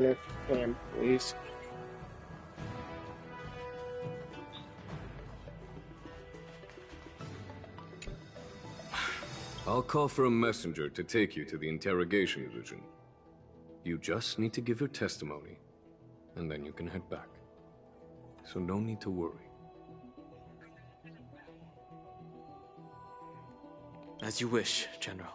Left hand, please. I'll call for a messenger to take you to the interrogation division. You just need to give your testimony, and then you can head back. So no need to worry. As you wish, General.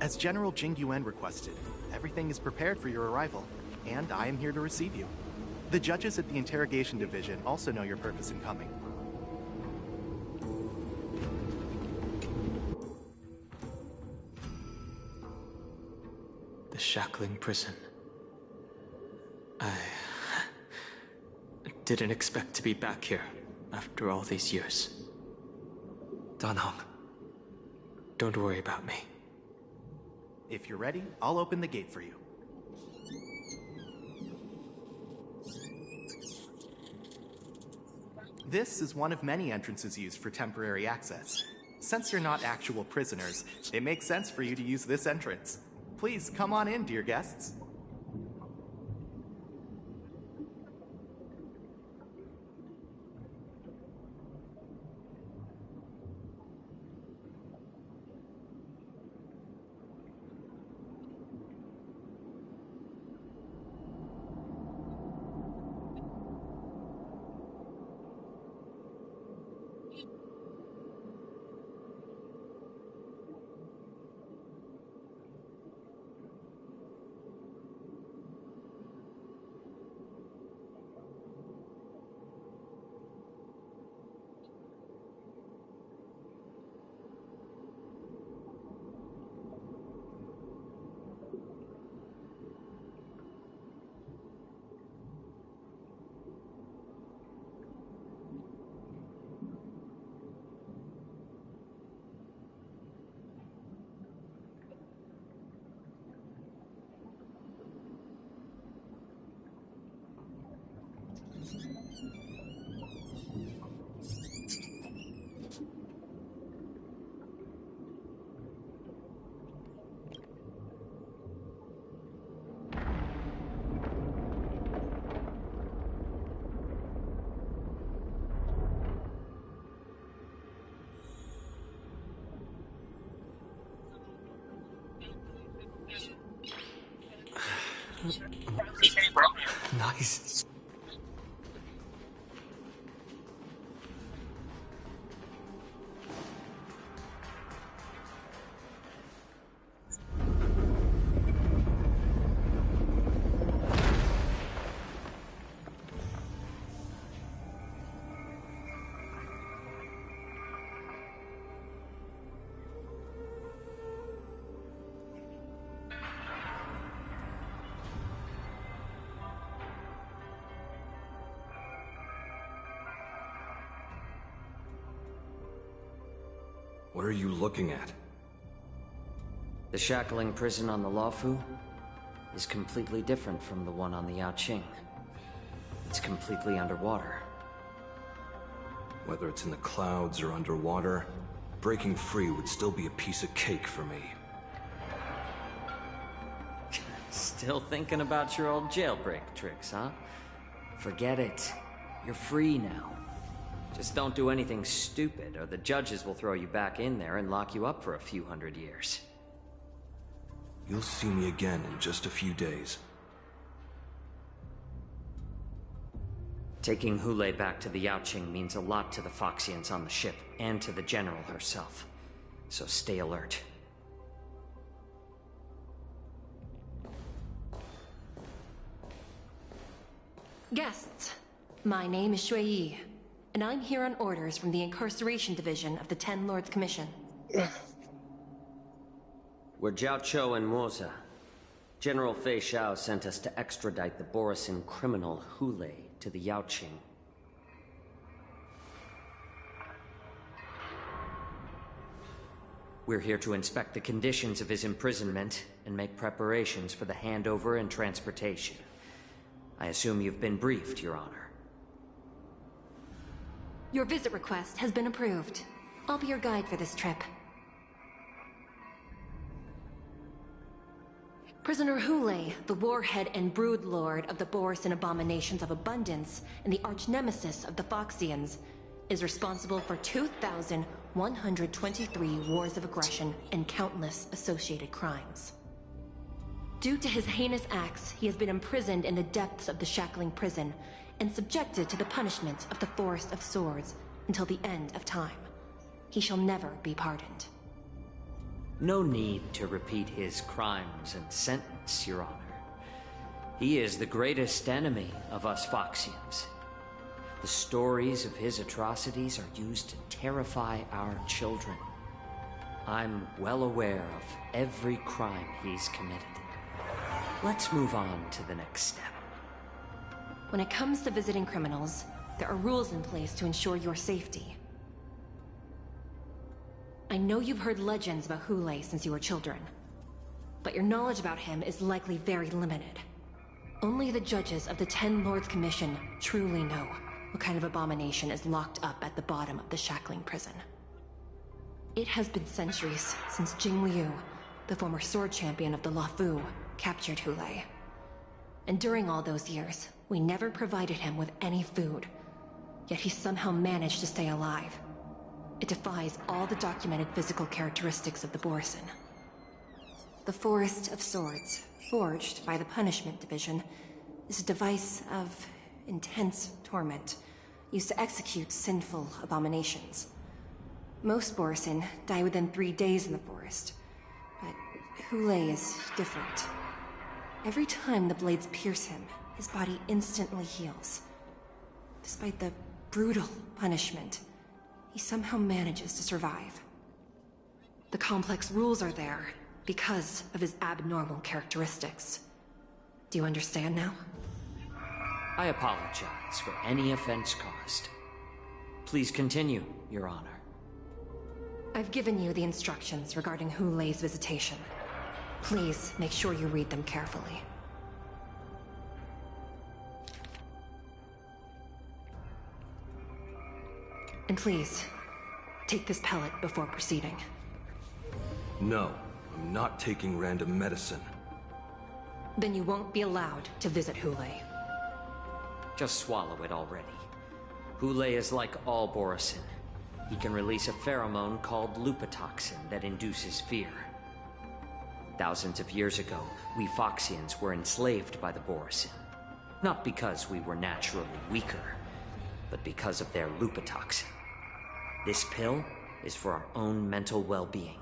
As General Jing Yuan requested, everything is prepared for your arrival, and I am here to receive you. The judges at the interrogation division also know your purpose in coming. The shackling prison. I didn't expect to be back here after all these years. Dan Heng, don't worry about me. If you're ready, I'll open the gate for you. This is one of many entrances used for temporary access. Since you're not actual prisoners, it makes sense for you to use this entrance. Please come on in, dear guests. Nice. What are you looking at? The shackling prison on the Luofu is completely different from the one on the Yaoqing. It's completely underwater. Whether it's in the clouds or underwater, breaking free would still be a piece of cake for me. Still thinking about your old jailbreak tricks, huh? Forget it. You're free now. Just don't do anything stupid, or the judges will throw you back in there and lock you up for a few hundred years. You'll see me again in just a few days. Taking Hule back to the Yaoqing means a lot to the Foxians on the ship, and to the General herself. So stay alert. Guests, my name is Shui Yi, and I'm here on orders from the Incarceration Division of the Ten Lords Commission. We're Jiao Chou and Moza. General Fei Xiao sent us to extradite the Borisin criminal Hule to the Yaoqing. We're here to inspect the conditions of his imprisonment and make preparations for the handover and transportation. I assume you've been briefed, Your Honor. Your visit request has been approved. I'll be your guide for this trip. Prisoner Hule, the warhead and brood lord of the Borisin abominations of abundance and the arch-nemesis of the Foxians, is responsible for 2,123 wars of aggression and countless associated crimes. Due to his heinous acts, he has been imprisoned in the depths of the Shackling prison and subjected to the punishment of the Forest of Swords until the end of time. He shall never be pardoned. No need to repeat his crimes and sentence, Your Honor. He is the greatest enemy of us Foxians. The stories of his atrocities are used to terrify our children. I'm well aware of every crime he's committed. Let's move on to the next step. When it comes to visiting criminals, there are rules in place to ensure your safety. I know you've heard legends about Hule since you were children, but your knowledge about him is likely very limited. Only the judges of the Ten Lords Commission truly know what kind of abomination is locked up at the bottom of the Shackling prison. It has been centuries since Jing Liu, the former sword champion of the Luofu, captured Hule. And during all those years, we never provided him with any food, yet he somehow managed to stay alive. It defies all the documented physical characteristics of the Borisin. The Forest of Swords, forged by the Punishment Division, is a device of intense torment, used to execute sinful abominations. Most Borisin die within 3 days in the forest, but Hule is different. Every time the blades pierce him, his body instantly heals. Despite the brutal punishment, he somehow manages to survive. The complex rules are there because of his abnormal characteristics. Do you understand now? I apologize for any offense caused. Please continue, Your Honor. I've given you the instructions regarding Hule's visitation. Please make sure you read them carefully. And please, take this pellet before proceeding. No, I'm not taking random medicine. Then you won't be allowed to visit Hule. Just swallow it already. Hule is like all Borisin. He can release a pheromone called lupatoxin that induces fear. Thousands of years ago, we Foxians were enslaved by the Borisin. Not because we were naturally weaker, but because of their lupatoxin. This pill is for our own mental well-being.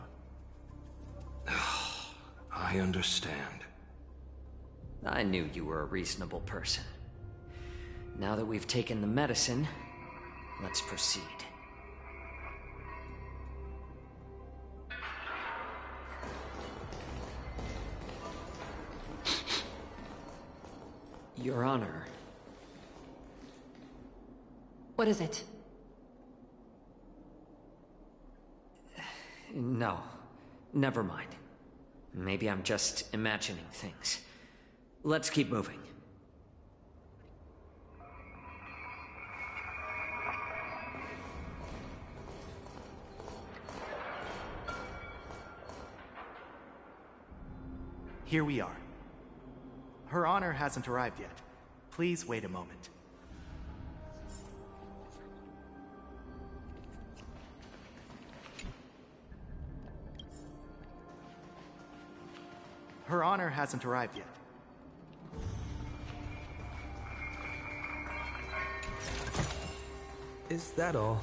I understand. I knew you were a reasonable person. Now that we've taken the medicine, let's proceed. Your Honor. What is it? No. Never mind. Maybe I'm just imagining things. Let's keep moving. Here we are. Her Honor hasn't arrived yet. Please wait a moment. Her Honor hasn't arrived yet. Is that all?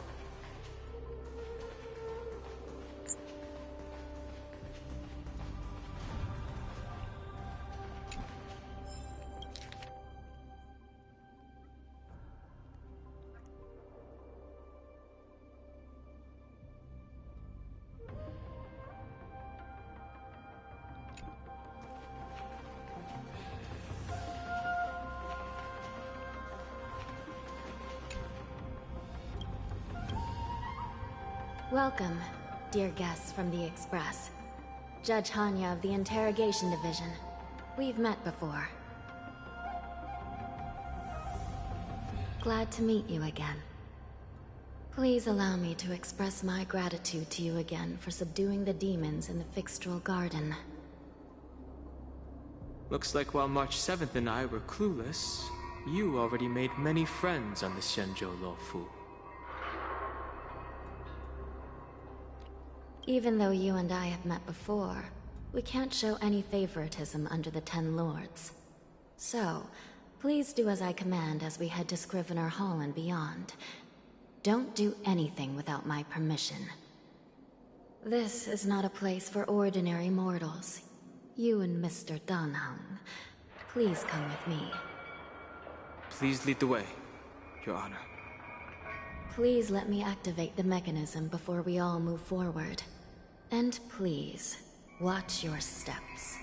Welcome, dear guests from the Express. Judge Hanya of the Interrogation Division. We've met before. Glad to meet you again. Please allow me to express my gratitude to you again for subduing the demons in the Fixtral Garden. Looks like while March 7th and I were clueless, you already made many friends on the Xianzhou Luofu. Even though you and I have met before, we can't show any favoritism under the Ten Lords. So, please do as I command as we head to Scrivener Hall and beyond. Don't do anything without my permission. This is not a place for ordinary mortals. You and Mr. Danheng, please come with me. Please lead the way, Your Honor. Please let me activate the mechanism before we all move forward. And please, watch your steps.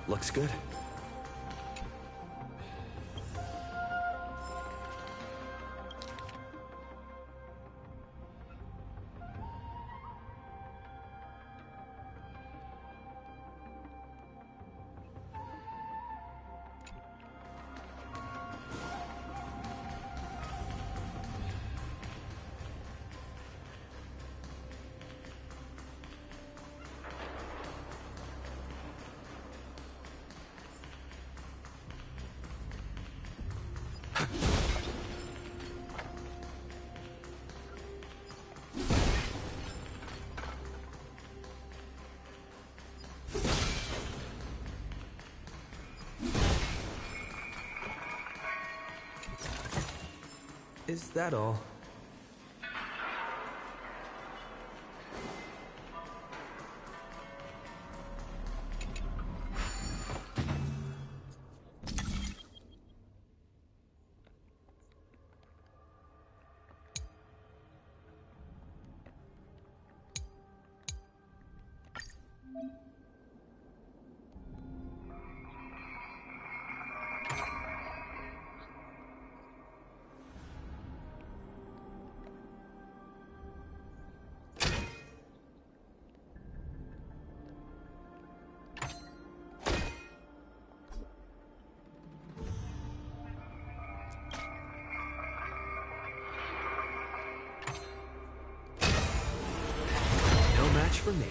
Looks good. Is that all? No match for me.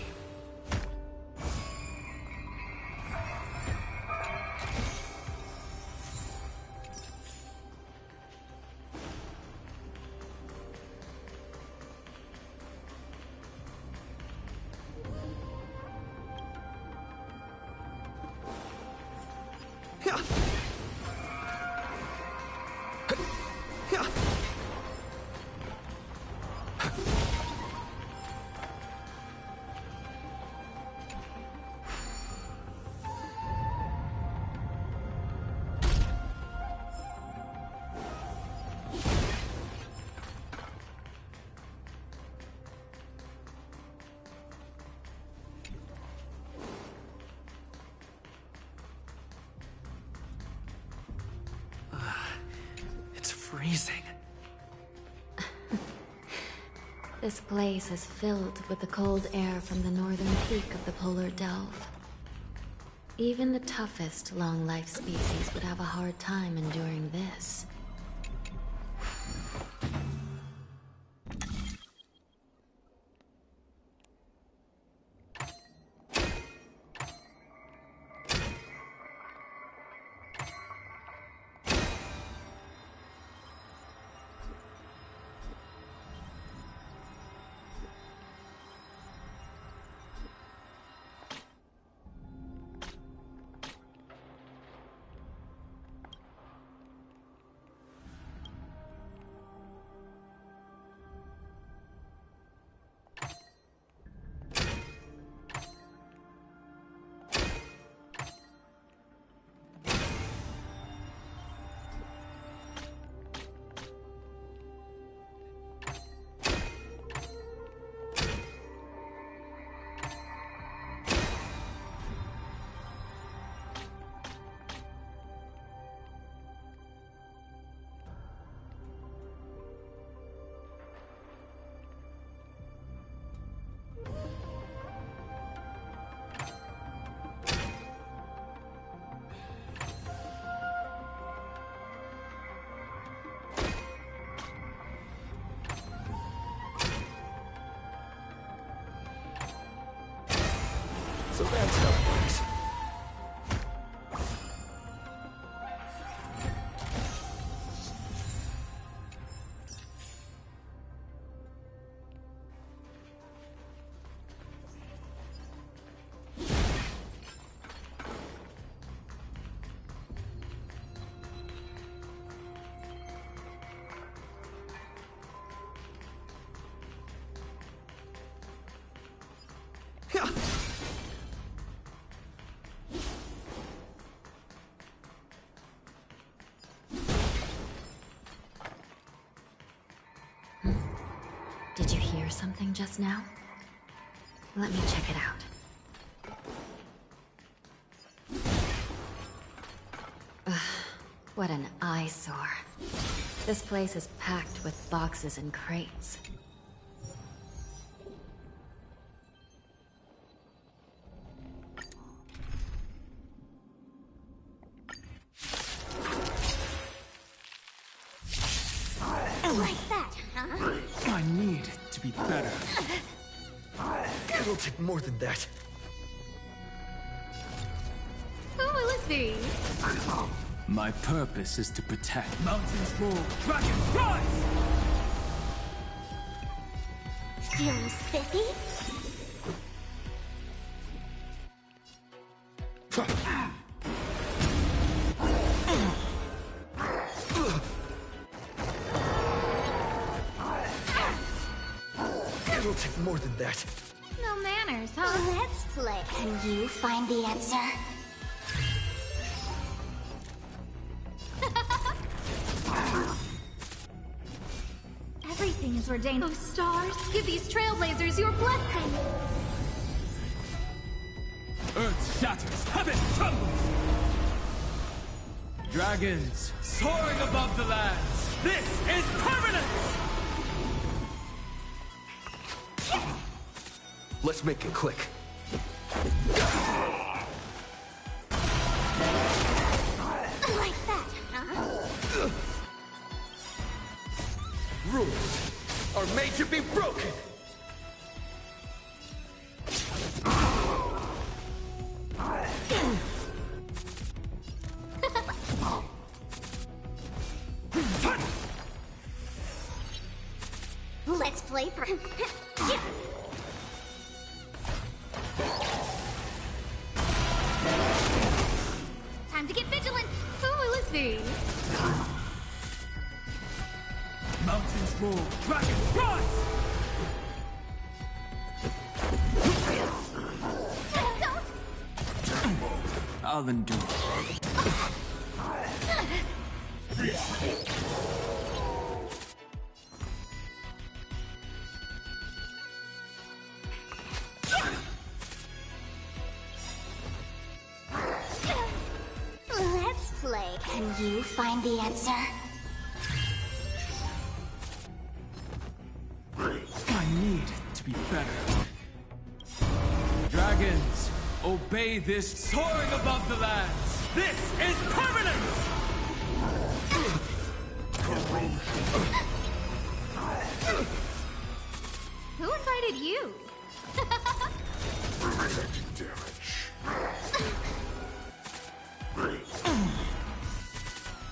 It's freezing. This place is filled with the cold air from the northern peak of the polar delve. Even the toughest long-life species would have a hard time enduring this. So that's how it works. Did you hear something just now? Let me check it out. Ugh, what an eyesore. This place is packed with boxes and crates. Like that, huh? I need to be better. It'll take more than that. Who will it be? My purpose is to protect. Mountains roar, dragons rise! Feeling spiffy? It'll take more than that. No manners, huh? Let's play. Can you find the answer? Everything is ordained. Oh, stars, give these trailblazers your blessing. Earth shatters, heaven trembles! Dragons soaring above the lands. This is permanence! Let's make it click. Like that, huh? Rules are made to be broken. Let's play for... Time to get vigilant! Who will it be? Mountains roar, dragons rise! Don't! I'll endure. Let's play. Can you find the answer? I need to be better. Dragons, obey this soaring above the lands. This is permanence! Who invited you?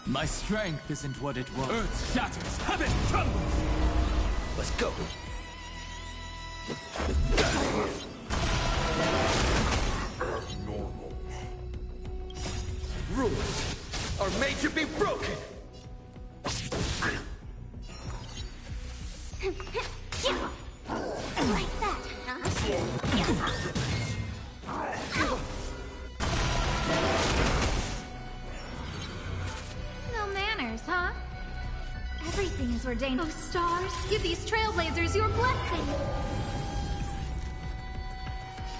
My strength isn't what it was. Earth shatters, heaven trembles! Let's go. Rules are made to be broken. Like that, huh? No manners, huh? Everything is ordained. Oh, stars, give these trailblazers your blessing.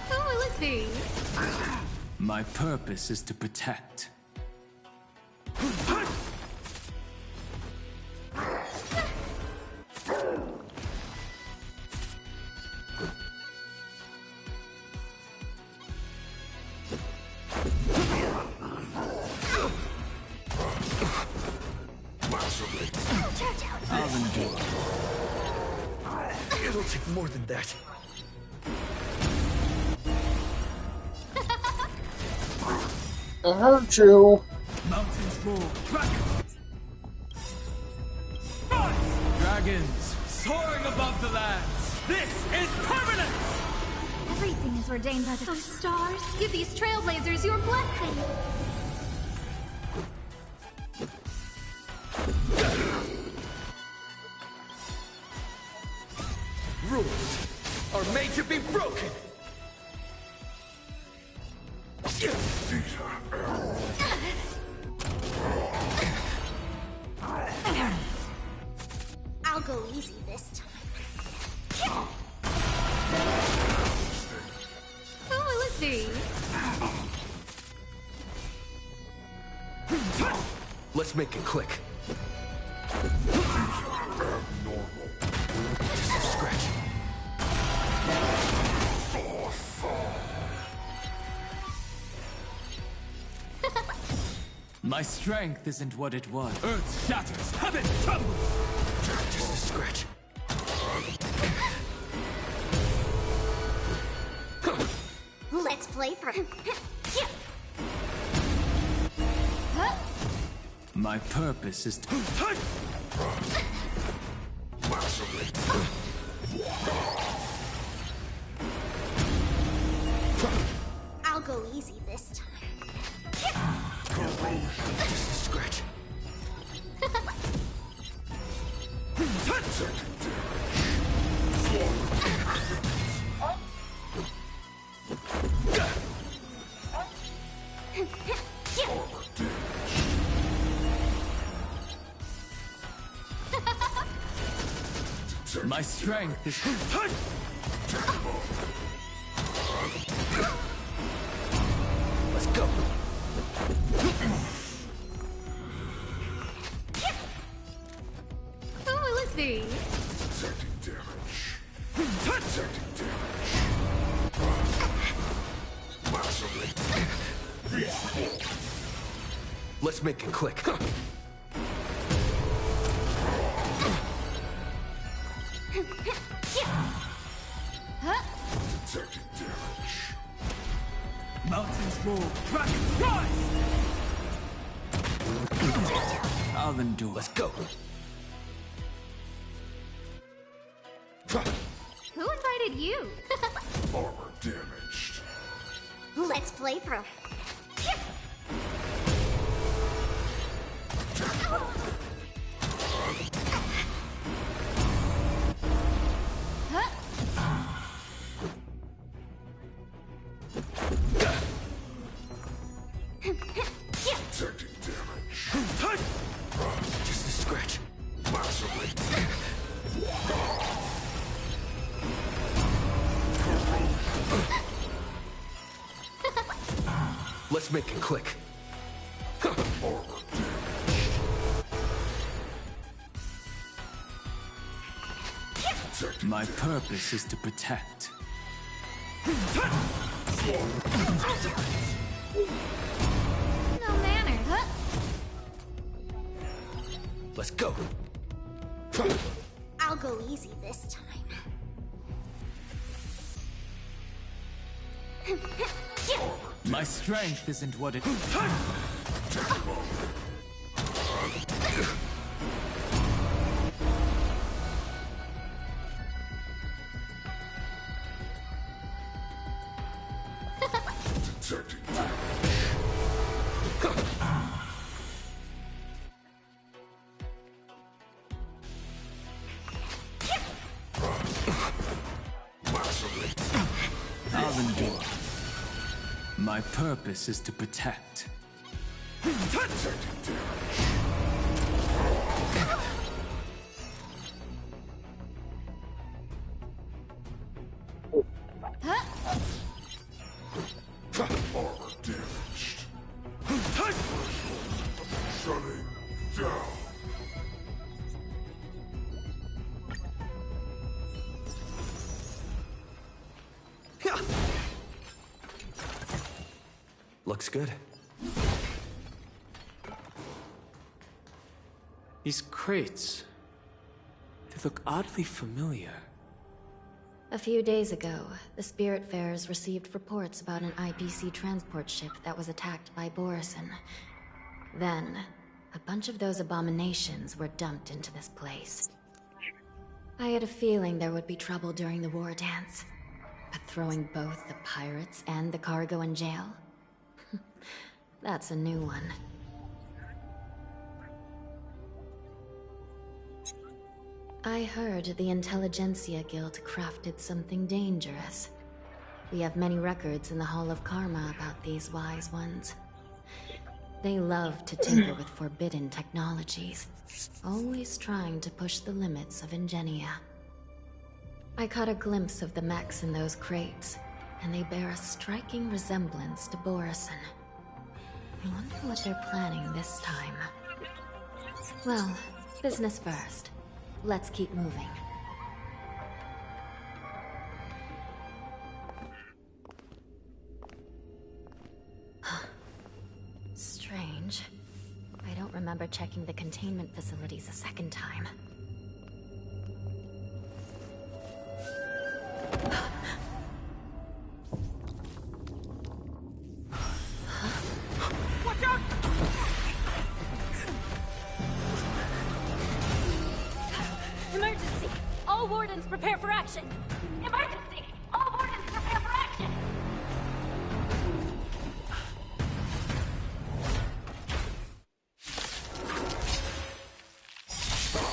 Who will it be? My purpose is to protect. I'll endure. It'll take more than that. I heard you. Mountains roar, dragons! Rise! Dragons, soaring above the lands! This is permanent! Everything is ordained by those stars. Give these trailblazers your blessing. Rules are made to be broken! I'll go easy this time. Who will it be? Let's make it quick. Just a scratch. My strength isn't what it was. Earth shatters, heaven trembles! Just a scratch. Let's play for... My purpose is to... I'll go easy this time. Just a scratch. My strength is... Let's go. Who will it be? Let's make it quick. Mountains roar, dragons rise! I'll endure. Let's go. Who invited you? Armor damaged. Let's play pro. Taking damage. Just a scratch. Let's make it quick. My purpose is to protect. No manners. Let's go. I'll go easy this time. My strength isn't what it... I'll endure. My purpose is to protect. Armor damaged. Shutting down. Looks good. These crates, they look oddly familiar. A few days ago, the Spiritfarers received reports about an IPC transport ship that was attacked by Borison. Then, a bunch of those abominations were dumped into this place. I had a feeling there would be trouble during the war dance, but throwing both the pirates and the cargo in jail? That's a new one. I heard the Intelligentsia Guild crafted something dangerous. We have many records in the Hall of Karma about these wise ones. They love to tinker with forbidden technologies, always trying to push the limits of Ingenia. I caught a glimpse of the mechs in those crates, and they bear a striking resemblance to Borison. I wonder what they're planning this time. Well, business first. Let's keep moving. Strange. I don't remember checking the containment facilities a second time. Watch out! Emergency! All wardens prepare for action! Emergency! All wardens prepare for action!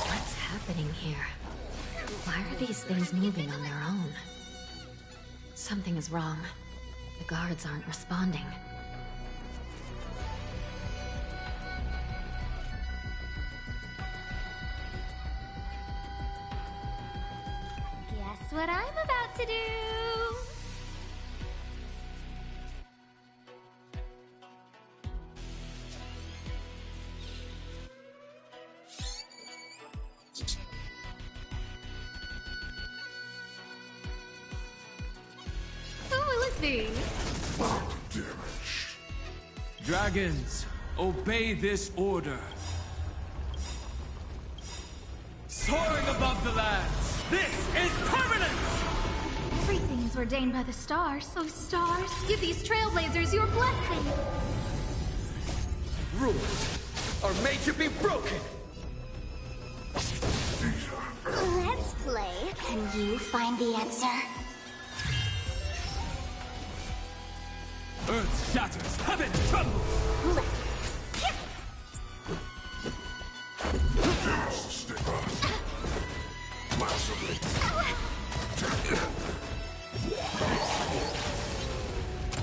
What's happening here? Why are these things moving on their own? Something is wrong. The guards aren't responding. Guess what I'm about to do? Who will it be? Dragons, obey this order. Soaring above the lands, this is permanent! Everything is ordained by the stars. Oh, stars, give these trailblazers your blessing! Rules are made to be broken! Let's play. Can you find the answer? Earth shatters, heaven trembles!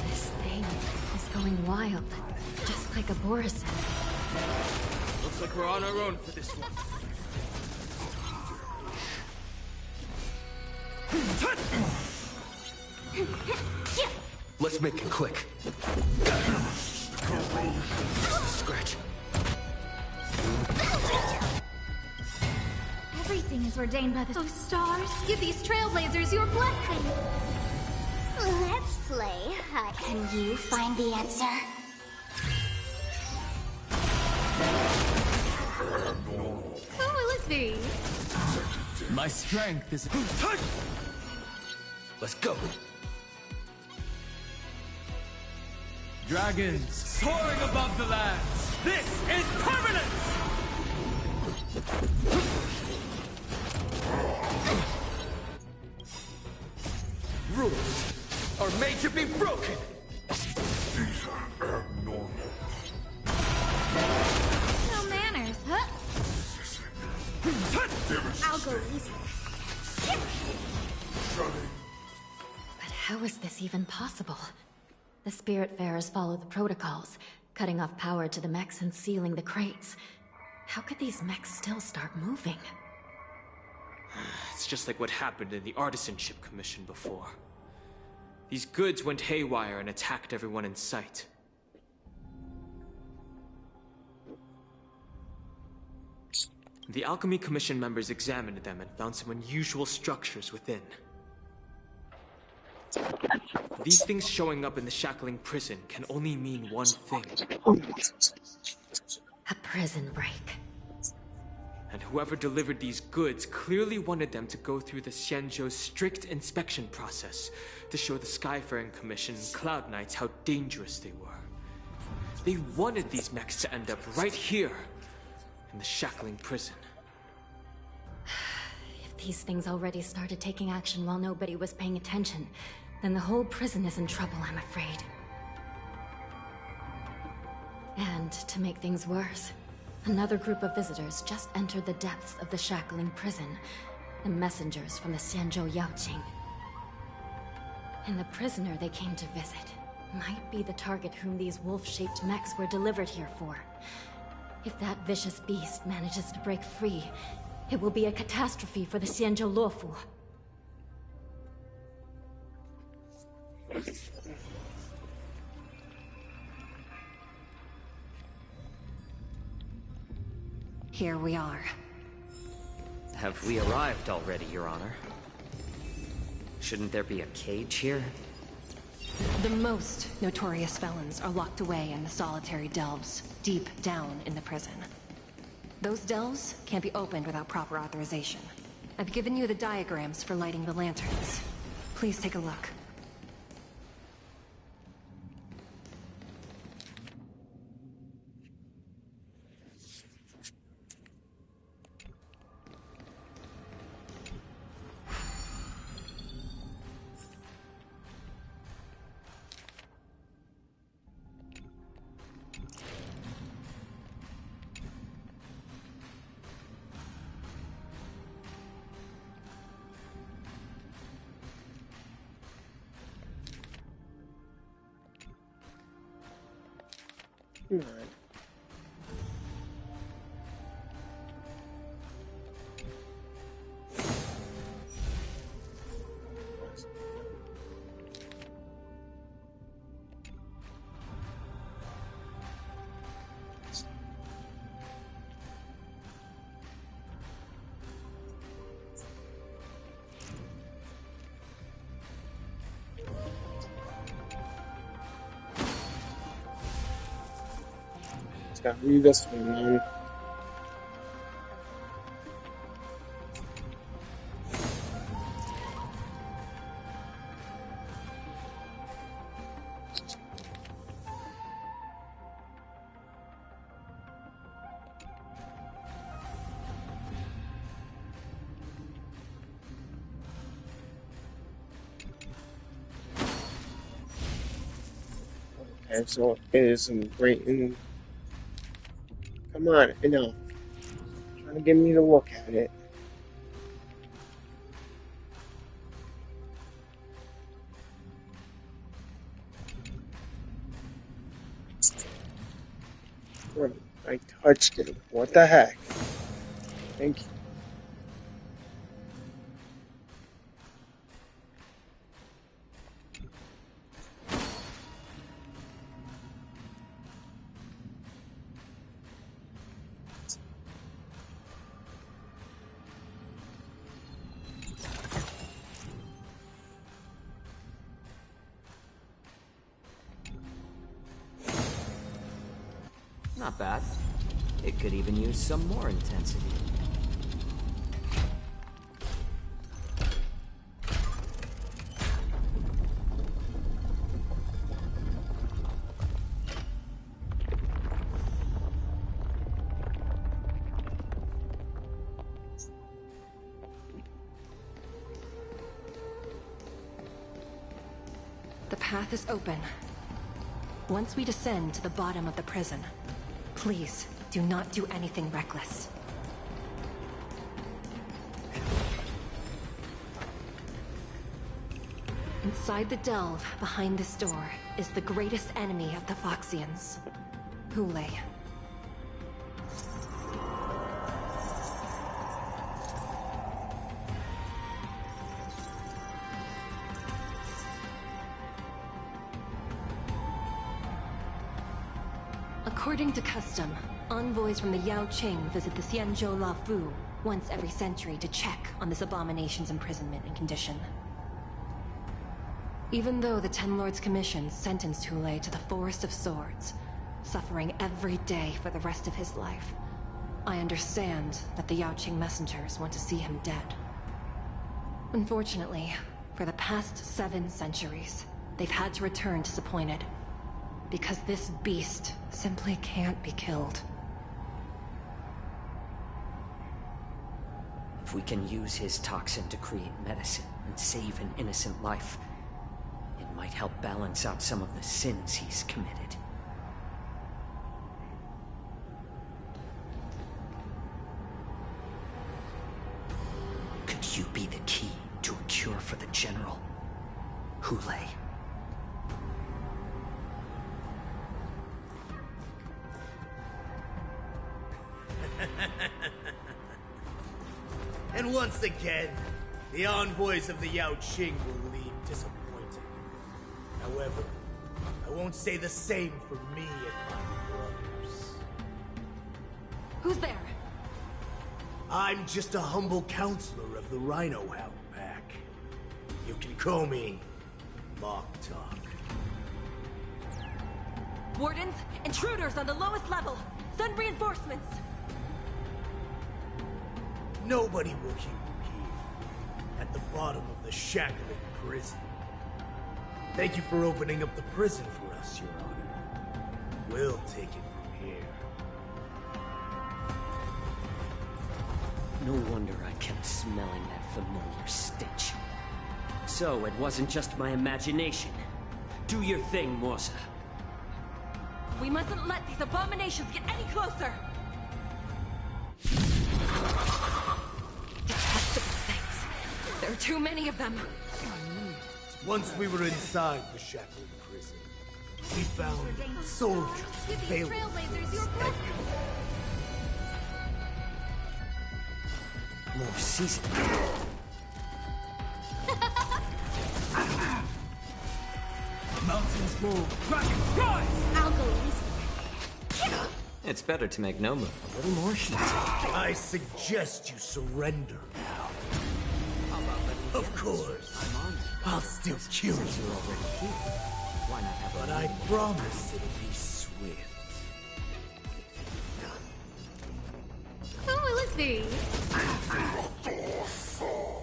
This thing is going wild, just like a Borison. Looks like we're on our own for this one. Let's make it quick. Scratch. Everything is ordained by the... Oh, stars, give these trailblazers your blessing! Let's play. Can you find the answer? Who will it be? My strength is... Let's go. Dragons, soaring above the lands, this is permanent! Rules are made to be broken! These are abnormal. No manners, huh? I'll go easy. But how is this even possible? The Spiritfarers follow the protocols, cutting off power to the mechs and sealing the crates. How could these mechs still start moving? It's just like what happened in the Artisanship Commission before. These goods went haywire and attacked everyone in sight. The Alchemy Commission members examined them and found some unusual structures within. These things showing up in the shackling prison can only mean one thing. A prison break. And whoever delivered these goods clearly wanted them to go through the Xianzhou's strict inspection process to show the Skyfaring Commission and Cloud Knights how dangerous they were. They wanted these mechs to end up right here, in the shackling prison. If these things already started taking action while nobody was paying attention, then the whole prison is in trouble, I'm afraid. And to make things worse, another group of visitors just entered the depths of the shackling prison, the messengers from the Xianzhou Yaoqing. And the prisoner they came to visit might be the target whom these wolf-shaped mechs were delivered here for. If that vicious beast manages to break free, it will be a catastrophe for the Xianzhou Luofu. Here we are. Have we arrived already, Your Honor? Shouldn't there be a cage here? The most notorious felons are locked away in the solitary delves, deep down in the prison. Those delves can't be opened without proper authorization. I've given you the diagrams for lighting the lanterns. Please take a look. Come on. It's gotta be this one, man. Okay, so it is right in. Come on, I know. Trying to get me to look at it. I touched it. What the heck? Thank you. Not bad. It could even use some more intensity. The path is open. Once we descend to the bottom of the prison, please do not do anything reckless. Inside the delve, behind this door, is the greatest enemy of the Foxians, Hule. According to custom, envoys from the Yaoqing visit the Xianzhou Luofu once every century to check on this abomination's imprisonment and condition. Even though the Ten Lords Commission sentenced Hule to the Forest of Swords, suffering every day for the rest of his life, I understand that the Yaoqing messengers want to see him dead. Unfortunately, for the past 7 centuries, they've had to return disappointed. Because this beast simply can't be killed. If we can use his toxin to create medicine and save an innocent life, it might help balance out some of the sins he's committed. Could you be the key to a cure for the General? Hulei. And once again, the envoys of the Yaoqing will leave disappointed. However, I won't say the same for me and my brothers. Who's there? I'm just a humble counselor of the Rhino Hound Pack. You can call me Mock Talk. Wardens, intruders on the lowest level. Send reinforcements. Nobody will hear you here, at the bottom of the shackling prison. Thank you for opening up the prison for us, Your Honor. We'll take it from here. No wonder I kept smelling that familiar stench. So it wasn't just my imagination. Do your thing, Morsa. We mustn't let these abominations get any closer! Detestable things. There are too many of them. Once we were inside the shackling prison, we found soldiers failing everywhere. More season. Mountains fall, dragons rise! I'll go easy. It's better to make no move. A little more heat. I suggest you surrender now. Of course, I'll still kill you. You're already here. Why not have But a I meeting? promise it'll be swift. Who will it be?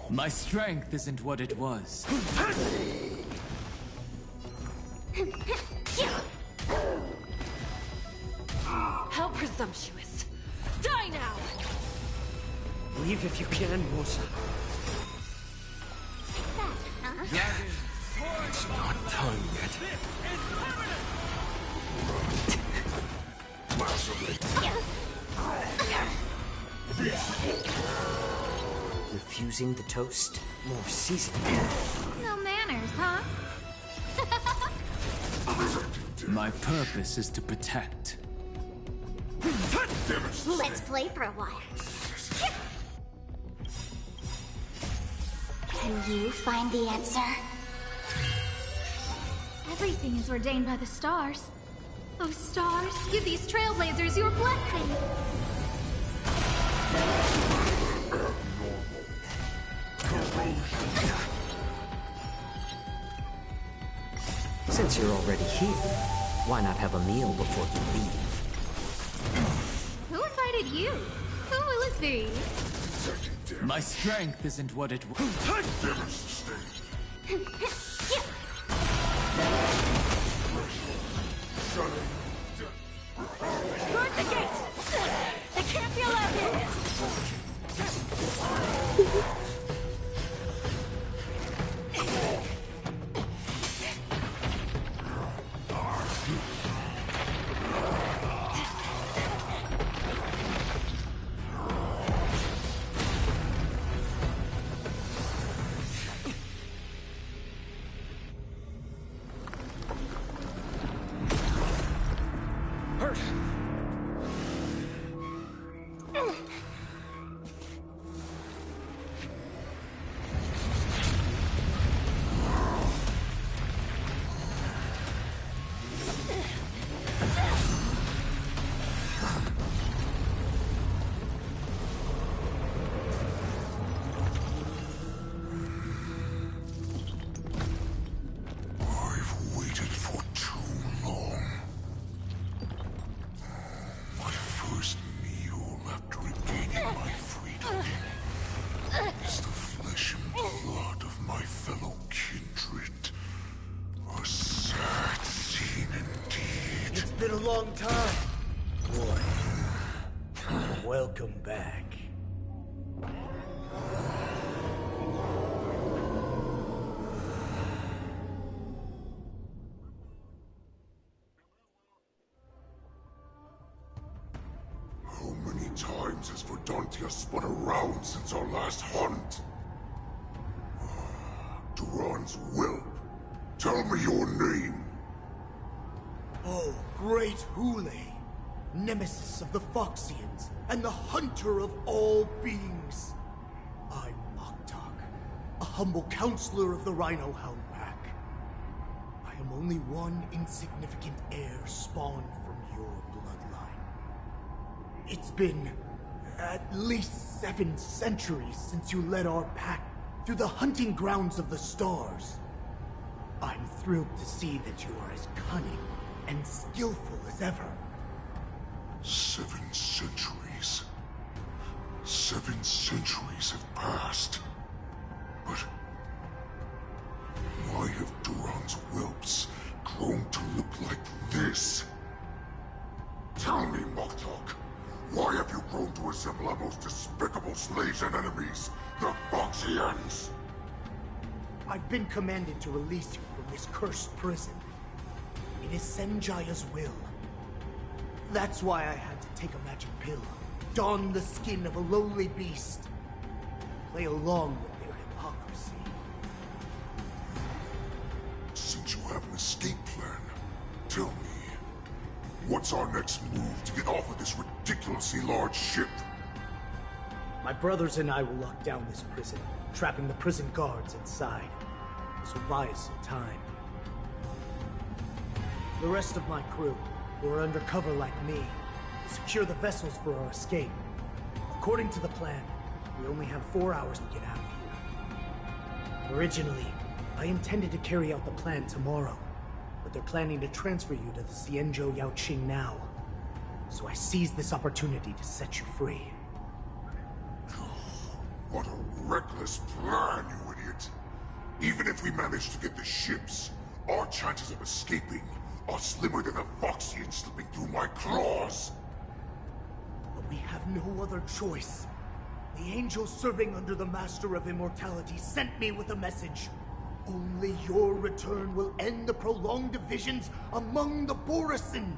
My strength isn't what it was. How presumptuous! Die now! Leave if you can, Morsa. It's not done yet. Refusing the toast? More seasoning. No manners, huh? My purpose is to protect. Let's play for a while. Can you find the answer? Everything is ordained by the stars. Oh, stars, give these trailblazers your blessing! Since you're already here, why not have a meal before you leave? Who invited you? Who will it be? My strength isn't what it was. Guard the gate! They can't be allowed in! a long time. Boy, welcome back. How many times has Verdantia spun around since our last hunt? Duran's whelp. Tell me your name. Oh, great Hule, nemesis of the Foxians, and the hunter of all beings. I'm Moktok, a humble counselor of the Rhino Hound Pack. I am only one insignificant heir spawned from your bloodline. It's been at least 7 centuries since you led our pack through the hunting grounds of the stars. I'm thrilled to see that you are as cunning and skillful as ever. 7 centuries. 7 centuries have passed. But why have Duran's whelps grown to look like this? Tell me, Moktok, why have you grown to resemble our most despicable slaves and enemies, the Foxians? I've been commanded to release you from this cursed prison. It is Senjaya's will. That's why I had to take a magic pill, don the skin of a lowly beast, play along with their hypocrisy. Since you have an escape plan, tell me, what's our next move to get off of this ridiculously large ship? My brothers and I will lock down this prison, trapping the prison guards inside. This will buy us some time. The rest of my crew, who are undercover like me, will secure the vessels for our escape. According to the plan, we only have 4 hours to get out of here. Originally, I intended to carry out the plan tomorrow, but they're planning to transfer you to the Xianzhou Yaoqing now. So I seized this opportunity to set you free. What a reckless plan, you idiot! Even if we manage to get the ships, our chances of escaping are slimmer than a Foxian slipping through my claws! But we have no other choice. The angel serving under the Master of Immortality sent me with a message. Only your return will end the prolonged divisions among the Borisin.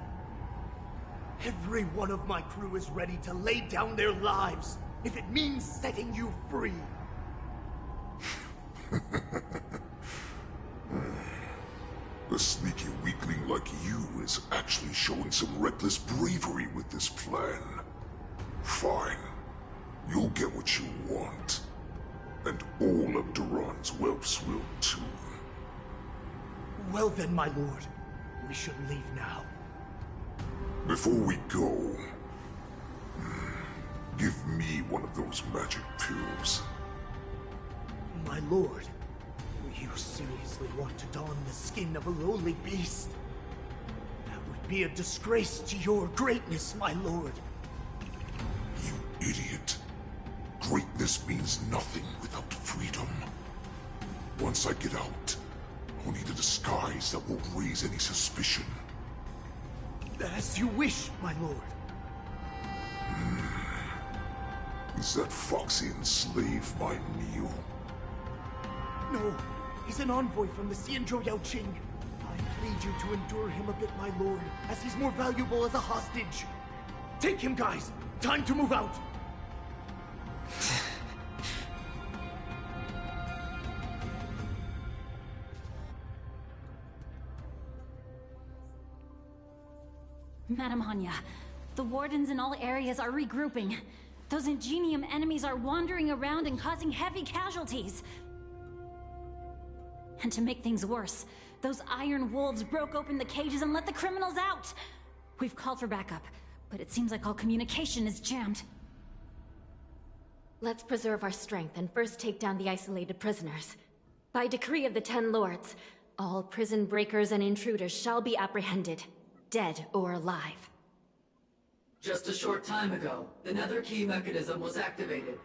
Every one of my crew is ready to lay down their lives if it means setting you free. A sneaky weakling like you is actually showing some reckless bravery with this plan. Fine. You'll get what you want. And all of Duran's whelps will too. Well then, my lord. We should leave now. Before we go, give me one of those magic pills. My lord, do you seriously want to don the skin of a lowly beast? That would be a disgrace to your greatness, my lord. You idiot. Greatness means nothing without freedom. Once I get out, I'll need a disguise that won't raise any suspicion. As you wish, my lord. Is that Foxian slave my meal? No, he's an envoy from the Xianzhou Yaoqing. I plead you to endure him a bit, my lord, as he's more valuable as a hostage. Take him, guys. Time to move out. Madam Hanya, the wardens in all areas are regrouping. Those Ingenium enemies are wandering around and causing heavy casualties. And to make things worse, those iron wolves broke open the cages and let the criminals out. We've called for backup, but it seems like all communication is jammed. Let's preserve our strength and first take down the isolated prisoners. By decree of the 10 Lords, all prison breakers and intruders shall be apprehended, dead or alive. Just a short time ago, the nether key mechanism was activated.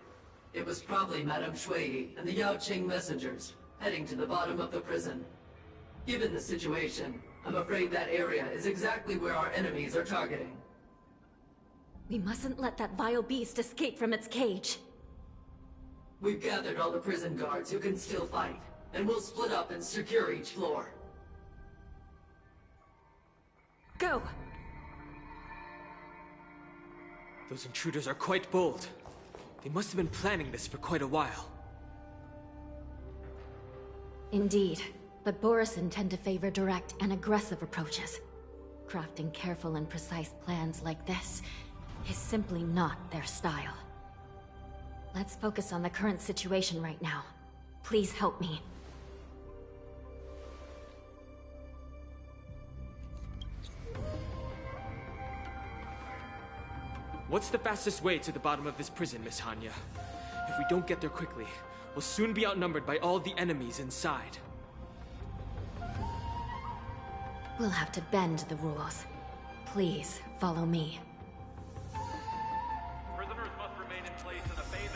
It was probably Madame Shui and the Yaoqing messengers, heading to the bottom of the prison. Given the situation, I'm afraid that area is exactly where our enemies are targeting. We mustn't let that vile beast escape from its cage. We've gathered all the prison guards who can still fight, and we'll split up and secure each floor. Go! Those intruders are quite bold. They must have been planning this for quite a while. Indeed, but Borison tend to favor direct and aggressive approaches. Crafting careful and precise plans like this is simply not their style. Let's focus on the current situation right now. Please help me. What's the fastest way to the bottom of this prison, Miss Hanya? If we don't get there quickly, we'll soon be outnumbered by all the enemies inside. We'll have to bend the rules. Please, follow me.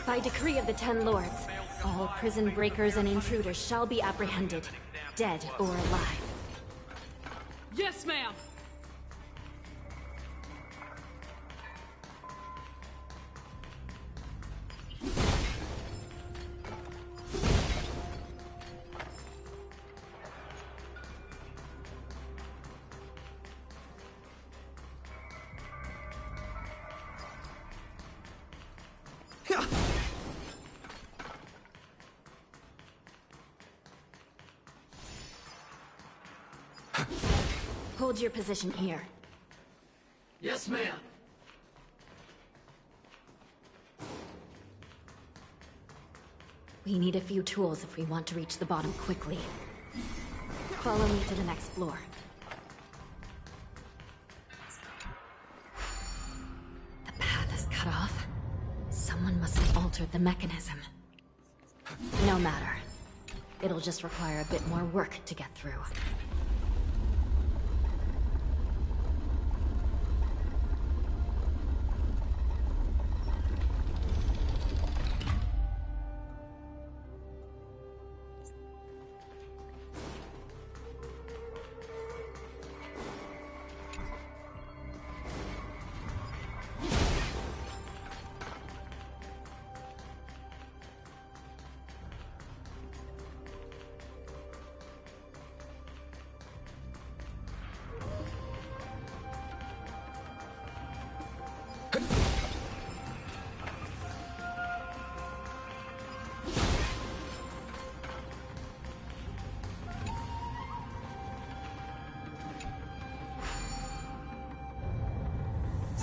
By decree of the Ten Lords, all prison breakers and intruders shall be apprehended, dead or alive. Yes, ma'am! Hold your position here. Yes, ma'am. We need a few tools if we want to reach the bottom quickly. Follow me to the next floor. The path is cut off. Someone must have altered the mechanism. No matter. It'll just require a bit more work to get through.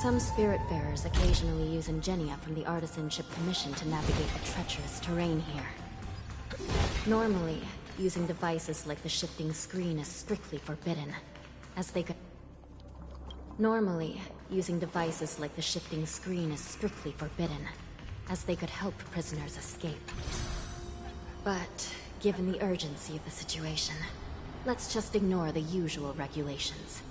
Some Spiritfarers occasionally use ingenia from the Artisanship Commission to navigate the treacherous terrain here. Normally, using devices like the shifting screen is strictly forbidden, as they could... Normally, using devices like the shifting screen is strictly forbidden, as they could help prisoners escape. But, given the urgency of the situation, let's just ignore the usual regulations.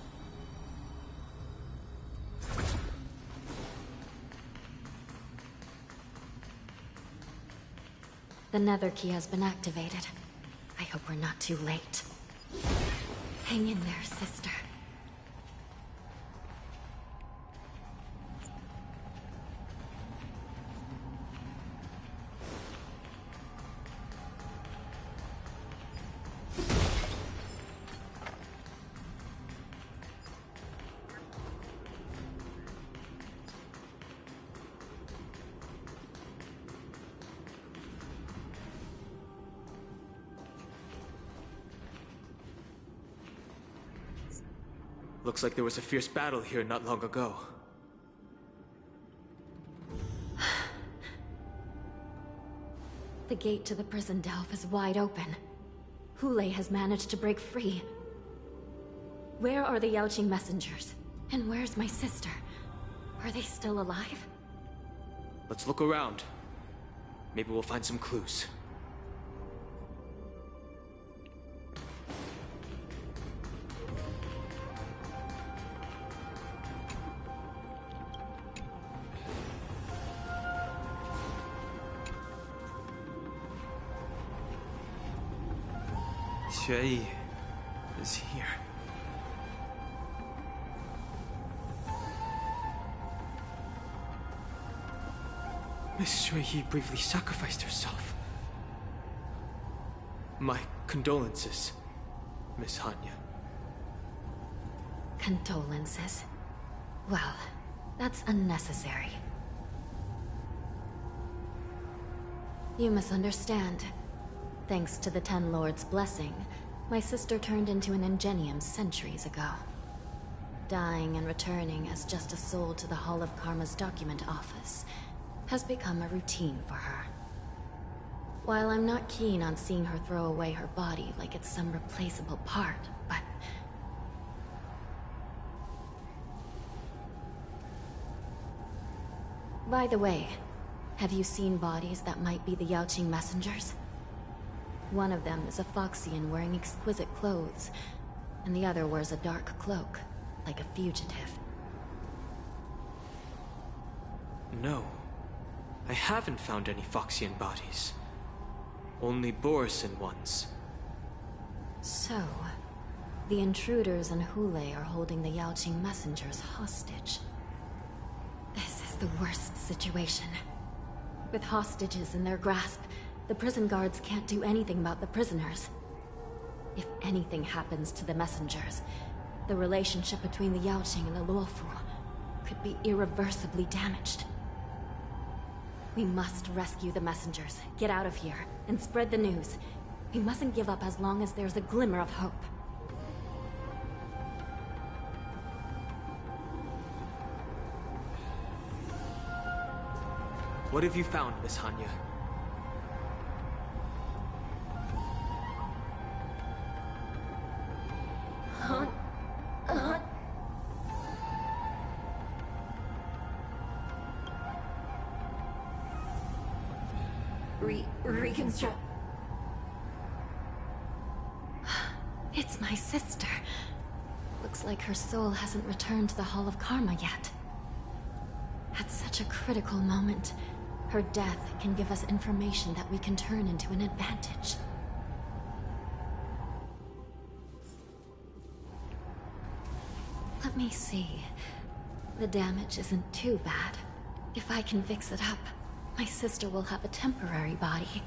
The Nether Key has been activated. I hope we're not too late. Hang in there, sister. Looks like there was a fierce battle here not long ago. The gate to the prison delve is wide open. Hulei has managed to break free. Where are the Yaoqing messengers? And where's my sister? Are they still alive? Let's look around. Maybe we'll find some clues. is here. Miss Shuiyi bravely sacrificed herself. My condolences, Miss Hanya. Condolences? Well, that's unnecessary. You misunderstand. Thanks to the Ten Lords' blessing, my sister turned into an Ingenium centuries ago. Dying and returning as just a soul to the Hall of Karma's document office has become a routine for her. While I'm not keen on seeing her throw away her body like it's some replaceable part, but... By the way, have you seen bodies that might be the Yaoqing messengers? One of them is a Foxian wearing exquisite clothes, and the other wears a dark cloak, like a fugitive. No. I haven't found any Foxian bodies. Only Borisin ones. So, the intruders and Hule are holding the Yaoqing messengers hostage. This is the worst situation. With hostages in their grasp, the prison guards can't do anything about the prisoners. If anything happens to the messengers, the relationship between the Yaoqing and the Luofu could be irreversibly damaged. We must rescue the messengers, get out of here, and spread the news. We mustn't give up as long as there's a glimmer of hope. What have you found, Miss Hanya? Reconstruct. It's my sister. Looks like her soul hasn't returned to the Hall of Karma yet. At such a critical moment, her death can give us information that we can turn into an advantage. Let me see. The damage isn't too bad. If I can fix it up, my sister will have a temporary body.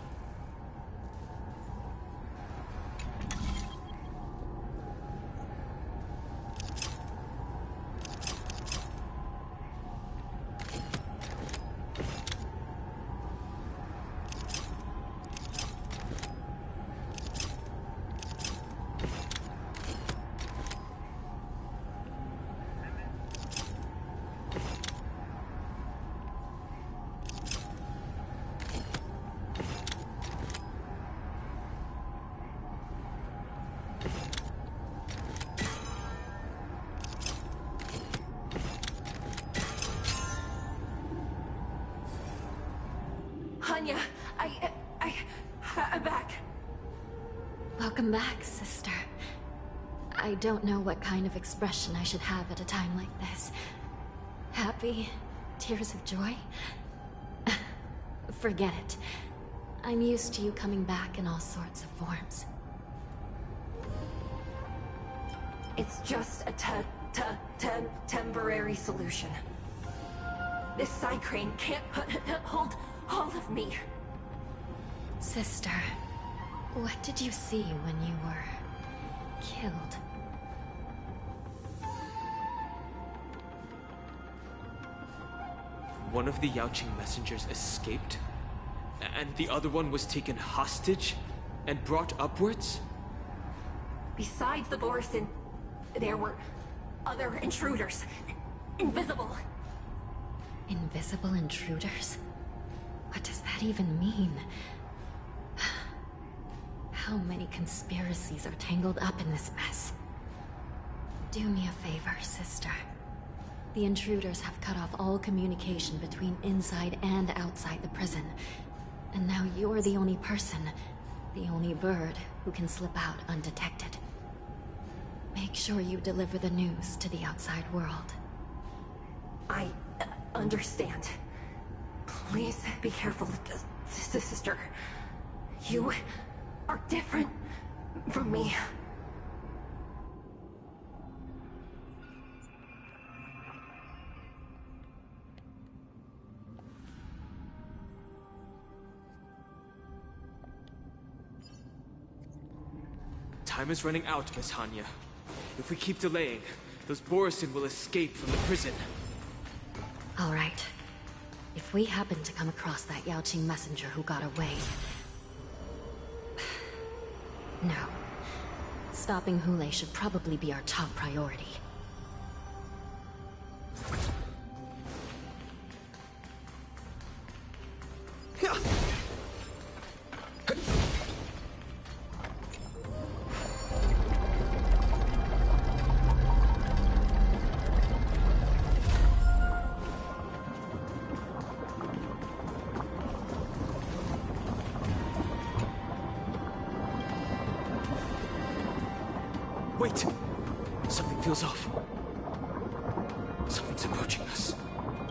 Hanya, I'm back. Welcome back, sister. I don't know what kind of expression I should have at a time like this. Happy? Tears of joy? Forget it. I'm used to you coming back in all sorts of forms. It's just a temporary solution. This side crane can't hold all of me. Sister, what did you see when you were killed? One of the Yaoqing messengers escaped, and the other one was taken hostage and brought upwards? Besides the Borisin, there were other intruders. Invisible. Invisible intruders? What does that even mean? How many conspiracies are tangled up in this mess? Do me a favor, sister. The intruders have cut off all communication between inside and outside the prison. And now you're the only person, the only bird, who can slip out undetected. Make sure you deliver the news to the outside world. I understand. Please be careful, sister. You are different from me. Time is running out, Miss Hanya. If we keep delaying, those Borison will escape from the prison. All right. If we happen to come across that Yaoqing messenger who got away... No. Stopping Hule should probably be our top priority. Wait! Something feels off. Something's approaching us.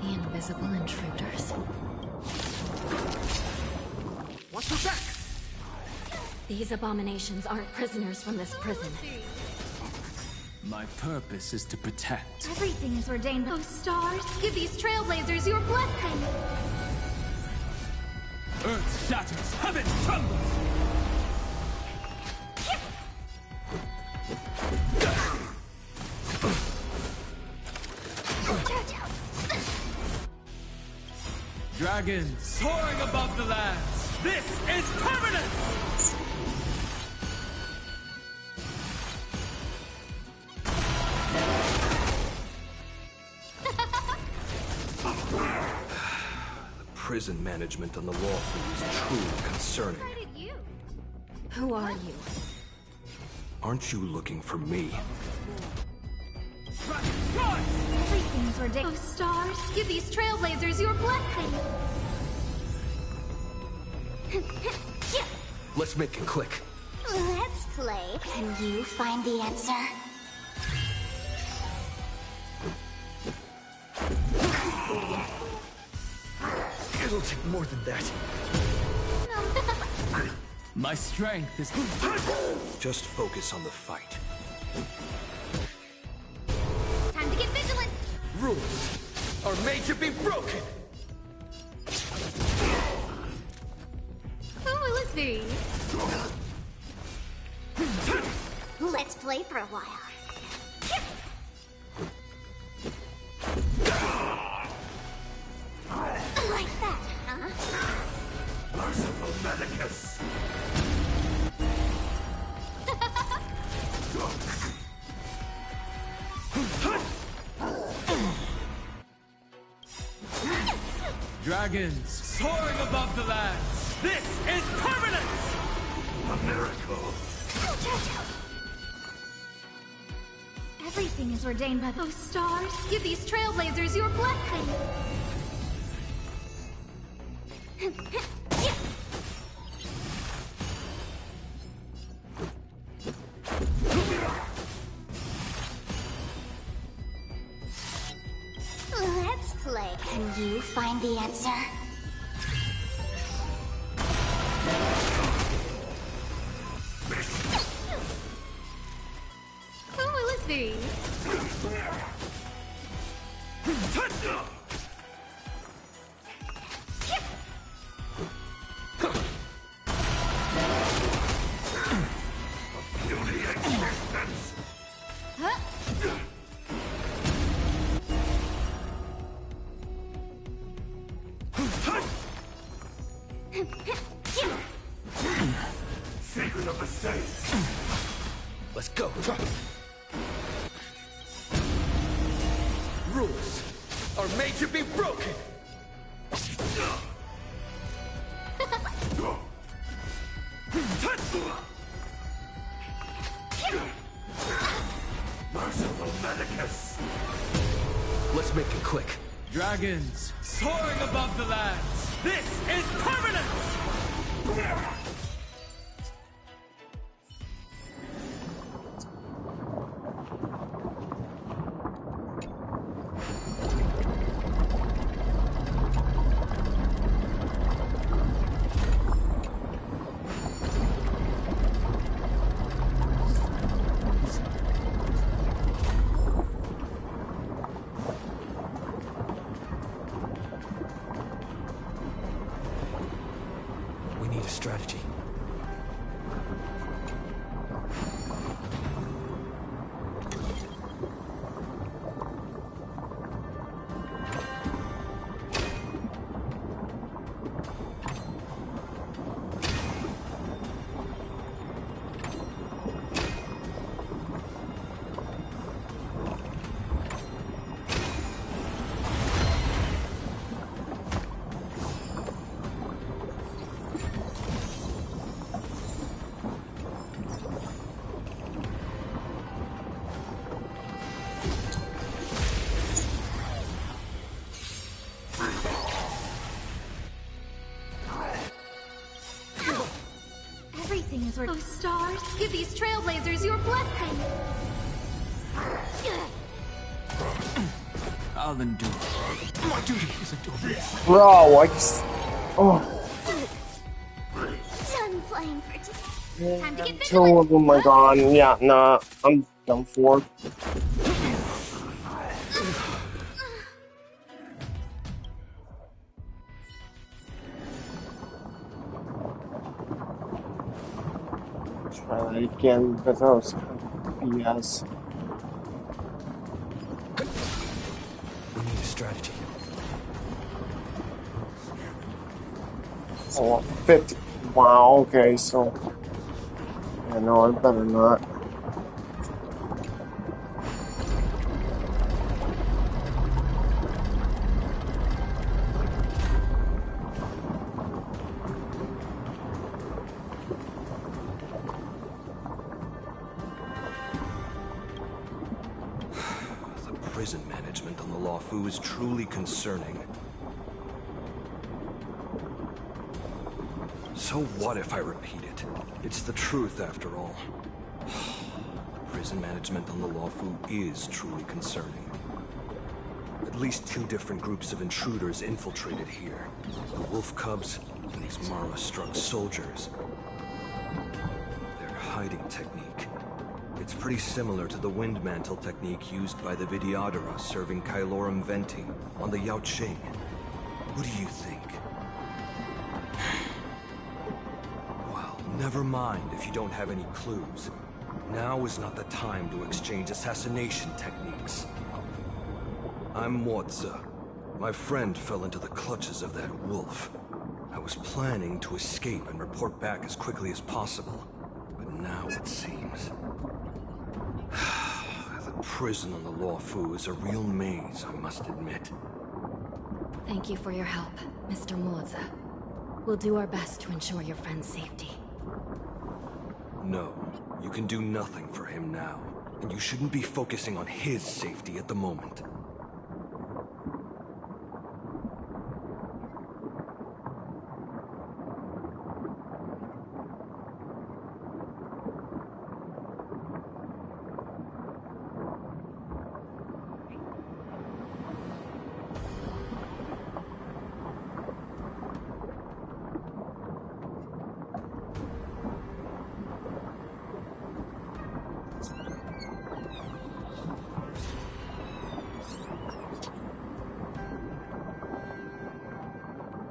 The invisible intruders. Watch your back! These abominations aren't prisoners from this prison. My purpose is to protect. Everything is ordained by those stars. Give these trailblazers your blessing. Earth shatters, heaven trembles! Dragons soaring above the lands. This is permanent! Prison management on the wall for you is truly concerning. Who are you? Aren't you looking for me? Everything's ordained. Those stars. Give these trailblazers your blessing. Let's make it click. Let's play. Can you find the answer? It'll take more than that. My strength is... Just focus on the fight. Time to get vigilant. Rules are made to be broken. Who will it be? Let's play for a while. Like that, huh? Merciful Medicus! Dragons soaring above the lands. This is permanent! A miracle! Everything is ordained by those stars. Give these trailblazers your blessing. Let's play. Can you find the answer? Who will it be? Secret of the saints! Let's go. Rules are made to be broken. Merciful Medicus! Let's make it click. Dragons soaring above the lands. This is permanent! We need a strategy. Give these trailblazers your blessing. I'll endure. My duty is endurance. Bro, I just... Oh. Done playing for today. Time to get Two of them are gone. Yeah, nah, I'm done for. Try that again because that was kind of BS. We need a strategy. Oh, 50. Wow, okay, so... Yeah, no, I better not. The prison management on the Lawfu is truly concerning. So what if I repeat it? It's the truth after all. Prison management on the Lawfu is truly concerning. At least 2 different groups of intruders infiltrated here. The wolf cubs and these Mara-struck soldiers. Their hiding technique. It's pretty similar to the wind mantle technique used by the Vidyadhara serving Kailorum Venti on the Yaoqing. What do you think? Well, never mind if you don't have any clues. Now is not the time to exchange assassination techniques. I'm Moza. My friend fell into the clutches of that wolf. I was planning to escape and report back as quickly as possible. But now it seems... The prison on the Lawfu is a real maze, I must admit. Thank you for your help, Mr. Moza. We'll do our best to ensure your friend's safety. No, you can do nothing for him now. And you shouldn't be focusing on his safety at the moment.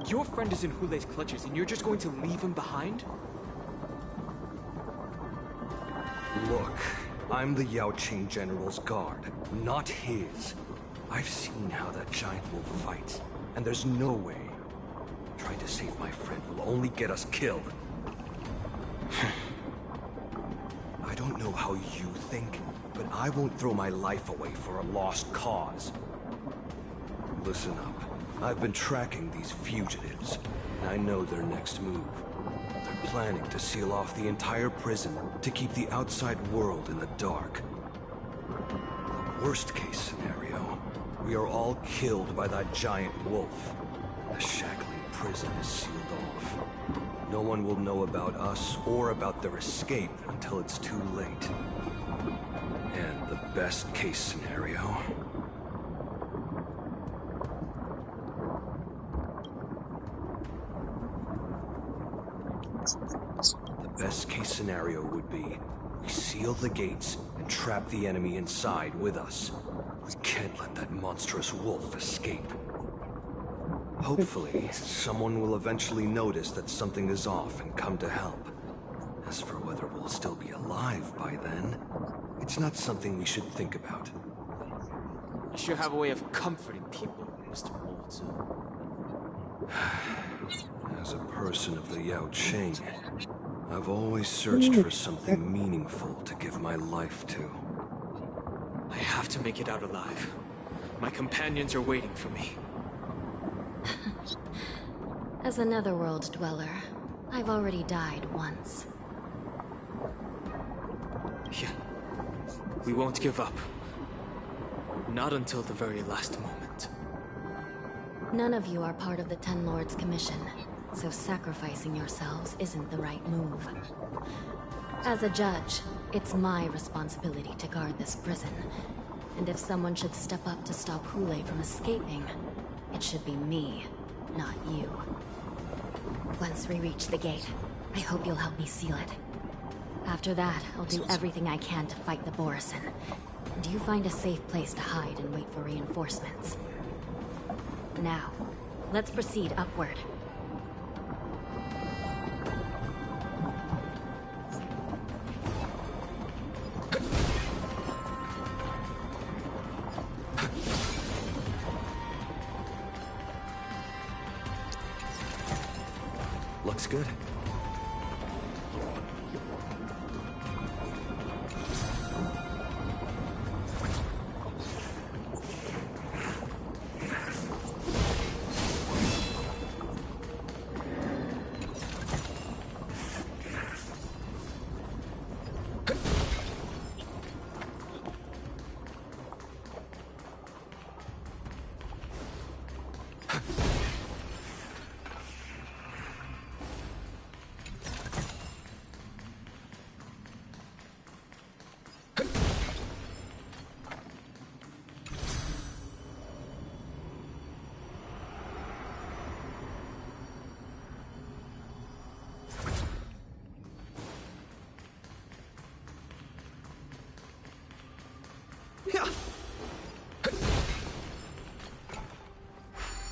Your friend is in Hulei's clutches and you're just going to leave him behind? Look, I'm the Yaoqing General's guard, not his. I've seen how that giant wolf fights, and there's no way. Trying to save my friend will only get us killed. I don't know how you think, but I won't throw my life away for a lost cause. Listen up. I've been tracking these fugitives, and I know their next move. They're planning to seal off the entire prison to keep the outside world in the dark. The worst case scenario, we are all killed by that giant wolf. The shackling prison is sealed off. No one will know about us or about their escape until it's too late. And the best case scenario... The best case scenario would be we seal the gates and trap the enemy inside with us. We can't let that monstrous wolf escape. Hopefully, someone will eventually notice that something is off and come to help. As for whether we'll still be alive by then, it's not something we should think about. You should have a way of comforting people, Mr. Moza. As a person of the Yaoqing, I've always searched for something meaningful to give my life to. I have to make it out alive. My companions are waiting for me. As a netherworld dweller, I've already died once. Yeah. We won't give up. Not until the very last moment. None of you are part of the Ten Lords Commission, so sacrificing yourselves isn't the right move. As a judge, it's my responsibility to guard this prison. And if someone should step up to stop Hule from escaping, it should be me, not you. Once we reach the gate, I hope you'll help me seal it. After that, I'll do everything I can to fight the Borisin. And you find a safe place to hide and wait for reinforcements. Now, let's proceed upward. Looks good.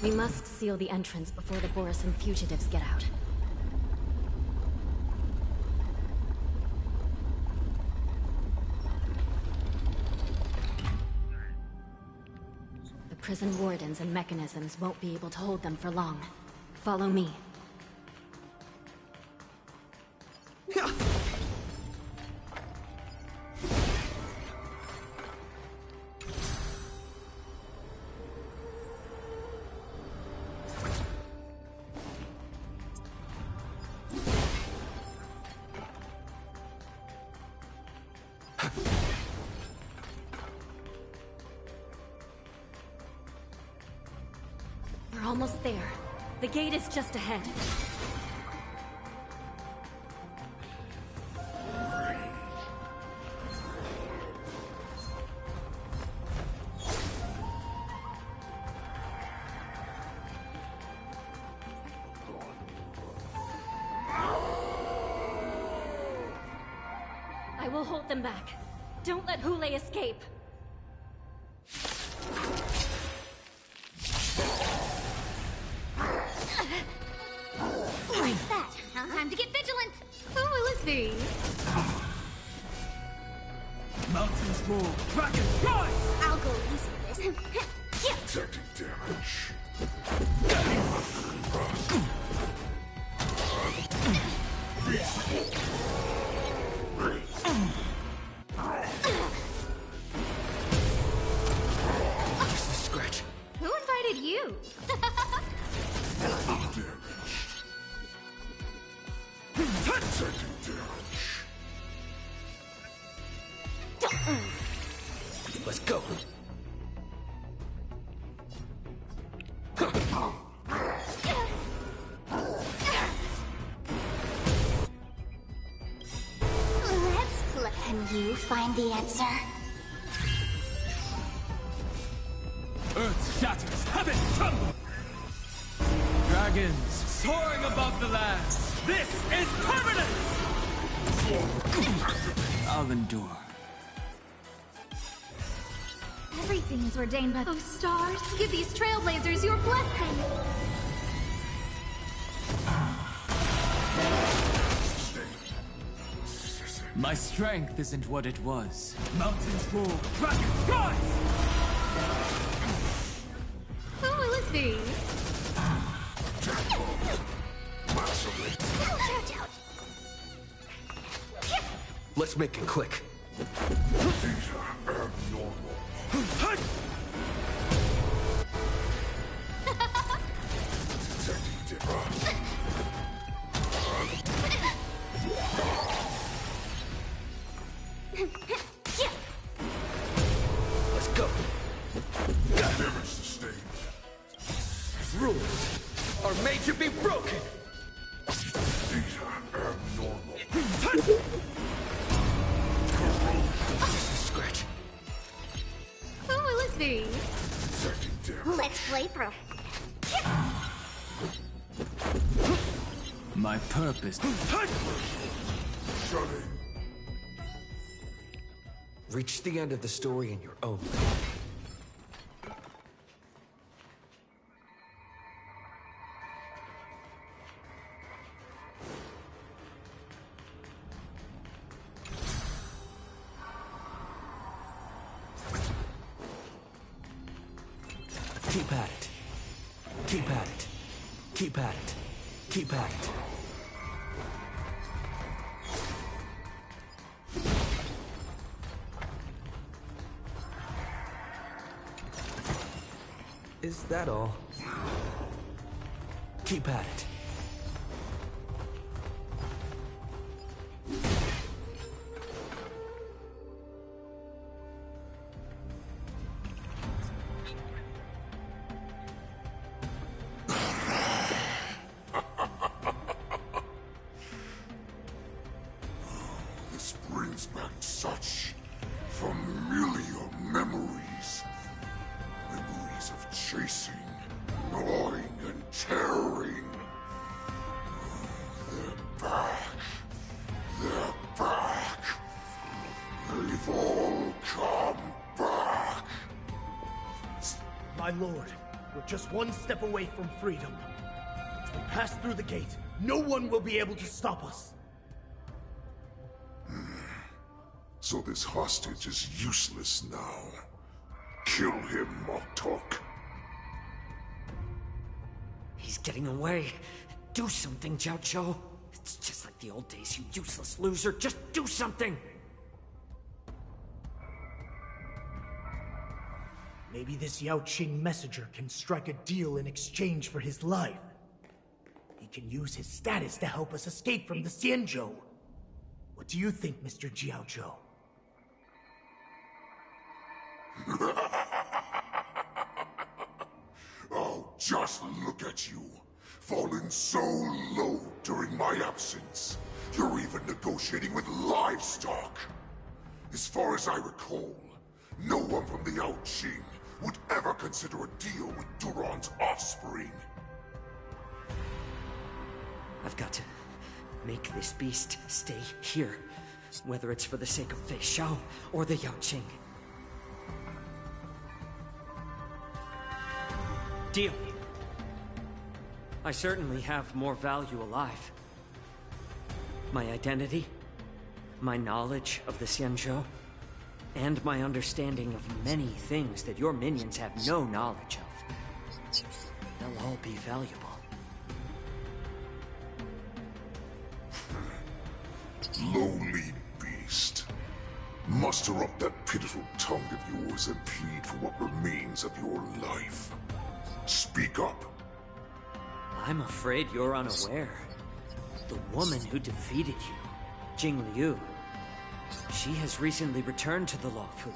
We must seal the entrance before the Borisin fugitives get out. The prison wardens and mechanisms won't be able to hold them for long. Follow me. We're almost there. The gate is just ahead. I will hold them back. Don't let Hule escape. Like that, huh? Time to get vigilant! Who will it be? Mountains roar, dragons rise! I'll go easy with this. Yeah. Detecting damage. Just a scratch. Who invited you? Detecting damage. Let's go. Let's play. Can you find the answer? Earth shatters, heaven trembles! Dragons soaring above the lands! This is permanent! I'll endure. Everything is ordained by those stars. Give these trailblazers your blessing. My strength isn't what it was. Mountains roar, dragons rise! Who will it be? Let's make it quick. These are abnormal. Detecting damage. Let's go. Damage sustained. Rules are made to be broken. These are abnormal. see. Let's play pro. My purpose. Reach the end of the story in your own way. Keep at it. Keep at it. Keep at it. Keep at it. Is that all? Keep at it. This brings back such familiar memories. Memories of chasing, gnawing, and tearing. They're back. They're back. They've all come back. My lord, we're just one step away from freedom. As we pass through the gate, no one will be able to stop us. So this hostage is useless now. Kill him, Moktok. He's getting away. Do something, Jiao Zhou. It's just like the old days, you useless loser. Just do something! Maybe this Yao Qing messenger can strike a deal in exchange for his life. He can use his status to help us escape from the Xianzhou. What do you think, Mr. Jiao Zhou? Oh, just look at you. Fallen so low during my absence. You're even negotiating with livestock. As far as I recall, no one from the Yao Qing would ever consider a deal with Duran's offspring. I've got to make this beast stay here. Whether it's for the sake of Fei Xiao or the Yao Qing. Deal. I certainly have more value alive. My identity, my knowledge of the Xianzhou, and my understanding of many things that your minions have no knowledge of. They'll all be valuable. Lowly beast. Muster up that pitiful tongue of yours and plead for what remains of your life. Speak up. I'm afraid you're unaware. The woman who defeated you, Jing Liu, she has recently returned to the Luofu.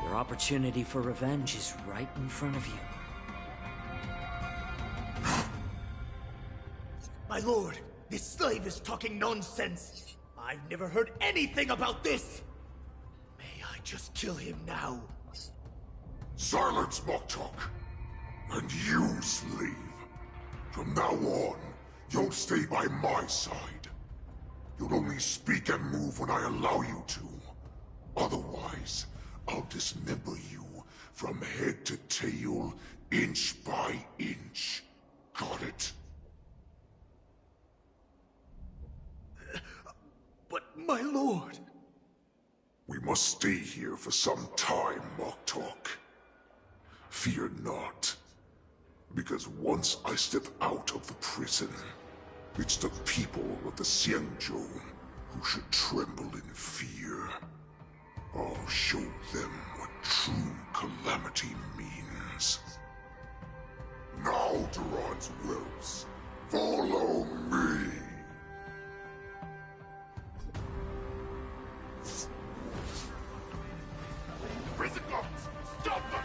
Your opportunity for revenge is right in front of you. My lord, this slave is talking nonsense. I've never heard anything about this. May I just kill him now? Silence, Moktok. And you, slave. From now on, you'll stay by my side. You'll only speak and move when I allow you to. Otherwise, I'll dismember you from head to tail, inch by inch. Got it? But my lord... We must stay here for some time, Moktok. Fear not. Because once I step out of the prison, it's the people of the Xianzhou who should tremble in fear. I'll show them what true calamity means. Now, Duran's wolves, follow me! Prison guards! Stop them!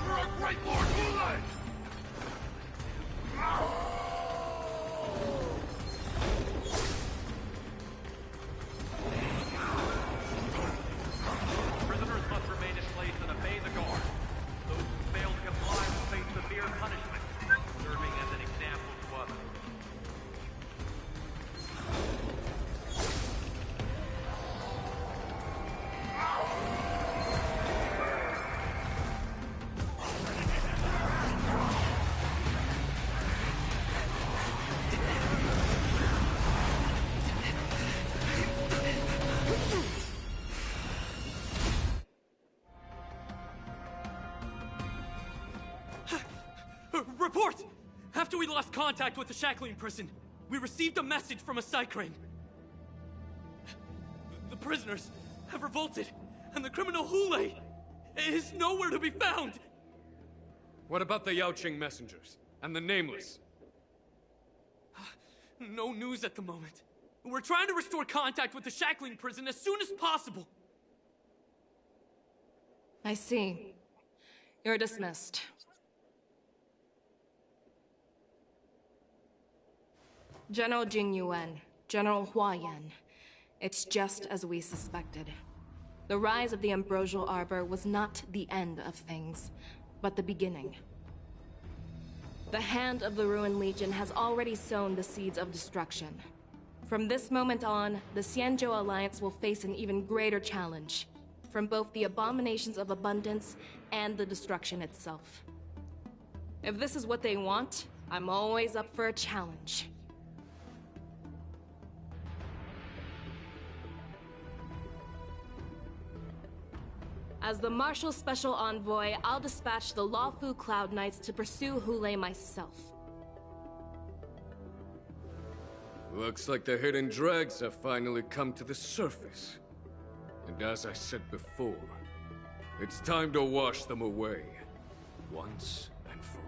For our great Lord Wulei! Prisoners must remain in Report! After we lost contact with the shackling prison, we received a message from a Psycrane. The prisoners have revolted, and the criminal Hule is nowhere to be found! What about the Yaoqing messengers? And the Nameless? No news at the moment. We're trying to restore contact with the shackling prison as soon as possible. I see. You're dismissed. General Jing Yuan, General Hua Yan. It's just as we suspected. The rise of the Ambrosial Arbor was not the end of things, but the beginning. The hand of the Ruined Legion has already sown the seeds of destruction. From this moment on, the Xianzhou Alliance will face an even greater challenge, from both the abominations of abundance and the destruction itself. If this is what they want, I'm always up for a challenge. As the Marshal Special Envoy, I'll dispatch the Lawfu Cloud Knights to pursue Hule myself. Looks like the hidden dregs have finally come to the surface. And as I said before, it's time to wash them away, once and for all.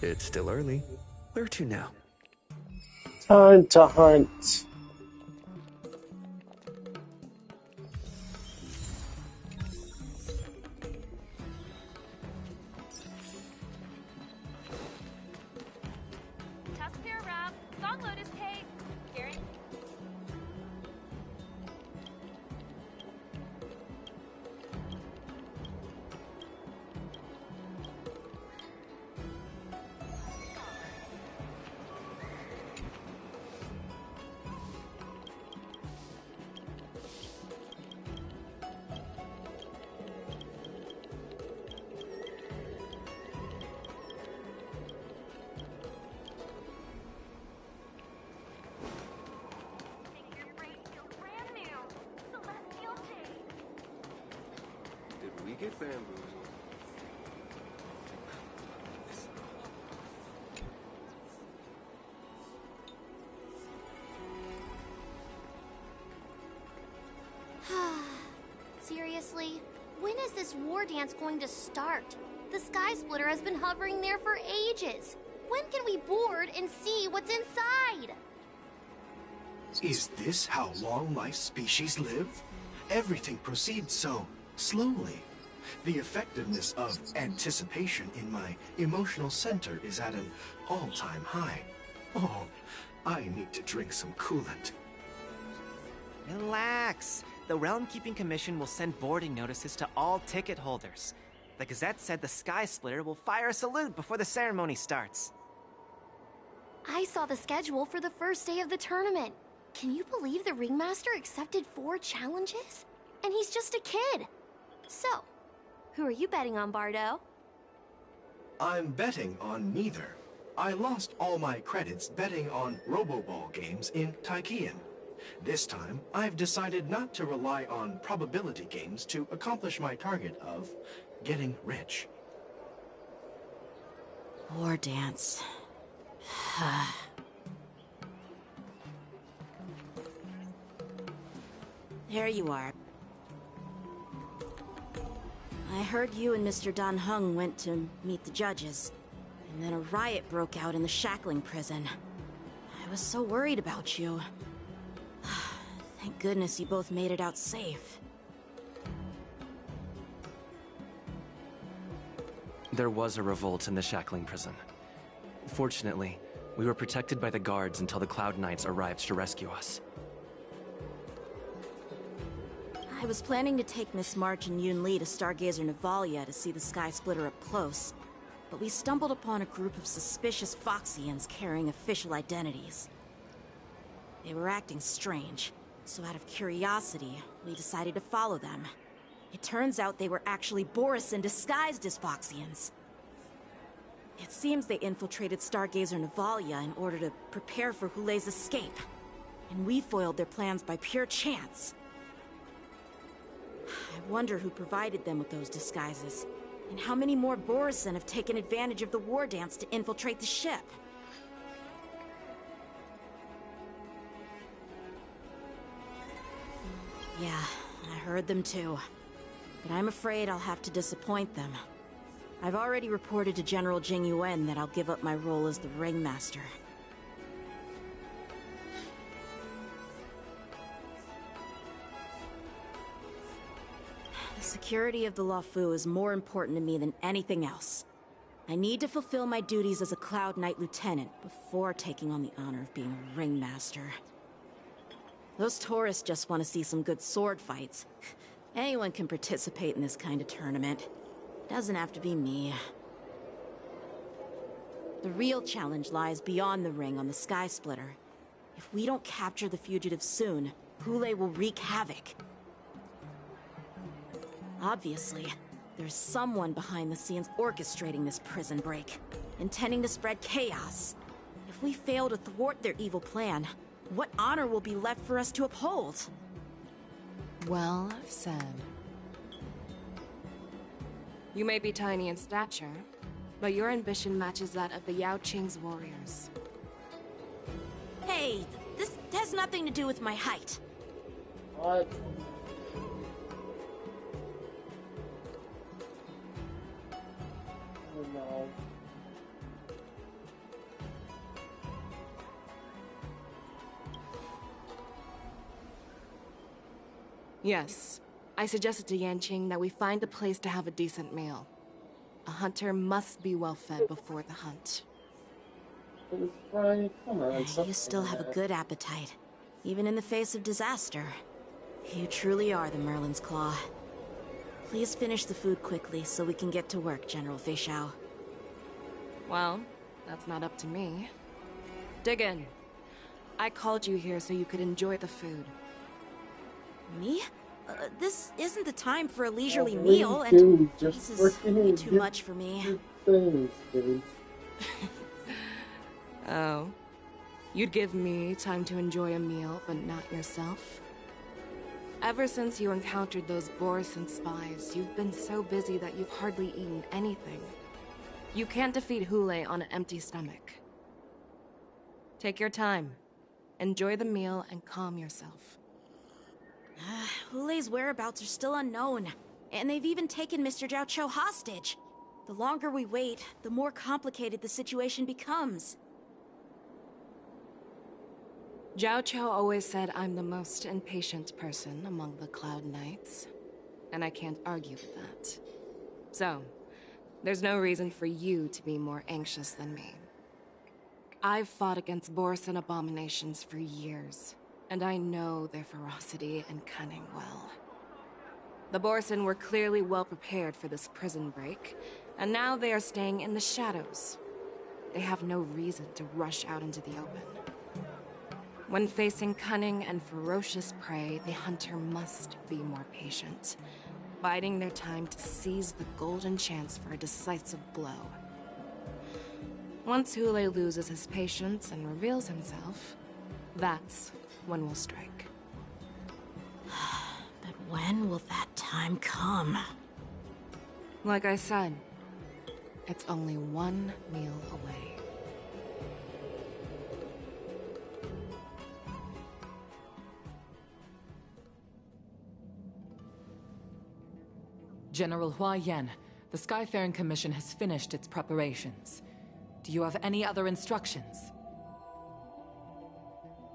It's still early. Where to now? Time to hunt. Taskbearer Rab, Song Lotus Pay, Garrett. Did we get bamboozled? Seriously? When is this war dance going to start? The Sky Splitter has been hovering there for ages. When can we board and see what's inside? Is this how long life species live? Everything proceeds so slowly. The effectiveness of anticipation in my emotional center is at an all-time high. Oh, I need to drink some coolant. Relax. The Realm Keeping Commission will send boarding notices to all ticket holders. The Gazette said the Sky Splitter will fire a salute before the ceremony starts. I saw the schedule for the first day of the tournament. Can you believe the Ringmaster accepted 4 challenges? And he's just a kid. So, who are you betting on, Bardo? I'm betting on neither. I lost all my credits betting on Roboball games in Taikian. This time, I've decided not to rely on probability games to accomplish my target of getting rich. War dance. There you are. I heard you and Mr. Dan Heng went to meet the judges, and then a riot broke out in the shackling prison. I was so worried about you. Thank goodness you both made it out safe. There was a revolt in the shackling prison. Fortunately, we were protected by the guards until the Cloud Knights arrived to rescue us. I was planning to take Miss March and Yoon Lee to Stargazer Navalia to see the Sky Splitter up close, but we stumbled upon a group of suspicious Foxians carrying official identities. They were acting strange, so out of curiosity, we decided to follow them. It turns out they were actually Borisin disguised as Foxians. It seems they infiltrated Stargazer Navalia in order to prepare for Hulei's escape, and we foiled their plans by pure chance. I wonder who provided them with those disguises, and how many more Borisin have taken advantage of the war dance to infiltrate the ship. Yeah, I heard them too. But I'm afraid I'll have to disappoint them. I've already reported to General Jing Yuan that I'll give up my role as the Ringmaster. The security of the Luofu is more important to me than anything else. I need to fulfill my duties as a Cloud Knight Lieutenant before taking on the honor of being a Ringmaster. Those tourists just want to see some good sword fights. Anyone can participate in this kind of tournament. Doesn't have to be me. The real challenge lies beyond the ring on the Sky Splitter. If we don't capture the fugitives soon, Hulei will wreak havoc. Obviously, there's someone behind the scenes orchestrating this prison break, intending to spread chaos. If we fail to thwart their evil plan, what honor will be left for us to uphold? Well said. You may be tiny in stature, but your ambition matches that of the Yao Qing's warriors. Hey, this has nothing to do with my height. What? Oh no. Yes, I suggested to Yanqing that we find a place to have a decent meal. A hunter must be well fed before the hunt. Come on, You still have a good appetite, even in the face of disaster. You truly are the Merlin's Claw. Please finish the food quickly so we can get to work, General Feixiao. Well, that's not up to me. Dig in. I called you here so you could enjoy the food. Me? This isn't the time for a leisurely meal, and this is way too much for me. Oh. You'd give me time to enjoy a meal, but not yourself? Ever since you encountered those Borisin spies, you've been so busy that you've hardly eaten anything. You can't defeat Hulei on an empty stomach. Take your time. Enjoy the meal and calm yourself. Hulei's whereabouts are still unknown, and they've even taken Mr. Zhao Cho hostage. The longer we wait, the more complicated the situation becomes. Zhao Cho always said I'm the most impatient person among the Cloud Knights, and I can't argue with that. So, there's no reason for you to be more anxious than me. I've fought against Borisin abominations for years, and I know their ferocity and cunning well. The Borisin were clearly well prepared for this prison break, and now they are staying in the shadows. They have no reason to rush out into the open. When facing cunning and ferocious prey, the hunter must be more patient, biding their time to seize the golden chance for a decisive blow. Once Hulei loses his patience and reveals himself, that's when we'll strike. But when will that time come? Like I said, it's only one meal away. General Hua Yan, the Skyfaring Commission has finished its preparations. Do you have any other instructions?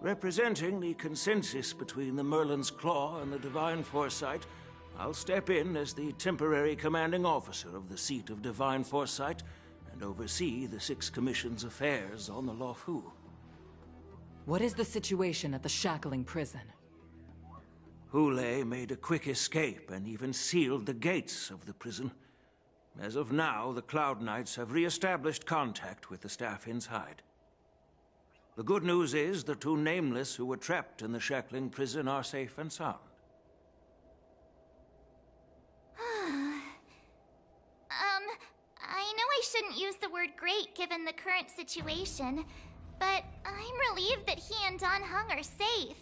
Representing the consensus between the Merlin's Claw and the Divine Foresight, I'll step in as the temporary commanding officer of the seat of Divine Foresight and oversee the Six Commission's affairs on the Luofu. What is the situation at the Shackling prison? Hulei made a quick escape and even sealed the gates of the prison. As of now, the Cloud Knights have re-established contact with the staff inside. The good news is the two Nameless who were trapped in the shackling prison are safe and sound. I know I shouldn't use the word great given the current situation, but I'm relieved that he and Don Hung are safe.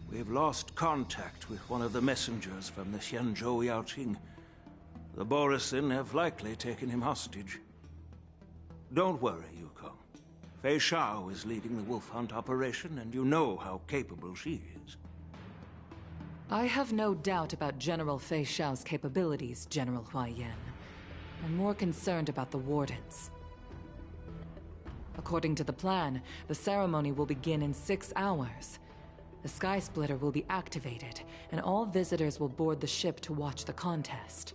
We've lost contact with one of the messengers from the Xianzhou Yaoqing. The Borisin have likely taken him hostage. Don't worry, Yukong. Fei Shao is leading the wolf hunt operation, and you know how capable she is. I have no doubt about General Fei Shao's capabilities, General Huaiyan. I'm more concerned about the Wardens. According to the plan, the ceremony will begin in 6 hours. The Sky Splitter will be activated, and all visitors will board the ship to watch the contest.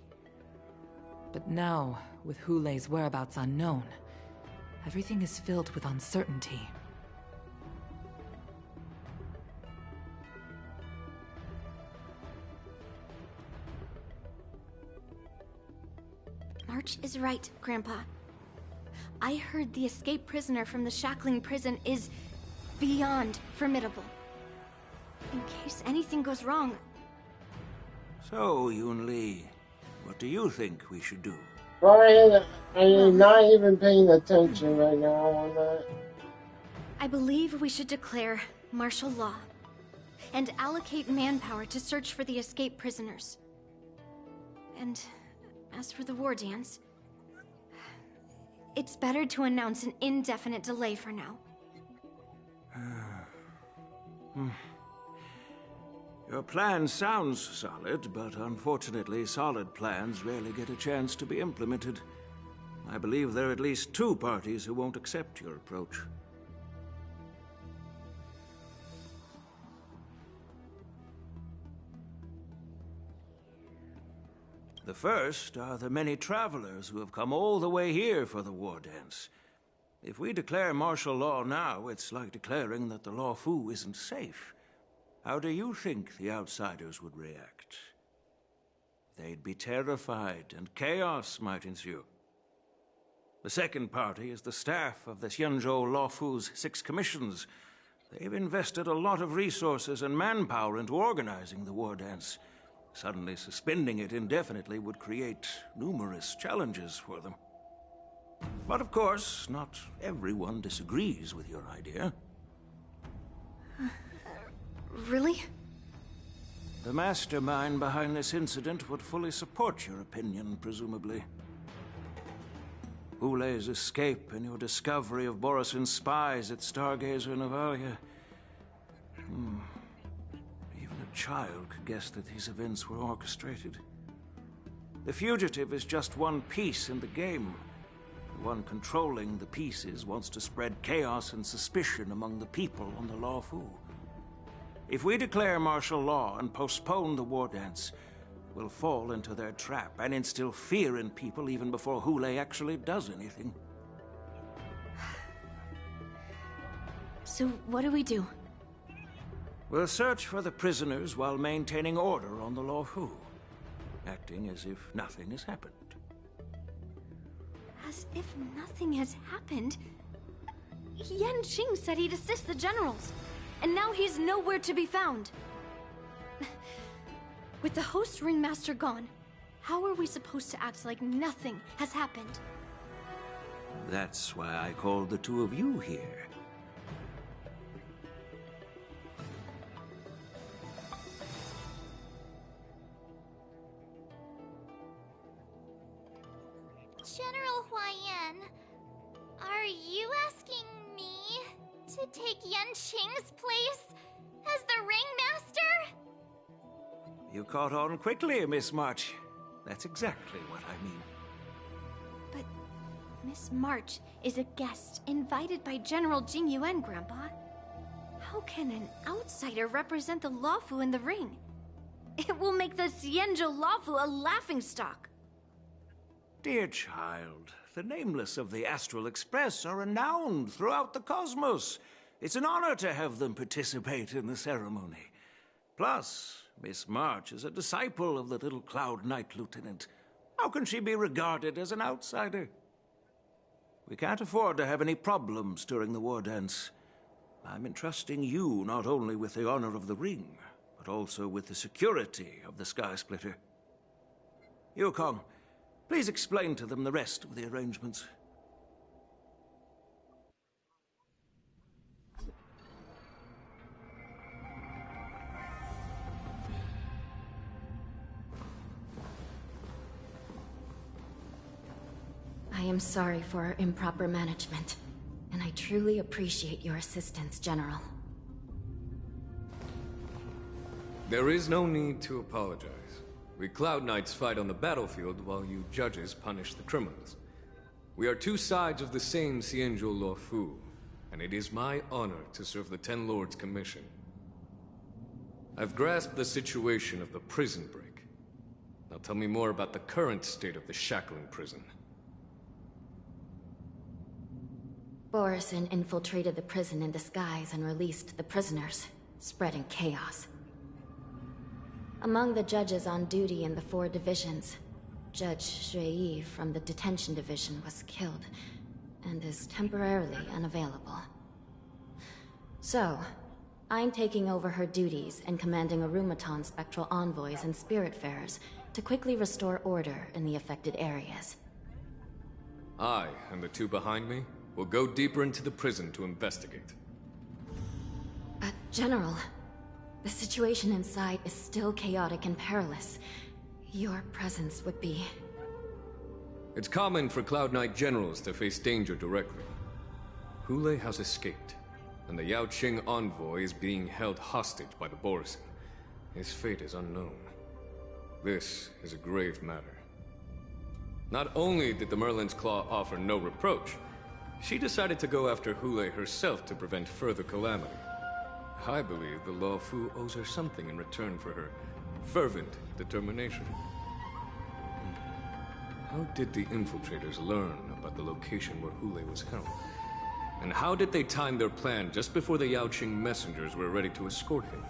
But now, with Hulei's whereabouts unknown, everything is filled with uncertainty. March is right, Grandpa. I heard the escaped prisoner from the shackling prison is beyond formidable. In case anything goes wrong. So, Yunli, what do you think we should do? Brian, I'm not even paying attention right now on that. I believe we should declare martial law and allocate manpower to search for the escaped prisoners. And as for the war dance, it's better to announce an indefinite delay for now. Your plan sounds solid, but unfortunately solid plans rarely get a chance to be implemented. I believe there are at least 2 parties who won't accept your approach. The first are the many travelers who have come all the way here for the war dance. If we declare martial law now, it's like declaring that the Law Fu isn't safe. How do you think the outsiders would react? They'd be terrified, and chaos might ensue. The second party is the staff of the Xianzhou Law Fu's 6 commissions. They've invested a lot of resources and manpower into organizing the war dance. Suddenly suspending it indefinitely would create numerous challenges for them. But of course, not everyone disagrees with your idea. Really? The mastermind behind this incident would fully support your opinion, presumably. Hulei's escape and your discovery of Borisin's spies at Stargazer Navalia. Even a child could guess that these events were orchestrated. The fugitive is just one piece in the game. The one controlling the pieces wants to spread chaos and suspicion among the people on the Law Fu. If we declare martial law and postpone the war dance, we'll fall into their trap and instill fear in people even before Hulei actually does anything. So what do we do? We'll search for the prisoners while maintaining order on the Law Fu, acting as if nothing has happened. As if nothing has happened? Yan Qing said he'd assist the generals, and now he's nowhere to be found. With the host ringmaster gone, how are we supposed to act like nothing has happened? That's why I called the 2 of you here. General Huaiyan, are you asking me to take Yan Qing's place as the ringmaster? You caught on quickly, Miss March. That's exactly what I mean. But Miss March is a guest invited by General Jing Yuan, Grandpa. How can an outsider represent the Lawfu in the ring? It will make the Xianzhou Lawfu a laughingstock. Dear child, the Nameless of the Astral Express are renowned throughout the cosmos. It's an honor to have them participate in the ceremony. Plus, Miss March is a disciple of the little Cloud Knight Lieutenant. How can she be regarded as an outsider? We can't afford to have any problems during the war dance. I'm entrusting you not only with the honor of the ring, but also with the security of the Sky Splitter. Yukong, please explain to them the rest of the arrangements. I am sorry for our improper management, and I truly appreciate your assistance, General. There is no need to apologize. We Cloud Knights fight on the battlefield while you judges punish the criminals. We are two sides of the same Xianzhou Luofu, and it is my honor to serve the Ten Lords' Commission. I've grasped the situation of the prison break. Now tell me more about the current state of the shackling prison. Borison infiltrated the prison in disguise and released the prisoners, spreading chaos. Among the judges on duty in the 4 divisions, Judge Shui from the detention division was killed and is temporarily unavailable. So, I'm taking over her duties and commanding Arumaton spectral envoys and spiritfarers to quickly restore order in the affected areas. I, and the 2 behind me, will go deeper into the prison to investigate. But, General, the situation inside is still chaotic and perilous. Your presence would be... It's common for Cloud Knight generals to face danger directly. Hulei has escaped, and the Yaoqing envoy is being held hostage by the Borison. His fate is unknown. This is a grave matter. Not only did the Merlin's Claw offer no reproach, she decided to go after Hulei herself to prevent further calamity. I believe the Luofu owes her something in return for her fervent determination. How did the infiltrators learn about the location where Hulei was held? And how did they time their plan just before the Yaoqing messengers were ready to escort him?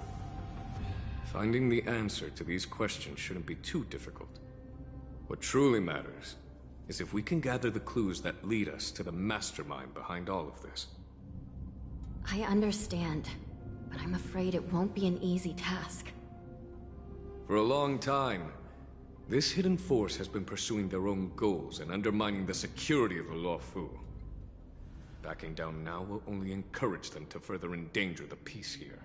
Finding the answer to these questions shouldn't be too difficult. What truly matters is if we can gather the clues that lead us to the mastermind behind all of this. I understand, but I'm afraid it won't be an easy task. For a long time, this hidden force has been pursuing their own goals and undermining the security of the Luofu. Backing down now will only encourage them to further endanger the peace here.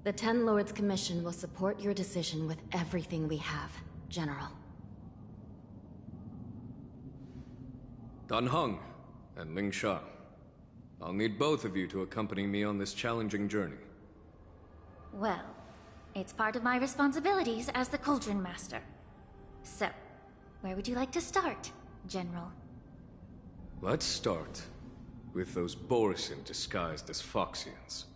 The Ten Lords Commission will support your decision with everything we have, General. Dan Heng and Ling Sha, I'll need both of you to accompany me on this challenging journey. Well, it's part of my responsibilities as the Cauldron Master. So, where would you like to start, General? Let's start with those Borison disguised as Foxians.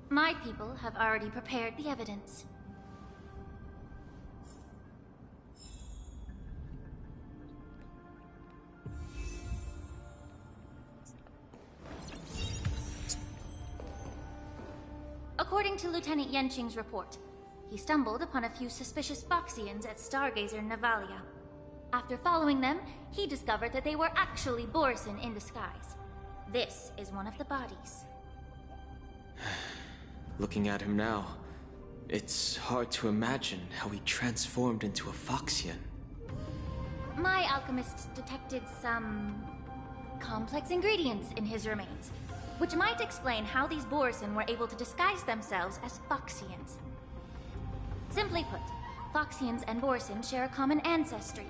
My people have already prepared the evidence. According to Lieutenant Yenqing's report, he stumbled upon a few suspicious Foxians at Stargazer Navalia. After following them, he discovered that they were actually Borison in disguise. This is one of the bodies. Looking at him now, it's hard to imagine how he transformed into a Foxian. My alchemists detected some complex ingredients in his remains, which might explain how these Borison were able to disguise themselves as Foxians. Simply put, Foxians and Borison share a common ancestry.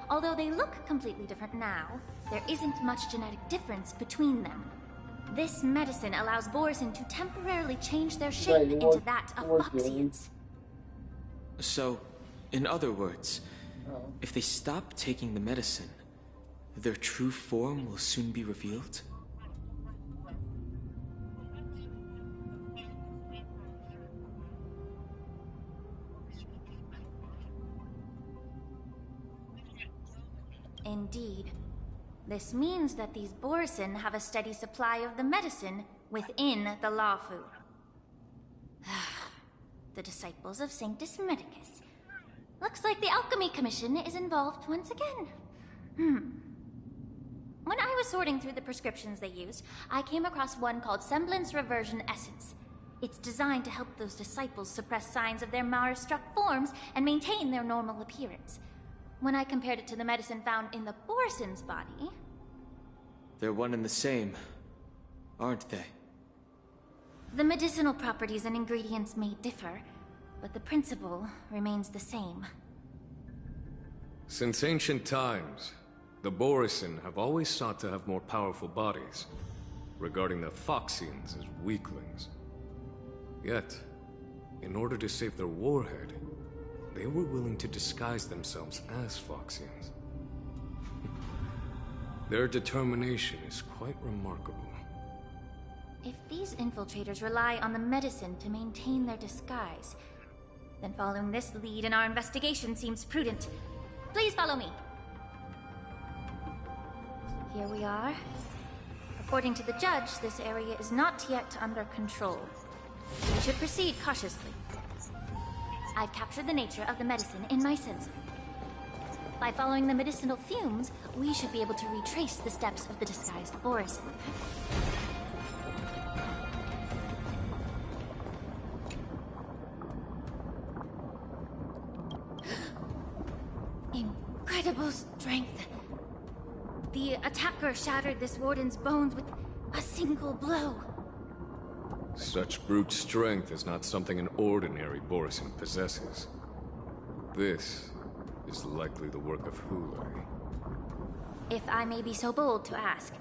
Although they look completely different now, there isn't much genetic difference between them. This medicine allows Borison to temporarily change their shape into that of Foxians. So, in other words, if they stop taking the medicine, their true form will soon be revealed? Indeed. This means that these Borison have a steady supply of the medicine within the Lafu. The disciples of Sanctus Medicus. Looks like the Alchemy Commission is involved once again. When I was sorting through the prescriptions they use, I came across one called Semblance Reversion Essence. It's designed to help those disciples suppress signs of their Mara-struck forms and maintain their normal appearance. When I compared it to the medicine found in the Borison's body... They're one and the same, aren't they? The medicinal properties and ingredients may differ, but the principle remains the same. Since ancient times, the Borison have always sought to have more powerful bodies, regarding the Foxians as weaklings. Yet, in order to save their warhead, they were willing to disguise themselves as Foxians. Their determination is quite remarkable. If these infiltrators rely on the medicine to maintain their disguise, then following this lead in our investigation seems prudent. Please follow me. Here we are. According to the judge, this area is not yet under control. We should proceed cautiously. I've captured the nature of the medicine in my sensor. By following the medicinal fumes, we should be able to retrace the steps of the disguised Borison. Incredible strength. The attacker shattered this warden's bones with a single blow. Such brute strength is not something an ordinary Borison possesses. This is likely the work of Hule. If I may be so bold to ask,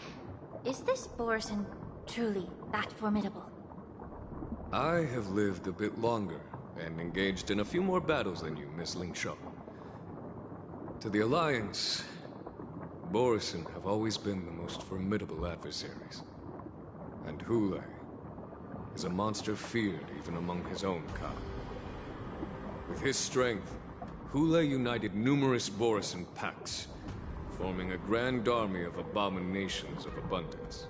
is this Borison truly that formidable? I have lived a bit longer and engaged in a few more battles than you, Miss Lingshaw. To the Alliance, Borison have always been the most formidable adversaries. And Hule is a monster feared even among his own kind. With his strength, Hule united numerous Borison pacts, forming a grand army of abominations of abundance.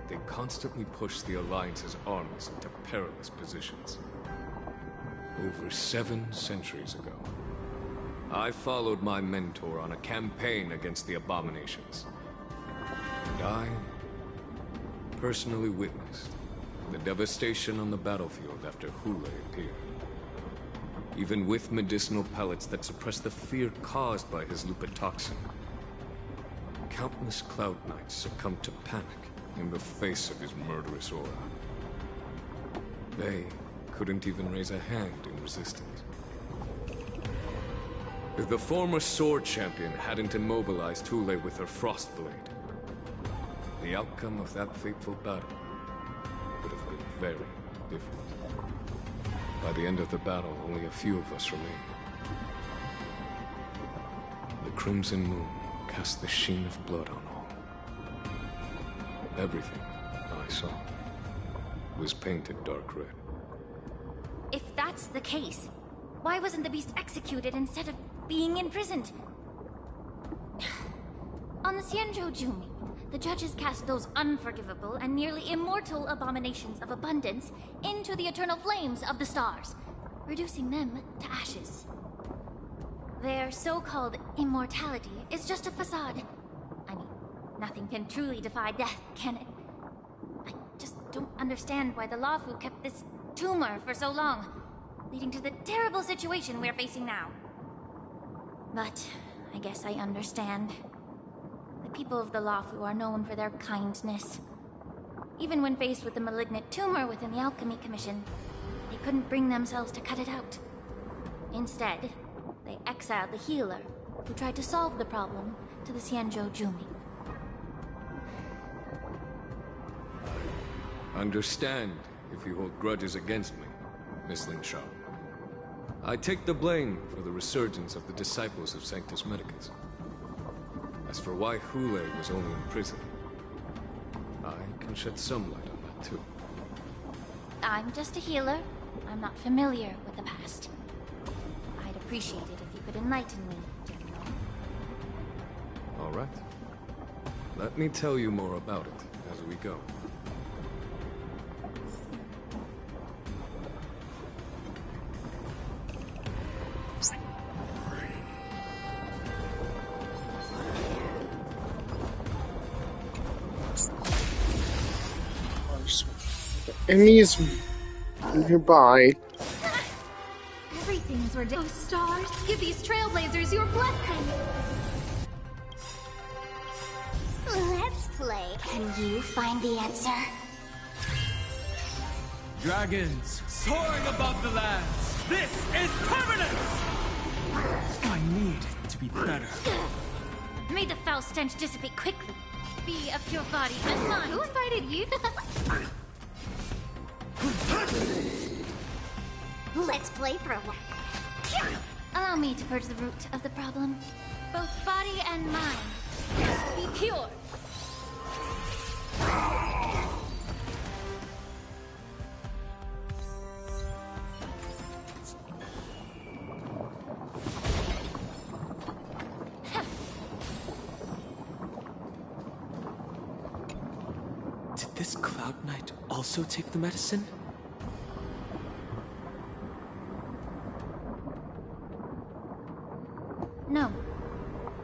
They constantly pushed the Alliance's armies into perilous positions. Over 7 centuries ago, I followed my mentor on a campaign against the abominations. And I personally witnessed the devastation on the battlefield after Hule appeared. Even with medicinal pellets that suppressed the fear caused by his lupitoxin, countless Cloud Knights succumbed to panic in the face of his murderous aura. They couldn't even raise a hand in resistance. If the former Sword Champion hadn't immobilized Hule with her Frost Blade, the outcome of that fateful battle would have been very different. By the end of the battle, only a few of us remained. The Crimson Moon cast the sheen of blood on all. Everything I saw was painted dark red. If that's the case, why wasn't the beast executed instead of being imprisoned? On the Xianzhou Jumi, the judges cast those unforgivable and nearly immortal abominations of abundance into the eternal flames of the stars, reducing them to ashes. Their so-called immortality is just a facade. I mean, nothing can truly defy death, can it? I just don't understand why the Lafu kept this tumor for so long, leading to the terrible situation we're facing now. But I guess I understand. The people of the Lafu are known for their kindness. Even when faced with the malignant tumor within the Alchemy Commission, they couldn't bring themselves to cut it out. Instead, they exiled the healer, who tried to solve the problem, to the Xianzhou Jumi. Understand if you hold grudges against me, Miss Lingshaw. I take the blame for the resurgence of the disciples of Sanctus Medicus. As for why Hule was only in prison, I can shed some light on that too. I'm just a healer. I'm not familiar with the past. I'd appreciate it if you could enlighten me, General. All right. Let me tell you more about it as we go. Enemies nearby. Everything's ridiculous. Oh, stars, give these trailblazers your blessing. Let's play. Can you find the answer? Dragons, soaring above the lands. This is permanent! I need to be better. May the foul stench dissipate quickly. Be of pure body and mind. Who invited you? Let's play for a while. Allow me to purge the root of the problem. Both body and mind must be pure. Did this Cloud Knight also take the medicine? No.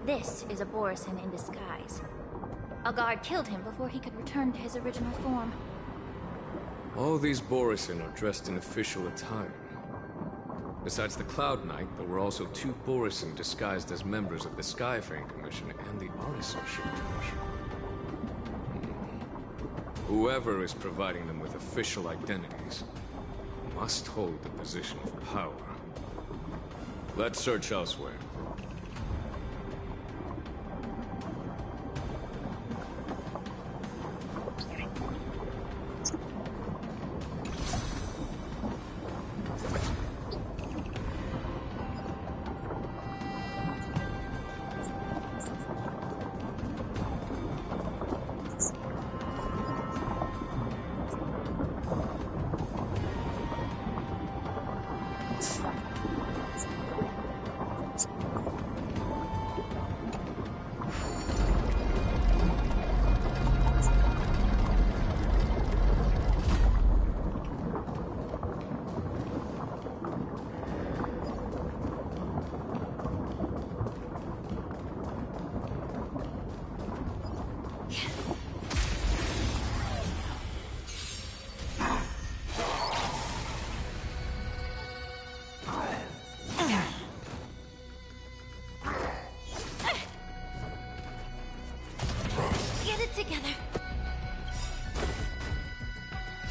This is a Borisin in disguise. A guard killed him before he could return to his original form. All these Borisin are dressed in official attire. Besides the Cloud Knight, there were also 2 Borisin disguised as members of the Skyfaring Commission and the Artisanship Commission. Whoever is providing them with official identities must hold the position of power. Let's search elsewhere.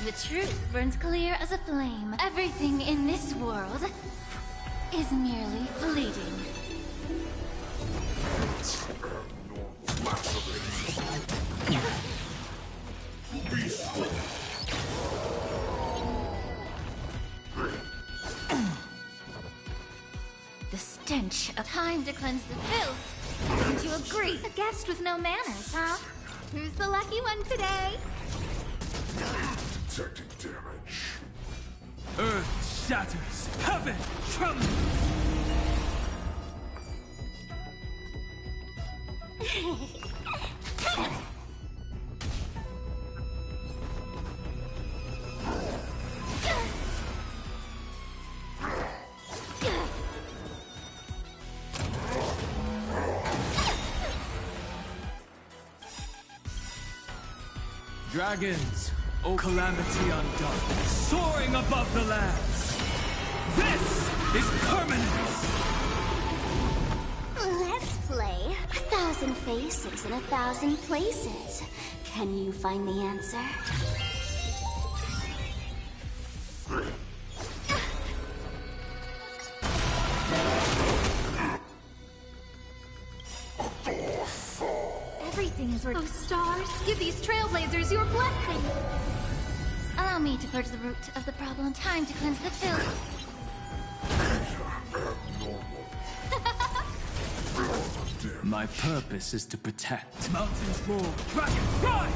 The truth burns clear as a flame. Everything in this world is merely fleeting. The stench of time to cleanse the filth. Don't you agree? A guest with no manners, huh? Who's the lucky one today? Detecting damage. Earth shatters, heaven trembles. Dragons, O calamity undone, soaring above the lands. This is permanence! Let's play. 1,000 faces in 1,000 places. Can you find the answer? Everything is worth. Oh, stars, give these trailblazers your blessing. Allow me to purge the root of the problem. Time to cleanse the filth. My purpose is to protect. Mountains roar, dragons rise!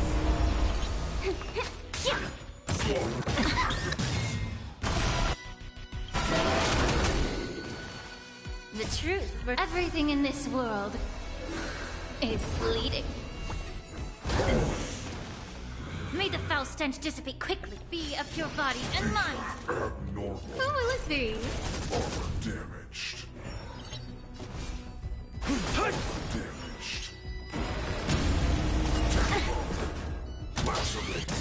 The truth for everything in this world is fleeting. foul stench dissipate quickly. Be of pure body and mind. Abnormal. Who will it be? Armor damaged. Damaged. Lacerate.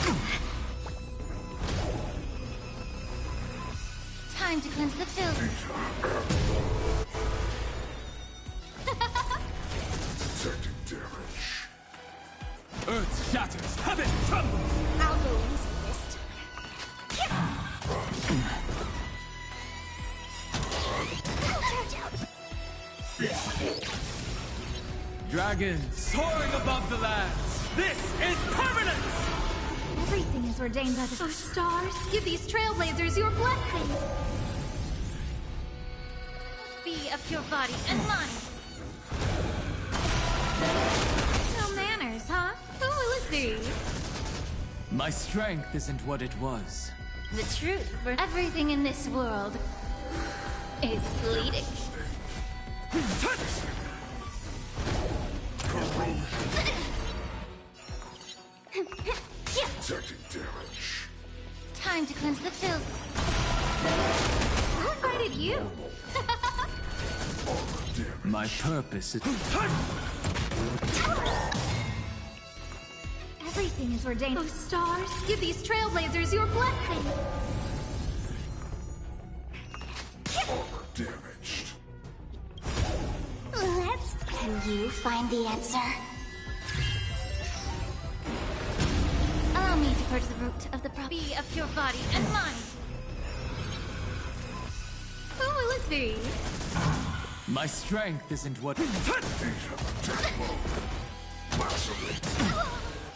Time to cleanse the filth. Detecting damage. Earth shatters, heaven trembles! I'll go easy this Dragons soaring above the lands! This is permanence! Everything is ordained by the stars. Give these trailblazers your blessing. Be of pure body and mind. No manners, huh? Who will it be? My strength isn't what it was. The truth for everything in this world is bleeding. Detecting damage. Time to cleanse the filth. Who invited you? My purpose is... Everything is ordained. Oh, stars, give these trailblazers your blessing. Armor damaged. Let's... Can you find the answer? Allow me to purge the root of the be of pure body and mind. Who will it be? My strength isn't what...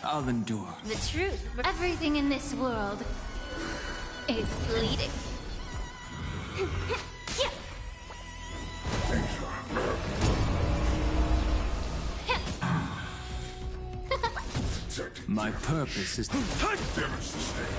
I'll endure. The truth for everything in this world is bleeding. My purpose is... Damage sustained.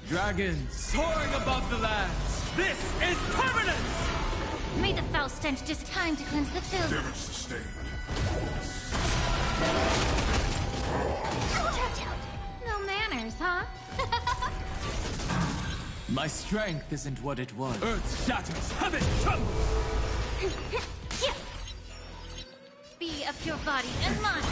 Dragons soaring above the lands! This is permanence! May the foul stench just time to cleanse the filth. Damage sustained. No manners, huh? My strength isn't what it was. Earth shatters, heaven trembles! Be of pure body and mind.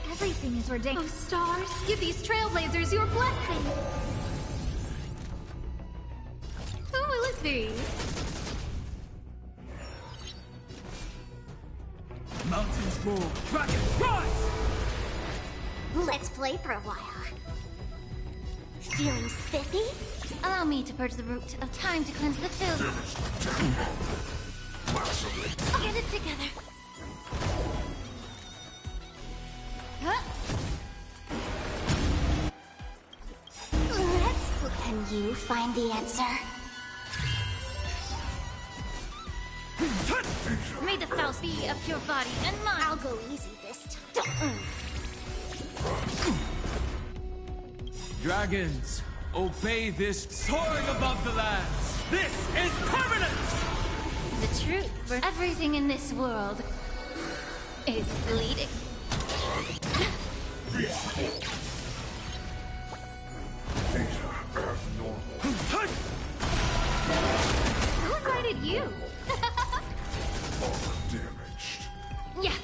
Everything is ordained. Oh, stars, give these trailblazers your blessing. Who will it be? Mountains roar, dragons rise! Let's play for a while. Feeling spiffy? Allow me to purge the root of time to cleanse the filth. I'll get it together. Huh? Let's... Can you find the answer? May the foul be of pure body and mind. I'll go easy this time. Dragons, obey this soaring above the lands! This is permanence! The truth for everything in this world is bleeding. Who invited you? Damaged. Yeah.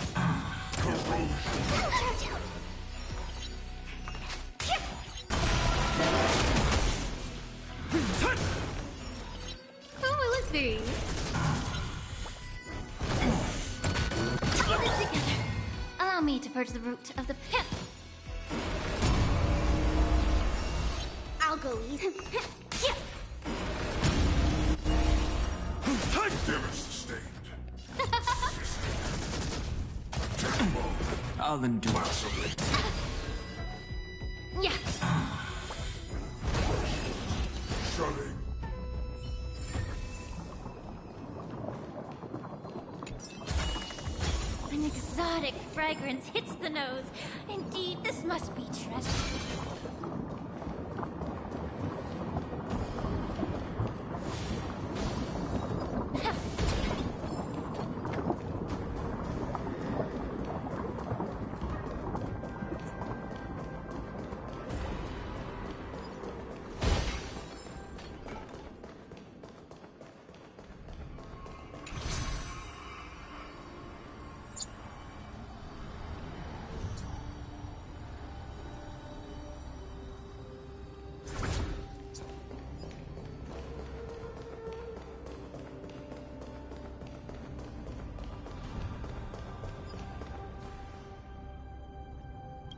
Who will it be? Get it together. Allow me to purge the root of the pimp. I'll go easy. Damage sustained. I'll endure. Yeah. Shutting. An exotic fragrance hits the nose. Indeed, this must be treasure.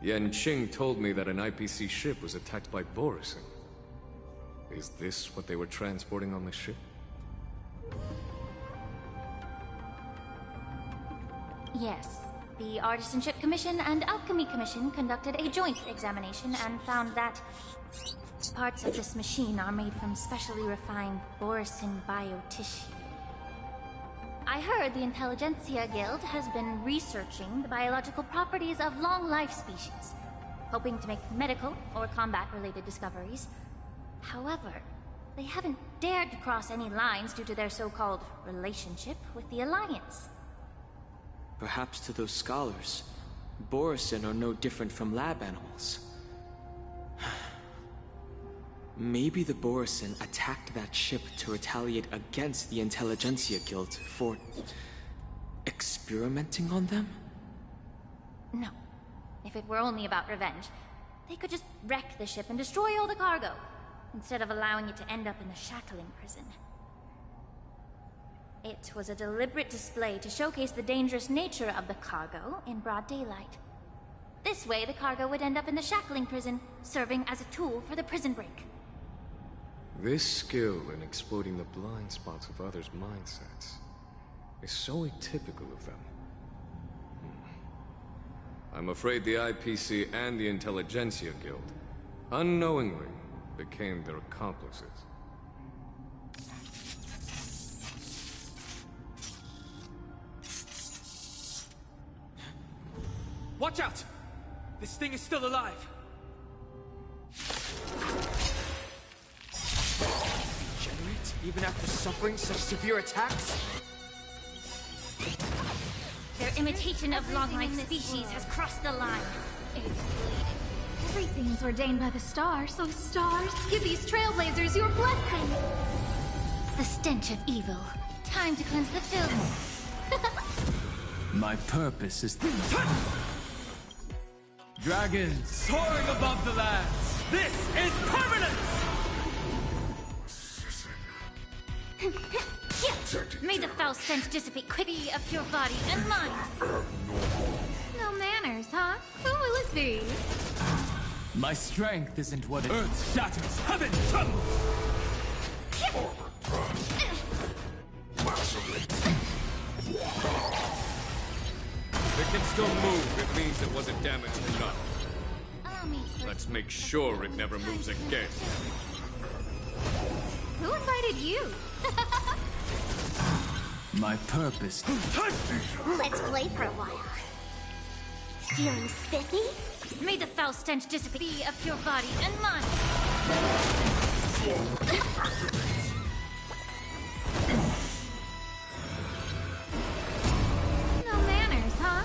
Yanqing told me that an IPC ship was attacked by Borison. Is this what they were transporting on the ship? Yes. The Artisanship Commission and Alchemy Commission conducted a joint examination and found that parts of this machine are made from specially refined Borison biotissue. I heard the Intelligentsia Guild has been researching the biological properties of long-life species, hoping to make medical or combat-related discoveries. However, they haven't dared to cross any lines due to their so-called relationship with the Alliance. Perhaps to those scholars, Borison are no different from lab animals. Maybe the Borison attacked that ship to retaliate against the Intelligentsia Guild for experimenting on them? No. If it were only about revenge, they could just wreck the ship and destroy all the cargo, instead of allowing it to end up in the shackling prison. It was a deliberate display to showcase the dangerous nature of the cargo in broad daylight. This way, the cargo would end up in the shackling prison, serving as a tool for the prison break. This skill in exploiting the blind spots of others' mindsets is so atypical of them. I'm afraid the IPC and the Intelligentsia Guild unknowingly became their accomplices. Watch out! This thing is still alive! Regenerate even after suffering such severe attacks? Their imitation of long-life species has crossed the line. It's bleeding. Everything's ordained by the stars, so stars, give these trailblazers your blessing! The stench of evil. Time to cleanse the filth. My purpose is... Dragons soaring above the lands! This is permanence! May the foul stench dissipate quickly of your body and mind. No manners, huh? Who will it be? My strength isn't what it... Earth shatters, heaven trembles! It can still move. It means it wasn't damaged enough. Let's make sure it never moves again. Who invited you? My purpose... Let's play for a while. Feeling spiffy? May the foul stench dissipate of your body and mind. No manners, huh?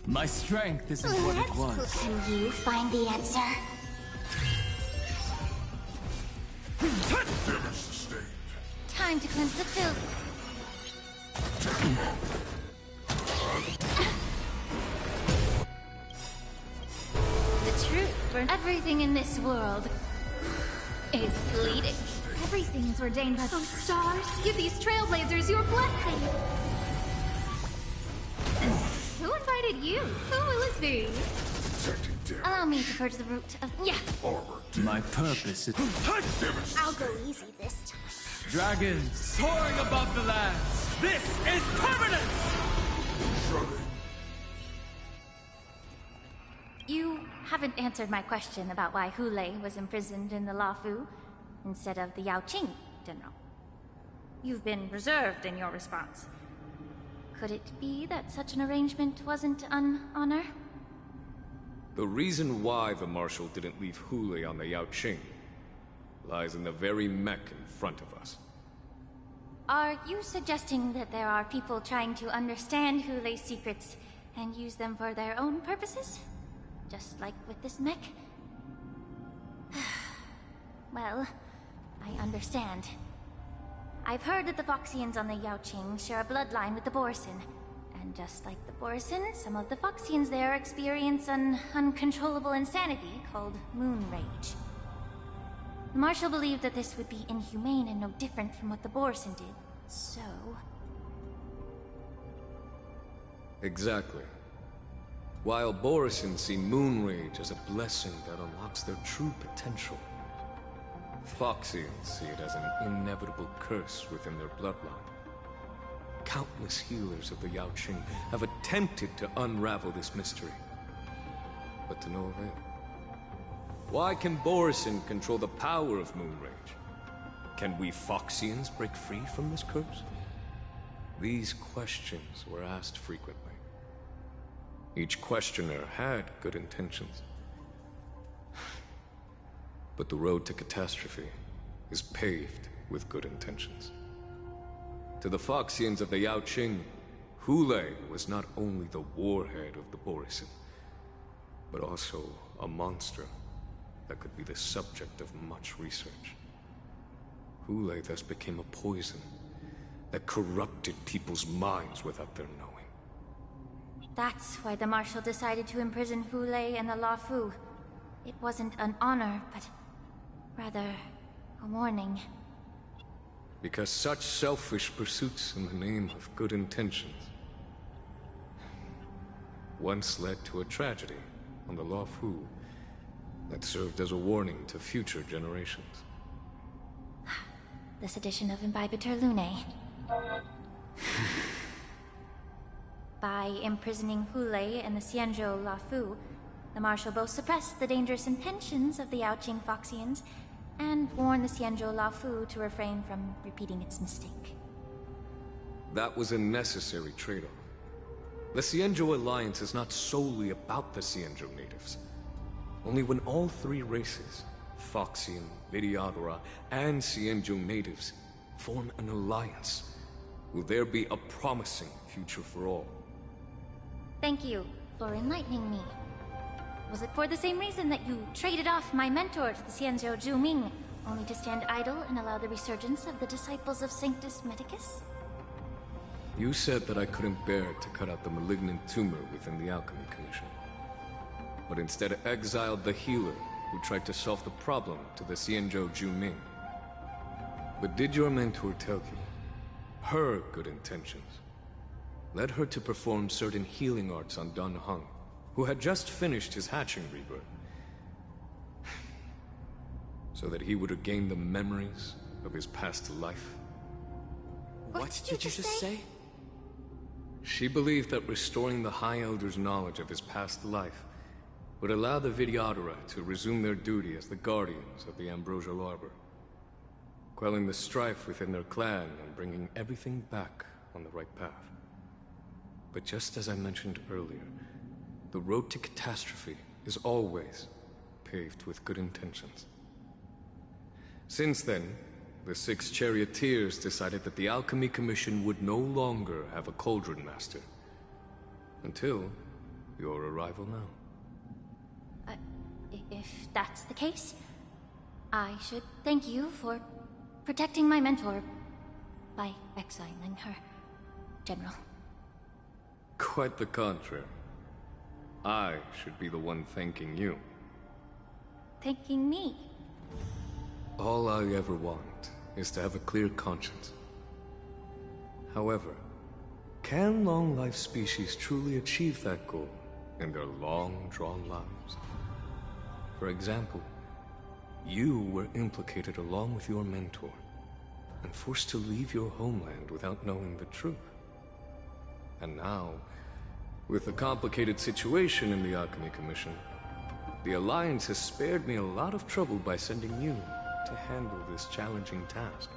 My strength isn't what it was. Can you find the answer? Time to cleanse the filth. The truth for everything in this world is bleeding. Everything's ordained by those stars. Give these trailblazers your blessing. Who invited you? Who will it be? Allow me to purge the root of... Yeah! My purpose is... I'll go easy this time. Dragons soaring above the lands! This is permanence! You haven't answered my question about why Hulei was imprisoned in the Lafu instead of the Yaoqing, General. You've been reserved in your response. Could it be that such an arrangement wasn't an honor? The reason why the Marshal didn't leave Hulei on the Yaoqing lies in the very mech in front of us. Are you suggesting that there are people trying to understand Hulei's secrets and use them for their own purposes? Just like with this mech? Well, I understand. I've heard that the Foxians on the Yaoqing share a bloodline with the Borison. And just like the Borison, some of the Foxians there experience an uncontrollable insanity called moon rage. The Marshal believed that this would be inhumane and no different from what the Borison did, so... Exactly. while Borison see Moonrage as a blessing that unlocks their true potential. Foxians see it as an inevitable curse within their bloodline. Countless healers of the Yaoqing have attempted to unravel this mystery, but to no avail. Why can Borison control the power of Moonrage? Can we Foxians break free from this curse? These questions were asked frequently. Each questioner had good intentions. But the road to catastrophe is paved with good intentions. To the Foxians of the Yaoqing, Hulei was not only the warhead of the Borison, but also a monster that could be the subject of much research. Hulei thus became a poison that corrupted people's minds without their knowing. That's why the Marshal decided to imprison Hulei and the Luofu. It wasn't an honor, but rather a warning. Because such selfish pursuits in the name of good intentions once led to a tragedy on the Luofu that served as a warning to future generations. This edition of Imbibitor Lunae. By imprisoning Hulei and the Xianzhou Luofu, the Marshal both suppressed the dangerous intentions of the Yaoqing Foxians and warned the Xianzhou Luofu to refrain from repeating its mistake. That was a necessary trade-off. The Xianzhou Alliance is not solely about the Xianzhou natives. Only when all three races, Foxian, Vidyadhara, and Xianzhou natives, form an alliance, will there be a promising future for all. Thank you for enlightening me. Was it for the same reason that you traded off my mentor to the Xianzhou Zhuming, only to stand idle and allow the resurgence of the disciples of Sanctus Medicus? You said that I couldn't bear to cut out the malignant tumor within the Alchemy Commission, but instead exiled the healer who tried to solve the problem to the Xianzhou Zhuming. But did your mentor tell you her good intentions led her to perform certain healing arts on Dan Heng, who had just finished his hatching rebirth, so that he would regain the memories of his past life? What did you just say? She believed that restoring the High Elder's knowledge of his past life would allow the Vidyadhara to resume their duty as the guardians of the Ambrosial Arbor, quelling the strife within their clan and bringing everything back on the right path. But just as I mentioned earlier, the road to catastrophe is always paved with good intentions. Since then, the 6 charioteers decided that the Alchemy Commission would no longer have a Cauldron Master. Until your arrival now. If that's the case, I should thank you for protecting my mentor by exiling her, General. Quite the contrary. I should be the one thanking you. Thanking me? All I ever want is to have a clear conscience. However, can long-life species truly achieve that goal in their long-drawn lives? For example, you were implicated along with your mentor and forced to leave your homeland without knowing the truth. And now, with the complicated situation in the Alchemy Commission, the Alliance has spared me a lot of trouble by sending you to handle this challenging task.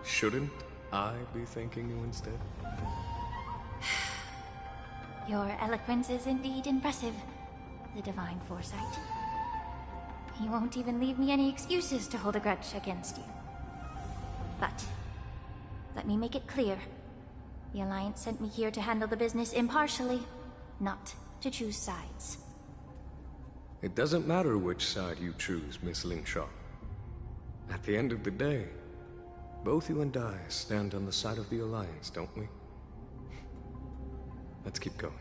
Shouldn't I be thanking you instead? Your eloquence is indeed impressive, the Divine Foresight. You won't even leave me any excuses to hold a grudge against you. But, let me make it clear. The Alliance sent me here to handle the business impartially, not to choose sides. It doesn't matter which side you choose, Miss Lingshaw. At the end of the day, both you and I stand on the side of the Alliance, don't we? Let's keep going.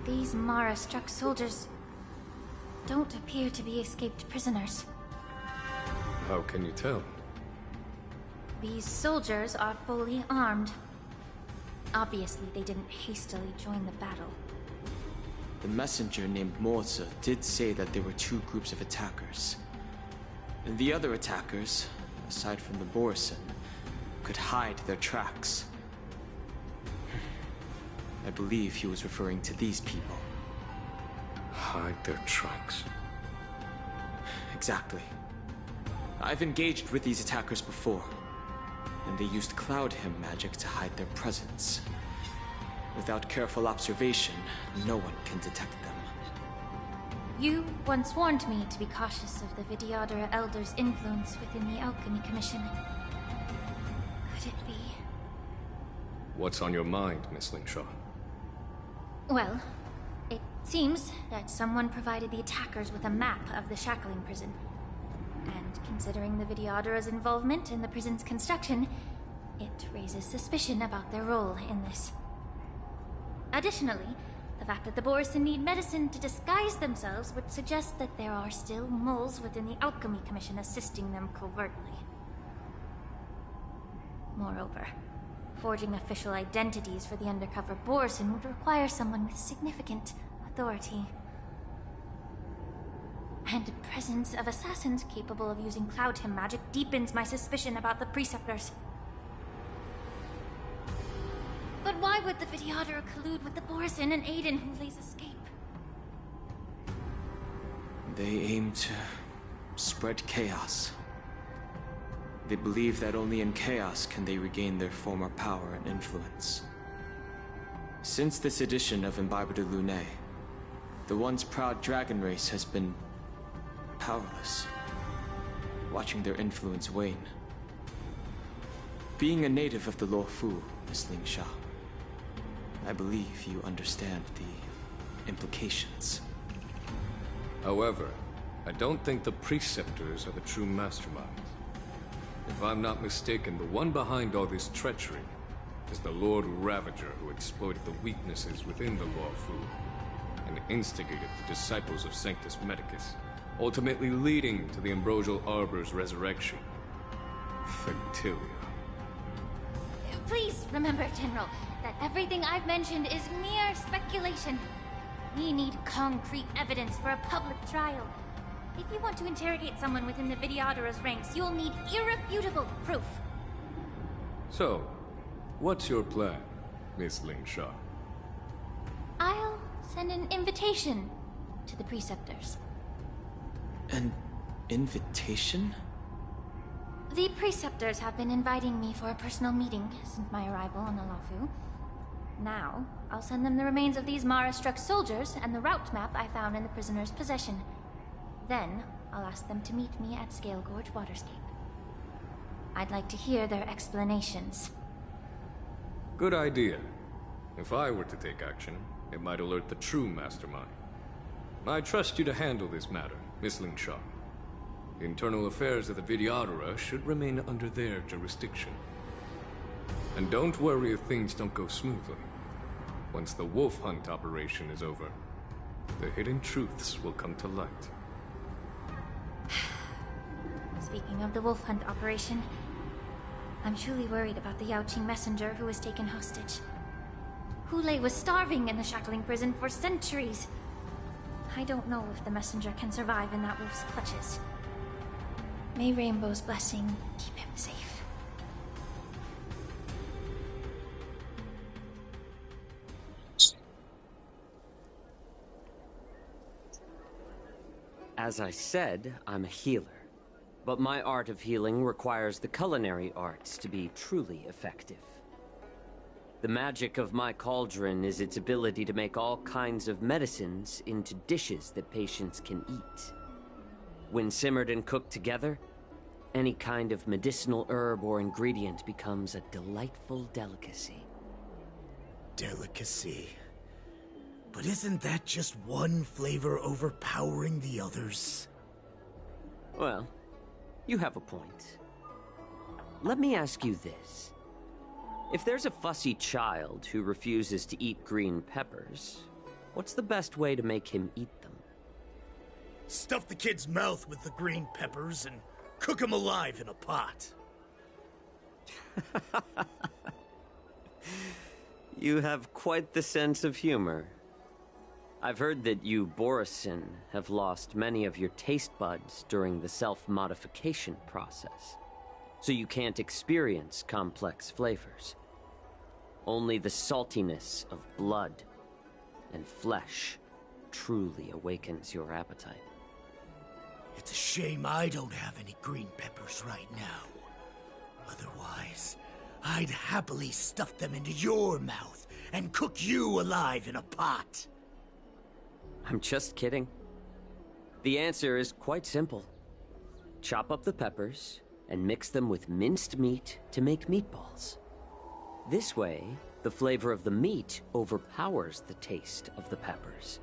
These Mara-struck soldiers don't appear to be escaped prisoners. How can you tell? These soldiers are fully armed. Obviously, they didn't hastily join the battle. The messenger named Morza did say that there were two groups of attackers. And the other attackers, aside from the Borison, could hide their tracks. I believe he was referring to these people. Hide their tracks? Exactly. I've engaged with these attackers before, and they used Cloud Hymn magic to hide their presence. Without careful observation, no one can detect them. You once warned me to be cautious of the Vidyadhara Elder's influence within the Alchemy Commission. Could it be? What's on your mind, Miss Lingshaw? Well, it seems that someone provided the attackers with a map of the shackling prison. And considering the Vidyadhara's involvement in the prison's construction, it raises suspicion about their role in this. Additionally, the fact that the Borison need medicine to disguise themselves would suggest that there are still moles within the Alchemy Commission assisting them covertly. Moreover, forging official identities for the undercover Borison would require someone with significant authority. And the presence of assassins capable of using Cloud Hymn magic deepens my suspicion about the Preceptors. But why would the Vidyadhara collude with the Borison and aid in Hulei's escape? They aim to spread chaos. They believe that only in chaos can they regain their former power and influence. Since this edition of Imbibe de Lune, the once proud dragon race has been powerless, watching their influence wane. Being a native of the Luofu, Miss Lingshaw, I believe you understand the implications. However, I don't think the Preceptors are the true masterminds. If I'm not mistaken, the one behind all this treachery is the Lord Ravager who exploited the weaknesses within the Luofu and instigated the disciples of Sanctus Medicus, ultimately leading to the Ambrosial Arbor's resurrection. Factilia. Please remember, General, that everything I've mentioned is mere speculation. We need concrete evidence for a public trial. If you want to interrogate someone within the Vidyadhara's ranks, you'll need irrefutable proof. So, what's your plan, Miss Lingshaw? I'll send an invitation to the Preceptors. An invitation? The Preceptors have been inviting me for a personal meeting since my arrival on the Luofu. Now, I'll send them the remains of these Mara-struck soldiers and the route map I found in the prisoner's possession. Then, I'll ask them to meet me at Scale Gorge Waterscape. I'd like to hear their explanations. Good idea. If I were to take action, it might alert the true mastermind. I trust you to handle this matter, Miss Lingshaw. The internal affairs of the Vidyadhara should remain under their jurisdiction. And don't worry if things don't go smoothly. Once the wolf hunt operation is over, the hidden truths will come to light. Speaking of the wolf hunt operation, I'm truly worried about the Yaoqing messenger who was taken hostage. Hulei was starving in the shackling prison for centuries. I don't know if the messenger can survive in that wolf's clutches. May Rainbow's blessing keep him safe. As I said, I'm a healer. But my art of healing requires the culinary arts to be truly effective. The magic of my cauldron is its ability to make all kinds of medicines into dishes that patients can eat. When simmered and cooked together, any kind of medicinal herb or ingredient becomes a delightful delicacy. Delicacy. But isn't that just one flavor overpowering the others? Well, you have a point. Let me ask you this. If there's a fussy child who refuses to eat green peppers, What's the best way to make him eat them? Stuff the kid's mouth with the green peppers and cook him alive in a pot. You have quite the sense of humor. I've heard that you, Borisin, have lost many of your taste buds during the self-modification process, so you can't experience complex flavors. Only the saltiness of blood and flesh truly awakens your appetite. It's a shame I don't have any green peppers right now. Otherwise, I'd happily stuff them into your mouth and cook you alive in a pot. I'm just kidding. The answer is quite simple. Chop up the peppers and mix them with minced meat to make meatballs. This way, the flavor of the meat overpowers the taste of the peppers.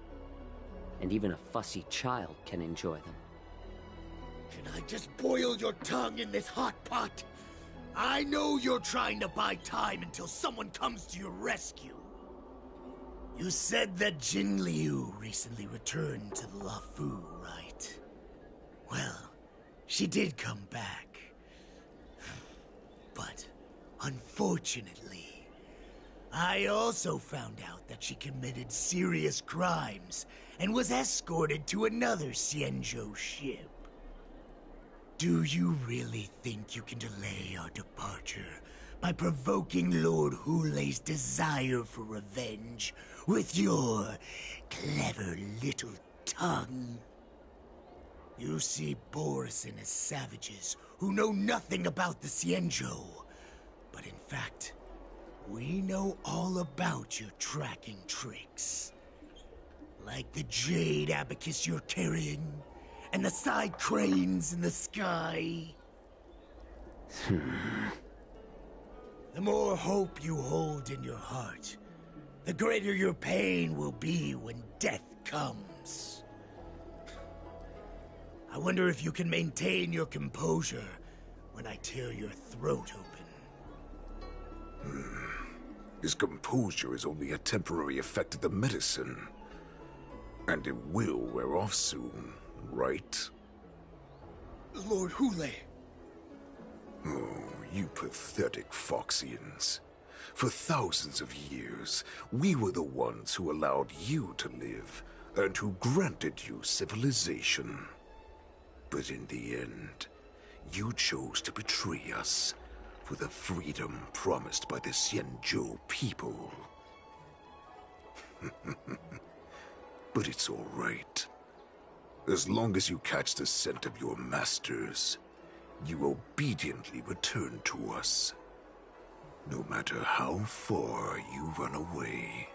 And even a fussy child can enjoy them. Can I just boil your tongue in this hot pot? I know you're trying to buy time until someone comes to your rescue. You said that Jin Liu recently returned to the Luofu, right? Well, she did come back. But, unfortunately, I also found out that she committed serious crimes and was escorted to another Xianzhou ship. Do you really think you can delay our departure by provoking Lord Hulei's desire for revenge with your clever little tongue? You see Borisin as savages who know nothing about the Xianzhou, but in fact, we know all about your tracking tricks. Like the jade abacus you're carrying, and the side cranes in the sky. The more hope you hold in your heart, the greater your pain will be when death comes. I wonder if you can maintain your composure when I tear your throat open. His composure is only a temporary effect of the medicine. And it will wear off soon, right? Lord Hulei. Oh, you pathetic Foxians. For thousands of years, we were the ones who allowed you to live, and who granted you civilization. But in the end, you chose to betray us for the freedom promised by the Xianzhou people. But it's all right. As long as you catch the scent of your masters, you obediently return to us. No matter how far you run away.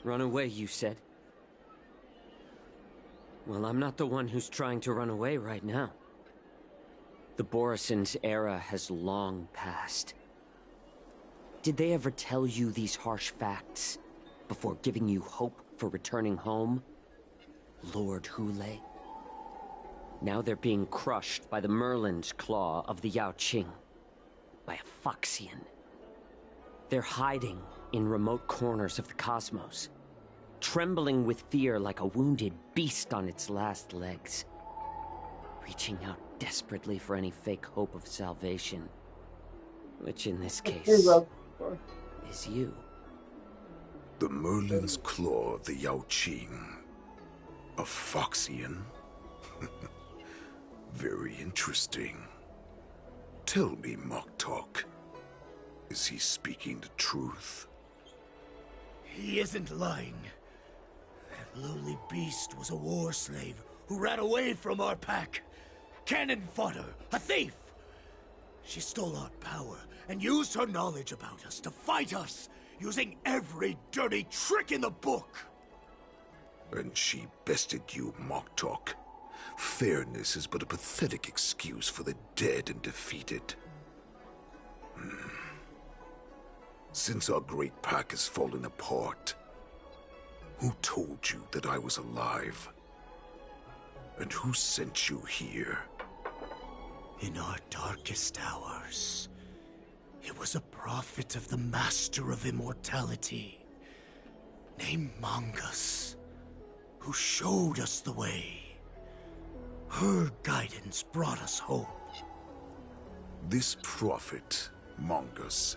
Run away, you said? Well, I'm not the one who's trying to run away right now. The Borisin's era has long passed. Did they ever tell you these harsh facts before giving you hope for returning home? Lord Hulei? Now they're being crushed by the Merlin's claw of the Yaoqing. By a Foxian. They're hiding in remote corners of the cosmos, trembling with fear like a wounded beast on its last legs, reaching out desperately for any fake hope of salvation, which in this case is you. The Merlin's claw of the Yaoqing. A Foxian? Very interesting. Tell me, Mock Talk. Is he speaking the truth? He isn't lying. That lowly beast was a war slave who ran away from our pack. Cannon fodder, a thief! She stole our power and used her knowledge about us to fight us, using every dirty trick in the book! And she bested you, Moktok. Fairness is but a pathetic excuse for the dead and defeated. Since our great pack has fallen apart, who told you that I was alive? And who sent you here? In our darkest hours, it was a prophet of the Master of Immortality, named Mongus, who showed us the way. Her guidance brought us hope. This prophet, Mongus,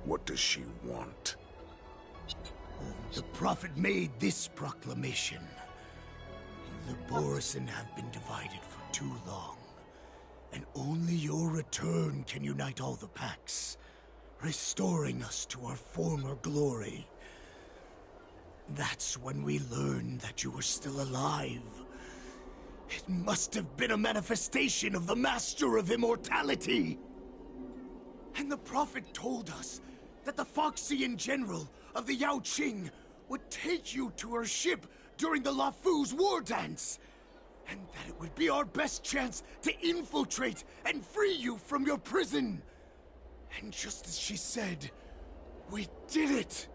what does she want? The prophet made this proclamation. The Borisin have been divided for too long, and only your return can unite all the packs, restoring us to our former glory. That's when we learned that you were still alive. It must have been a manifestation of the Master of Immortality! And the prophet told us that the Foxian general of the Yao Qing would take you to her ship during the Lafu's war dance, and that it would be our best chance to infiltrate and free you from your prison. And just as she said, we did it!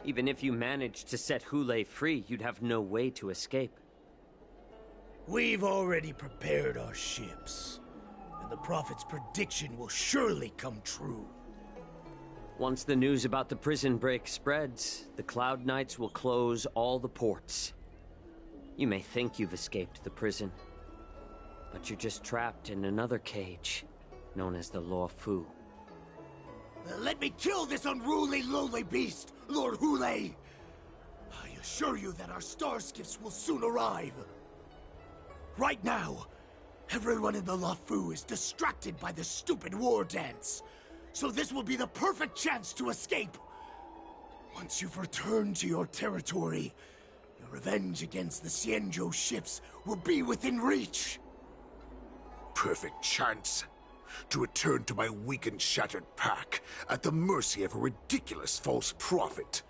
Even if you managed to set Hulei free, you'd have no way to escape. We've already prepared our ships, and the Prophet's prediction will surely come true. Once the news about the prison break spreads, the Cloud Knights will close all the ports. You may think you've escaped the prison, but you're just trapped in another cage, known as the Lafu. Let me kill this unruly, lowly beast, Lord Hulei! I assure you that our star skiffs will soon arrive. Right now, everyone in the Lafu is distracted by the stupid war dance, so this will be the perfect chance to escape. Once you've returned to your territory, your revenge against the Xianzhou ships will be within reach. Perfect chance to return to my weak and shattered pack at the mercy of a ridiculous false prophet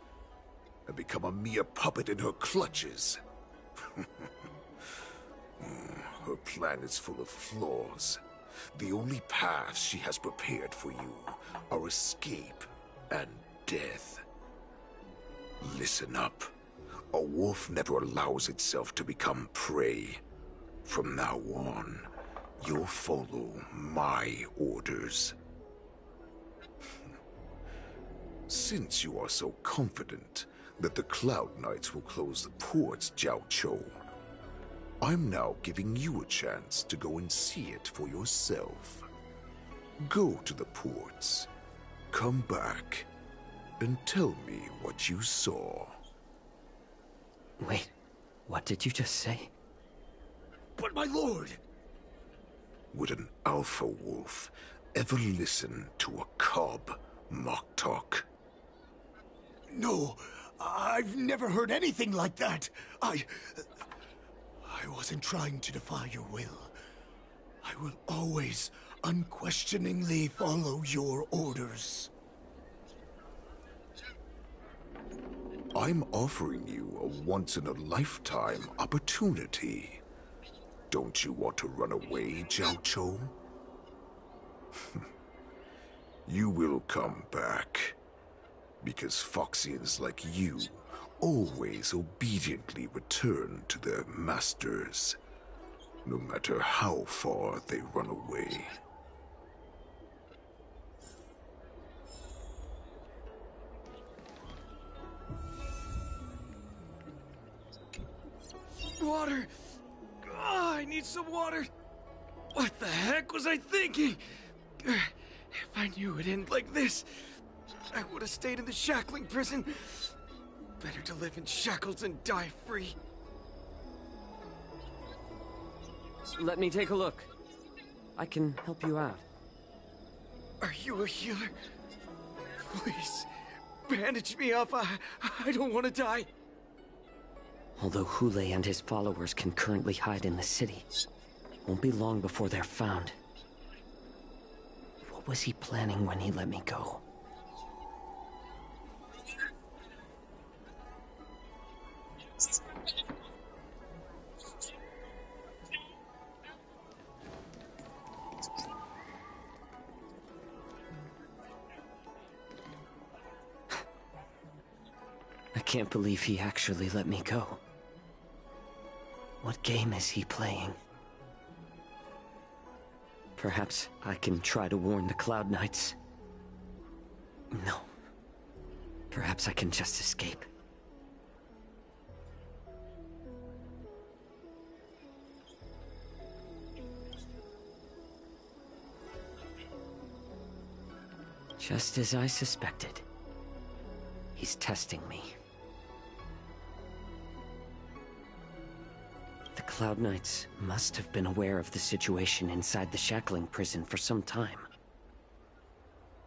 and become a mere puppet in her clutches. Her plan is full of flaws. The only paths she has prepared for you are escape and death. Listen up. A wolf never allows itself to become prey. From now on, you'll follow my orders. Since you are so confident that the Cloud Knights will close the ports, Jiao Chou, I'm now giving you a chance to go and see it for yourself. Go to the ports, come back, and tell me what you saw. Wait, what did you just say? But my lord! Would an alpha wolf ever listen to a cub, Moktok? No, I've never heard anything like that. I wasn't trying to defy your will. I will always unquestioningly follow your orders. I'm offering you a once-in-a-lifetime opportunity. Don't you want to run away, Jiao Chou? You will come back. Because Foxians like you always obediently return to their masters, no matter how far they run away. Water! Oh, I need some water! What the heck was I thinking? If I knew it'd end like this, I would have stayed in the shackling prison. Better to live in shackles and die free. Let me take a look. I can help you out. Are you a healer? Please, bandage me up. I don't want to die. Although Hule and his followers can currently hide in the city, won't be long before they're found. What was he planning when he let me go? I can't believe he actually let me go. What game is he playing? Perhaps I can try to warn the Cloud Knights. No. Perhaps I can just escape. Just as I suspected. He's testing me. The Cloud Knights must have been aware of the situation inside the shackling prison for some time.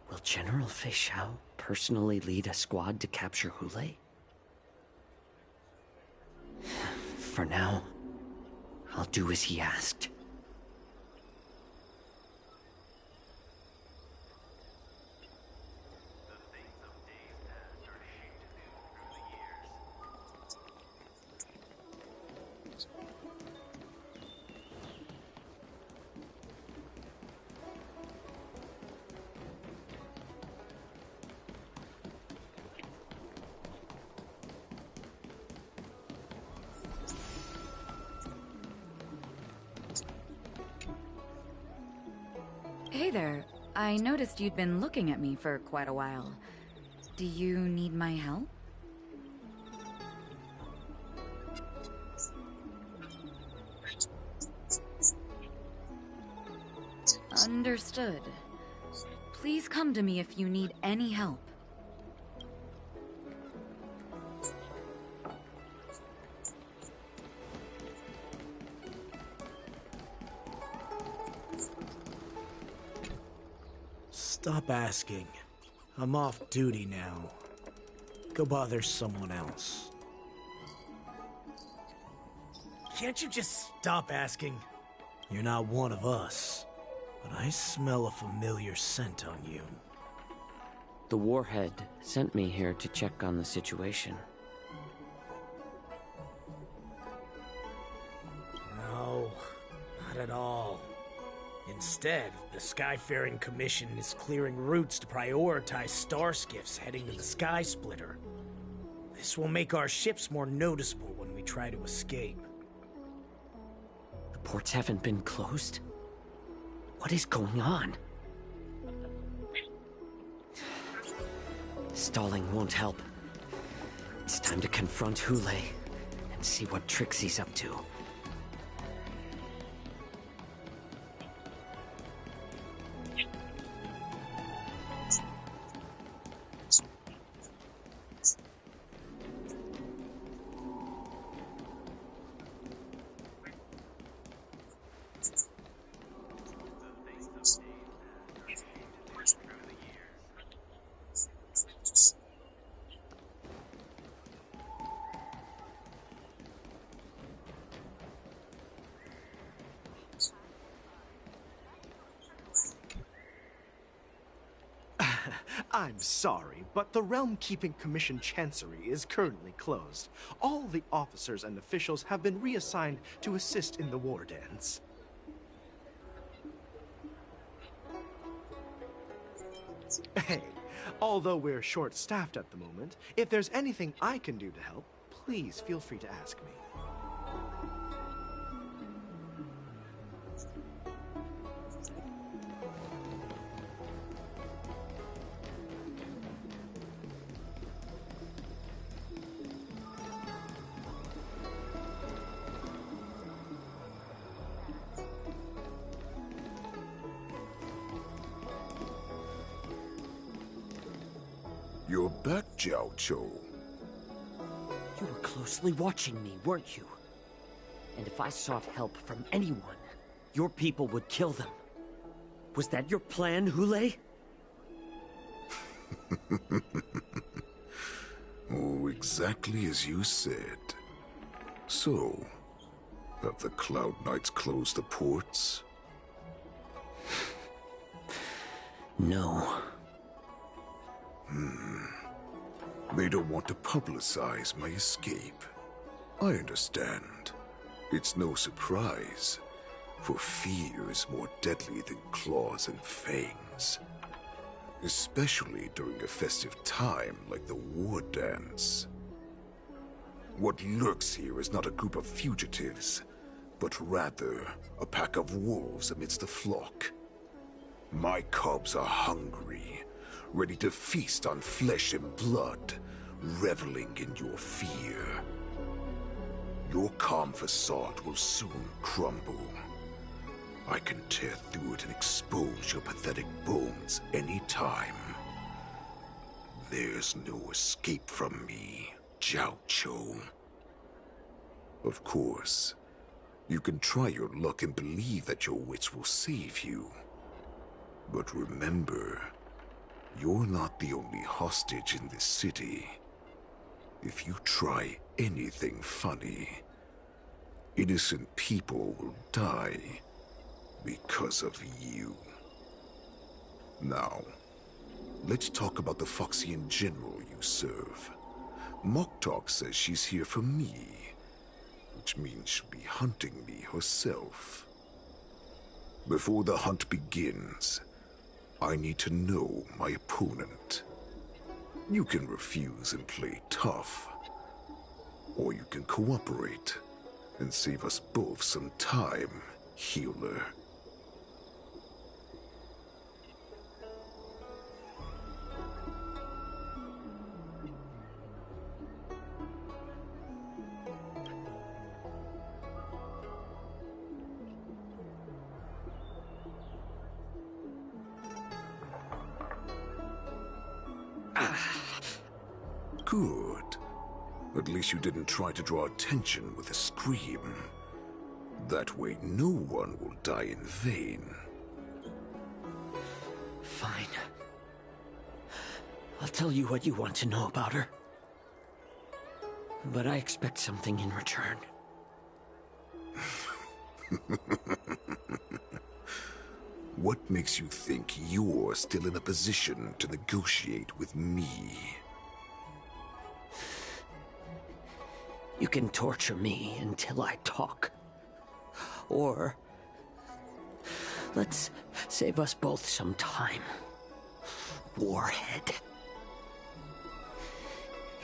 Will General Fei Xiao personally lead a squad to capture Hule? For now, I'll do as he asked. Hey there. I noticed you'd been looking at me for quite a while. Do you need my help? Understood. Please come to me if you need any help. Stop asking. I'm off duty now. Go bother someone else. Can't you just stop asking? You're not one of us, but I smell a familiar scent on you. The Warhead sent me here to check on the situation. No, not at all. Instead, the Skyfaring Commission is clearing routes to prioritize star skiffs heading to the Sky Splitter. This will make our ships more noticeable when we try to escape. The ports haven't been closed? What is going on? Stalling won't help. It's time to confront Hule and see what tricks he's up to. I'm sorry, but the Realm Keeping Commission Chancery is currently closed. All the officers and officials have been reassigned to assist in the war dens. Hey, although we're short-staffed at the moment, if there's anything I can do to help, please feel free to ask me. You're back, Jiao Cho. You were closely watching me, weren't you? And if I sought help from anyone, your people would kill them. Was that your plan, Hule? Oh, exactly as you said. So, have the Cloud Knights closed the ports? No. They don't want to publicize my escape. I understand. It's no surprise, for fear is more deadly than claws and fangs. Especially during a festive time like the war dance. What lurks here is not a group of fugitives, but rather a pack of wolves amidst a flock. My cubs are hungry, ready to feast on flesh and blood, reveling in your fear. Your calm facade will soon crumble. I can tear through it and expose your pathetic bones anytime. There's no escape from me, Jiao Cho. Of course, you can try your luck and believe that your wits will save you. But remember, you're not the only hostage in this city. If you try anything funny, innocent people will die because of you. Now, let's talk about the Foxian general you serve. Moktok says she's here for me, which means she'll be hunting me herself. Before the hunt begins, I need to know my opponent. You can refuse and play tough, or you can cooperate and save us both some time, healer. Good. At least you didn't try to draw attention with a scream. That way no one will die in vain. Fine. I'll tell you what you want to know about her. But I expect something in return. What makes you think you're still in a position to negotiate with me? You can torture me until I talk. Or let's save us both some time. Warhead.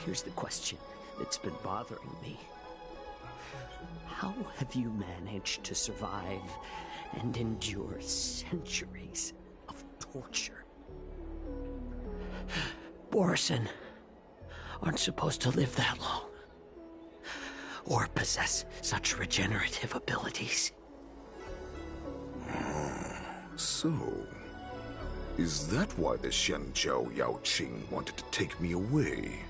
Here's the question that's been bothering me. How have you managed to survive and endure centuries of torture? Borison aren't supposed to live that long, or possess such regenerative abilities. So, is that why the Shanzhou Yao Qing wanted to take me away?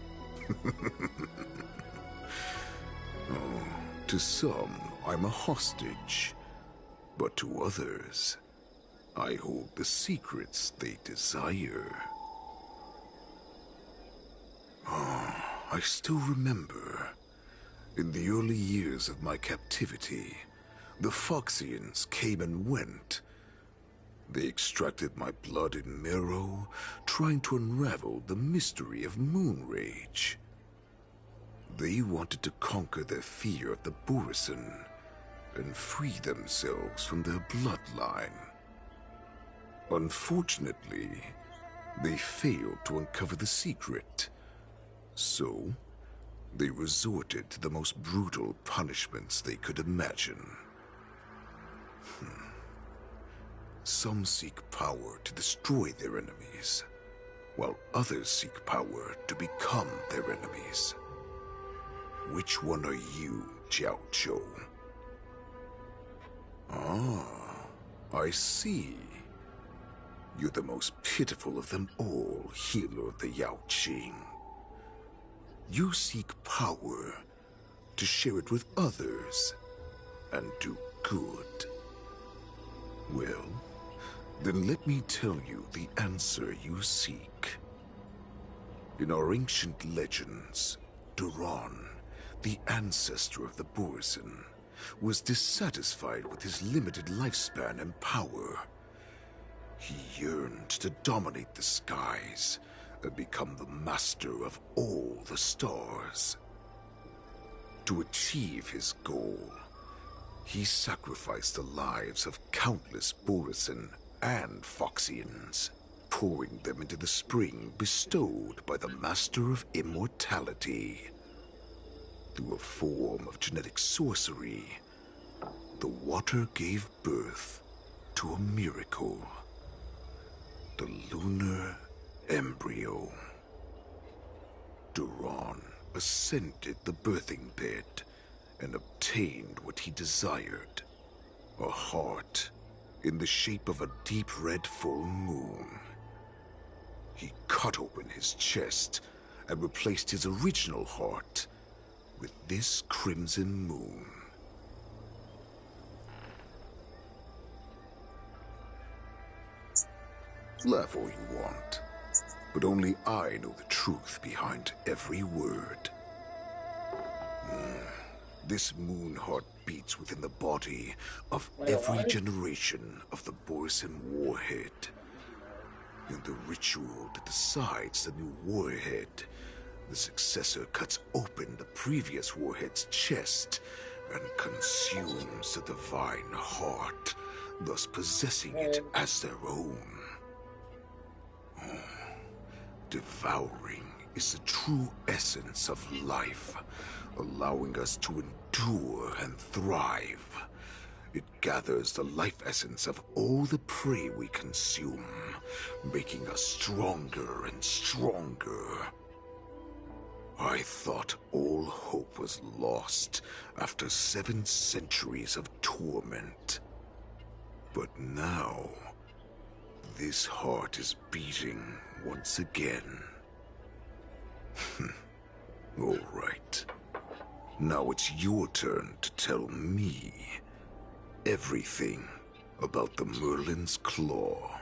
To some, I'm a hostage. But to others, I hold the secrets they desire. I still remember. In the early years of my captivity, the Foxians came and went. They extracted my blood and marrow, trying to unravel the mystery of moon rage. They wanted to conquer their fear of the Borison and free themselves from their bloodline. Unfortunately, they failed to uncover the secret. So, they resorted to the most brutal punishments they could imagine. Some seek power to destroy their enemies, while others seek power to become their enemies. Which one are you, Jiao Cho? I see. You're the most pitiful of them all, healer of the Yao Qing. You seek power to share it with others and do good. Well, Then let me tell you the answer you seek. In our ancient legends, Duran, the ancestor of the Borson, was dissatisfied with his limited lifespan and power. He yearned to dominate the skies and become the master of all the stars. To achieve his goal, he sacrificed the lives of countless Borson and Foxians, pouring them into the spring bestowed by the Master of Immortality. Through a form of genetic sorcery, the water gave birth to a miracle. The lunar embryo. Duran ascended the birthing bed and obtained what he desired. A heart in the shape of a deep red full moon. He cut open his chest and replaced his original heart with this crimson moon. Laugh all you want, but only I know the truth behind every word. This moon heart beats within the body of every generation of the Borson warhead. In the ritual that decides the new warhead, the successor cuts open the previous warhead's chest and consumes the divine heart, thus possessing it as their own. Devouring is the true essence of life, allowing us to endure and thrive. It gathers the life essence of all the prey we consume, making us stronger and stronger. I thought all hope was lost after 7 centuries of torment. But now, this heart is beating once again. All right. Now it's your turn to tell me everything about the Merlin's Claw.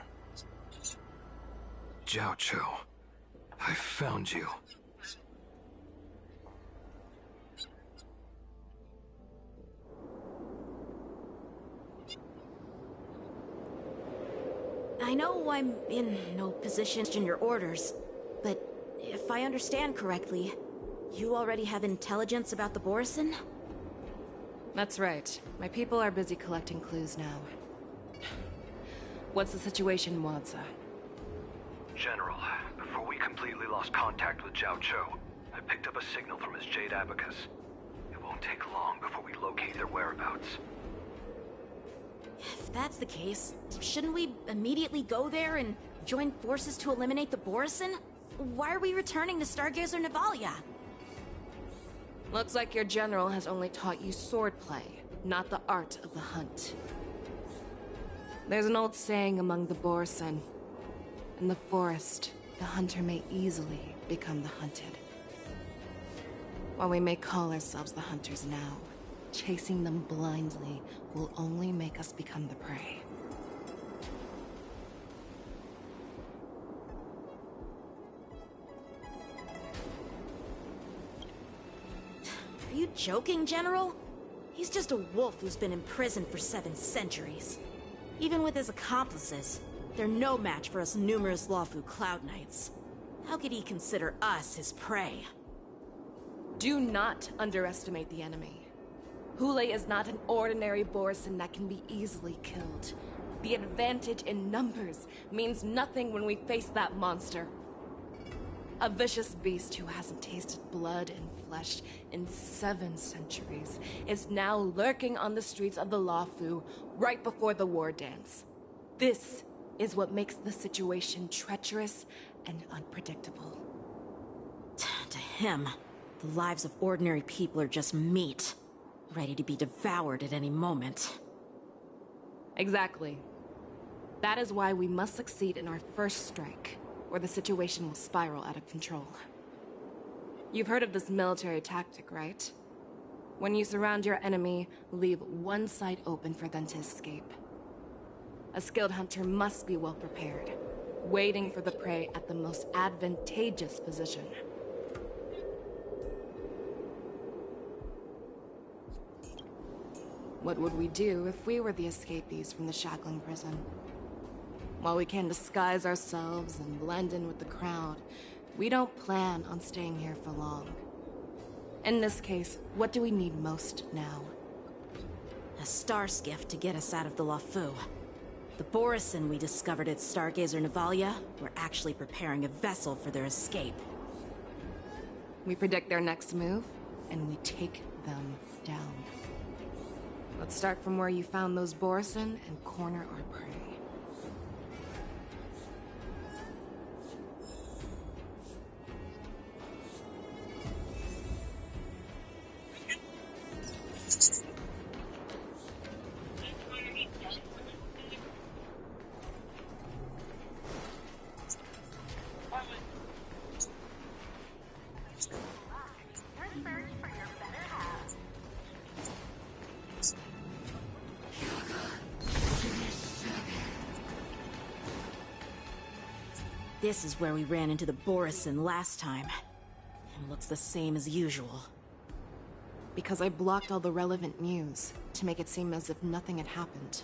Jiao Chou, I found you. I know I'm in no position to question your orders, but if I understand correctly, you already have intelligence about the Borson? That's right. My people are busy collecting clues now. What's the situation, Wadza? General, before we completely lost contact with Jiao Chou, I picked up a signal from his Jade Abacus. It won't take long before we locate their whereabouts. If that's the case, shouldn't we immediately go there and join forces to eliminate the Borson? Why are we returning to Stargazer Navalia? Looks like your general has only taught you swordplay, not the art of the hunt. There's an old saying among the Borson. In the forest, the hunter may easily become the hunted. While we may call ourselves the hunters now, chasing them blindly will only make us become the prey. Are you joking, General? He's just a wolf who's been imprisoned for 7 centuries. Even with his accomplices, they're no match for us numerous Lawfu Cloud Knights. How could he consider us his prey? Do not underestimate the enemy. Hule is not an ordinary Borson that can be easily killed. The advantage in numbers means nothing when we face that monster. A vicious beast who hasn't tasted blood and flesh in 7 centuries is now lurking on the streets of the Lawfu right before the war dance. This is what makes the situation treacherous and unpredictable. To him, the lives of ordinary people are just meat, ready to be devoured at any moment. Exactly. That is why we must succeed in our first strike, or the situation will spiral out of control. You've heard of this military tactic, right? When you surround your enemy, leave one side open for them to escape. A skilled hunter must be well prepared, waiting for the prey at the most advantageous position. What would we do if we were the escapees from the shackling prison? While we can disguise ourselves and blend in with the crowd, we don't plan on staying here for long. In this case, what do we need most now? A star skiff to get us out of the Lafu. The Borison we discovered at Stargazer Navalia were actually preparing a vessel for their escape. We predict their next move, and we take them down. Let's start from where you found those Borison and corner our prey. This is where we ran into the Borison last time. It looks the same as usual. Because I blocked all the relevant news to make it seem as if nothing had happened.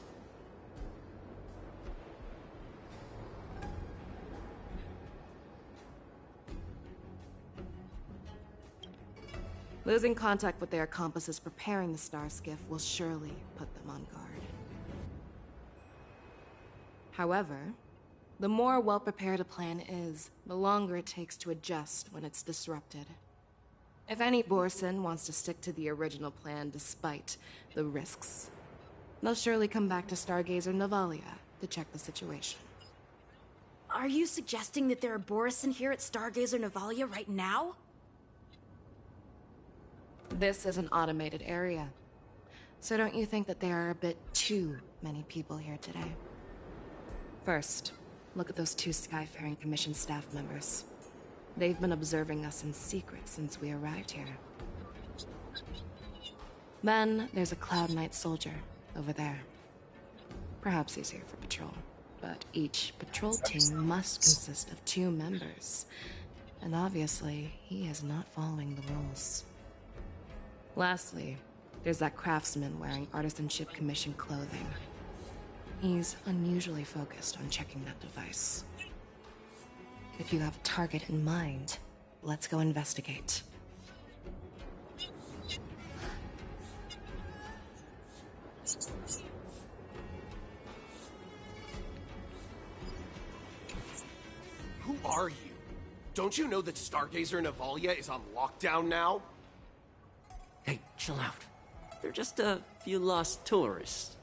Losing contact with their accomplices preparing the star skiff will surely put them on guard. However, the more well-prepared a plan is, the longer it takes to adjust when it's disrupted. If any Borison wants to stick to the original plan despite the risks, they'll surely come back to Stargazer Navalia to check the situation. Are you suggesting that there are Borison here at Stargazer Navalia right now? This is an automated area, so don't you think that there are a bit too many people here today? First, look at those 2 Skyfaring Commission staff members. They've been observing us in secret since we arrived here. Then, there's a Cloud Knight soldier over there. Perhaps he's here for patrol, but each patrol team must consist of 2 members. And obviously, he is not following the rules. Lastly, there's that craftsman wearing Artisanship Commission clothing. He's unusually focused on checking that device. If you have a target in mind, let's go investigate. Who are you? Don't you know that Stargazer Navalia is on lockdown now? Hey, chill out. They're just a few lost tourists.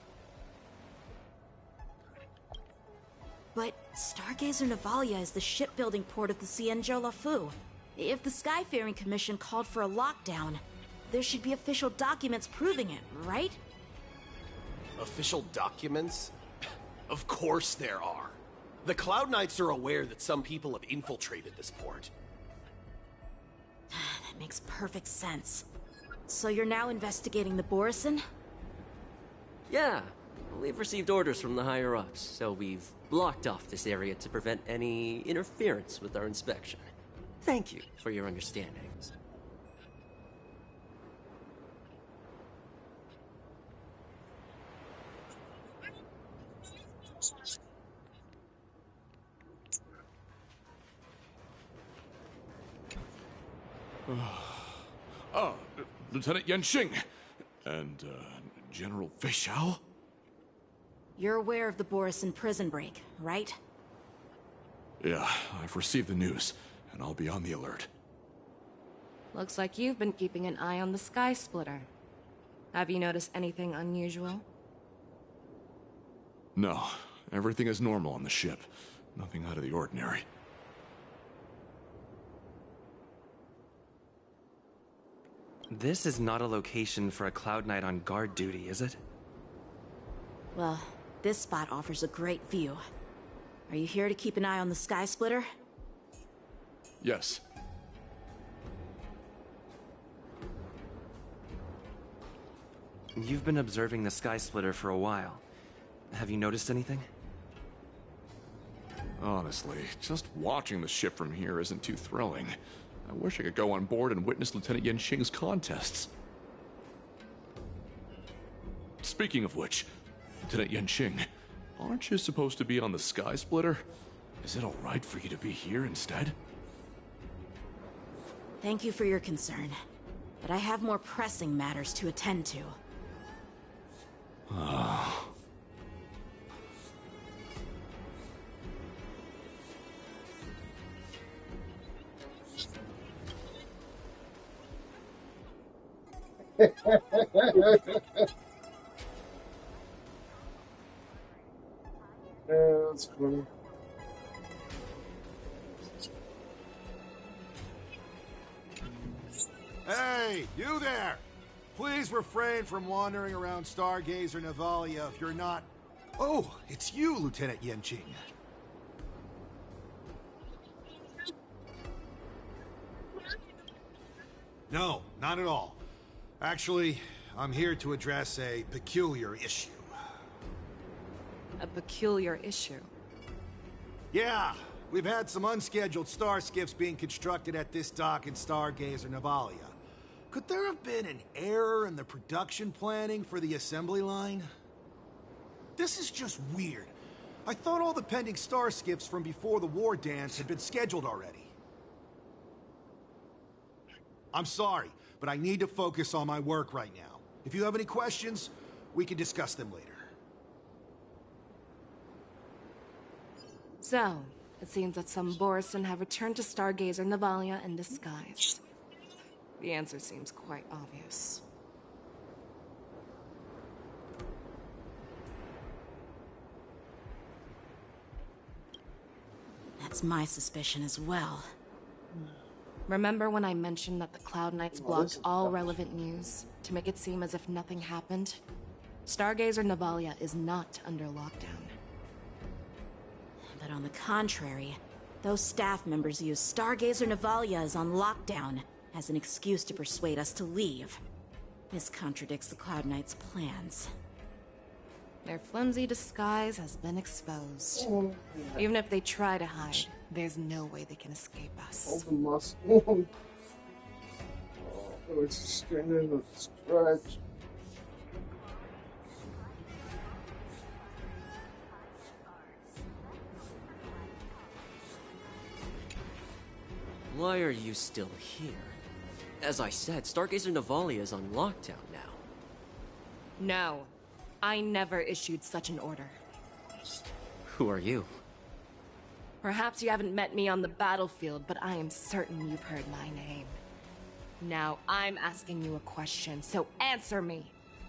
But Stargazer Navalia is the shipbuilding port of the Cienjo Lafu. If the Skyfaring Commission called for a lockdown, there should be official documents proving it, right? Official documents? Of course there are. The Cloud Knights are aware that some people have infiltrated this port. That makes perfect sense. So you're now investigating the Borison? Yeah, we've received orders from the higher-ups, so we've blocked off this area to prevent any interference with our inspection. Thank you for your understanding. Lieutenant Yenxing and General Feixiao? You're aware of the Borison prison break, right? Yeah, I've received the news, and I'll be on the alert. Looks like you've been keeping an eye on the Sky Splitter. Have you noticed anything unusual? No, everything is normal on the ship. Nothing out of the ordinary. This is not a location for a Cloud Knight on guard duty, is it? Well, this spot offers a great view. Are you here to keep an eye on the Sky Splitter? Yes. You've been observing the Sky Splitter for a while. Have you noticed anything? Honestly, just watching the ship from here isn't too thrilling. I wish I could go on board and witness Lieutenant Yenqing's contests. Speaking of which, Lieutenant Yenqing, aren't you supposed to be on the Sky Splitter? Is it alright for you to be here instead? Thank you for your concern, but I have more pressing matters to attend to. Ah. That's funny. Hey, you there! Please refrain from wandering around Stargazer Navalia if you're not... Oh, it's you, Lieutenant Yenqing. No, not at all. Actually, I'm here to address a peculiar issue. A peculiar issue? Yeah, we've had some unscheduled star skiffs being constructed at this dock in Stargazer Navalia. Could there have been an error in the production planning for the assembly line? This is just weird. I thought all the pending star skiffs from before the war dance had been scheduled already. I'm sorry, but I need to focus on my work right now. If you have any questions, we can discuss them later. So, it seems that some Borison have returned to Stargazer Navalia in disguise. The answer seems quite obvious. That's my suspicion as well. Remember when I mentioned that the Cloud Knights blocked all relevant news to make it seem as if nothing happened? Stargazer Navalia is not under lockdown. But on the contrary, those staff members use Stargazer Navalia is on lockdown as an excuse to persuade us to leave. This contradicts the Cloud Knights' plans. Their flimsy disguise has been exposed. Even if they try to hide, there's no way they can escape us. All the muscle. Oh, it's straining the stretch. Why are you still here? As I said, Stargazer Navalia is on lockdown now. No. I never issued such an order. Who are you? Perhaps you haven't met me on the battlefield, but I am certain you've heard my name. Now, I'm asking you a question, so answer me.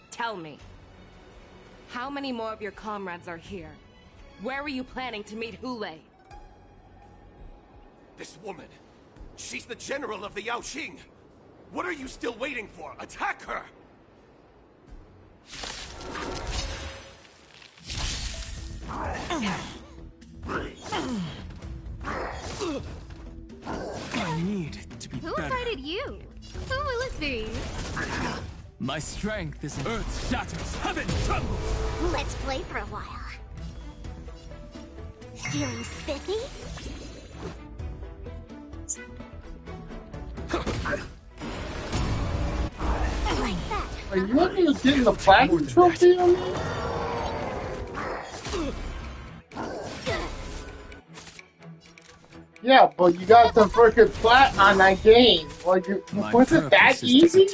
Tell me. How many more of your comrades are here? Where were you planning to meet Hule? This woman, she's the general of the Yaoxing. What are you still waiting for? Attack her! I need to be Who better. invited you? Who will it be? My strength is earth shatters, heaven trembles. Let's play for a while. Feeling spiffy? Like that. Are you looking at getting the platinum trophy on me? Yeah, but you got the freaking plat on that game. Like, was it that easy?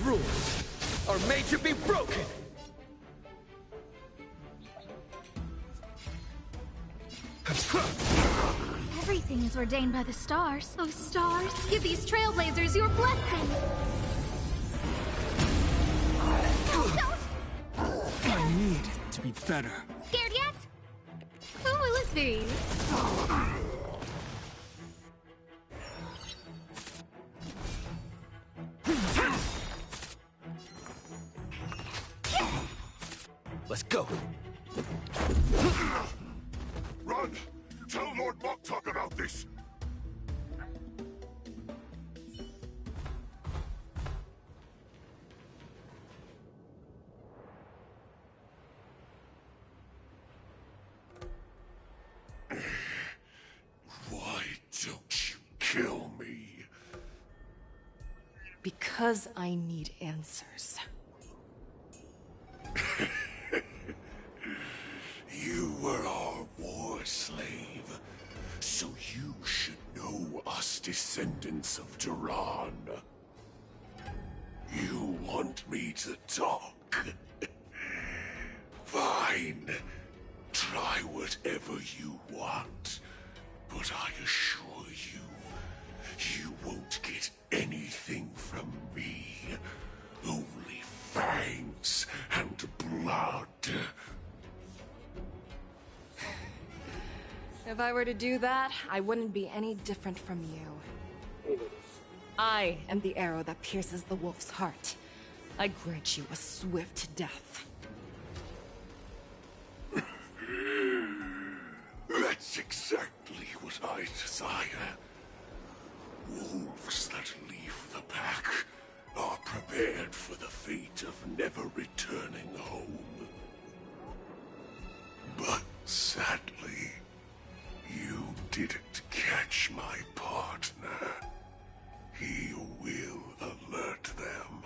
Rules are made to be broken. Everything is ordained by the stars. Oh, stars, give these trailblazers your blessing. I need to be better. Scared yet? Who will it be? Let's go. Run! Tell Lord Moktok about this! Why don't you kill me? Because I need answers. You were our war slave, so you should know us descendants of Duran. You want me to talk? Fine. Try whatever you want, but I assure you, you won't get anything from me. Only fangs and blood. If I were to do that, I wouldn't be any different from you. I am the arrow that pierces the wolf's heart. I grant you a swift death. That's exactly what I desire. Wolves that leave the pack are prepared for the fate of never returning home. But sadly, you didn't catch my partner. He will alert them.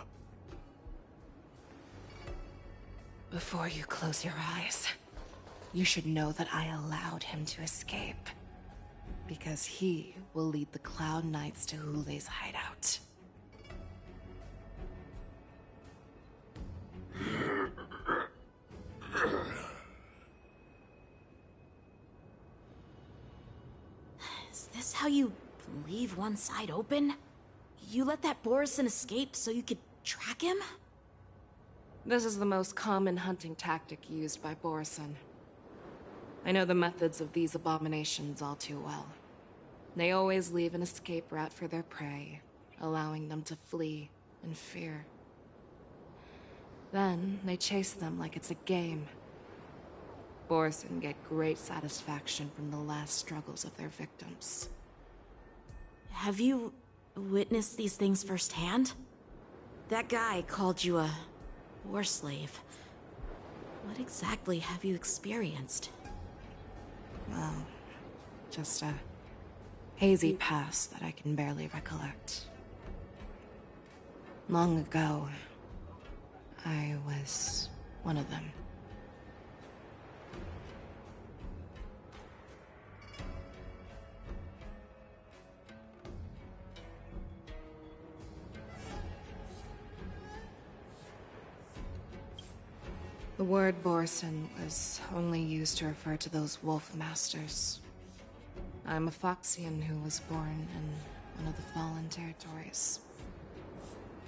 Before you close your eyes, you should know that I allowed him to escape. Because he will lead the Cloud Knights to Hule's hideout. Is this how you leave one side open? You let that Borison escape so you could track him? This is the most common hunting tactic used by Borison. I know the methods of these abominations all too well. They always leave an escape route for their prey, allowing them to flee in fear. Then, they chase them like it's a game. Borison get great satisfaction from the last struggles of their victims. Have you witnessed these things firsthand? That guy called you a war slave. What exactly have you experienced? Well, just a hazy past that I can barely recollect. Long ago, I was one of them. The word Borison was only used to refer to those wolf masters. I'm a Foxian who was born in one of the fallen territories.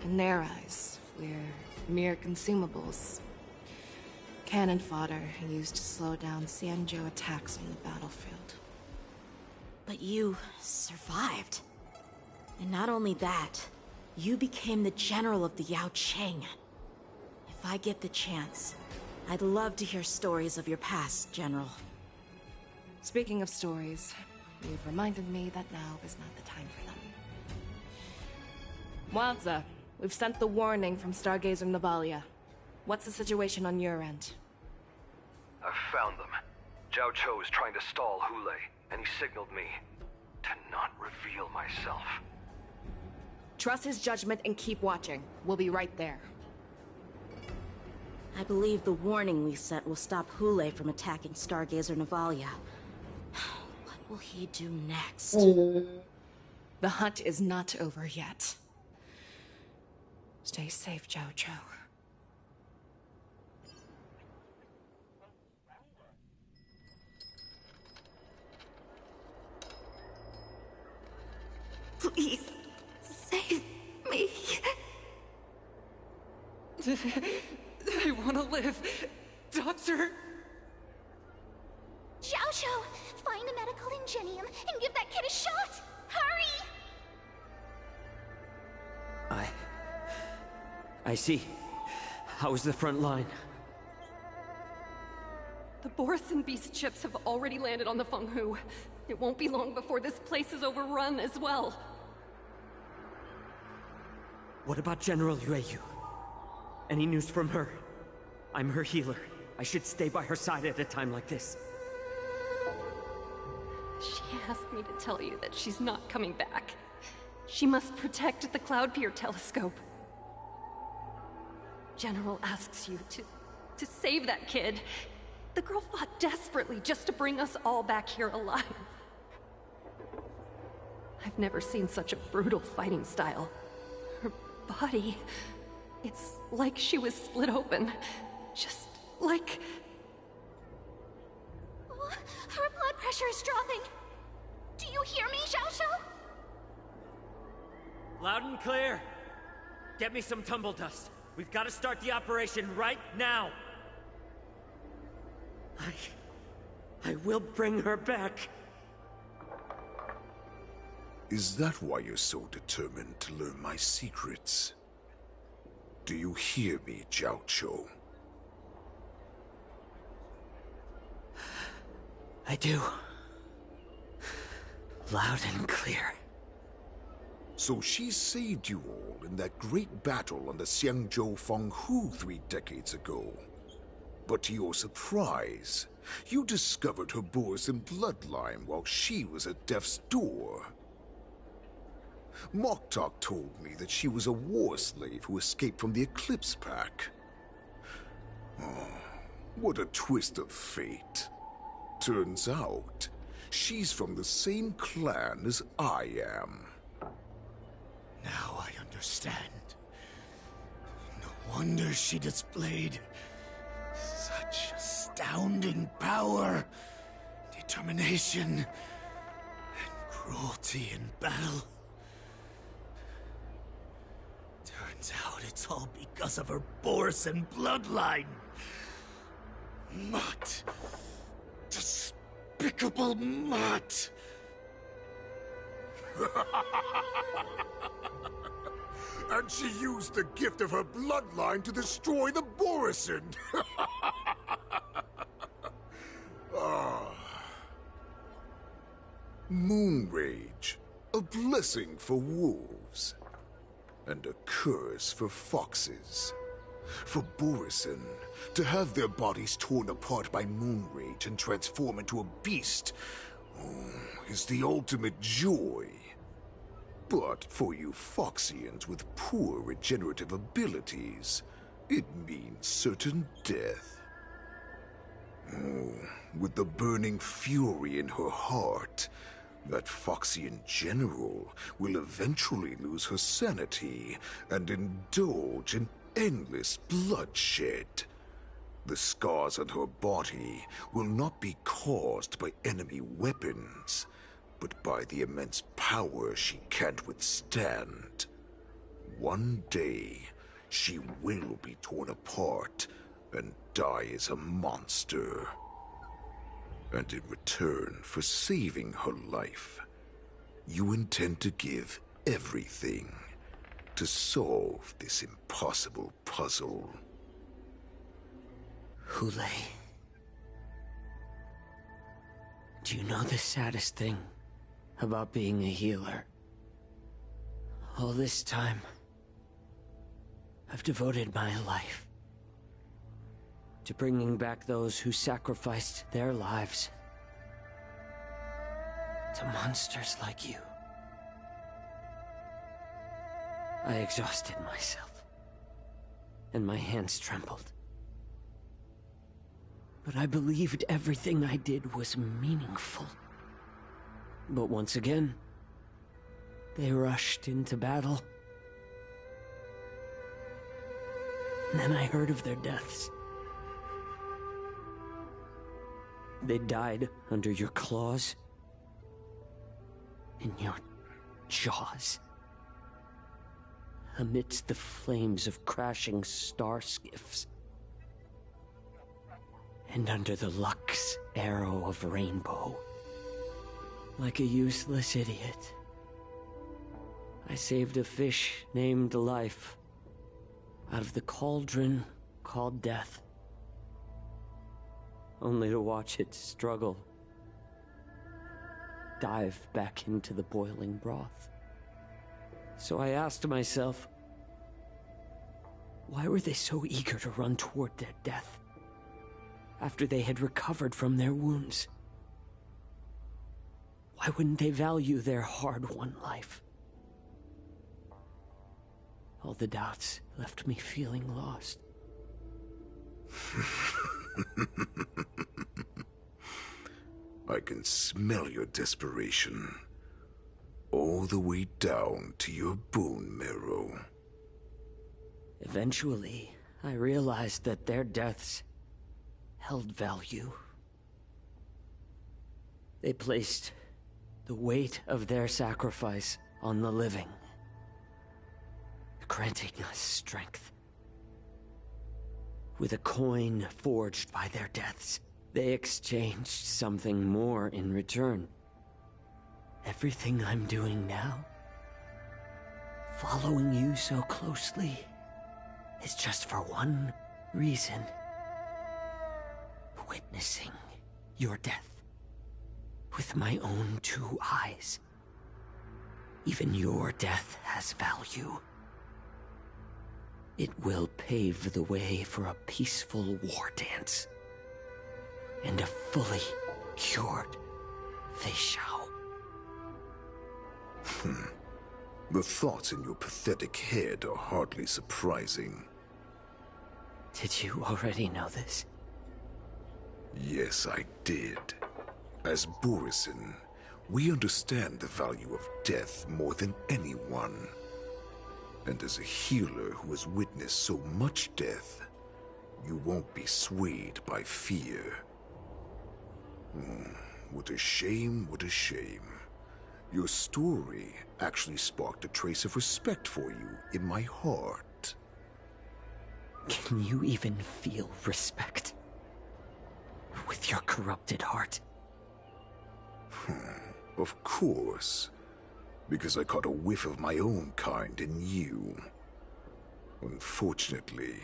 In their eyes, we're mere consumables. Cannon fodder used to slow down Xianzhou attacks on the battlefield. But you survived. And not only that, you became the general of the Yao Cheng. If I get the chance, I'd love to hear stories of your past, General. Speaking of stories, you've reminded me that now is not the time for them. Wadza, we've sent the warning from Stargazer Navalia. What's the situation on your end? I've found them. Zhao Cho is trying to stall Hule, and he signaled me to not reveal myself. Trust his judgment and keep watching. We'll be right there. I believe the warning we sent will stop Hule from attacking Stargazer Navalia. What will he do next? The hunt is not over yet. Stay safe, Zhao Cho. Please, save me. I want to live. Doctor! Zhao Cho, find a medical ingenium and give that kid a shot. Hurry! I see. How is the front line? Borison Beast ships have already landed on the Fenghu. It won't be long before this place is overrun as well. What about General Yueyu? Any news from her? I'm her healer. I should stay by her side at a time like this. She asked me to tell you that she's not coming back. She must protect the Cloud Pier telescope. General asks you to save that kid. The girl fought desperately just to bring us all back here alive. I've never seen such a brutal fighting style. Her body, it's like she was split open. Just like... Oh, her blood pressure is dropping. Do you hear me, Xiao Xiao? Loud and clear. Get me some tumble dust. We've got to start the operation right now. I will bring her back. Is that why you're so determined to learn my secrets? Do you hear me, Jiao Chou? I do. Loud and clear. So she saved you all in that great battle on the Xiangzhou Fenghu 3 decades ago. But to your surprise, you discovered her Borison bloodline while she was at death's door. Moktok told me that she was a war slave who escaped from the Eclipse Pack. Oh, what a twist of fate. Turns out, she's from the same clan as I am. Now I understand. No wonder she displayed such astounding power, determination, and cruelty in battle. Turns out it's all because of her Borison bloodline. Mutt. Despicable mutt. And she used the gift of her bloodline to destroy the Borison. Moon Rage, a blessing for wolves, and a curse for foxes. For Borison, to have their bodies torn apart by Moon Rage and transform into a beast is the ultimate joy. But for you Foxians with poor regenerative abilities, it means certain death. Oh, with the burning fury in her heart, that Foxian general will eventually lose her sanity and indulge in endless bloodshed. The scars on her body will not be caused by enemy weapons, but by the immense power she can't withstand. One day, she will be torn apart and die as a monster. And in return for saving her life, you intend to give everything to solve this impossible puzzle. Hule, do you know the saddest thing about being a healer? All this time, I've devoted my life to bringing back those who sacrificed their lives to monsters like you. I exhausted myself, and my hands trembled. But I believed everything I did was meaningful. But once again, they rushed into battle. And then I heard of their deaths. They died under your claws, in your jaws, amidst the flames of crashing star skiffs, and under the Lux arrow of Rainbow. Like a useless idiot, I saved a fish named Life out of the cauldron called Death. only to watch it struggle, dive back into the boiling broth. So I asked myself, why were they so eager to run toward their death after they had recovered from their wounds? Why wouldn't they value their hard-won life? All the doubts left me feeling lost. I can smell your desperation, all the way down to your bone marrow. Eventually, I realized that their deaths held value. They placed the weight of their sacrifice on the living, granting us strength. With a coin forged by their deaths, they exchanged something more in return. Everything I'm doing now, following you so closely, is just for one reason. Witnessing your death with my own 2 eyes. Even your death has value. It will pave the way for a peaceful war dance. And a fully cured Fei Shao. The thoughts in your pathetic head are hardly surprising. Did you already know this? Yes, I did. As Borisin, we understand the value of death more than anyone. And as a healer who has witnessed so much death, you won't be swayed by fear. What a shame, what a shame. Your story actually sparked a trace of respect for you in my heart. Can you even feel respect with your corrupted heart? Of course. Because I caught a whiff of my own kind in you. Unfortunately,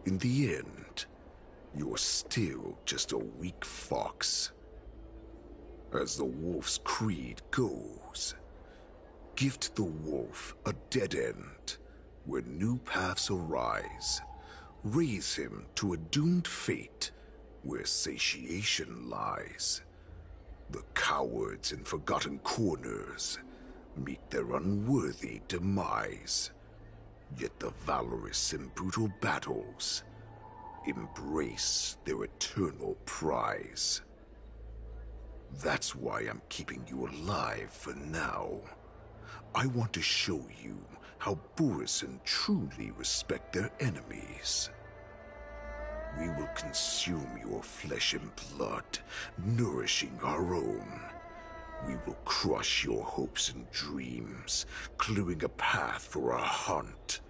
in the end, you're still just a weak fox. As the wolf's creed goes, gift the wolf a dead end where new paths arise. Raise him to a doomed fate where satiation lies. The cowards in forgotten corners meet their unworthy demise. Yet the valorous in brutal battles embrace their eternal prize. That's why I'm keeping you alive for now. I want to show you how Borisin truly respect their enemies. We will consume your flesh and blood, nourishing our own. We will crush your hopes and dreams, clearing a path for our hunt.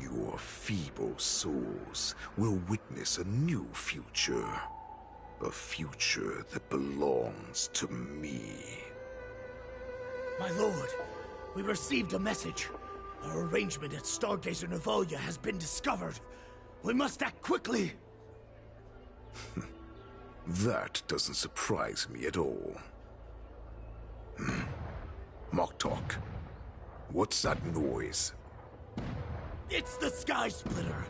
Your feeble souls will witness a new future. A future that belongs to me. My lord, we received a message. Our arrangement at Stargazer Navalia has been discovered. We must act quickly. That doesn't surprise me at all. Moktok, what's that noise? It's the Sky Splitter.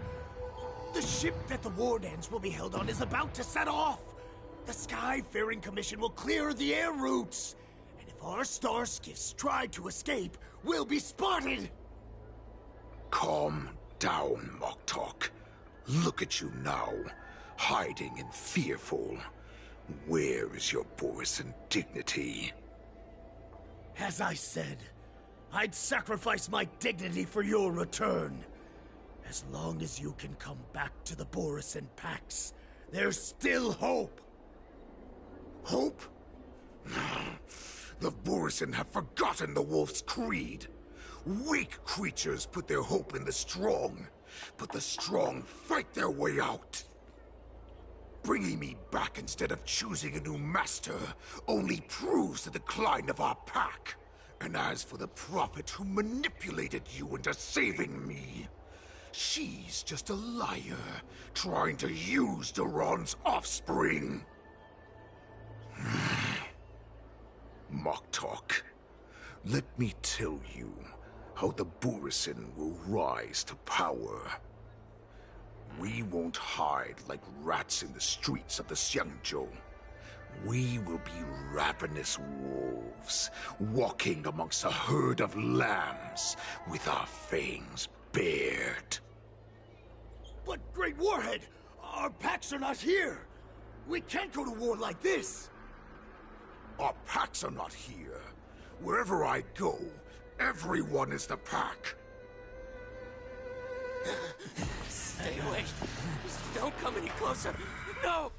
The ship that the war dance will be held on is about to set off. The Skyfaring Commission will clear the air routes. And if our star skiffs try to escape, we'll be spotted. Calm down, Moktok. Look at you now, hiding and fearful. Where is your Borisin dignity? As I said, I'd sacrifice my dignity for your return. As long as you can come back to the Borisin Pax, there's still hope. Hope? The Borisin have forgotten the wolf's creed. Weak creatures put their hope in the strong, but the strong fight their way out. Bringing me back instead of choosing a new master only proves the decline of our pack. And as for the prophet who manipulated you into saving me, She's just a liar, trying to use Duran's offspring. Mock talk. Let me tell you how the Burisin will rise to power. We won't hide like rats in the streets of the Xiangzhou. We will be ravenous wolves, walking amongst a herd of lambs with our fangs bared. But, Great Warhead, our packs are not here. We can't go to war like this. Our packs are not here. Wherever I go, everyone is the pack. Stay away. Just don't come any closer. No!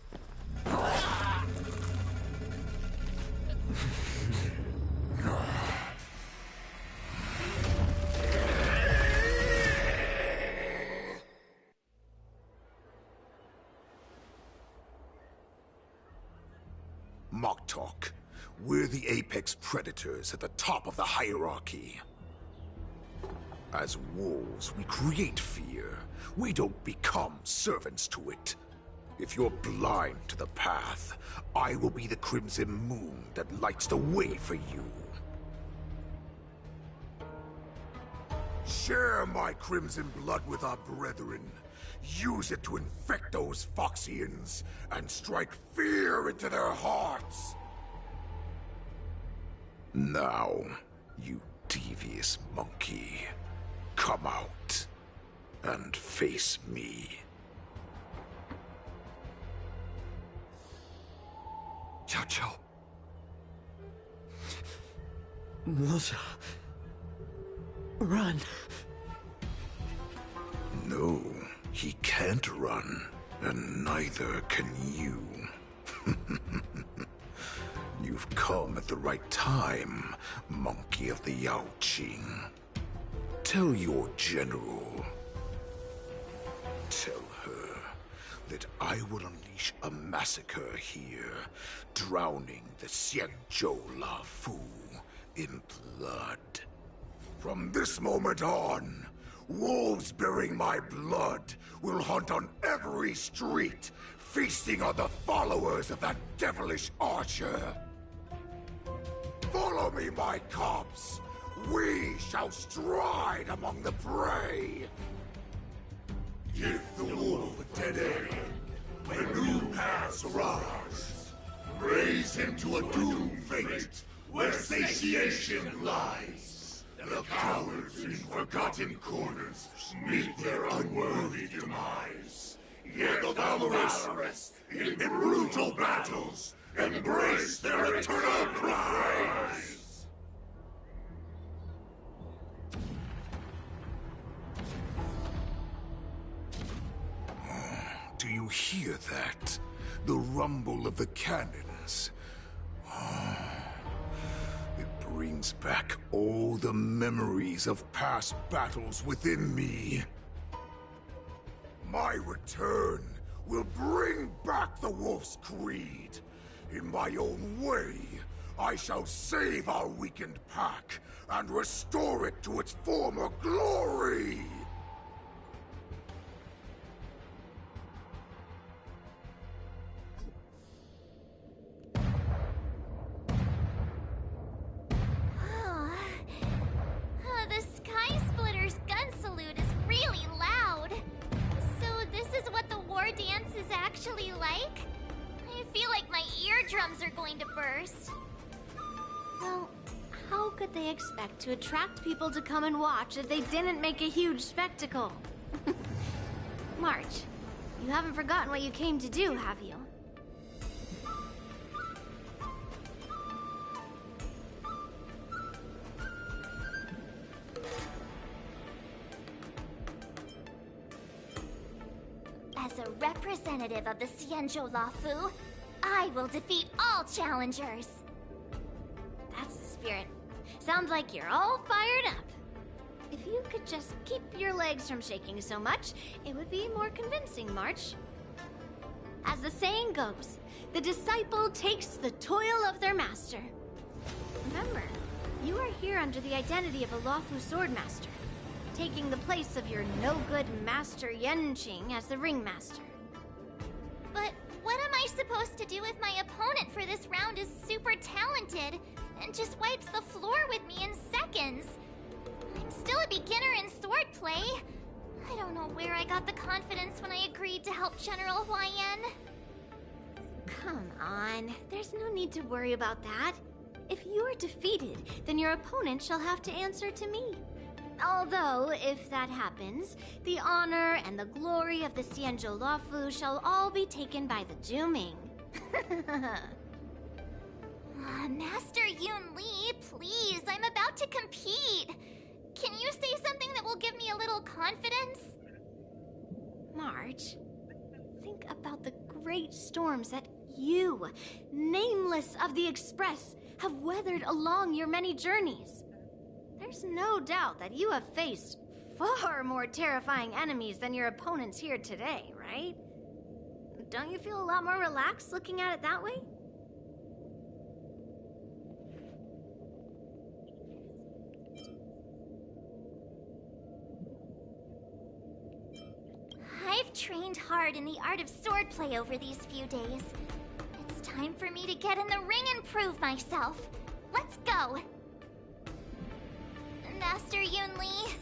Mock talk. We're the apex predators at the top of the hierarchy. As wolves, we create fear. We don't become servants to it. If you're blind to the path, I will be the crimson moon that lights the way for you. Share my crimson blood with our brethren. Use it to infect those Foxians and strike fear into their hearts. Now, you devious monkey, come out and face me. Chow Chow. Moza. Run. No, he can't run, and neither can you. You've come at the right time, monkey of the Yaoqing. Tell your general. Tell her that I will unleash a massacre here, drowning the Xiangzhou La Fu in blood. From this moment on, wolves bearing my blood will hunt on every street, feasting on the followers of that devilish archer. Follow me, my cubs. We shall stride among the prey. Give the wolf a dead end when new paths arise. Raise him to a doomed fate where satiation lies. The cowards in forgotten corners meet their unworthy demise. Yet the valorous in brutal battles embrace their eternal prize. Do you hear that? The rumble of the cannons. It brings back all the memories of past battles within me. My return will bring back the Wolf's Creed. In my own way, I shall save our weakened pack and restore it to its former glory! The Sky Splitter's gun salute is really loud. So this is what the war dance is actually like? I feel like my eardrums are going to burst. Well, how could they expect to attract people to come and watch if they didn't make a huge spectacle? March, you haven't forgotten what you came to do, have you? As a representative of the Xianzhou La Fu, I will defeat all challengers. That's the spirit. Sounds like you're all fired up. If you could just keep your legs from shaking so much, it would be more convincing, March. As the saying goes, the disciple takes the toil of their master. Remember, you are here under the identity of a Lawfu Swordmaster. taking the place of your no-good Master Yenqing as the ringmaster. But what am I supposed to do if my opponent for this round is super talented and just wipes the floor with me in seconds? I'm still a beginner in swordplay. I don't know where I got the confidence when I agreed to help General Huaiyan. Come on, there's no need to worry about that. If you're defeated, then your opponent shall have to answer to me. Although, if that happens, the honor and the glory of the Xianzhou Luofu shall all be taken by the Zhuming. Master Yun Li, please, I'm about to compete. Can you say something that will give me a little confidence? March, think about the great storms that you, nameless of the Express, have weathered along your many journeys. There's no doubt that you have faced far more terrifying enemies than your opponents here today, right? Don't you feel a lot more relaxed looking at it that way? I've trained hard in the art of swordplay over these few days. It's time for me to get in the ring and prove myself. Let's go! Master Yun Li,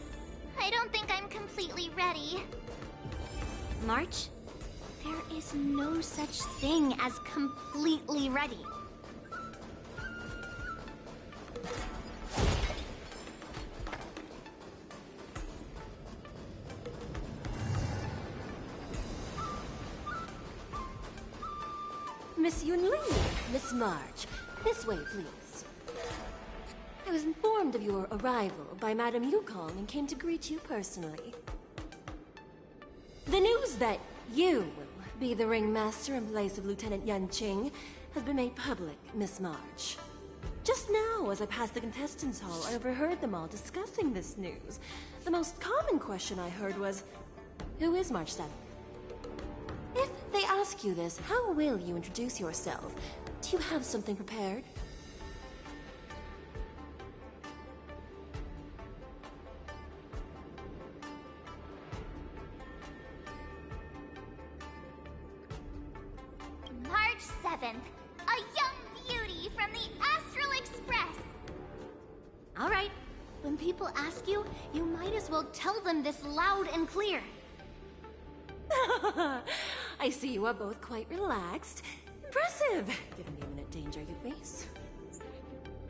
I don't think I'm completely ready. March, there is no such thing as completely ready. Miss Yun Li, Miss March, this way, please. I was informed of your arrival by Madame Yukong and came to greet you personally. The news that you will be the ringmaster in place of Lieutenant Yanqing has been made public, Miss March. Just now, as I passed the contestants' hall, I overheard them all discussing this news. The most common question I heard was, who is March 7th? If they ask you this, how will you introduce yourself? Do you have something prepared? March 7th, a young beauty from the Astral Express. All right, when people ask you, you might as well tell them this loud and clear. I see you are both quite relaxed. Impressive, given the imminent danger you face.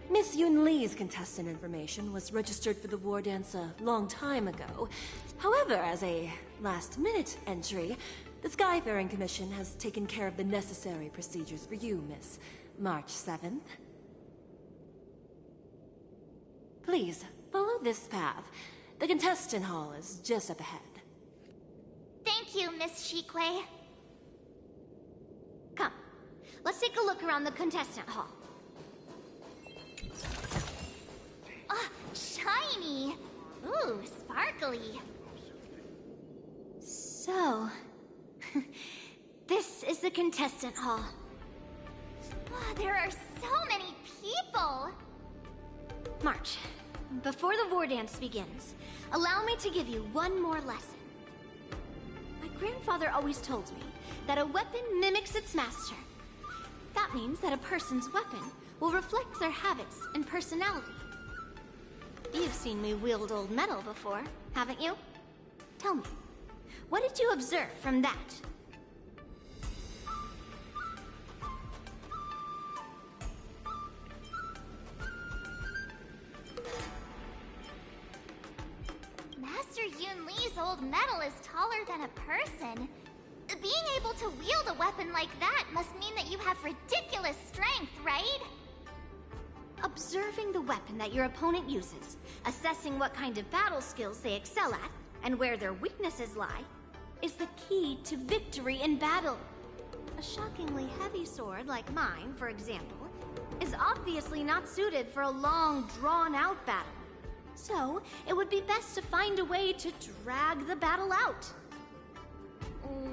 Miss Yun Li's contestant information was registered for the war dance a long time ago. However, as a last-minute entry, the Skyfaring Commission has taken care of the necessary procedures for you, Miss March 7th. Please, follow this path. The contestant hall is just up ahead. Thank you, Miss Shikwe. Come, let's take a look around the contestant hall. Ah, shiny! Ooh, sparkly. So, this is the contestant hall. Ah, there are so many people! March, before the war dance begins, allow me to give you one more lesson. My grandfather always told me that a weapon mimics its master. That means that a person's weapon will reflect their habits and personality. You've seen me wield old metal before, haven't you? Tell me, what did you observe from that? Master Yun Li's old metal is taller than a person. Being able to wield a weapon like that must mean that you have ridiculous strength, right? Observing the weapon that your opponent uses, assessing what kind of battle skills they excel at, and where their weaknesses lie, is the key to victory in battle. A shockingly heavy sword like mine, for example, is obviously not suited for a long, drawn-out battle. So, it would be best to find a way to drag the battle out.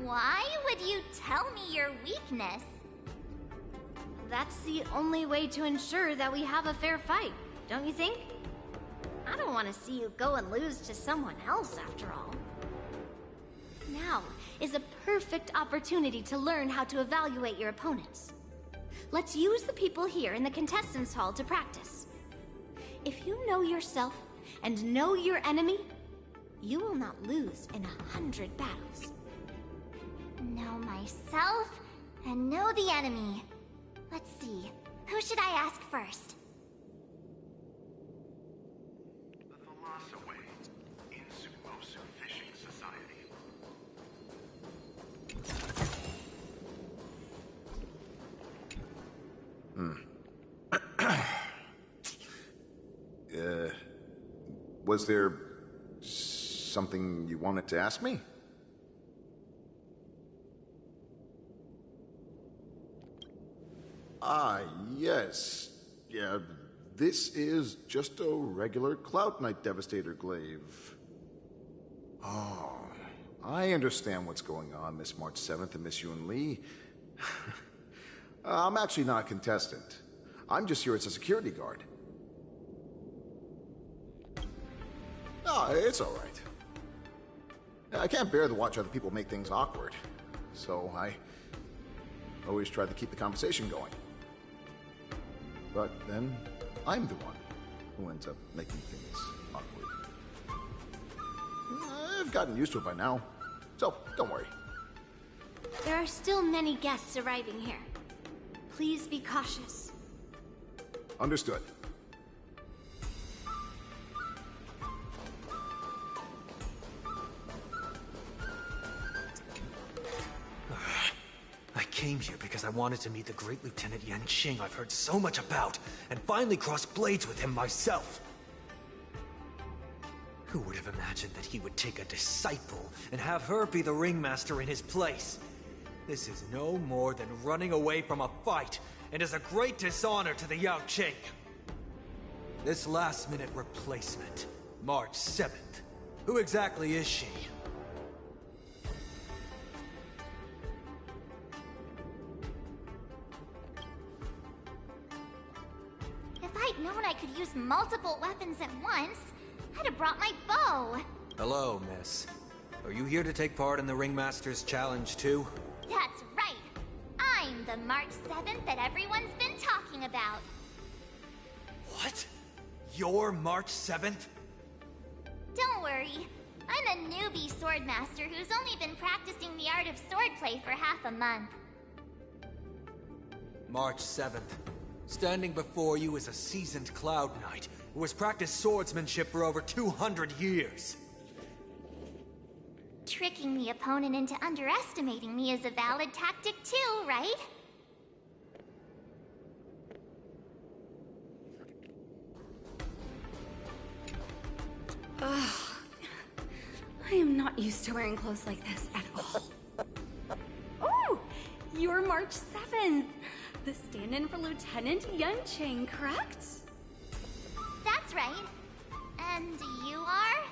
Why would you tell me your weakness? That's the only way to ensure that we have a fair fight, don't you think? I don't want to see you go and lose to someone else, after all. Now is a perfect opportunity to learn how to evaluate your opponents. Let's use the people here in the contestants hall to practice. If you know yourself and know your enemy, you will not lose in 100 battles. Know myself and know the enemy. Let's see, who should I ask first? Was there something you wanted to ask me? Ah, yes. Yeah, this is just a regular Cloud Knight Devastator glaive. Oh, I understand what's going on, Miss March 7th and Miss Yun Lee. I'm actually not a contestant. I'm just here as a security guard. No, it's all right. I can't bear to watch other people make things awkward, so I always try to keep the conversation going. But then, I'm the one who ends up making things awkward. I've gotten used to it by now, so don't worry. There are still many guests arriving here. Please be cautious. Understood. I came here because I wanted to meet the great Lieutenant Yanqing I've heard so much about, and finally cross blades with him myself. Who would have imagined that he would take a disciple and have her be the ringmaster in his place? This is no more than running away from a fight, and is a great dishonor to the Yaoqing. This last-minute replacement, March 7th. Who exactly is she? If I'd known I could use multiple weapons at once, I'd have brought my bow. Hello, miss. Are you here to take part in the Ringmaster's Challenge too? That's right. I'm the March 7th that everyone's been talking about. What? You're March 7th? Don't worry. I'm a newbie swordmaster who's only been practicing the art of swordplay for half a month. March 7th. Standing before you is a seasoned Cloud Knight who has practiced swordsmanship for over 200 years. Tricking the opponent into underestimating me is a valid tactic too, right? Ugh. I am not used to wearing clothes like this at all. Oh! You're March 7th! The stand-in for Lieutenant Yanqing, correct? That's right. And you are?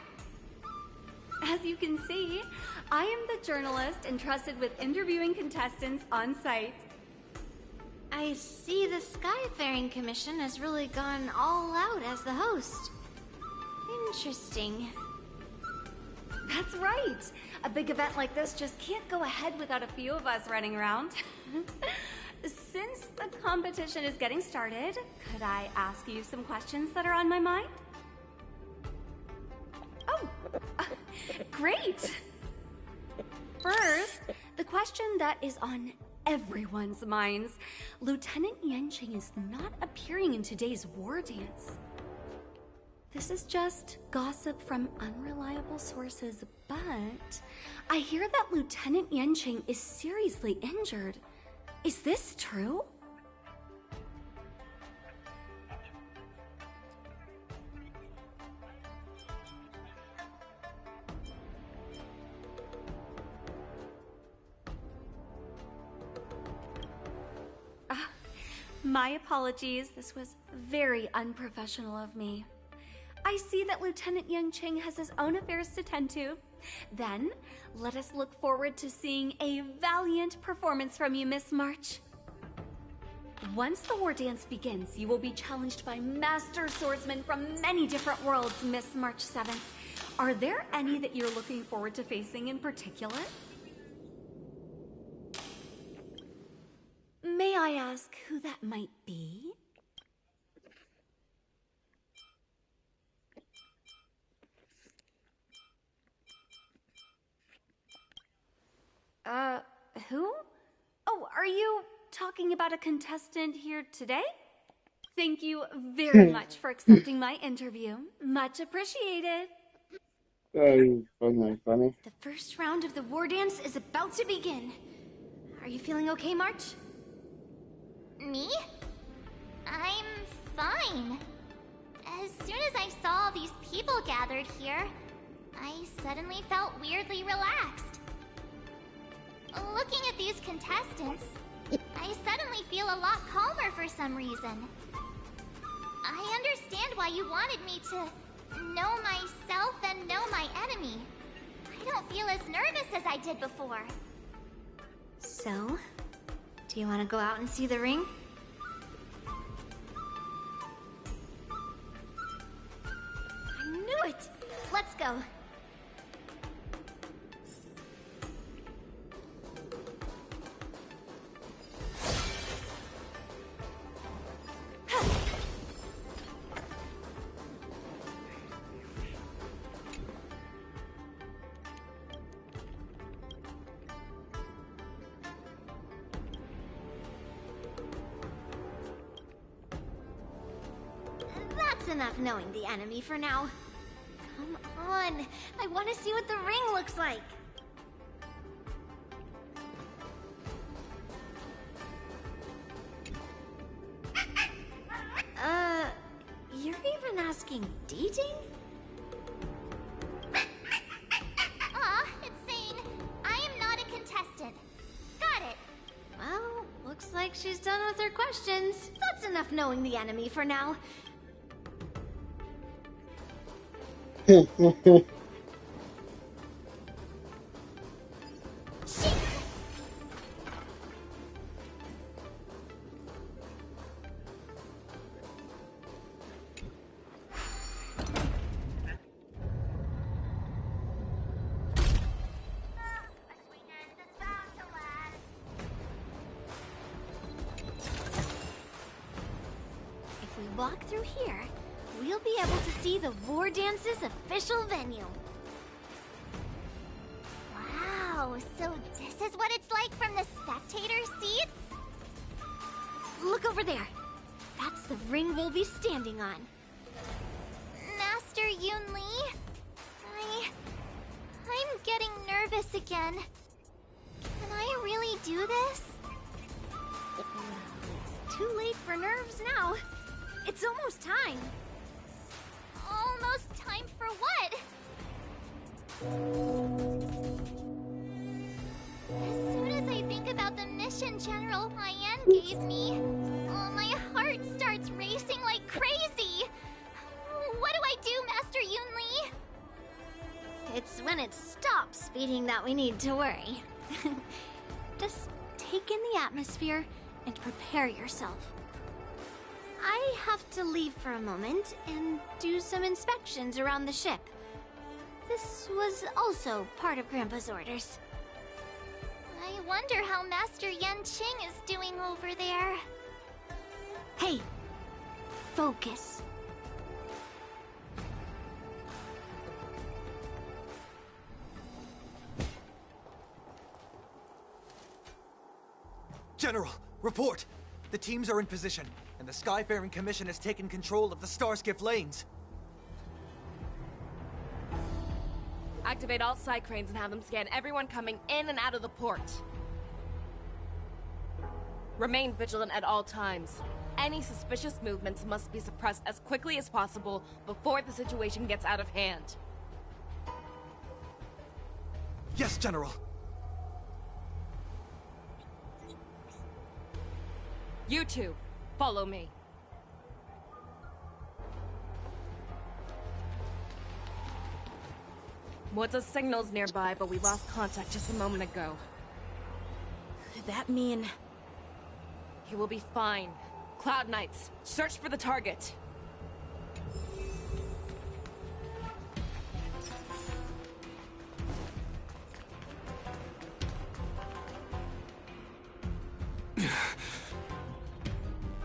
As you can see, I am the journalist entrusted with interviewing contestants on site. I see the Skyfaring Commission has really gone all out as the host. Interesting. That's right. A big event like this just can't go ahead without a few of us running around. Since the competition is getting started, could I ask you some questions that are on my mind? Oh, great! First, the question that is on everyone's minds. Lieutenant Yanqing is not appearing in today's war dance. This is just gossip from unreliable sources, but I hear that Lieutenant Yanqing is seriously injured. Is this true? My apologies. This was very unprofessional of me. I see that Lieutenant Yanqing has his own affairs to tend to. Then, let us look forward to seeing a valiant performance from you, Miss March. Once the war dance begins, you will be challenged by master swordsmen from many different worlds, Miss March 7th. Are there any that you're looking forward to facing in particular? May I ask who that might be? Who? Oh, are you talking about a contestant here today? Thank you very much for accepting my interview. Much appreciated. Funny. The first round of the war dance is about to begin. Are you feeling okay, March? Me? I'm fine. As soon as I saw all these people gathered here, I suddenly felt weirdly relaxed. Looking at these contestants, I suddenly feel a lot calmer for some reason. I understand why you wanted me to know myself and know my enemy. I don't feel as nervous as I did before. So, do you want to go out and see the ring? I knew it! Let's go. That's enough knowing the enemy for now. Come on, I want to see what the ring looks like. You're even asking dating? It's saying I am not a contestant. Got it. Well, looks like she's done with her questions. That's enough knowing the enemy for now. If we walk through here, we'll be able to see the War Dance's official venue. Wow, so this is what it's like from the spectator seats? Look over there. That's the ring we'll be standing on. Master Yoon Lee? I'm getting nervous again. Can I really do this? It's too late for nerves now. It's almost time. Almost time for what? As soon as I think about the mission General Ryan gave me, my heart starts racing like crazy. What do I do, Master Yoon Lee? It's when it stops beating that we need to worry. Just take in the atmosphere and prepare yourself. I have to leave for a moment and do some inspections around the ship. This was also part of Grandpa's orders. I wonder how Master Yanqing is doing over there. Hey, focus. General, report! The teams are in position, and the Skyfaring Commission has taken control of the Starskiff lanes. Activate all side cranes and have them scan everyone coming in and out of the port. Remain vigilant at all times. Any suspicious movements must be suppressed as quickly as possible before the situation gets out of hand. Yes, General. You two, follow me. What's signal's nearby, but we lost contact just a moment ago. Could that mean... He will be fine. Cloud Knights, search for the target.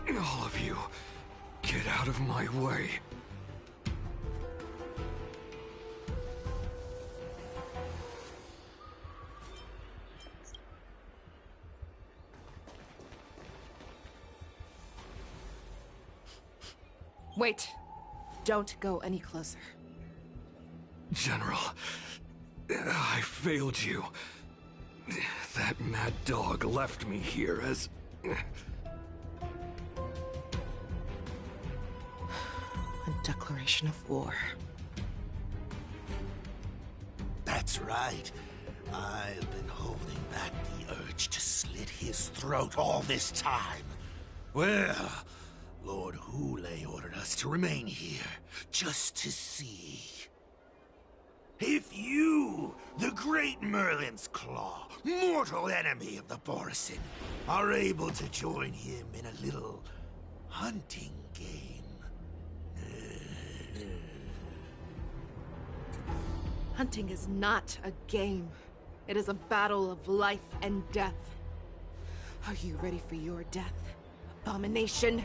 All of you, get out of my way. Wait. Don't go any closer. General, I failed you. That mad dog left me here as... A declaration of war. That's right. I've been holding back the urge to slit his throat all this time. Well, Lord Hule ordered us to remain here, just to see. If you, the great Merlin's Claw, mortal enemy of the Borisin, are able to join him in a little hunting game. Hunting is not a game. It is a battle of life and death. Are you ready for your death, abomination?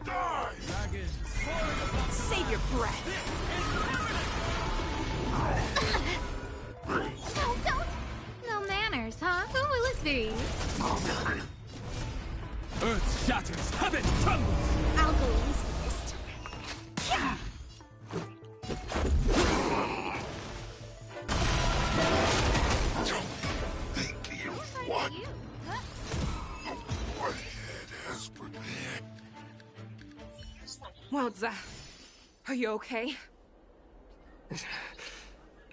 Die! Save your breath. No, don't! No manners, huh? Who will it be? Earth shatters, heaven trembles! I'll go easiest. Yeah! What? What head has prepared? Wowza. Are you okay?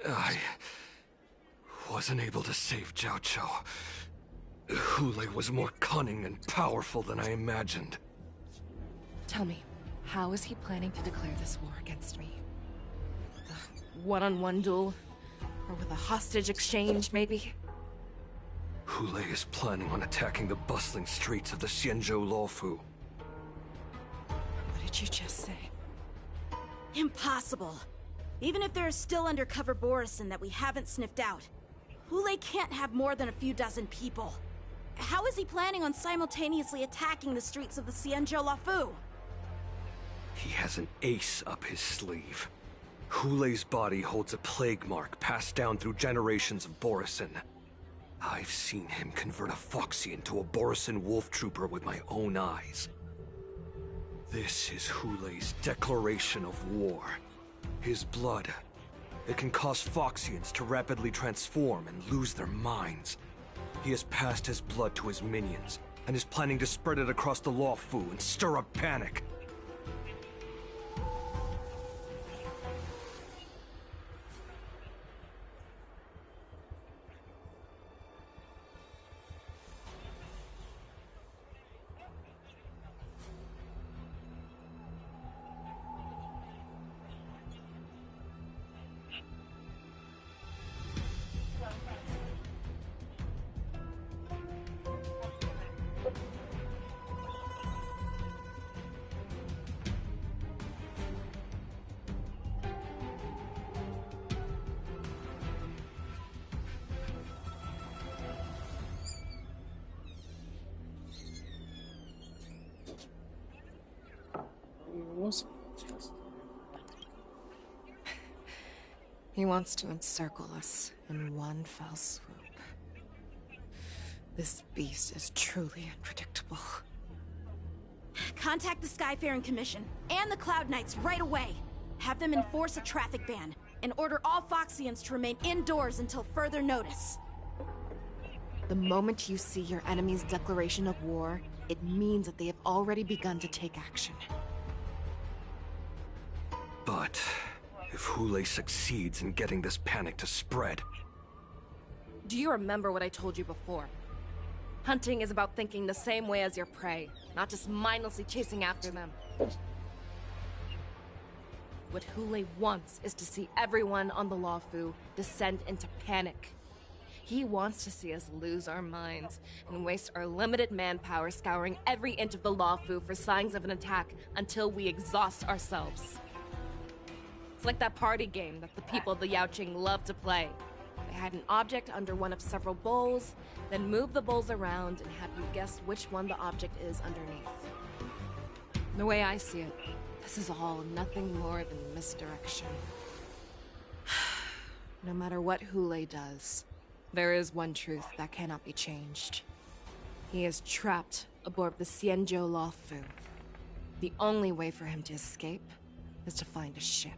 I wasn't able to save Jiao Chou. Hule was more cunning and powerful than I imagined. Tell me, how is he planning to declare this war against me? With a one-on-one duel? Or with a hostage exchange, maybe? Hule is planning on attacking the bustling streets of the Xianzhou Luofu. What did you just say? Impossible. Even if there are still undercover Borisin that we haven't sniffed out, Hule can't have more than a few dozen people. How is he planning on simultaneously attacking the streets of the Xianzhou Luofu? He has an ace up his sleeve. Hule's body holds a plague mark passed down through generations of Borisin. I've seen him convert a Foxy into a Borisin wolf trooper with my own eyes. This is Hule's declaration of war. His blood. It can cause Foxians to rapidly transform and lose their minds. He has passed his blood to his minions, and is planning to spread it across the Luofu and stir up panic. He wants to encircle us in one fell swoop. This beast is truly unpredictable. Contact the Skyfaring Commission and the Cloud Knights right away. Have them enforce a traffic ban and order all Foxians to remain indoors until further notice. The moment you see your enemy's declaration of war, it means that they have already begun to take action. But if Hule succeeds in getting this panic to spread... Do you remember what I told you before? Hunting is about thinking the same way as your prey, not just mindlessly chasing after them. What Hule wants is to see everyone on the Luofu descend into panic. He wants to see us lose our minds and waste our limited manpower scouring every inch of the Lawfu for signs of an attack until we exhaust ourselves. It's like that party game that the people of the Yaoqing love to play. They hide an object under one of several bowls, then move the bowls around and have you guess which one the object is underneath. The way I see it, this is all nothing more than misdirection. No matter what Hule does, there is one truth that cannot be changed. He is trapped aboard the Xianzhou Lawfu. The only way for him to escape is to find a ship.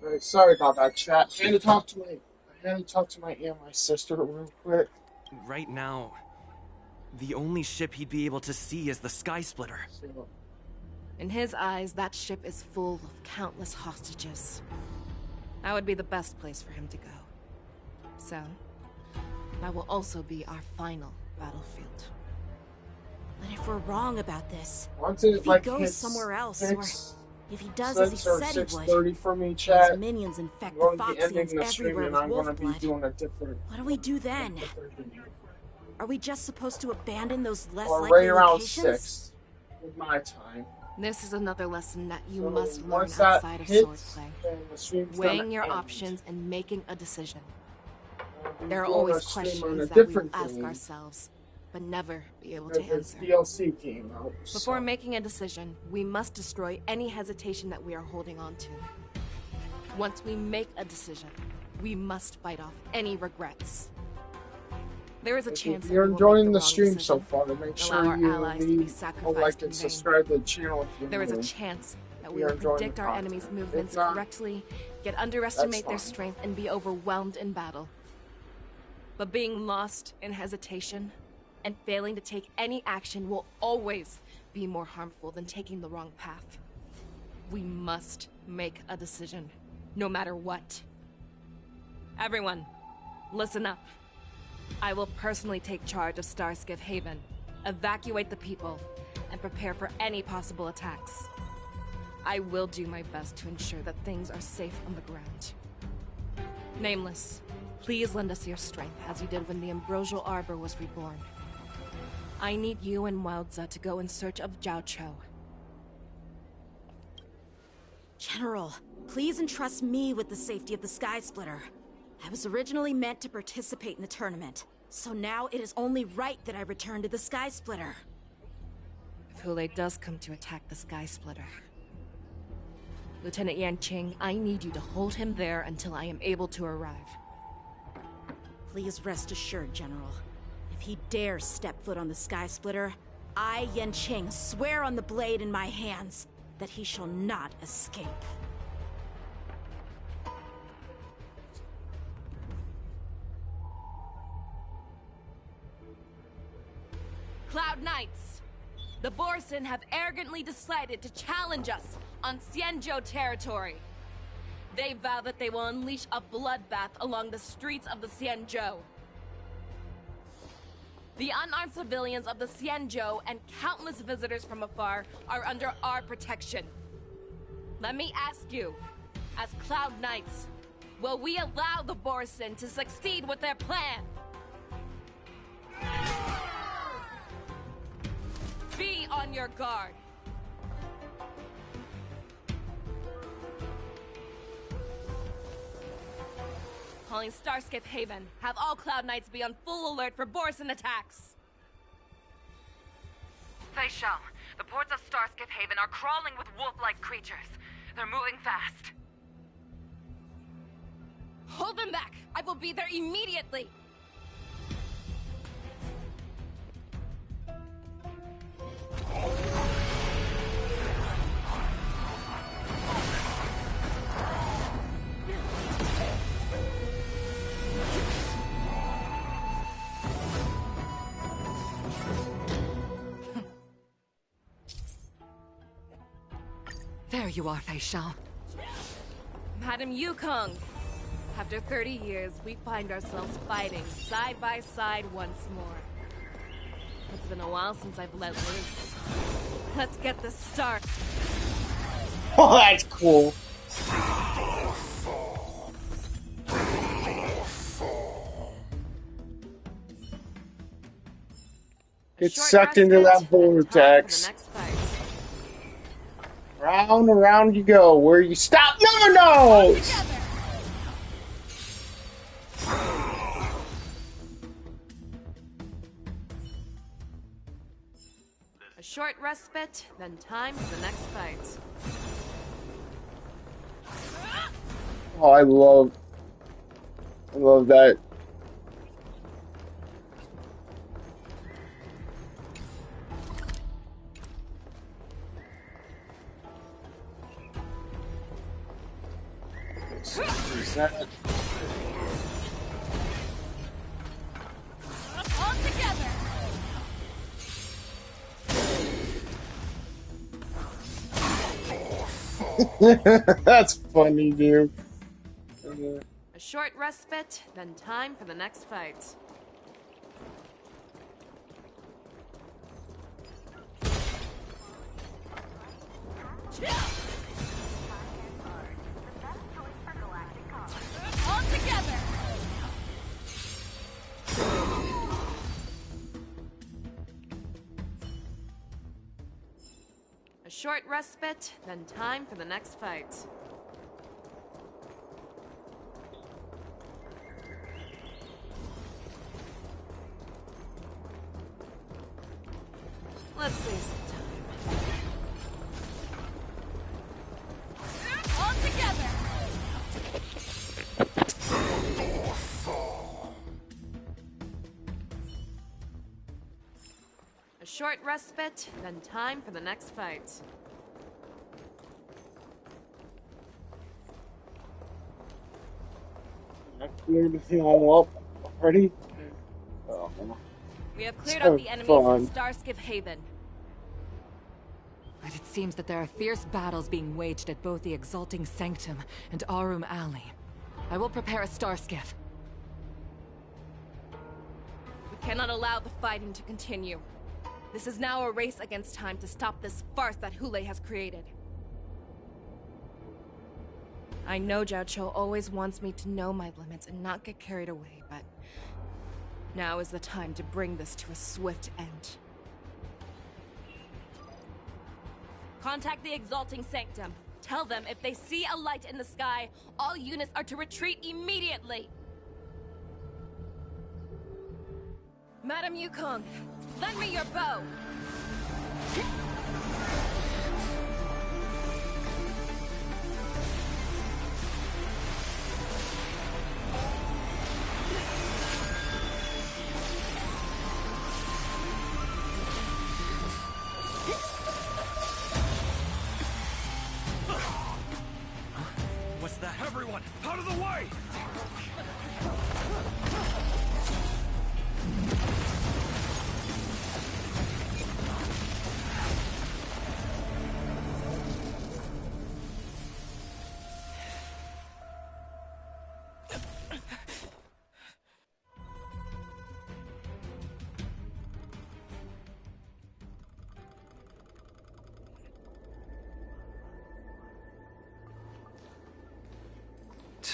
Right, sorry about that, chat. I had to talk to my aunt and my sister real quick. Right now, the only ship he'd be able to see is the Sky Splitter. In his eyes, that ship is full of countless hostages. That would be the best place for him to go. So, that will also be our final battlefield. But if we're wrong about this, Once it if he like goes hits somewhere else, six, or if he does as he 6 or said he would, 6:30 for me, chat. those minions infect I'm the going to be ending Foxians the stream everywhere and with I'm wolf going to be blood. doing a different. What do we do then? Are we just supposed to abandon those less Or likely right around locations? 6 with my time. This is another lesson that you So must learn once that outside of hits, swordplay. then the stream's Weighing gonna your end. options and making a decision. I'll be There are doing a always stream on questions a that we will different ask game. ourselves, but never be able to Because answer. DLC came out. Before making a decision, we must destroy any hesitation that we are holding on to. Once we make a decision, we must fight off any regrets. There is a chance If that you're we will enjoying make the the stream wrong so decision, far, make allow our sure you allies to be leave a sacrificed like in and vain. subscribe to the channel if you're There is a new. chance that If we you're will enjoying predict the our content. enemy's If movements not, correctly, yet underestimate their fine. strength and be overwhelmed in battle. But being lost in hesitation and failing to take any action will always be more harmful than taking the wrong path. We must make a decision, no matter what. Everyone, listen up. I will personally take charge of Starskiff Haven, evacuate the people, and prepare for any possible attacks. I will do my best to ensure that things are safe on the ground. Nameless, please lend us your strength as you did when the Ambrosial Arbor was reborn. I need you and Wildza to go in search of Jiao Cho. General, please entrust me with the safety of the Sky Splitter. I was originally meant to participate in the tournament, so now it is only right that I return to the Sky Splitter. If Hule does come to attack the Sky Splitter, Lieutenant Yanqing, I need you to hold him there until I am able to arrive. Please rest assured, General. If he dares step foot on the Sky Splitter, I, Yanqing, swear on the blade in my hands that he shall not escape. Cloud Knights! The Borson have arrogantly decided to challenge us on Xianzhou territory. They vow that they will unleash a bloodbath along the streets of the Xianzhou. The unarmed civilians of the Xianzhou and countless visitors from afar are under our protection. Let me ask you, as Cloud Knights, will we allow the Borson to succeed with their plan? Be on your guard. Calling Starskiff Haven. Have all Cloud Knights be on full alert for Borson attacks. Fei Shao, the ports of Starskiff Haven are crawling with wolf-like creatures. They're moving fast. Hold them back! I will be there immediately! There you are, Fei Shao. Madam Yukong, after 30 years, we find ourselves fighting side by side once more. It's been a while since I've let loose. Let's get this started. Oh, that's cool. Get sucked into that vortex. Round and round you go. Where you stop, no one knows! A short respite, then time for the next fight. Oh, I love that. Is that... All together. That's funny, dude. A short respite, then time for the next fight. All together. A short respite, then time for the next fight. Let's see some time. All together. A short respite, then time for the next fight. I cleared the thing all up already. Oh, We have cleared So out the enemy fun. from Starskiff Haven. And it seems that there are fierce battles being waged at both the Exalting Sanctum and Arum Alley. I will prepare a star skiff. We cannot allow the fighting to continue. This is now a race against time to stop this farce that Hule has created. I know Zhao Cho always wants me to know my limits and not get carried away, but now is the time to bring this to a swift end. Contact the Exalting Sanctum. Tell them if they see a light in the sky, all units are to retreat immediately. Madam Yukong, lend me your bow. What's that? Everyone, out of the way!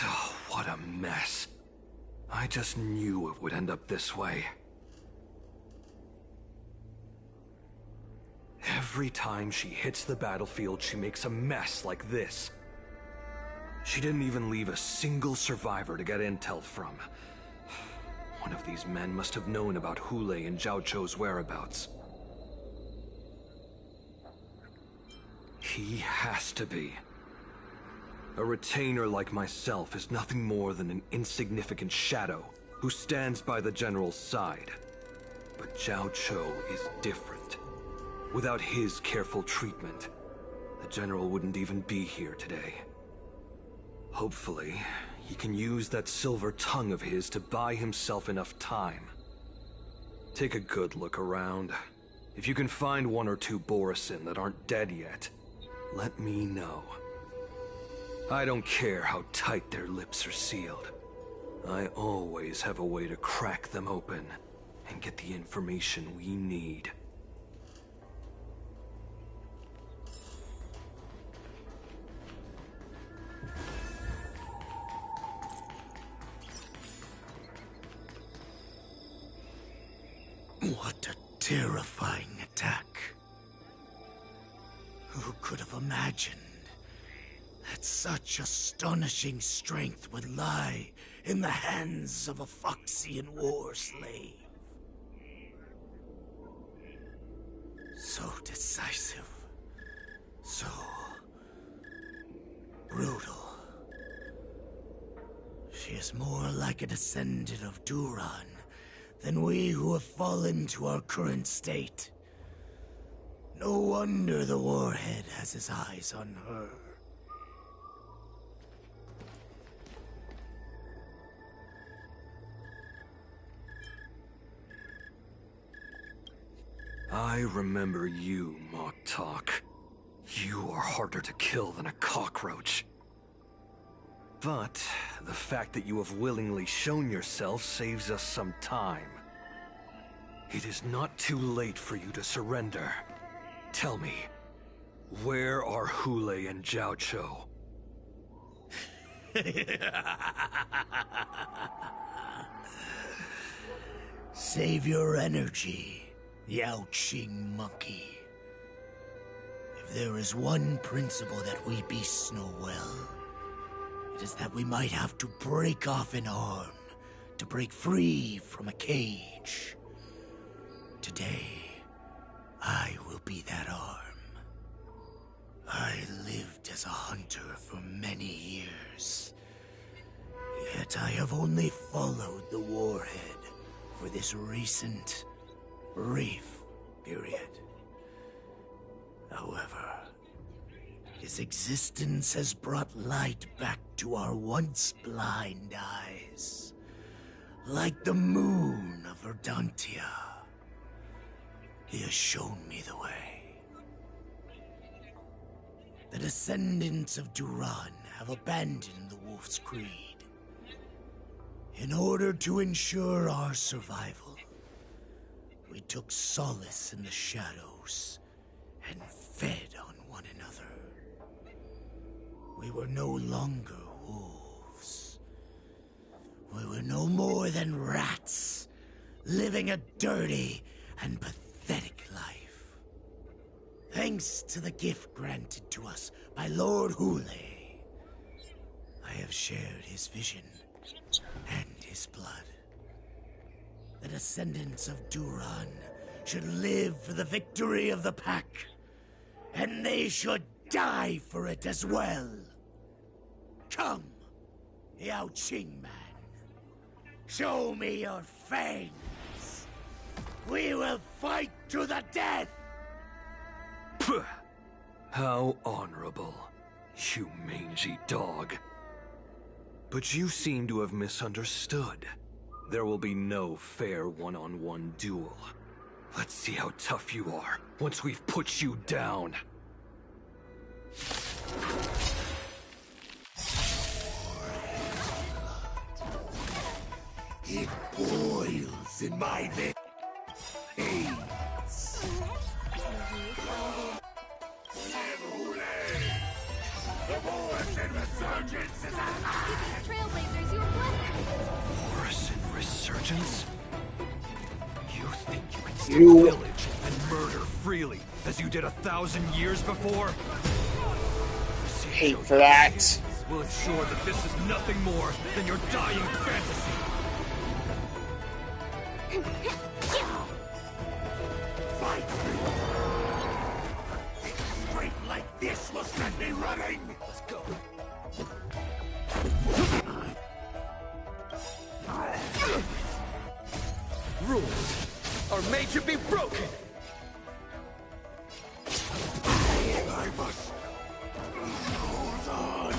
Oh, what a mess. I just knew it would end up this way. Every time she hits the battlefield, she makes a mess like this. She didn't even leave a single survivor to get intel from. One of these men must have known about Hule and Zhao Cho's whereabouts. He has to be. A retainer like myself is nothing more than an insignificant shadow who stands by the General's side. But Zhao Cho is different. Without his careful treatment, the General wouldn't even be here today. Hopefully, he can use that silver tongue of his to buy himself enough time. Take a good look around. If you can find one or two Borisin that aren't dead yet, let me know. I don't care how tight their lips are sealed. I always have a way to crack them open and get the information we need. What a terrifying attack. Who could have imagined that such astonishing strength would lie in the hands of a Foxian war slave? So decisive, so brutal. She is more like a descendant of Duran than we who have fallen to our current state. No wonder the Warhead has his eyes on her. I remember you, Mock Talk. You are harder to kill than a cockroach. But the fact that you have willingly shown yourself saves us some time. It is not too late for you to surrender. Tell me, where are Hule and Jiao Cho? Save your energy, Yao Qing monkey. If there is one principle that we beasts know well, it is that we might have to break off an arm to break free from a cage. Today, I will be that arm. I lived as a hunter for many years, yet I have only followed the warhead for this recent, brief period. However, his existence has brought light back to our once blind eyes, like the moon of Verdantia. He has shown me the way. The descendants of Duran have abandoned the Wolf's Creed. In order to ensure our survival, we took solace in the shadows and fed on one another. We were no longer wolves. We were no more than rats, living a dirty and pathetic life. Thanks to the gift granted to us by Lord Hule, I have shared his vision and his blood. The descendants of Duran should live for the victory of the pack, and they should die for it as well. Come, Yao Qing man. Show me your fangs. We will fight to the death! Puh. How honorable, you mangy dog. But you seem to have misunderstood. There will be no fair one-on-one duel. Let's see how tough you are once we've put you down. It boils in my veins. The Morrison Resurgence is alive! These trailblazers, your blessing! Morrison Resurgence? You think you can steal a village and murder freely, as you did 1,000 years before? Hate for that. Will ensure that this is nothing more than your dying fantasy. Fight me! Straight like this will send me running! Let's go. Rules are made to be broken! I must hold on.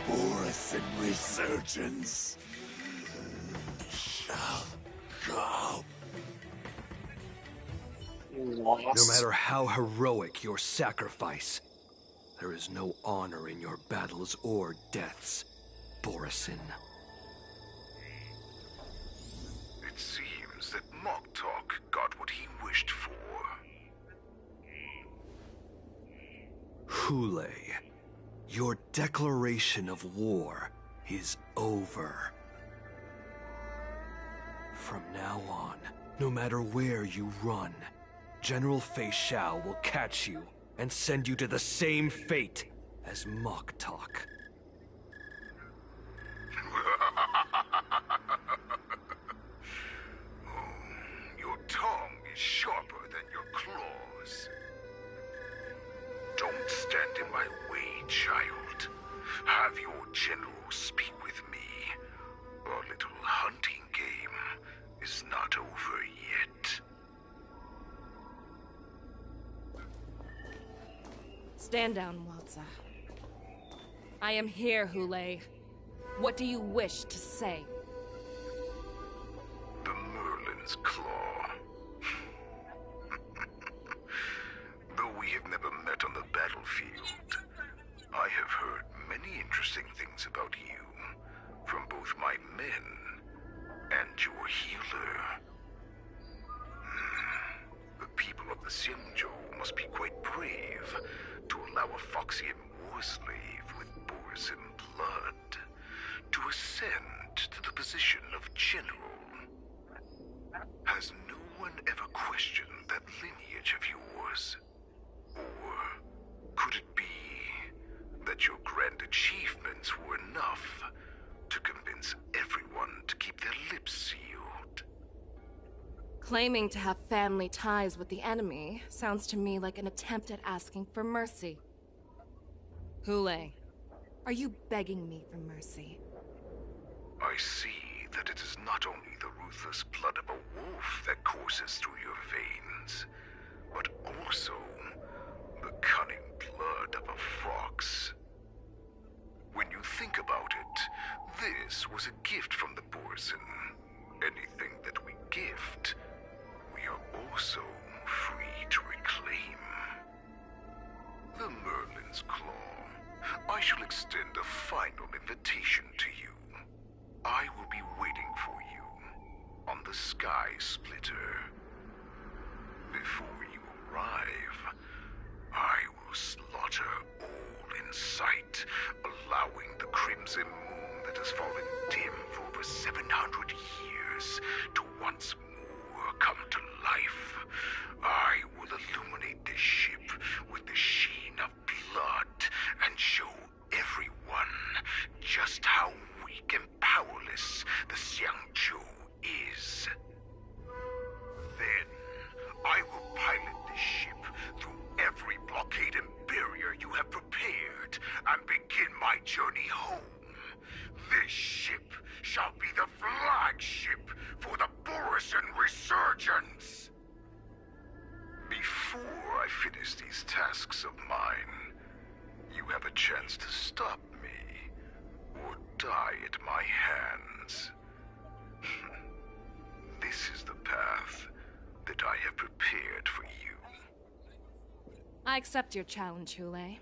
Morrison Resurgence shall come. No matter how heroic your sacrifice, there is no honor in your battles or deaths, Borison. It seems that Mock Talk got what he wished for. Hule, your declaration of war is over. From now on, no matter where you run, General Fei Xiao will catch you and send you to the same fate as Mock Talk. Your tongue is sharper than your claws. Don't stand in my way, child. Have your general speak with me. Our little hunting game is not over yet. Stand down, Walza. I am here, Hule. What do you wish to say? The Merlin's Claw. interesting things about you, from both my men and your healer. The people of the Xianzhou must be quite brave to allow a Foxian war slave with Borisin blood to ascend to the position of general. Has no one ever questioned that lineage of yours? Or could it be that your grand achievements were enough to convince everyone to keep their lips sealed? Claiming to have family ties with the enemy sounds to me like an attempt at asking for mercy. Hule, are you begging me for mercy? I see that it is not only the ruthless blood of a wolf that courses through your veins, but also the cunning blood of a fox. When you think about it, this was a gift from the Borisin. Anything that we gift, we are also free to reclaim. The Merlin's Claw. I shall extend a final invitation to you. I will be waiting for you on the Sky Splitter. Before you arrive, I will slaughter all in sight, allowing the crimson moon that has fallen dim for over 700 years to once more come to life. I will illuminate this ship with the sheen of blood and show everyone just how weak and powerless the Xianzhou is. Then, I will pilot this ship through every blockade and barrier you have prepared and begin my journey home. This ship shall be the flagship for the Borisin Resurgence. Before I finish these tasks of mine, you have a chance to stop me or die at my hands. This is the path that I have prepared for you. I accept your challenge, Hule.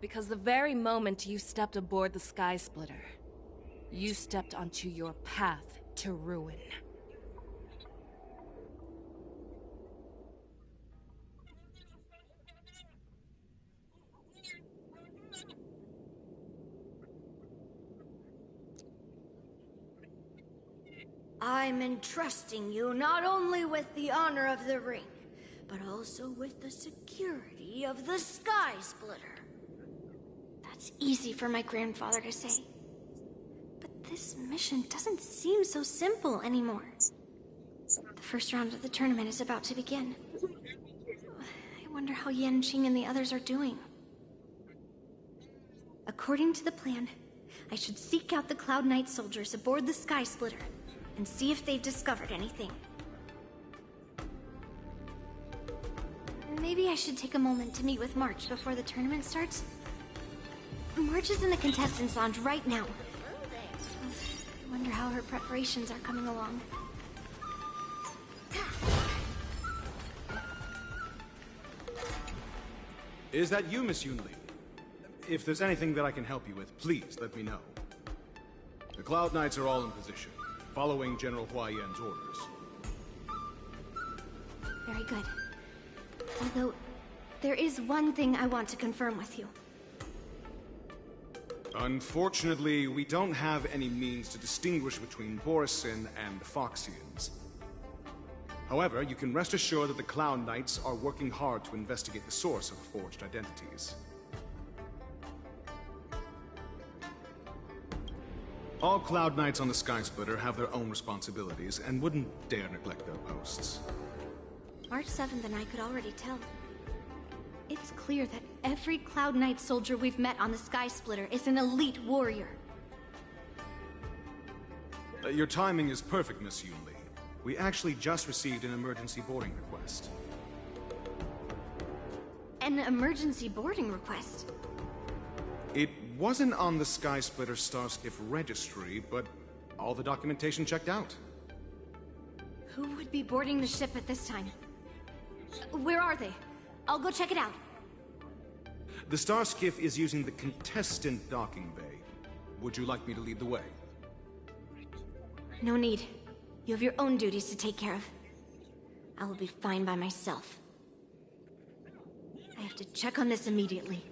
Because the very moment you stepped aboard the Sky Splitter, you stepped onto your path to ruin. I'm entrusting you not only with the honor of the ring, but also with the security of the Sky Splitter. That's easy for my grandfather to say. But this mission doesn't seem so simple anymore. The first round of the tournament is about to begin. I wonder how Yanqing and the others are doing. According to the plan, I should seek out the Cloud Knight soldiers aboard the Sky Splitter and see if they've discovered anything. Maybe I should take a moment to meet with March before the tournament starts. March is in the contestants' lounge right now. I wonder how her preparations are coming along. Is that you, Miss Yunli? If there's anything that I can help you with, please let me know. The Cloud Knights are all in position, following General Hua Yan's orders. Very good. Although, there is one thing I want to confirm with you. Unfortunately, we don't have any means to distinguish between Borisin and the Foxians. However, you can rest assured that the Cloud Knights are working hard to investigate the source of forged identities. All Cloud Knights on the Sky Splitter have their own responsibilities and wouldn't dare neglect their posts. March 7th and I could already tell. It's clear that every Cloud Knight soldier we've met on the Sky Splitter is an elite warrior. Your timing is perfect, Miss Yunli. We actually just received an emergency boarding request. An emergency boarding request? It wasn't on the Sky Splitter Starskiff registry, but all the documentation checked out. Who would be boarding the ship at this time? Where are they? I'll go check it out. The Star Skiff is using the contestant docking bay. Would you like me to lead the way? No need. You have your own duties to take care of. I will be fine by myself. I have to check on this immediately.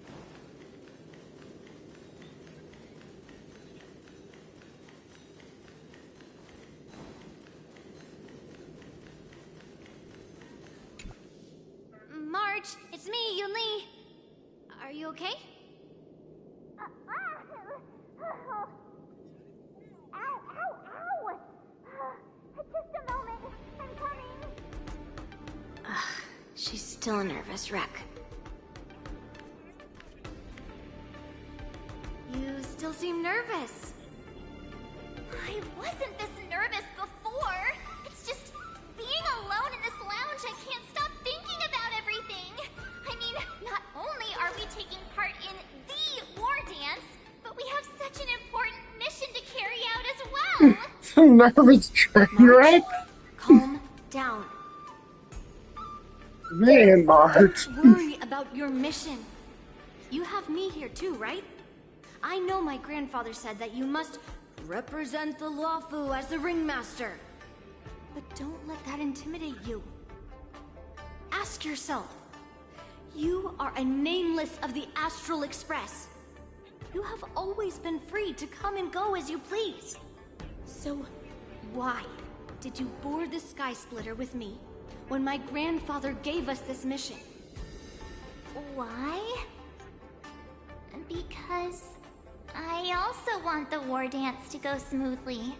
March, it's me, Yunli. Are you okay? Ow, ow, ow! Just a moment, I'm coming. She's still a nervous wreck. You still seem nervous. I wasn't this nervous before. It's just being alone in this lounge, I can't stop thinking about everything. I mean, not only are we taking part in the war dance, but we have such an important mission to carry out as well. Nervous train wreck? Calm down. Man, March. Don't worry about your mission. You have me here too, right? I know my grandfather said that you must represent the Luofu as the ringmaster. But don't let that intimidate you. Ask yourself. You are a nameless of the Astral Express. You have always been free to come and go as you please. So, why did you board the Sky Splitter with me when my grandfather gave us this mission? Why? Because I also want the war dance to go smoothly.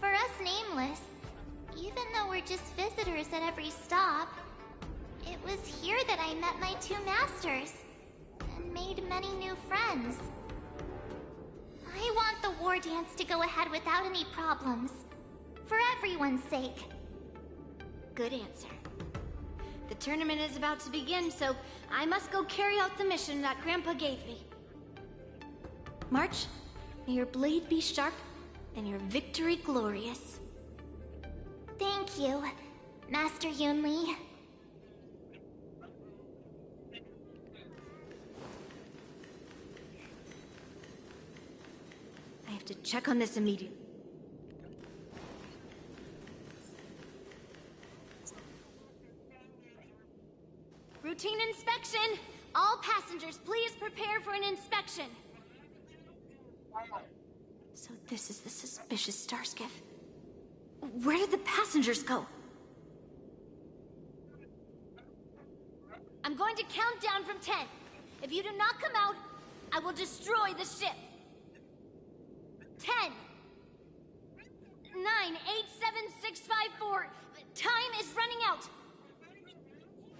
For us Nameless, even though we're just visitors at every stop, it was here that I met my two masters and made many new friends. I want the war dance to go ahead without any problems, for everyone's sake. Good answer. The tournament is about to begin, so I must go carry out the mission that Grandpa gave me. March, may your blade be sharp and your victory glorious. Thank you, Master Yunli. I have to check on this immediately. Routine inspection! All passengers, please prepare for an inspection. So this is the suspicious Star Skiff. Where did the passengers go? I'm going to count down from 10. If you do not come out, I will destroy the ship. 10, 9, 8, 7, 6, 5, 4. Time is running out.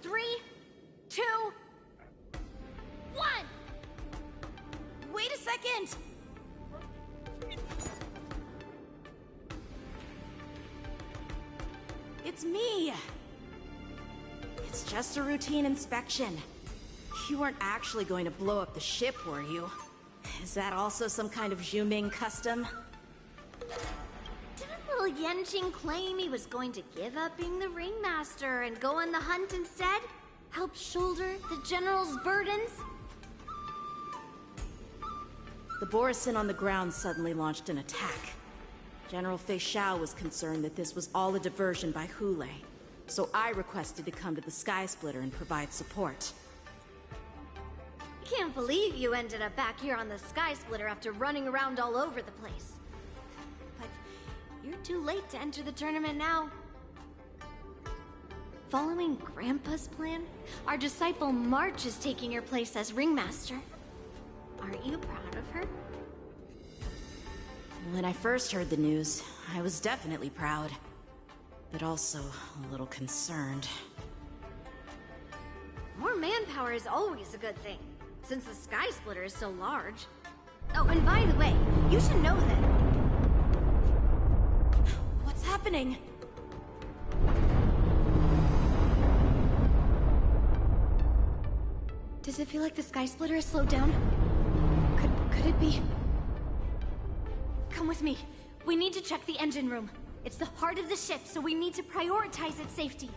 3, 2, 1. Wait a second! It's me! It's just a routine inspection. You weren't actually going to blow up the ship, were you? Is that also some kind of Zhuming custom? Didn't little Yanqing claim he was going to give up being the ringmaster and go on the hunt instead? Help shoulder the general's burdens? The Borisin on the ground suddenly launched an attack. General Fei Xiao was concerned that this was all a diversion by Hule, so I requested to come to the Sky Splitter and provide support. Can't believe you ended up back here on the Sky Splitter after running around all over the place. But you're too late to enter the tournament now. Following Grandpa's plan, our disciple March is taking your place as ringmaster. Aren't you proud of her? When I first heard the news, I was definitely proud, but also a little concerned. More manpower is always a good thing, since the Sky Splitter is so large. Oh, and by the way, you should know that... What's happening? Does it feel like the Sky Splitter is slowed down? Could it be? Come with me. We need to check the engine room. It's the heart of the ship, so we need to prioritize its safety.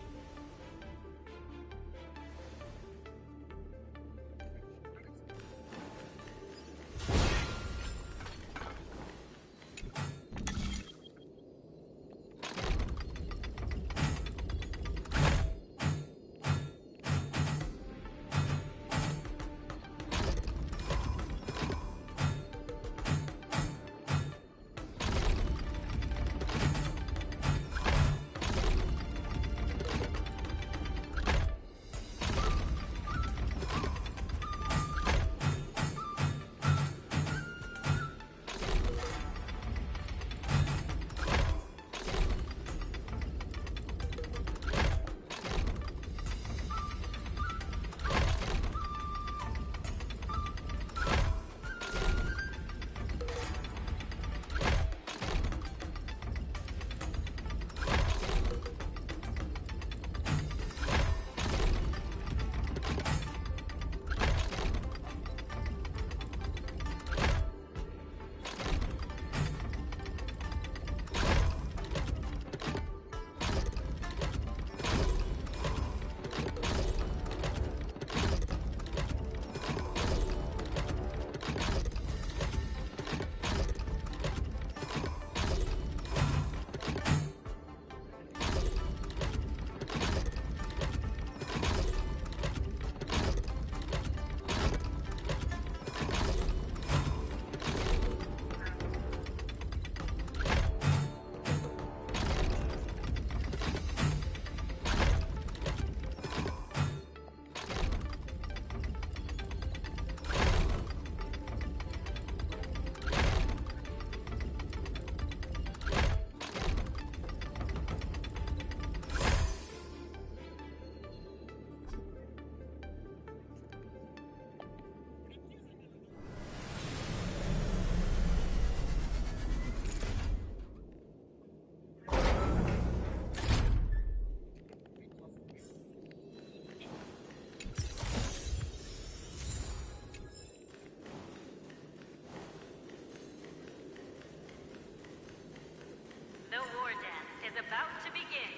is about to begin.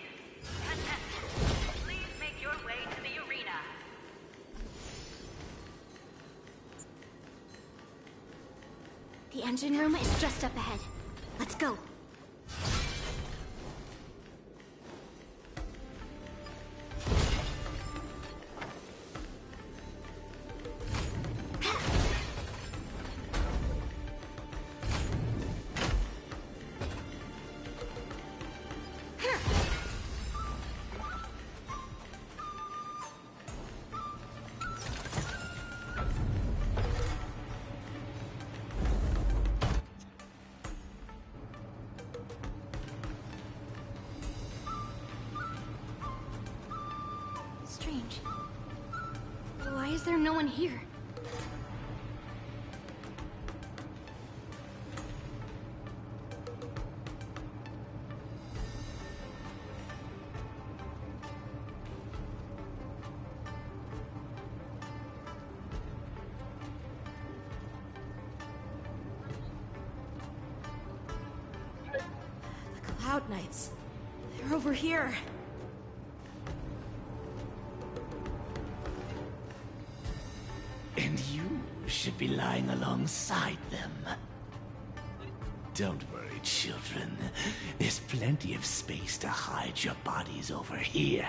Contestants, please make your way to the arena. The engine room is just up ahead. Let's go. Strange. Why is there no one here? The Cloud Knights. They're over here. And you should be lying alongside them. Don't worry, children. There's plenty of space to hide your bodies over here.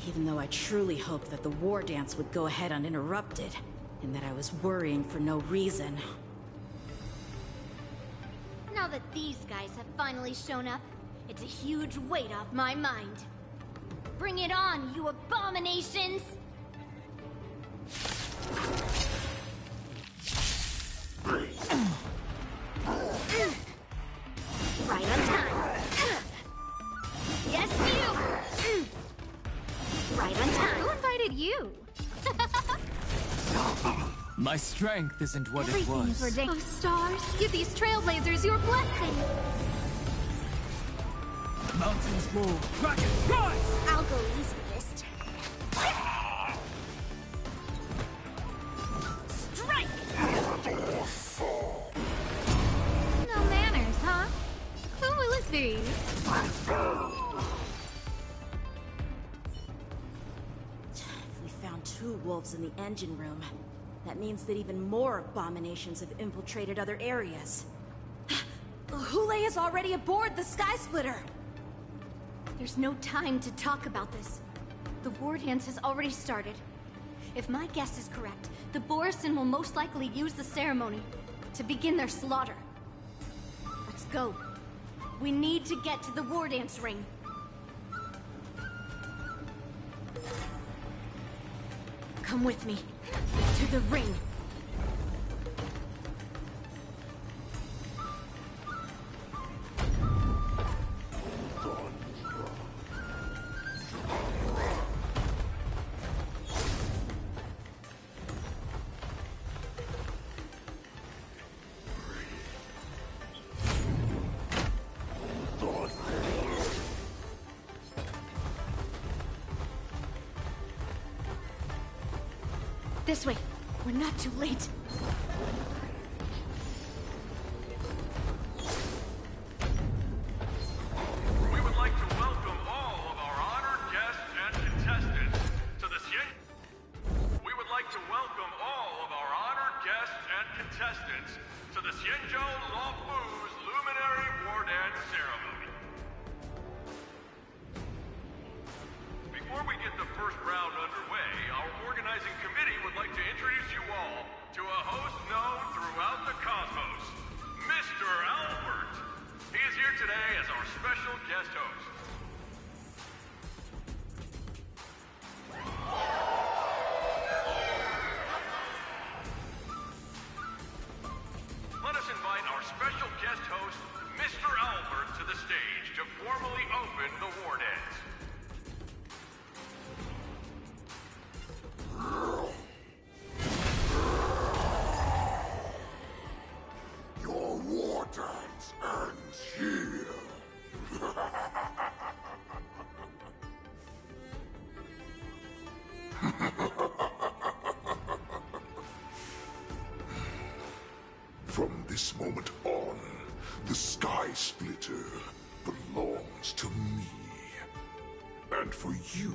Even though I truly hoped that the war dance would go ahead uninterrupted, and that I was worrying for no reason. Now that these guys have finally shown up, it's a huge weight off my mind. Bring it on, you abominations! Right on time. Yes, you! Right on time. Who invited you? My strength isn't what it Everything's was. ridiculous. Oh, stars, give these trailblazers your blessing. Mountains roll, dragons rise! I'll go easy this time. Strike! No manners, huh? Who will it be? If we found 2 wolves in the engine room, that means that even more abominations have infiltrated other areas. Hule is already aboard the Sky Splitter! There's no time to talk about this. The war dance has already started. If my guess is correct, the Borisin will most likely use the ceremony to begin their slaughter. Let's go. We need to get to the war dance ring. Come with me. To the ring. This way. We're not too late. We would like to welcome all of our honored guests and contestants to the We would like to welcome all of our honored guests and contestants to the Xianzhou Luofu's Luminary War Dance Ceremony. Before we get the first round underway, our organizing committee would like to introduce you all to a host known throughout the cosmos, Mr. Albert. He is here today as our special guest host. Let us invite our special guest host, Mr. Albert, to the stage to formally open the war dance. Your war dance ends here. From this moment on, The Sky Splitter belongs to me. And for you,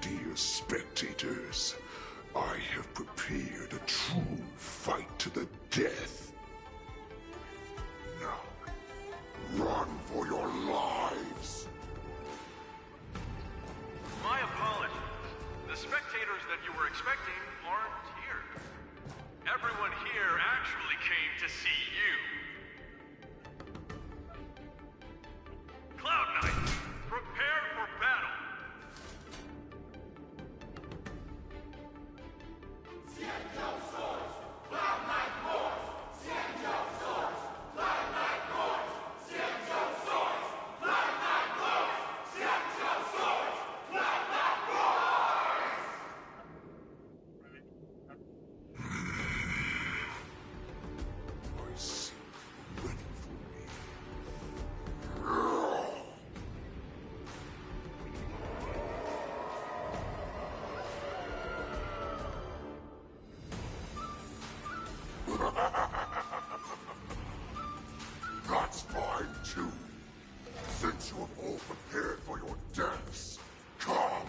dear spectators, I have prepared a true fight to the death. Now, run for your lives! My apologies. The spectators that you were expecting aren't here. Everyone here actually came to see you. Cloud Knight, prepare for battle! That's fine too. Since you have all prepared for your deaths, come,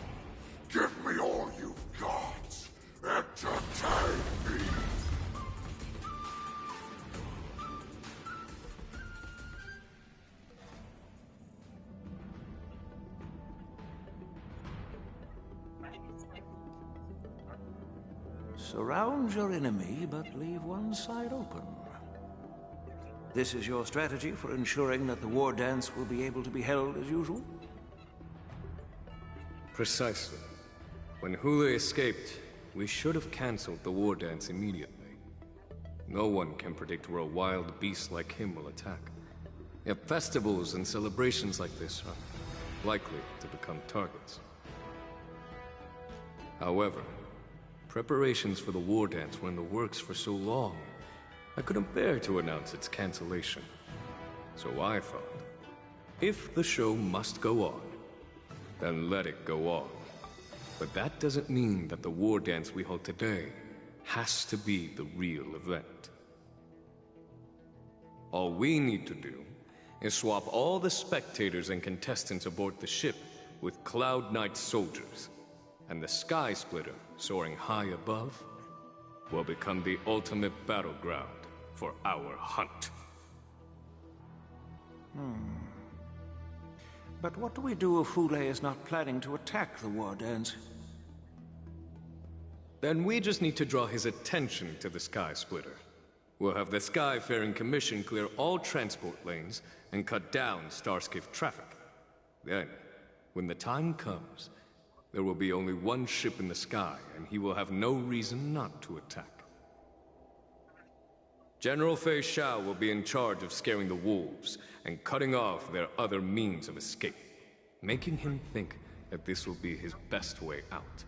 give me all you've got. Entertain me. Surround your enemy, but leave one side open. This is your strategy for ensuring that the war dance will be able to be held as usual? Precisely. When Hule escaped, we should have cancelled the war dance immediately. No one can predict where a wild beast like him will attack. Yet festivals and celebrations like this are likely to become targets. However, preparations for the war dance were in the works for so long, I couldn't bear to announce its cancellation. So I thought, if the show must go on, then let it go on. But that doesn't mean that the war dance we hold today has to be the real event. All we need to do is swap all the spectators and contestants aboard the ship with Cloud Knight soldiers, and the Sky Splitter, soaring high above, will become the ultimate battleground for our hunt. But what do we do if Hule is not planning to attack the war dance? Then we just need to draw his attention to the Sky Splitter. We'll have the Skyfaring Commission clear all transport lanes and cut down Starskiff traffic. Then, when the time comes, there will be only one ship in the sky, and he will have no reason not to attack. General Fei Shao will be in charge of scaring the wolves and cutting off their other means of escape, making him think that this will be his best way out.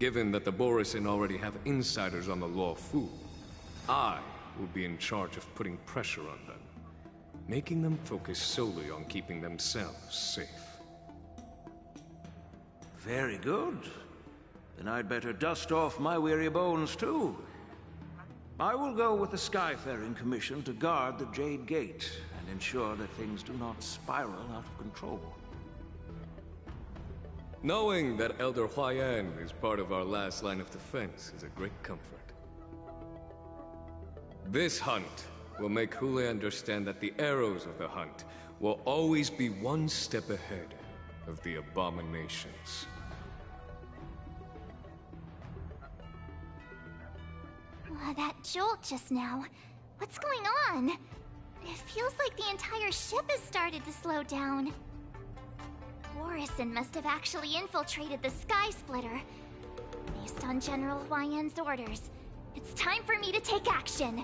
Given that the Borisin already have insiders on the Law Fu, I will be in charge of putting pressure on them, making them focus solely on keeping themselves safe. Very good. Then I'd better dust off my weary bones too. I will go with the Skyfaring Commission to guard the Jade Gate and ensure that things do not spiral out of control. Knowing that Elder Huayan is part of our last line of defense is a great comfort. This hunt will make Hule understand that the arrows of the hunt will always be one step ahead of the abominations. That jolt just now. What's going on? It feels like the entire ship has started to slow down. Borisin must have actually infiltrated the Sky Splitter. Based on General Huayan's orders, it's time for me to take action.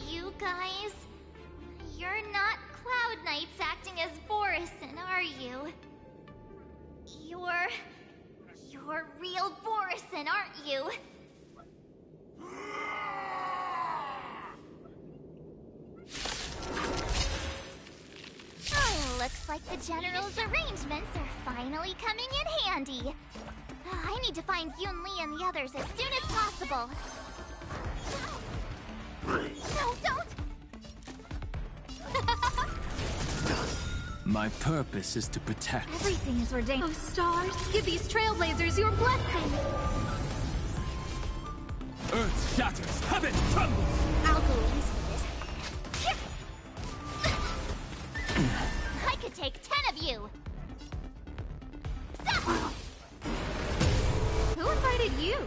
You guys, you're not Cloud Knights acting as Borisin, are you? You're real Borisin, aren't you? like the General's arrangements are finally coming in handy. I need to find Yun Li and the others as soon as possible. No, don't! My purpose is to protect. Everything is ordained. Oh, stars, give these trailblazers your blessing! Earth shatters, heaven trembles! I'll go easy with this. I could take 10 of you! Who invited you?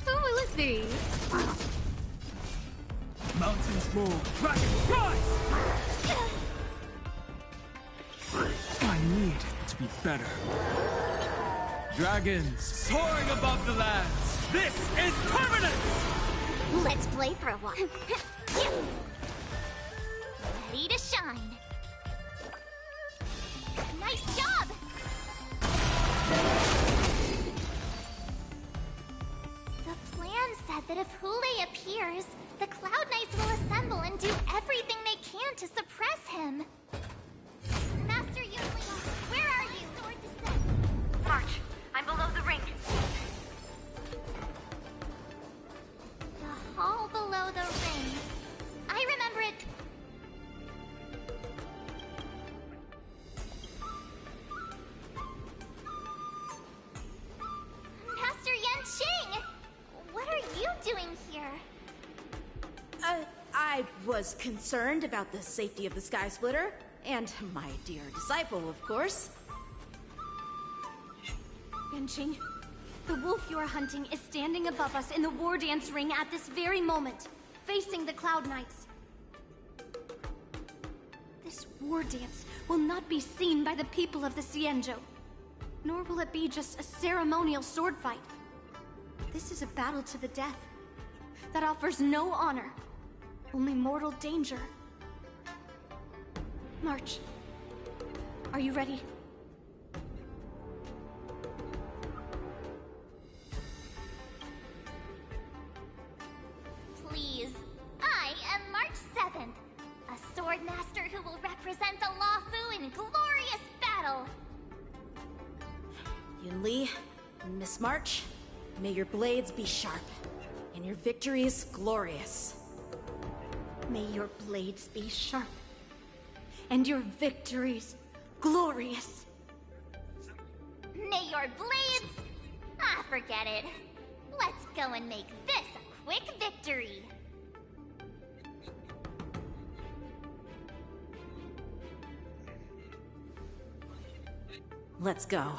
Who will it be? Mountains move, dragons rise! I need to be better. Dragons soaring above the lands. This is permanent! Let's play for a while. Ready to shine. Nice job! The plan said that if Hule appears, the Cloud Knights will assemble and do everything they can to suppress him. Master Yun Li, where are you? Sword descent. March, I'm below the ring. The hall below the ring. I remember it. Master Yanqing! What are you doing here? I was concerned about the safety of the Sky Splitter, and my dear disciple, of course. Yanqing, the wolf you are hunting is standing above us in the war dance ring at this very moment, facing the Cloud Knights. This war dance will not be seen by the people of the Xianzhou, nor will it be just a ceremonial sword fight. This is a battle to the death that offers no honor, only mortal danger. March, are you ready? Please. I am March 7th, a sword master who will represent the Luofu in glorious battle. Yun Li, Miss March, may your blades be sharp, and your victories glorious. May your blades be sharp, and your victories glorious. May your blades... Ah, forget it. Let's go and make this a quick victory. Let's go.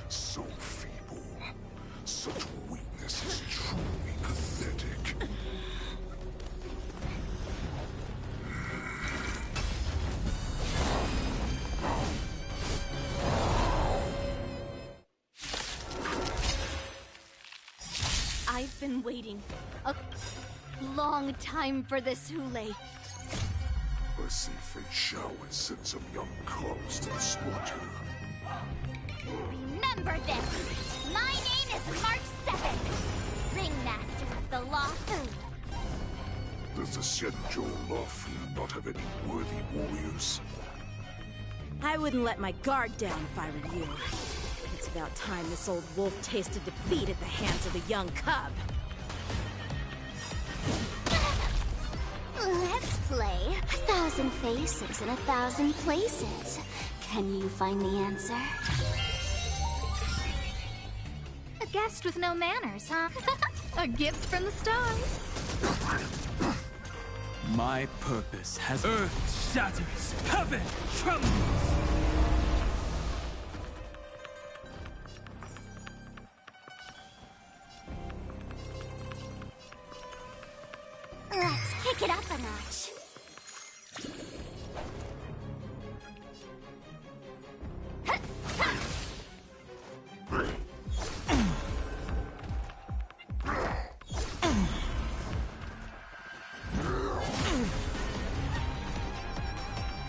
So feeble. Such weakness is truly pathetic. I've been waiting a long time for this, Hule. I see Fei Xiao and send some young cubs to the slaughter. Remember this! My name is March 7th, Ringmaster of the Luofu. Does the Xianzhou Luofu not have any worthy warriors? I wouldn't let my guard down if I were you. It's about time this old wolf tasted defeat at the hands of the young cub. Let's play 1,000 faces in 1,000 places. Can you find the answer? A guest with no manners, huh? A gift from the stars. My purpose has earth shatters, heaven trembles. Let's kick it up a notch.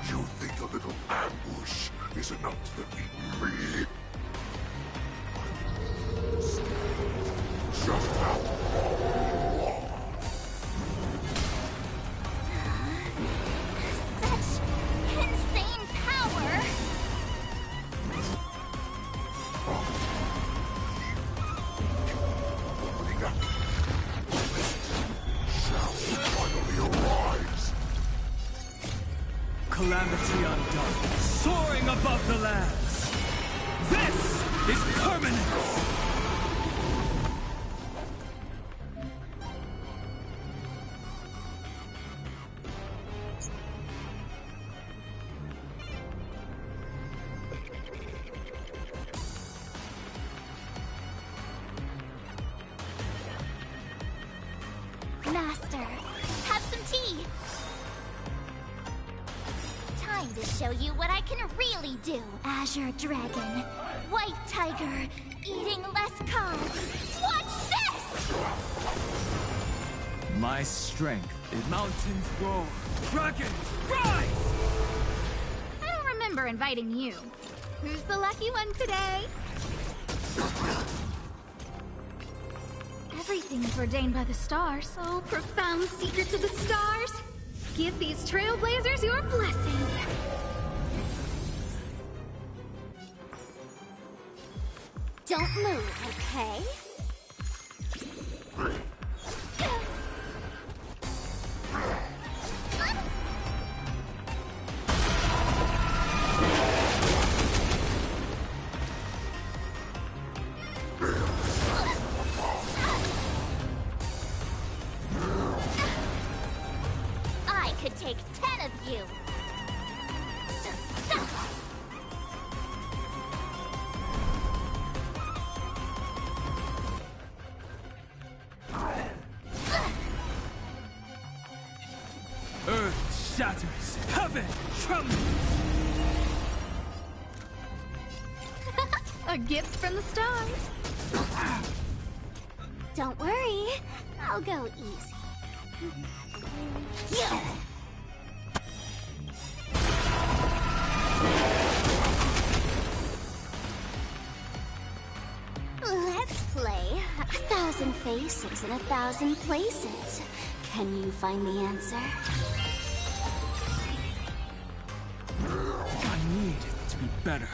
You think a little ambush is enough to defeat me? calamity undone, soaring above the lands. This is permanence! Master, have some tea. Time to show you what I can really do. Azure Dragon, White Tiger, eating less carbs. Watch this! My strength is mountains roar, dragons rise! I don't remember inviting you. Who's the lucky one today? Everything's ordained by the stars. Oh, profound secrets of the stars. Give these trailblazers your blessing. Don't move, okay? I could take 10 of you. Earth shatters, heaven trembles! A gift from the stars. Don't worry, I'll go easy. Let's play 1,000 faces in 1,000 places. Can you find the answer? I need to be better.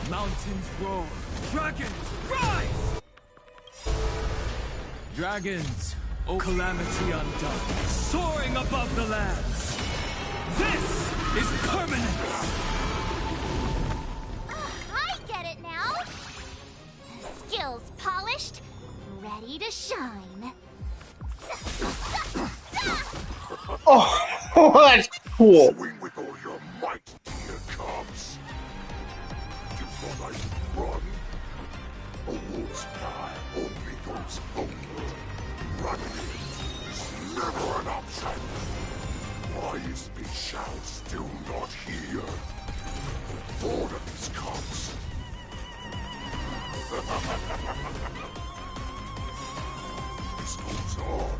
Mountains roar, dragons rise! Dragons, oh calamity undone, soaring above the lands. This is permanence! I get it now! Skills polished, ready to shine. Oh, that's cool. Swing with all your might, dear cubs. You thought I would run? A wolf's path only goes forward. Running is never an option. Why is this shout still not here? Order these cubs. This goes on.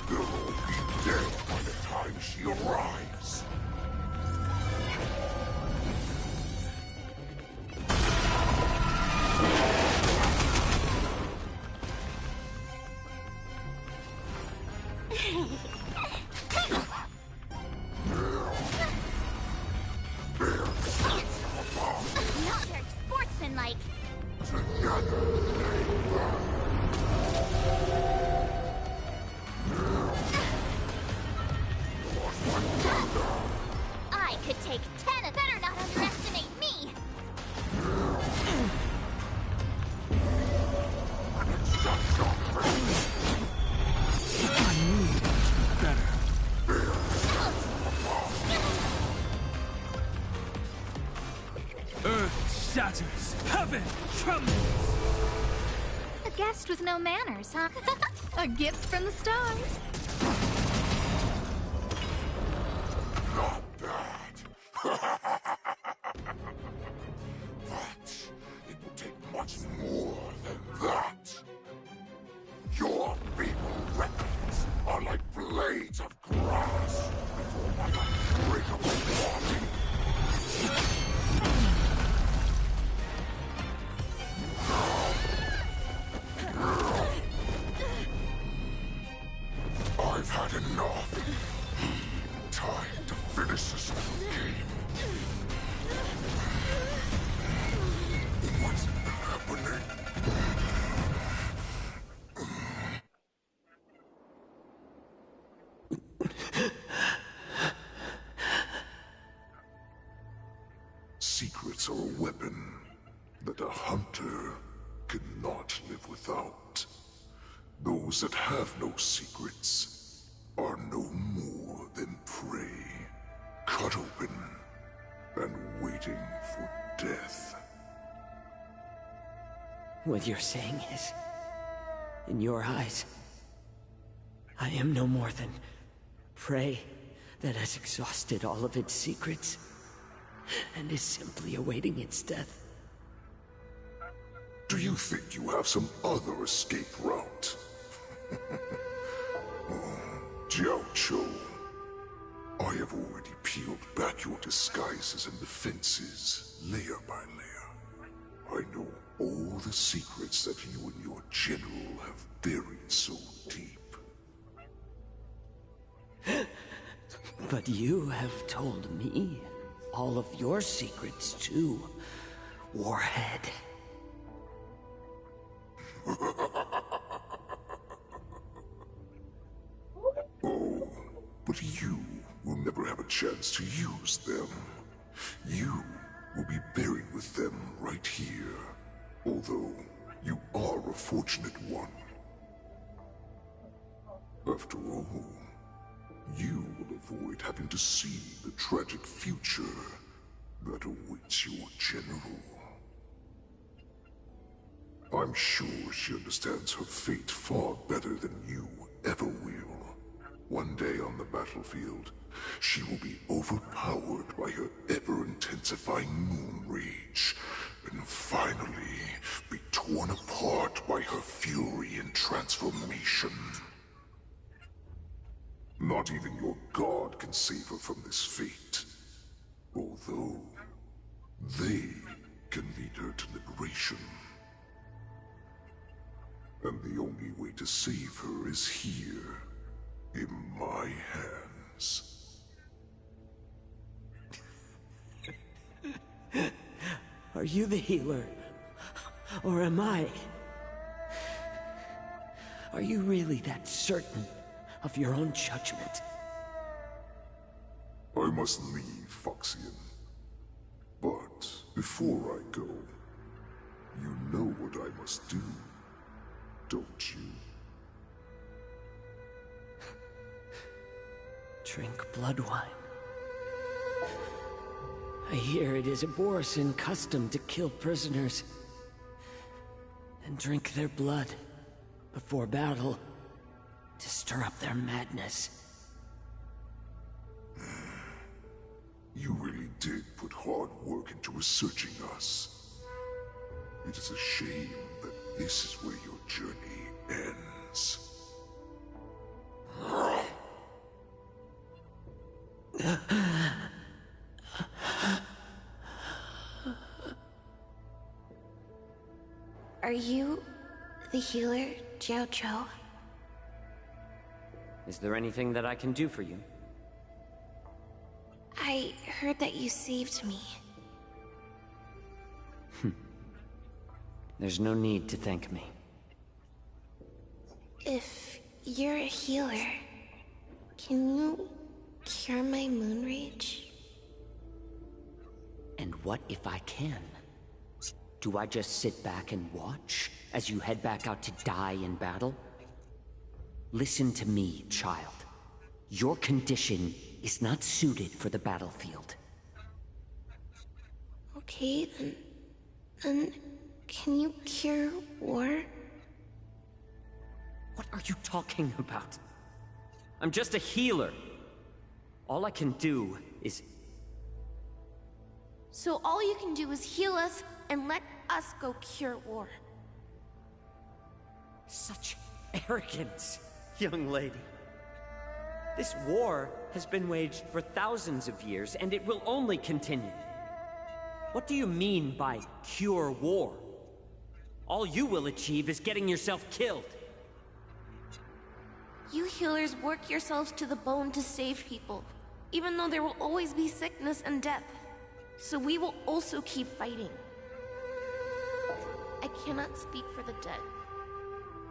They'll all be dead by the time she arrives. Not very sportsmanlike. I could take 10. Better not underestimate me. I need to be better. Earth shatters, heaven trembles! A guest with no manners, huh? A gift from the stars. Not bad. But it will take much more than that. Your feeble weapons are like blades of grass before my unbreakable body. I've had enough. Time to finish this game. What's happening? Secrets are a weapon that a hunter cannot live without. Those that have no secrets are no more than prey, cut open and waiting for death. What you're saying is, in your eyes, I am no more than prey that has exhausted all of its secrets and is simply awaiting its death. Do you think you have some other escape route? Jiao Cho, I have already peeled back your disguises and defenses, layer by layer. I know all the secrets that you and your general have buried so deep. But you have told me all of your secrets too, Warhead. Oh, but you will never have a chance to use them. You will be buried with them right here. Although, you are a fortunate one. After all, you will avoid having to see the tragic future that awaits your general. I'm sure she understands her fate far better than you ever will. One day on the battlefield, she will be overpowered by her ever-intensifying moon rage, and finally be torn apart by her fury and transformation. Not even your god can save her from this fate, although they can lead her to liberation. And the only way to save her is here, in my hands. Are you the healer? Or am I? Are you really that certain of your own judgment? I must leave, Foxian. But before I go, you know what I must do, don't you? Drink blood wine. I hear it is a Borisin custom to kill prisoners and drink their blood before battle to stir up their madness. You really did put hard work into researching us. It is a shame that this is where your journey ends. Are you the healer, Jiao Cho? Is there anything that I can do for you? I heard that you saved me. There's no need to thank me. If you're a healer, can you cure my moon rage? And what if I can? Do I just sit back and watch as you head back out to die in battle? Listen to me, child. Your condition is not suited for the battlefield. Okay, then can you cure war? What are you talking about? I'm just a healer. All I can do is... So all you can do is heal us and let us go cure war. Such arrogance, young lady. This war has been waged for thousands of years, and it will only continue. What do you mean by cure war? All you will achieve is getting yourself killed. You healers work yourselves to the bone to save people, even though there will always be sickness and death. So we will also keep fighting. I cannot speak for the dead,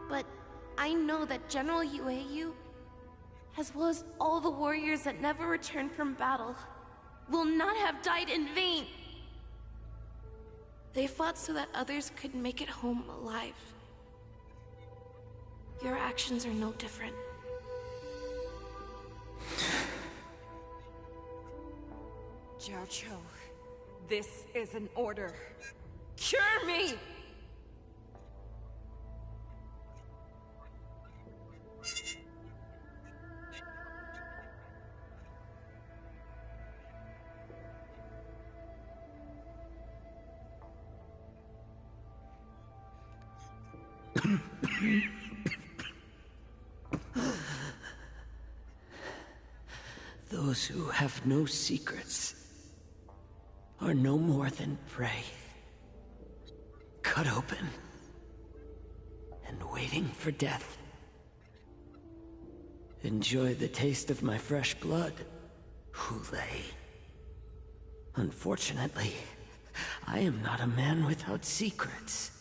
but I know that General Yueyu, as well as all the warriors that never returned from battle, will not have died in vain. They fought so that others could make it home alive. Your actions are no different. Jiaoqiu, this is an order. Cure me! Those who have no secrets are no more than prey. Cut open and waiting for death. Enjoy the taste of my fresh blood, Hulei. Unfortunately, I am not a man without secrets.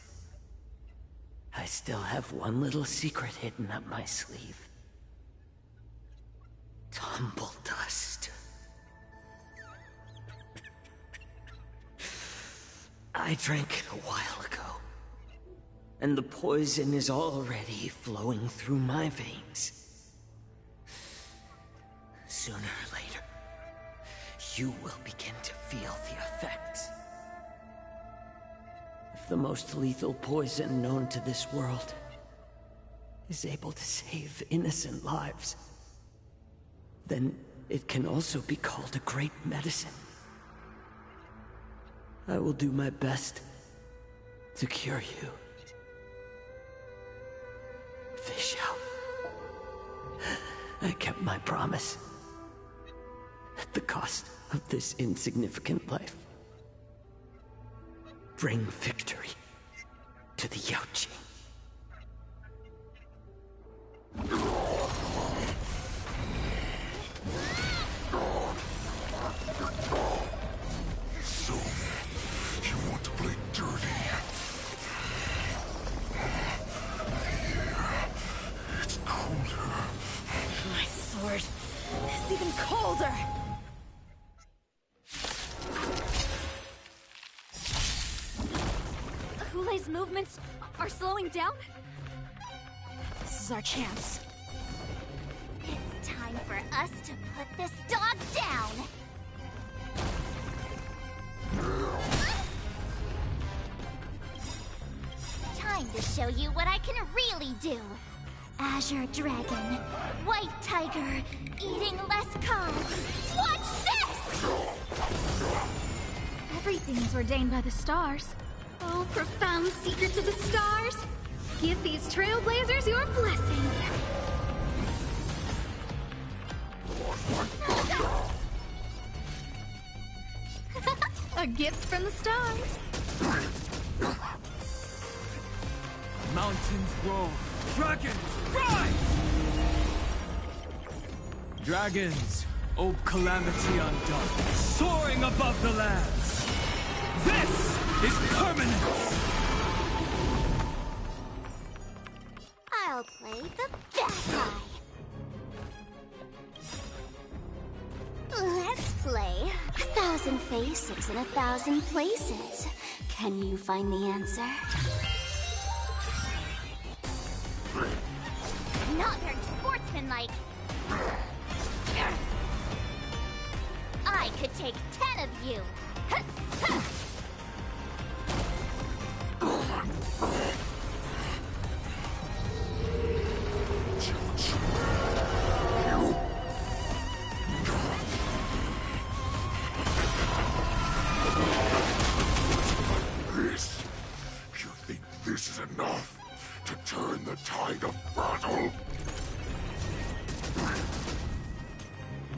I still have one little secret hidden up my sleeve. Tumble dust. I drank it a while ago, and the poison is already flowing through my veins. Sooner or later, you will begin to feel the effects. If the most lethal poison known to this world is able to save innocent lives, then it can also be called a great medicine. I will do my best to cure you. Fish out. I kept my promise. At the cost of this insignificant life. Bring victory to the Yaoqing. So, you want to play dirty? Yeah, it's colder. My sword is even colder! Hulei's movements are slowing down? This is our chance. It's time for us to put this dog down! Time to show you what I can really do. Azure Dragon, White Tiger, eating less carbs. Watch this! Everything's ordained by the stars. Oh, profound secrets of the stars! Give these trailblazers your blessing! A gift from the stars. Mountains roar, dragons rise! Dragons, O calamity undone, soaring above the lands. This is permanence! I'll play the bad guy. Let's play 1,000 faces in 1,000 places. Can you find the answer? Not very sportsmanlike. I could take 10 of you. This? You think this is enough to turn the tide of battle?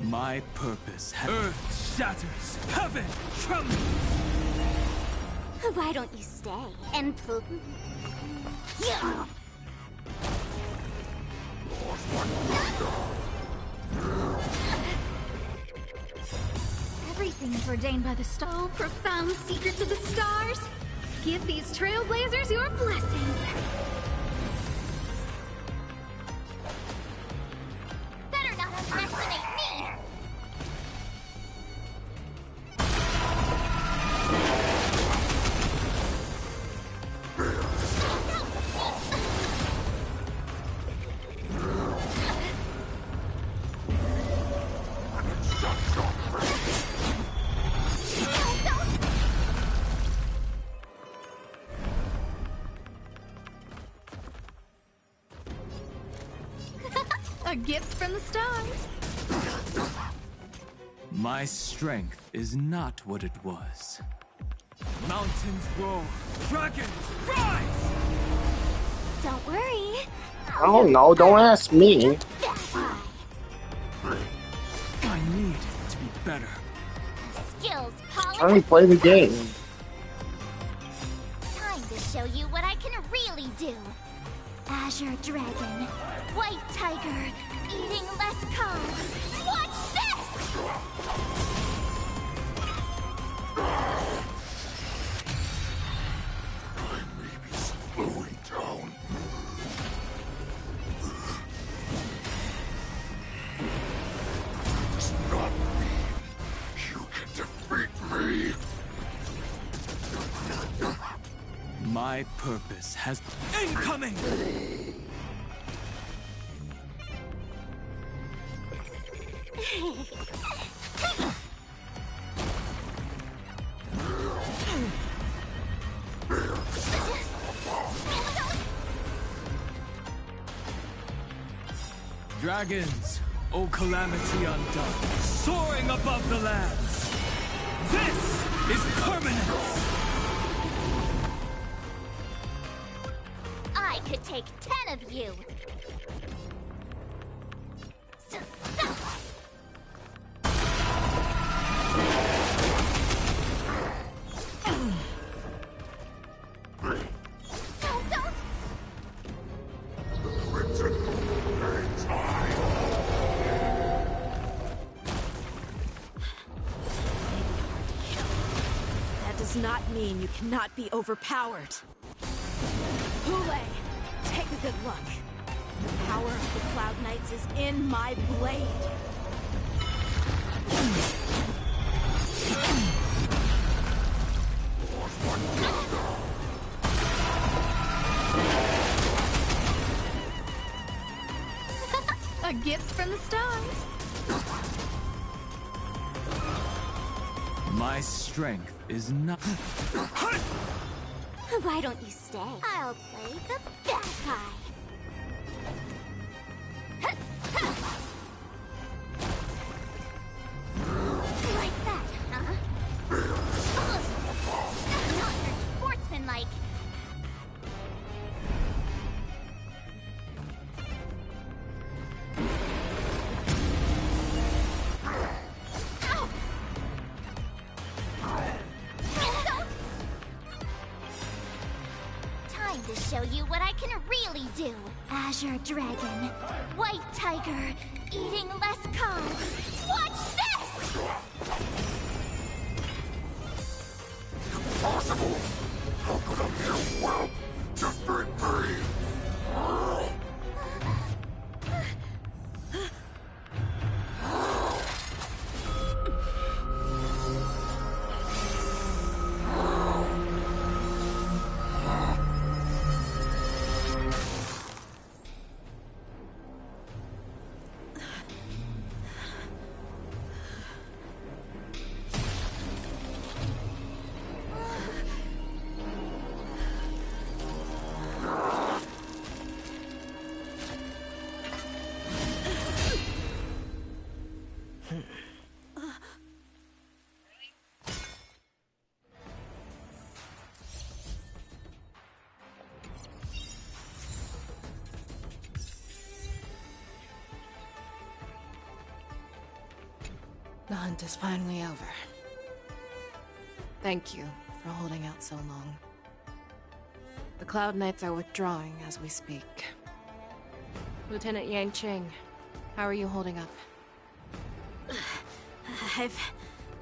My purpose Earth shatters, heaven trembles! Why don't you stay and poop? Yeah. Everything's ordained by the stars. Oh, profound secrets of the stars! Give these trailblazers your blessing! Better not underestimate me! A gift from the stars. My strength is not what it was. Mountains roll, dragons rise! Don't worry. Oh no, don't ask me. I need to be better. Skills, Polly. I don't play the game. Time to show you what I can really do. Azure Dragon, White Tiger, eating less carbs. Watch this! Slowing down. Does not mean you can defeat me. My purpose has incoming! Dragons, O calamity undone, soaring above the lands. This is permanence! I could take 10 of you. That does not mean you cannot be overpowered. Hule, take a good look. The power of the Cloud Knights is in my blade. A gift from the stars. My strength is not... Why don't you stay? I'll play the bad guy. Like that, huh? Not very sportsmanlike. Time to show you what I can really do. Azure Dragon, White Tiger, eating less carbs. Watch this! Impossible! How could a mere whelp defeat me? The hunt is finally over. Thank you for holding out so long. The Cloud Knights are withdrawing as we speak. Lieutenant Yang Cheng, how are you holding up? I've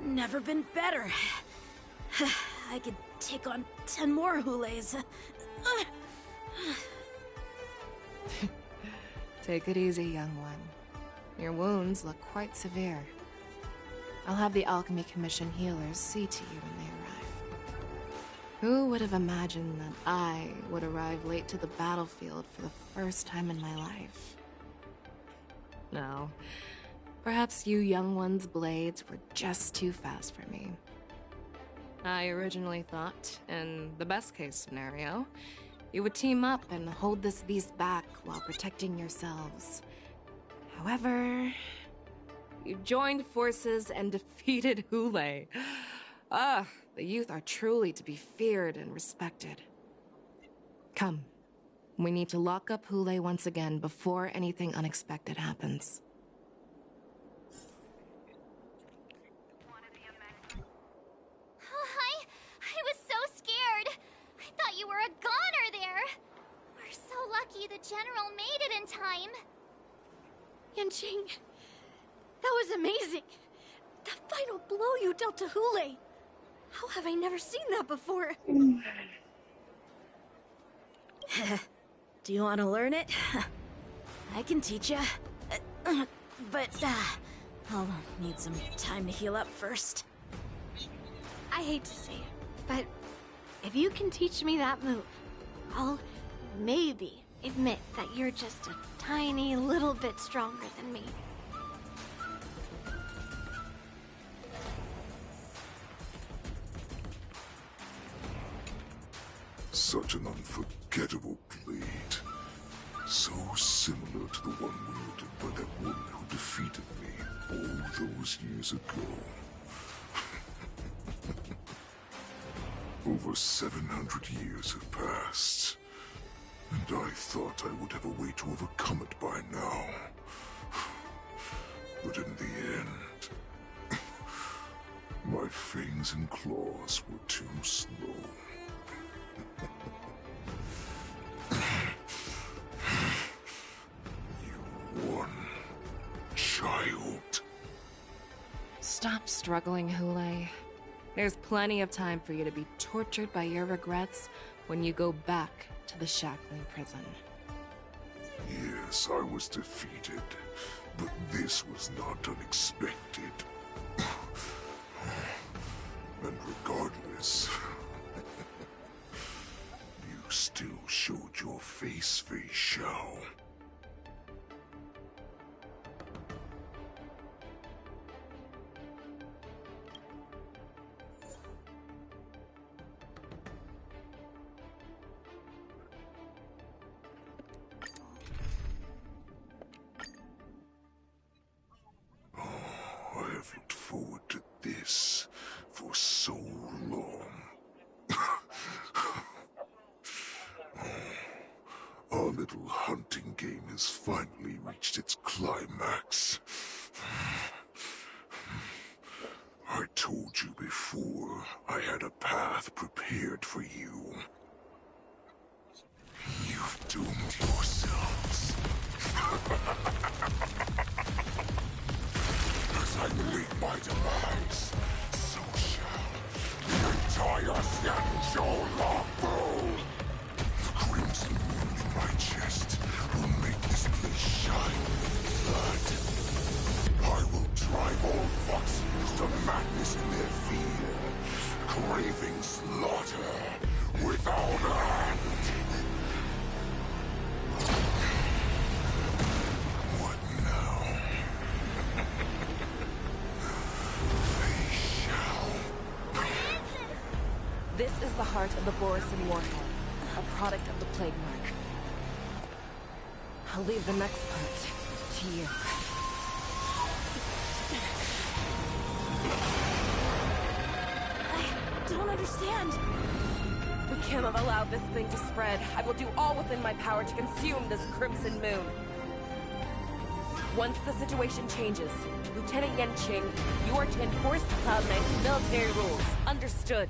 never been better. I could take on 10 more Hules. Take it easy, young one. Your wounds look quite severe. I'll have the Alchemy Commission healers see to you when they arrive. Who would have imagined that I would arrive late to the battlefield for the first time in my life? No. Perhaps you young ones' blades were just too fast for me. I originally thought, in the best-case scenario, you would team up and hold this beast back while protecting yourselves. However, you joined forces and defeated Hule. Ah, the youth are truly to be feared and respected. Come, we need to lock up Hule once again before anything unexpected happens. I was so scared. I thought you were a goner there. We're so lucky the General made it in time. Yanqing, that was amazing. The final blow you dealt to Hule. How have I never seen that before? Do you want to learn it? I can teach you. But I'll need some time to heal up first. I hate to say it, but if you can teach me that move, I'll maybe admit that you're just a tiny little bit stronger than me. Such an unforgettable blade. So similar to the one wielded by that woman who defeated me all those years ago. Over 700 years have passed, and I thought I would have a way to overcome it by now. But in the end, my fangs and claws were too slow. You won, child. Stop struggling, Hule. There's plenty of time for you to be tortured by your regrets when you go back to the shackling prison. Yes, I was defeated, but this was not unexpected. And regardless, you still showed your face, Fei Xiao. I have looked forward to this for so long. Our little hunting game has finally reached its climax. I told you before, I had a path prepared for you. You've doomed yourselves. As I meet my demise, so shall the entire Xianzhou Longbow. The crimson moon in my chest will make this place shine with blood. I will drive all Foxians to madness in their fear, craving slaughter without end. What now? This is the heart of the Borisin Warhead, a product of the Plague Mark. I'll leave the next part to you. I don't understand. We can't have allowed this thing to spread. I will do all within my power to consume this Crimson Moon. Once the situation changes, Lieutenant Yanqing, you are to enforce the Cloud Knight's military rules. Understood.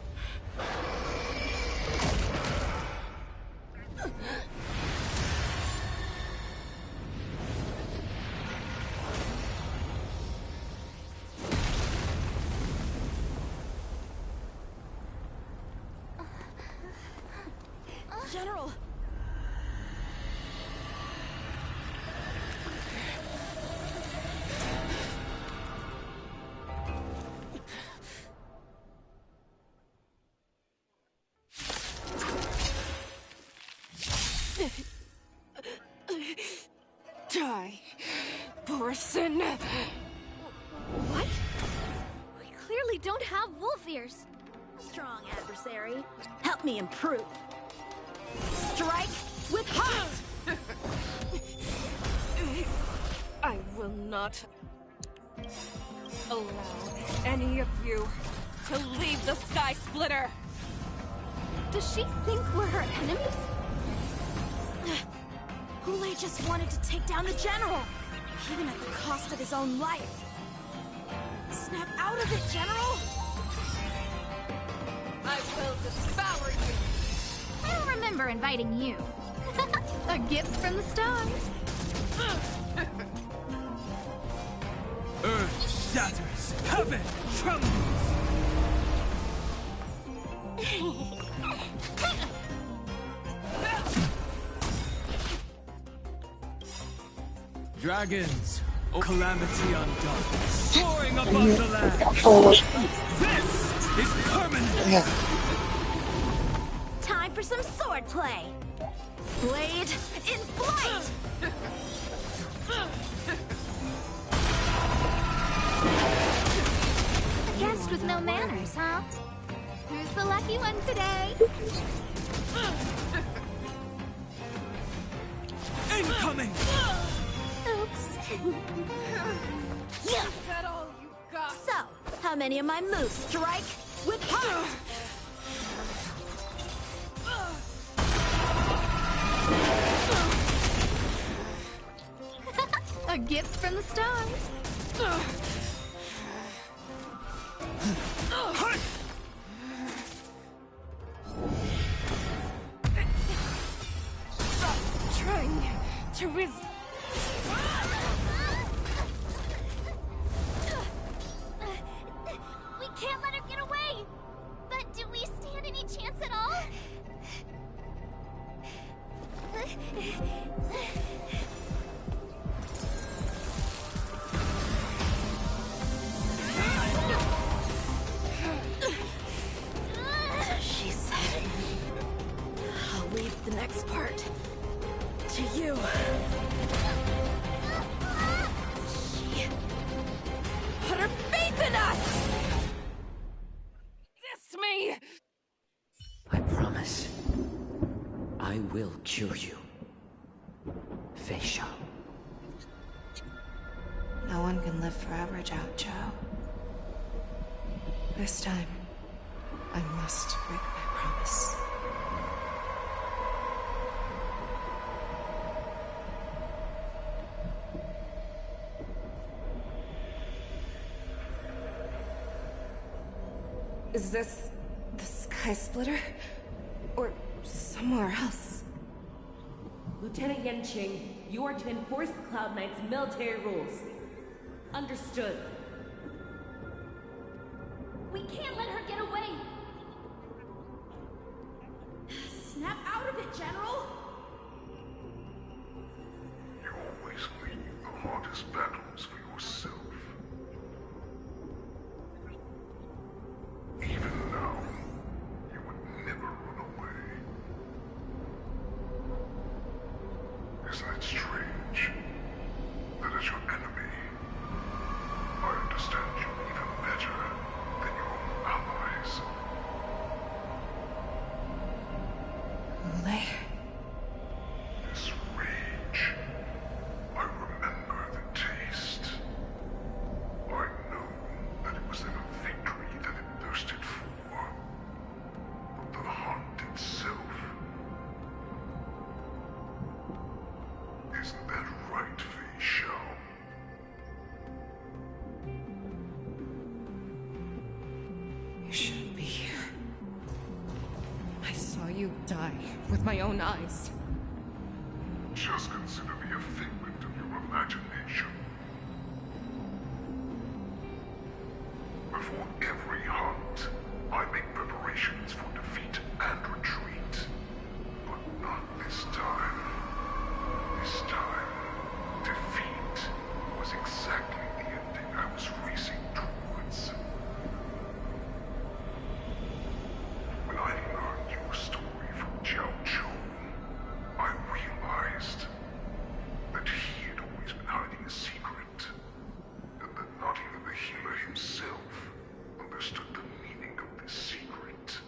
General! Die, Borisin! What? We clearly don't have wolf ears. Strong adversary. Help me improve. Strike with heart! I will will not allow any of you to leave the Sky Splitter! Does she think we're her enemies? Hule just wanted to take down the general, even at the cost of his own life. Snap out of it, General! I will devour you! I don't remember inviting you. A gift from the stars. Earth shatters, heaven trembles! Dragons, calamity undone, soaring above the land. This is permanent. Time for some swordplay. Blade in flight. A guest with no manners, huh? Who's the lucky one today? Incoming! Oops. Yeah. Is that all you got? So, how many of my moves strike with heart? A gift from the stars. Stop trying to resist. We can't let her get away! But do we stand any chance at all? She said, I'll leave the next part to you. She put her faith in us! Resist me! I promise. I will cure you. Fei Shao. No one can live forever, Zhao Zhao. This time, I must break my promise. Is this the Sky Splitter? Or somewhere else? Lieutenant Yanqing, you are to enforce the Cloud Knight's military rules. Understood. We can't let her get away! Snap out of it, General! You always leave the hardest battles for yourself. Even now, you would never run away. Isn't it strange that as your enemy, I understand you even better than your own allies? Hule? This rage, I remember the taste. I know that it was never victory that it thirsted for, but the hunt itself. Isn't that right, Fei Shao? You shouldn't be here. I saw you die with my own eyes. Just consider me a figment of your imagination. Before every hunt, I make preparations for defeat and retreat. But not this time. This time, defeat was exactly the ending I was racing towards. When I learned your story from Zhao Zhou, I realized that he had always been hiding a secret, and that not even the healer himself understood the meaning of this secret.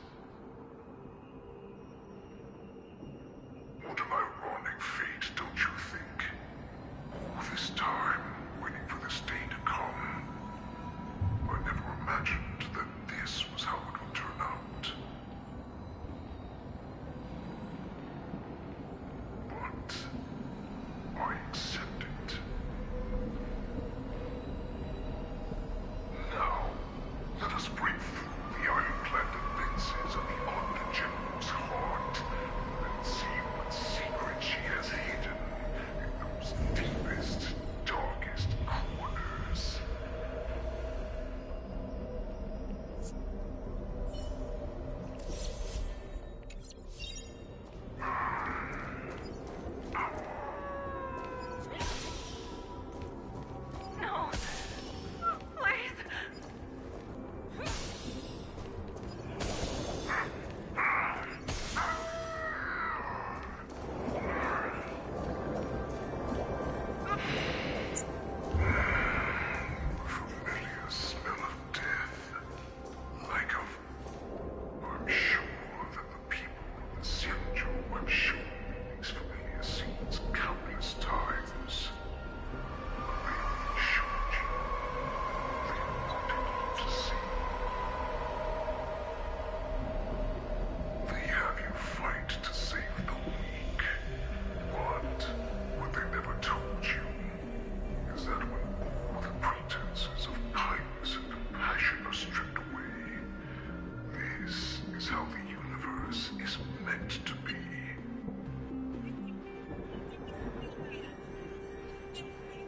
Boris is meant to be.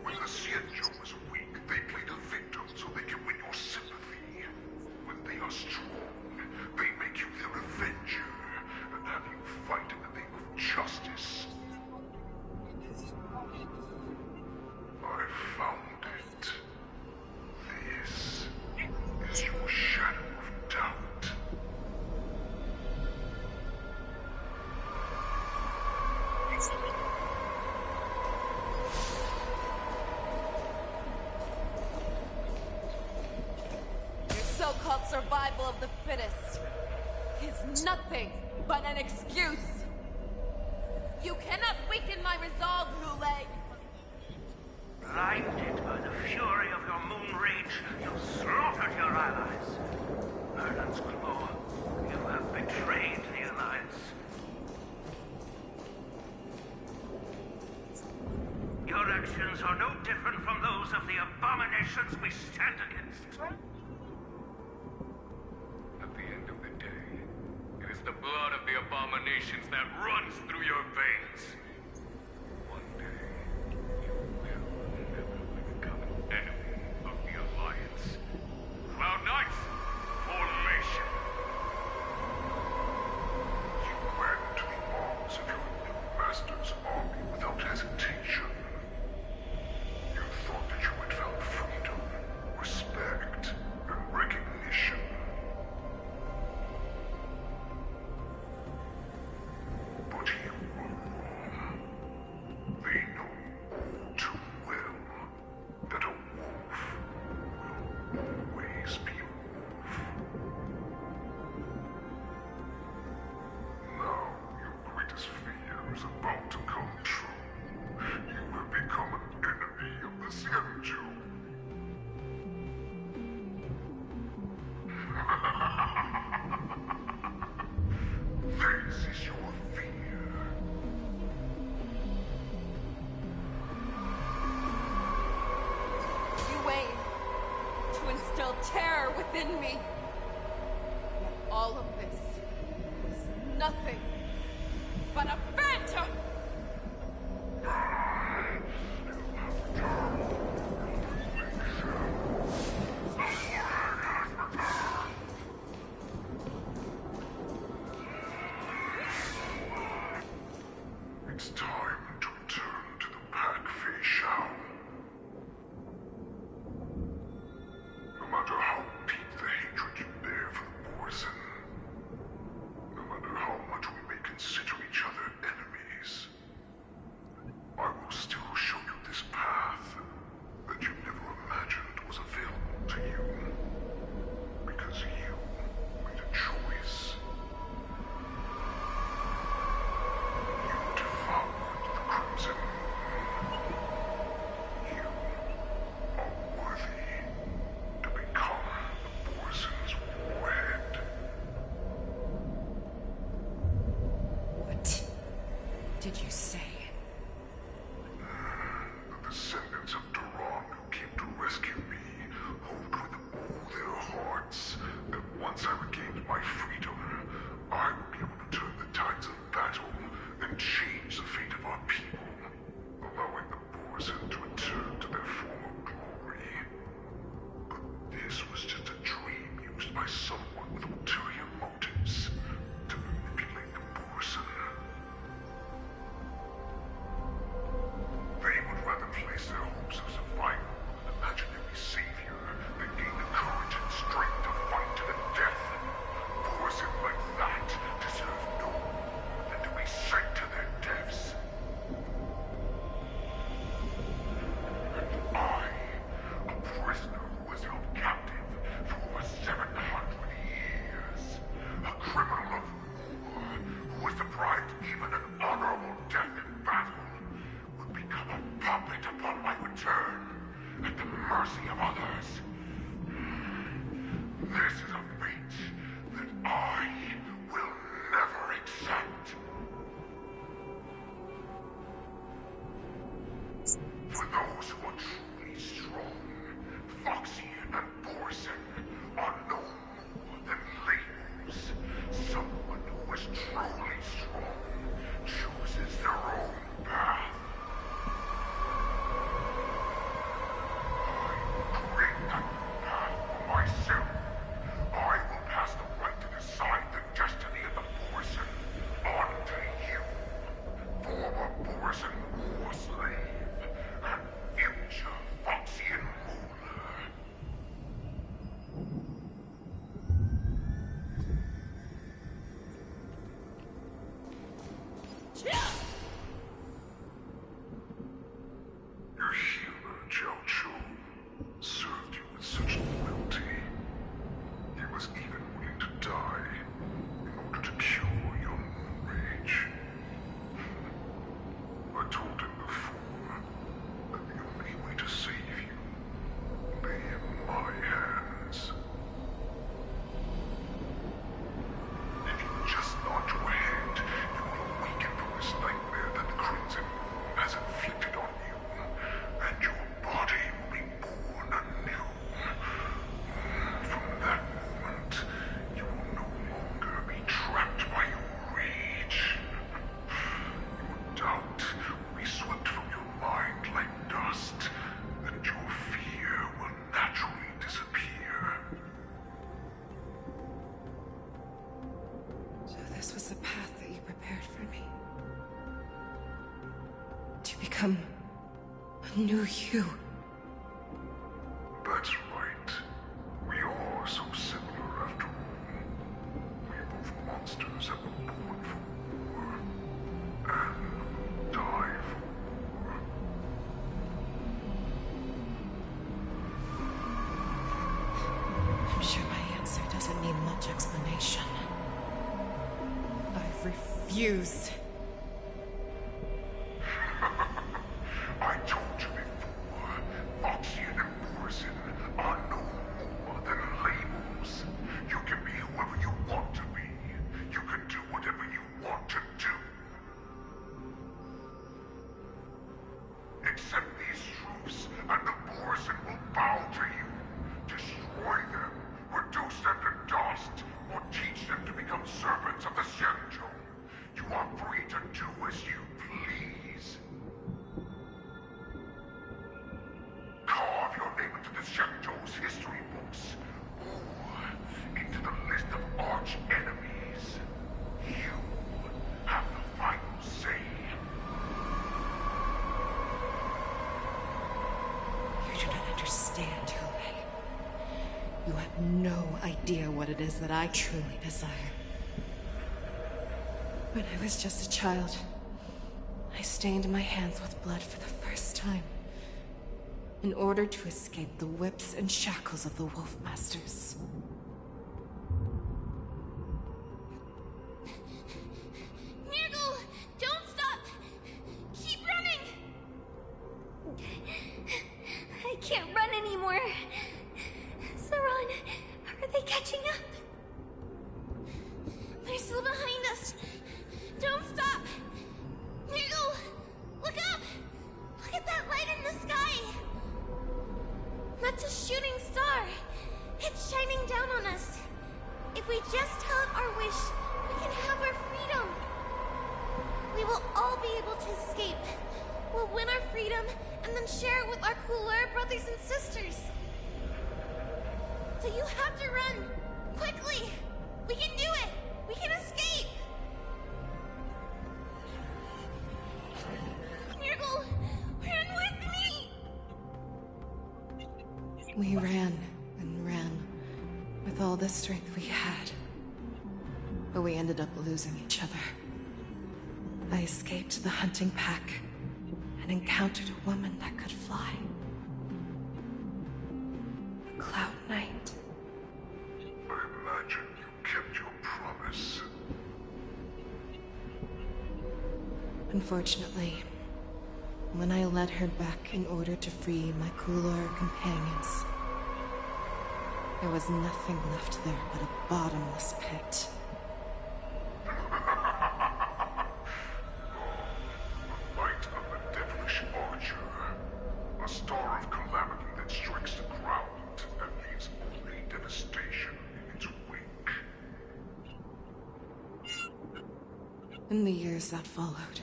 When the Xianzhou was weak, they played a victim so they can win your sympathy. When they are strong, they make you their avenger and have you fight in the name of justice. I found it. This is your shadow of doubt. Your so-called survival of the fittest is nothing but an excuse. You cannot weaken my resolve, Lulei. Blinded by the fury of your moon rage, you slaughtered your allies. Merlin's Claw, you have betrayed the Alliance. Your actions are no different from those of the abominations we stand against. At the end of the day, it is the blood of the abominations that runs through your veins. One day, you will inevitably become an enemy of the Alliance. Cloud Knights, formation! You ran to the arms of your new master's army without hesitation. You thought that you had found freedom, respect, and recognition. But you were wrong. They know all too well that a wolf will always be a wolf. Now your greatest fear is about to come true. You have become an enemy of the Xianzhou. This is your fear. You aim to instill terror within me. Yet all of this is nothing but a phantom! It's time to return to the pack, Fei Shao. No matter how deep the hatred you bear for the Borison, no matter how much we may consider each other enemies, I will still show you this path that you never imagined was available to you. Because you made a choice. You devoured the Crimson Moon. You are worthy to become the Borison's warhead. What did you say? The descendants of Duran who came to rescue me hoped with all their hearts that once I regained my freedom, I would be able to turn the tides of battle and change the fate of our people, allowing the Borison to return to their former glory. But this was just a dream used by someone with ulterior motives to manipulate the Borison. They would rather place their hopes of survival with an imaginary savior than gain the courage and strength to fight to the death. Borison like that deserve no more than to be sent to their deaths. And I, a prisoner who was held captive for over 700 years, a criminal of war who was deprived even an honorable death in battle, would become a puppet upon my return, at the mercy of others. This is a fate that I will never accept. For those who are truly strong, Foxy and Borison are no more than labels. Someone who was truly strong chooses their own path. I will create that path for myself. I will pass the right to decide the destiny of the Borson on to you. Former Borson war slave and future Foxian ruler. Your healer, Jiao Chu, served you with such loyalty. He was even willing to die in order to cure your moon rage. I told him before that the only way to save you lay in my hands. If you just nod your head, you will awaken from this nightmare that the Crimson Moon has inflicted on you, and your body will be born anew. From that moment, you will no longer be trapped by your rage. Your doubt will be swept from your mind like dust, and your fear will naturally disappear. So this was the path that you prepared for me. To become a new you. That's right. We are so similar after all. We are both monsters that were born for war, and die for war. I'm sure my answer doesn't need much explanation. I refuse. I told you before, Foxian and Borson are no more than labels. You can be whoever you want to be. You can do whatever you want to do. Accept these truths, and the Borson will bow to you. Destroy them, reduce them to dust, or teach them to become servants of the Xianzhou. You are free to do as you please. Carve your name into the Xianzhou's history books, or into the list of arch enemies. You have the final say. You do not understand, Honkai. You have no idea what it is that I truly desire. When I was just a child, I stained my hands with blood for the first time, in order to escape the whips and shackles of the Wolf Masters. Nirgal, don't stop! Keep running! I can't run anymore. Saran, are they catching up? They're still behind us. Don't stop! Nirgal, look up! Look at that light in the sky! That's a shooting star. It's shining down on us. If we just tell it our wish, we can have our freedom. We will all be able to escape. We'll win our freedom and then share it with our cooler brothers and sisters. So you have to run. Quickly. We can do it. We can escape. Nirgal, run with me. We ran and ran with all the strength we had. But we ended up losing each other. I escaped the hunting pack and encountered a woman that could fly. A Cloud Knight. I imagine you kept your promise. Unfortunately, when I led her back in order to free my cooler companions, there was nothing left there but a bottomless pit. Light of the devilish archer. A star of calamity that strikes the ground and leaves only devastation in its wake. In the years that followed,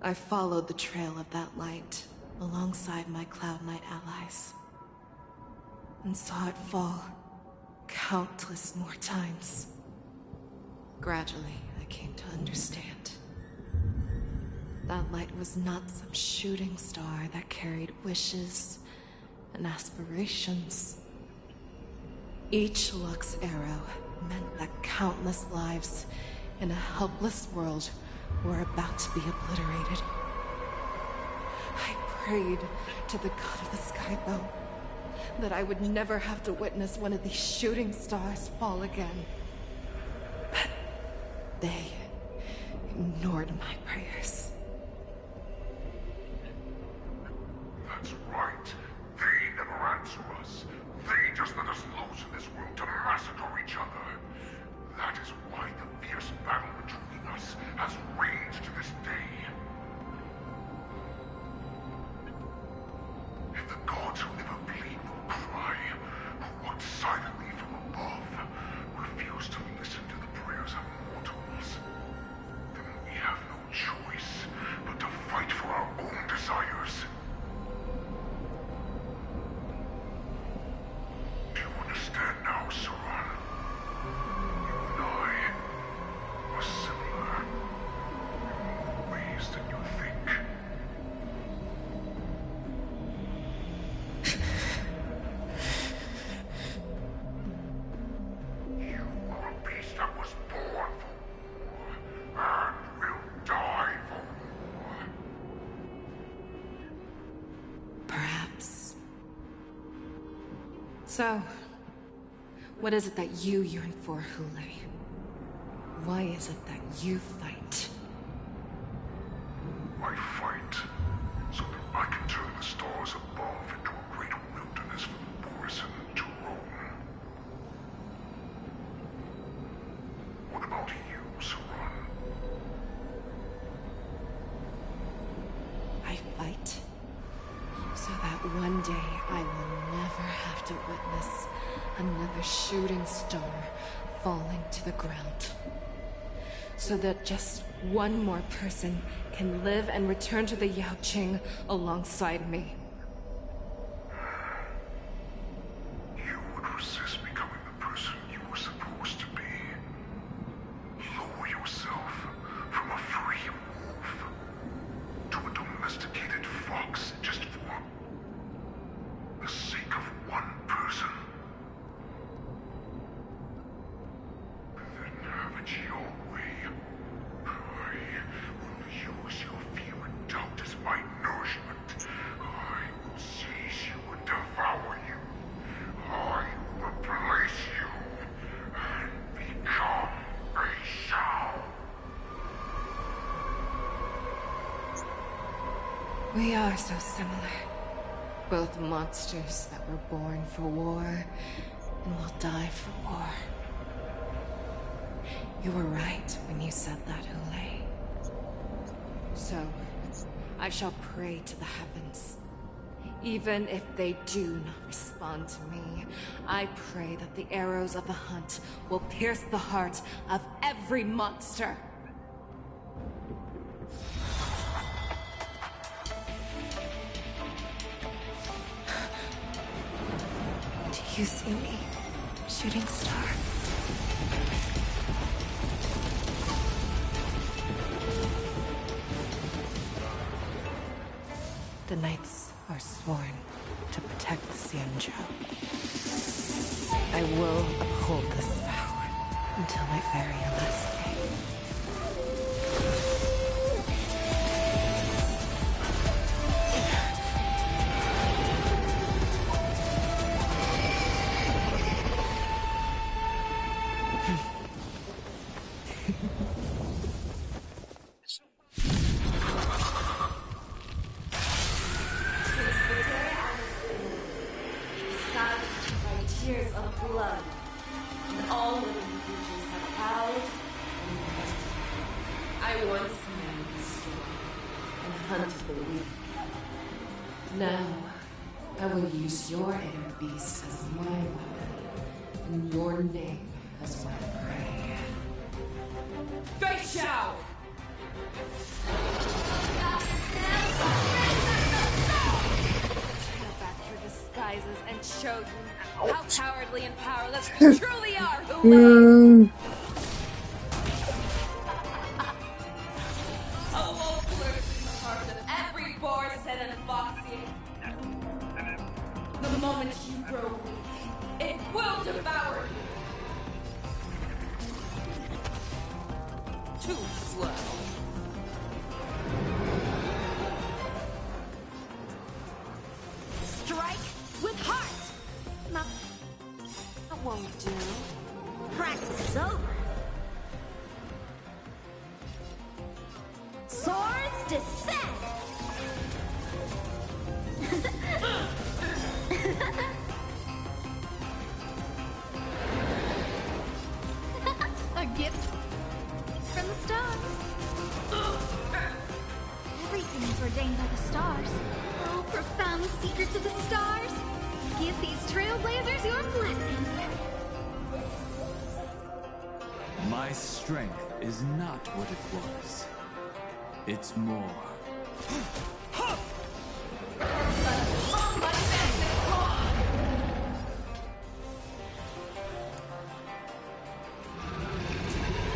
I followed the trail of that light alongside my Cloud Knight allies, and saw it fall countless more times. Gradually, I came to understand. That light was not some shooting star that carried wishes and aspirations. Each Lux arrow meant that countless lives in a helpless world were about to be obliterated. I prayed to the god of the Skybow that I would never have to witness one of these shooting stars fall again. But they ignored my prayers. That's right. They never answer us. They just let us loose in this world to massacre each other. That is why the fierce battle between us has raged to this day. If the gods who never bleed nor cry, who walk silently from above, refuse to listen to the prayers of mortals, then we have no choice but to fight for our own desires. Do you understand now, Saran? You and I are similar in more ways than you think. You are a beast that was born for war and will die for war. Perhaps. So, what is it that you yearn for, Hule? Why is it that you fight? I fight so that I can turn the stars above into a great wilderness for the Borison to roam. What about you, Saran? I fight so that one day I will never have to witness another shooting star falling to the ground. So that just one more person can live and return to the Yaoqing alongside me. You would resist becoming the person you were supposed to be. Lower yourself from a free wolf to a domesticated fox just for the sake of one person. Then have it your way. I will use your fear and doubt as my nourishment. I will seize you and devour you. I will replace you and become a Shao. We are so similar. Both monsters that were born for war and will die for war. You were right when you said that, Hule. So, I shall pray to the heavens. Even if they do not respond to me, I pray that the arrows of the hunt will pierce the heart of every monster. Do you see me, shooting star? The Knights are sworn to protect the Xianzhou. I will uphold this vow until my very last day. Tears of blood, and all living creatures have howled and wept. I once man the storm and hunted the weak. Now, I will use your air beast as my weapon, and your name as my prey. Great Shao! you how cowardly and powerless you truly are, Hule! A wolf lurks in the heart of every boar's head and foxy. The moment you grow weak, it will devour you. Too slow. Strike with heart! That won't do. Practice is over. Swords descend! A gift from the stars. Everything is ordained by the stars. Oh, profound secrets of the stars. Give these trailblazers your blessing. My strength is not what it was. It's more.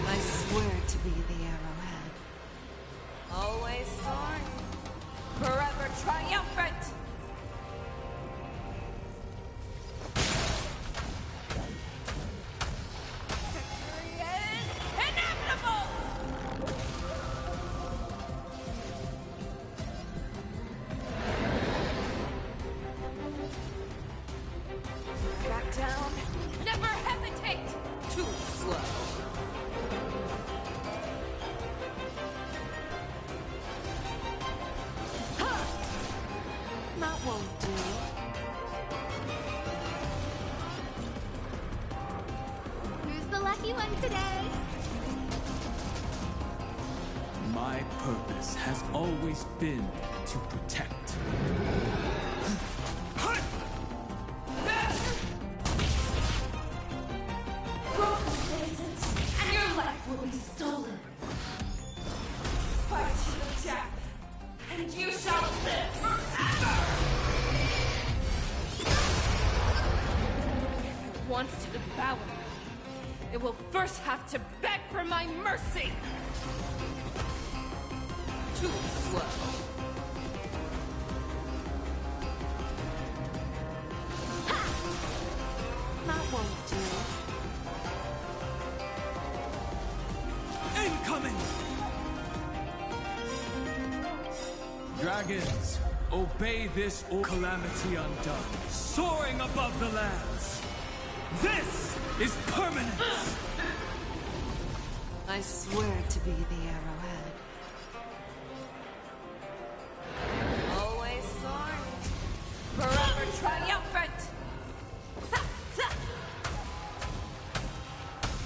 I swear to be the arrowhead. Always soaring. Forever triumphant! Victory is inevitable! Back down. Never hesitate! Too slow. That won't do. Who's the lucky one today? My purpose has always been to protect. Broken places, and your life will be stolen. Fight to the death, and you shall live forever! If it wants to devour me, it will first have to beg for my mercy! Too slow. That won't do. Incoming! Dragons, obey this calamity undone, soaring above the lands. This is permanence! I swear to be the arrowhead. Always soaring. Forever triumphant!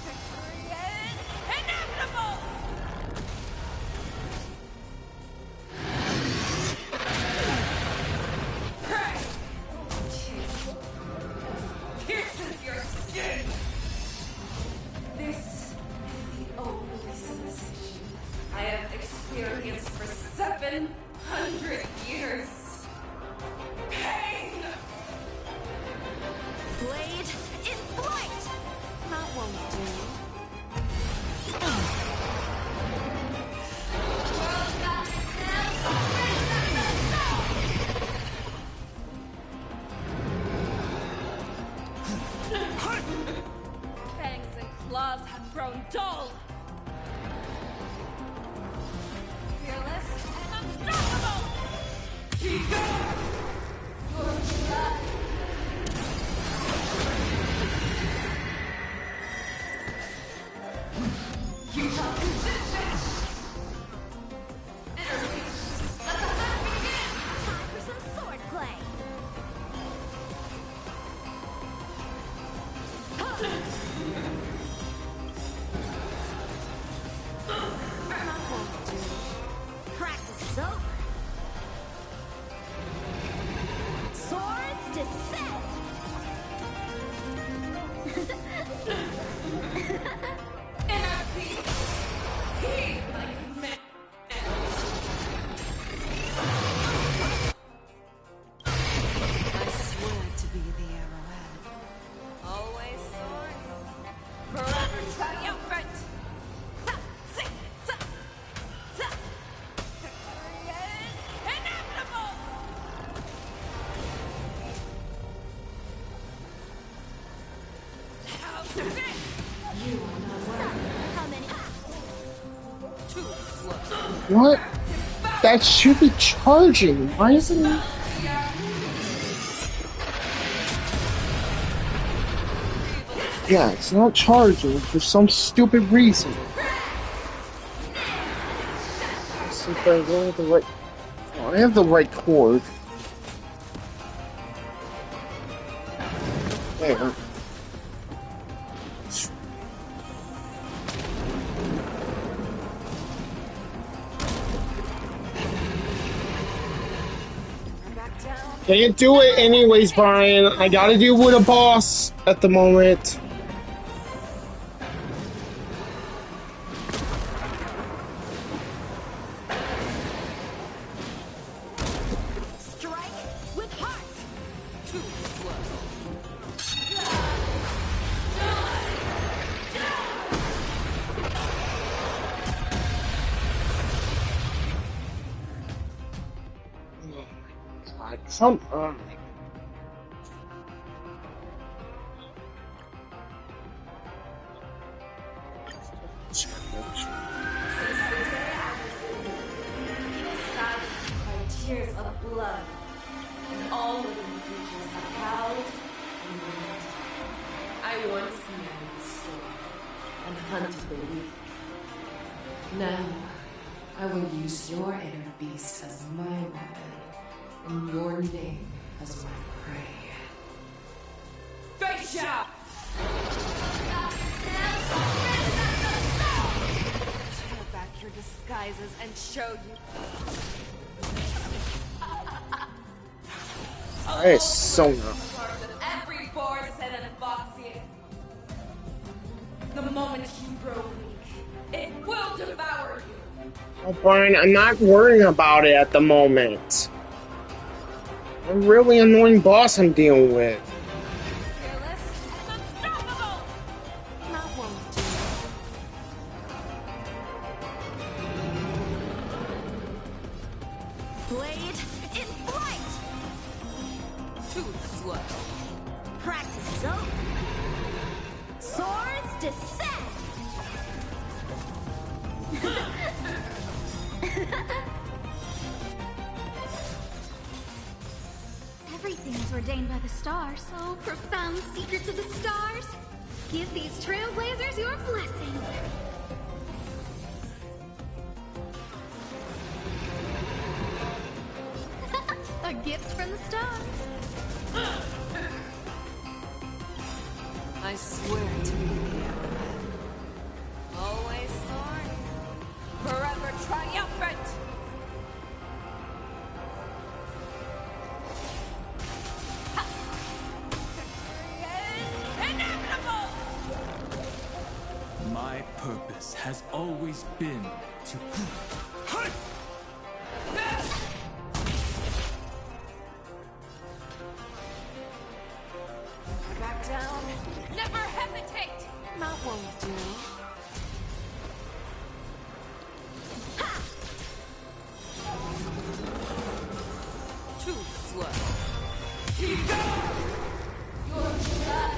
Victory is inevitable! Prey! Pierces your skin! This is the only sensation I have experienced for 700 years. Pain! Blade in flight! That won't do. Fangs and claws have grown dull. Fearless and unstoppable! What? That should be charging. Why isn't it? Yeah, it's not charging for some stupid reason. Let's see if I have the right. Oh, I have the right cord. There. Can't do it anyways, Brian. I gotta deal with a boss at the moment. Come on. Tears of blood, and all living creatures have howled and mourned. I once commanded the storm and hunted the weak. Now, I will use your inner beast as my weapon, and your name as my prey. Face up! Tear back your disguises and show you. That is so not. Every force and Foxy. The moment you grow weak, it will devour you. Oh, Brian, I'm not worrying about it at the moment. A really annoying boss I'm dealing with. Blade in flight! Too slow. Practice is over. Swords descend! Everything is ordained by the stars. Oh, profound secrets of the stars. Give these trailblazers your blessing. A gift from the stars. I swear to be the arrowhead. Always soaring. Forever triumphant. My purpose has always been to... Back down. Never hesitate. That won't do. Too slow. Keep going. Your blood.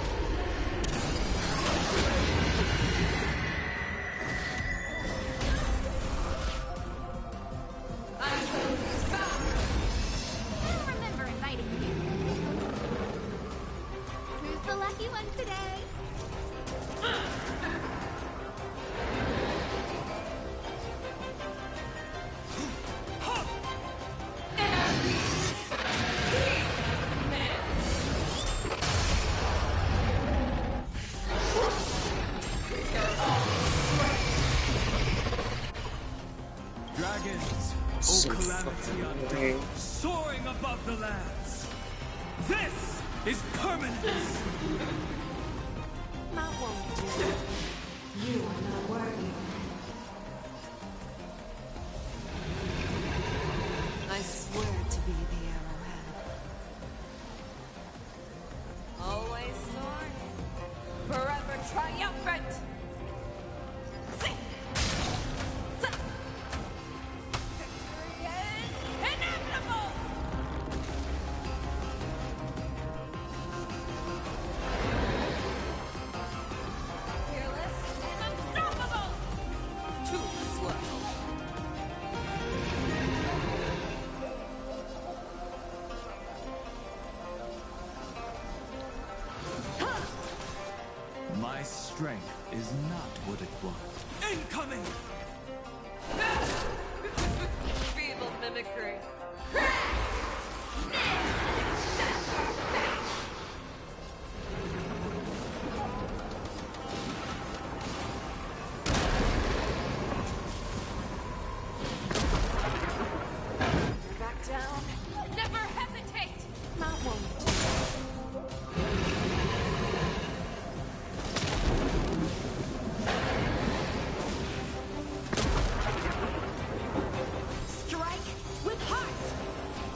I I remember inviting you. Who's the lucky one today? Dragons, So O calamity fucking undone, annoying. soaring above the lands. This is permanence. That won't do. You are not worthy. I swear to be the arrowhead. Always soaring. Forever triumphant. Sing. Victory is inevitable. Fearless and unstoppable. what it was. Incoming! Feeble mimicry. Back down. Never hesitate! Not one. Strike with heart!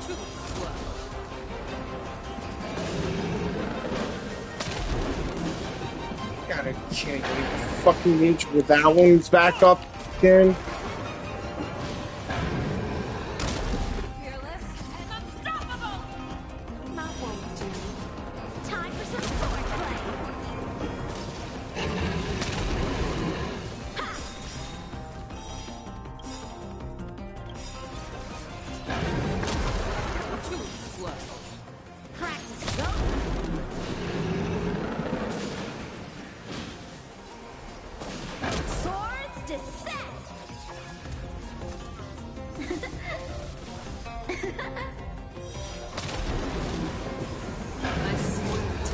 Too slow. Gotta change fucking inch with that one's back up again. Fearless and unstoppable! Not one do. Time for some sword play. Too slow. Practice go. Swords descend. I swear to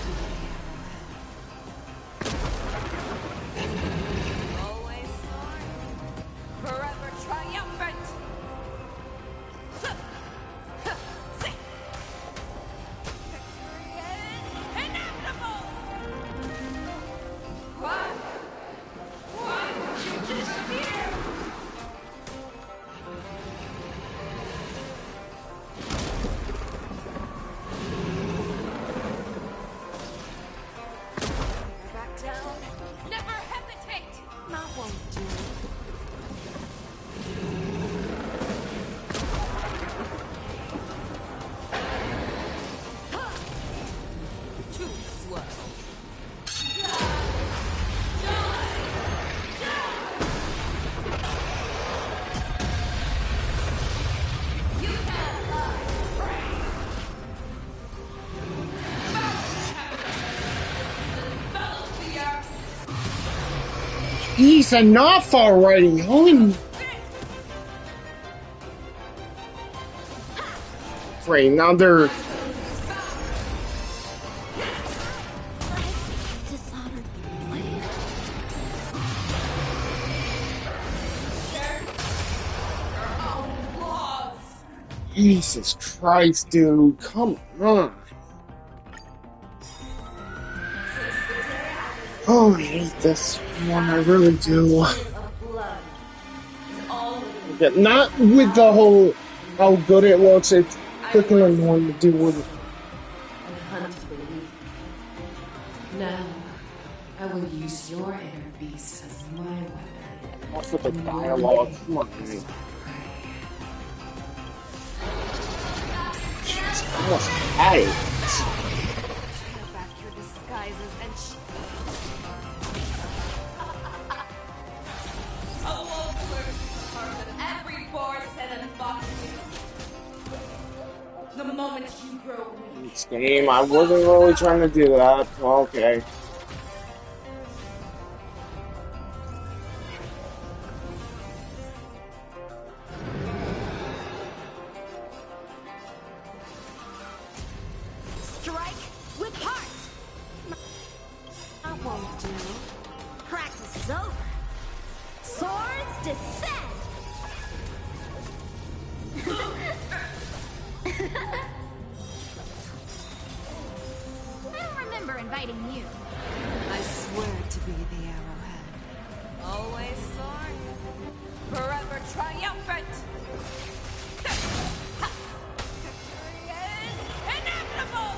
be always soaring, forever triumphant. Victory is inevitable. Why would you disappear? Back down. Never hesitate. Not one do. Too slow. You can't He's enough already. Holy. Great, now they're. Dishonored. Jesus Christ, dude. Come on. Oh, I hate this one. I really do. Yeah, not with the whole how good it looks. It's freaking annoying to deal with. Now, I will use your inner beast as my weapon. What's with the dialogue? Come on, man. Jeez, I almost had it. Tear back your disguises and a wolf lurks harder than every boar set and fox. The moment you grow weak, This game, I wasn't really trying to do that. Okay. Strike with heart. That won't do. Practice is over. Swords descend. I don't remember inviting you. I swear to be the arrowhead. Always soaring, forever triumphant. Victory is inevitable.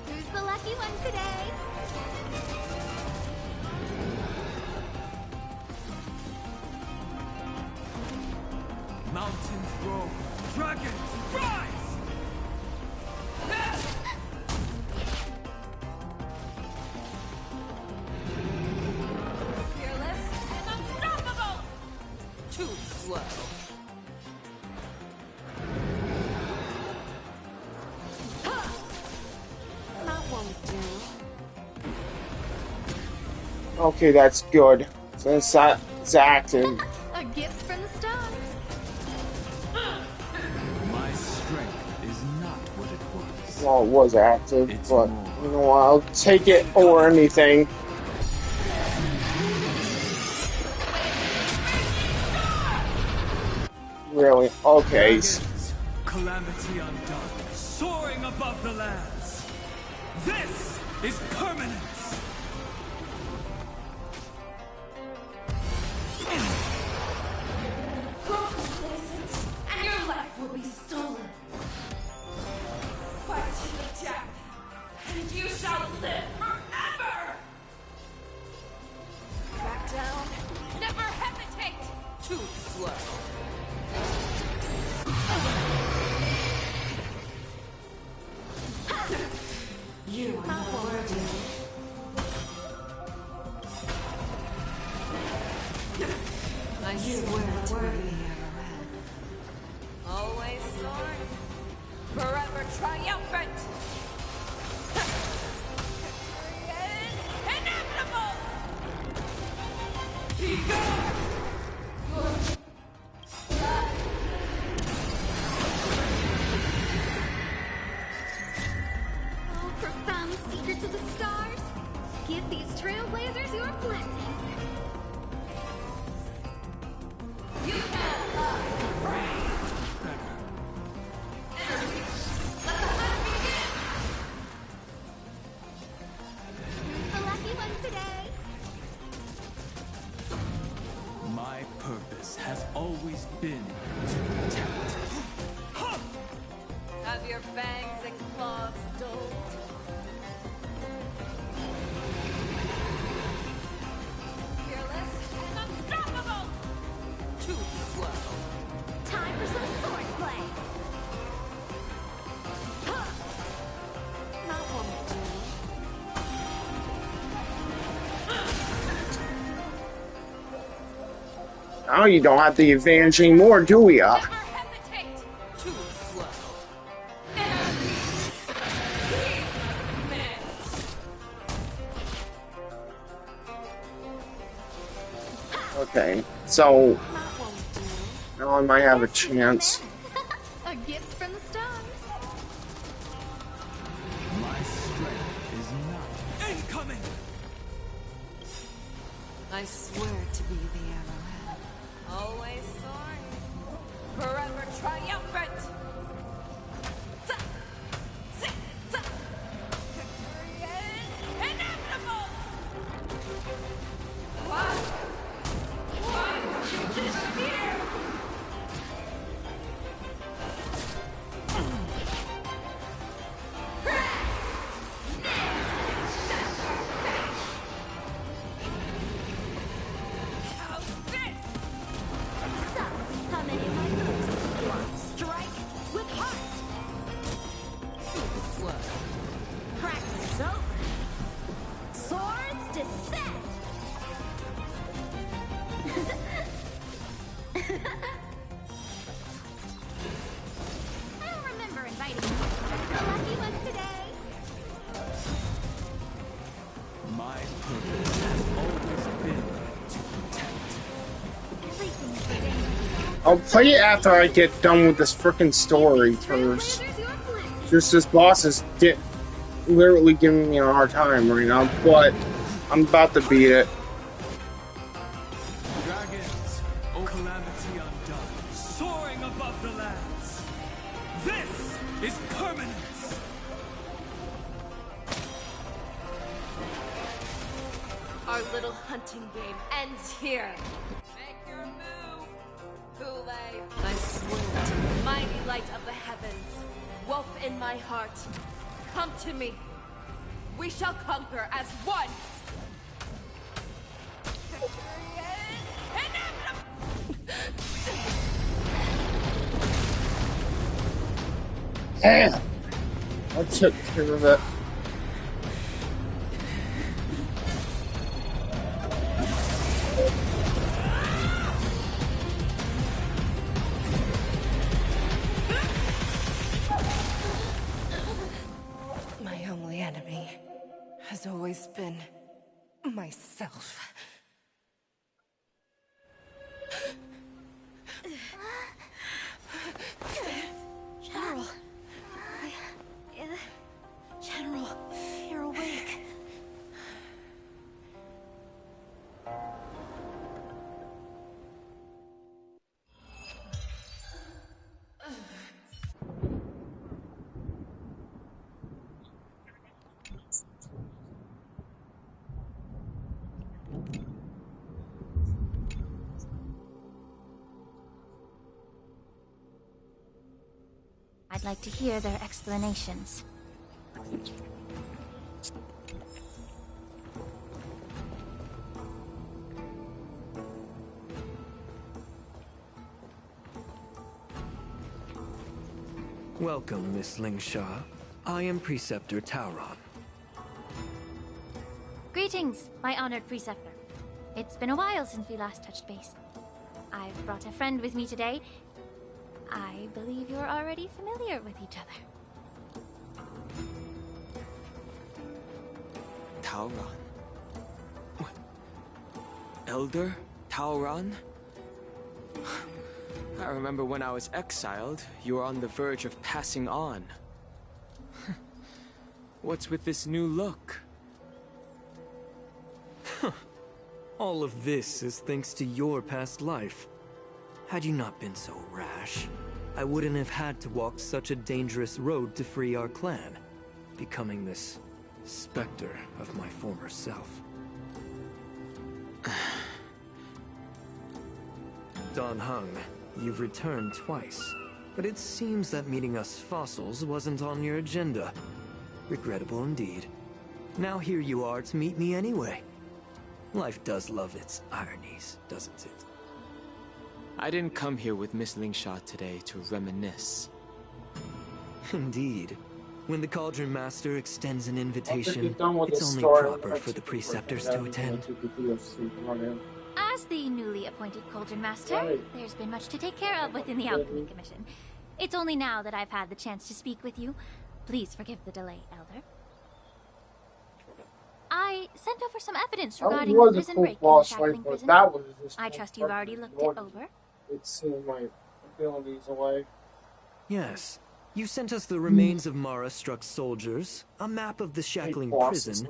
Who's the lucky one today? Mountains roar, dragons rise! Fearless and unstoppable. Too slow. Okay, that's good. So it's active. A gift from the stars. My strength is not what it was. Well, it was active, but you know what? I'll take it or anything. Really? Okay. Dragons, calamity undone, soaring above the lands. This is permanence. Complacent, and your life will be stolen. Fight to the death, and you shall live forever! Back down. Never hesitate! Too slow. You are not worthy. I swear to be the arrowhead. Always soaring. Forever triumphant. Victory is inevitable! Be gone! Oh, profound secrets of the stars. Give these trailblazers your blessing. You can't pray. Let the hunt begin! Who's the lucky one today? My purpose has always been to protect. Have your fangs and claws dulled? Fearless and unstoppable! Too slow. Time for some sword play. Not one to Now you don't have the advantage anymore, do ya? Never hesitate! Too slow. Okay, so now I might have a chance. A gift from the stars. My strength is not incoming. I swear to be the arrowhead. Always soaring. Forever triumphant. Victory is inevitable. What? Why would you disappear? So, how many of my moves do you want? Strike with heart. Too slow. Practice over. Swords descend. I don't remember inviting you. Who's the lucky one today? My purpose has always been to protect. Everything's for dangerous. I'll play it after I get done with this frickin' story first. Just this boss is literally giving me a hard time right now, but I'm about to beat it. Dragons, O calamity undone, soaring above the lands. This is permanence. Our little hunting game ends here. Make your move, Kool-Aid. I swear to the mighty light of the heavens, wolf in my heart, come to me. We shall conquer as one. Victory is inevitable. Damn! I took care of it. My only enemy has always been myself. General. General, you're awake. I'd like to hear their explanations. Welcome, Miss Lingsha. I am Preceptor Tauron. Greetings, my honored preceptor. It's been a while since we last touched base. I've brought a friend with me today. I believe you're already familiar with each other. Tauron? What? Elder Tauron? I remember when I was exiled, you were on the verge of passing on. What's with this new look? All of this is thanks to your past life. Had you not been so rash, I wouldn't have had to walk such a dangerous road to free our clan, becoming this specter of my former self. Dan Heng, you've returned twice, but it seems that meeting us fossils wasn't on your agenda. Regrettable indeed. Now here you are to meet me anyway. Life does love its ironies, doesn't it? I didn't come here with Miss Lingsha today to reminisce. Indeed. When the Cauldron Master extends an invitation, with it's this only story, proper for the preceptors to attend. As the newly appointed Cauldron Master, there's been much to take care of within the Alchemy Commission. It's only now that I've had the chance to speak with you. Please forgive the delay, Elder. I sent over some evidence regarding the prison break in the Shackling prison. I trust you've already looked it over. It seemed my abilities away. Yes. You sent us the remains of Mara-struck soldiers, a map of the Shackling prison,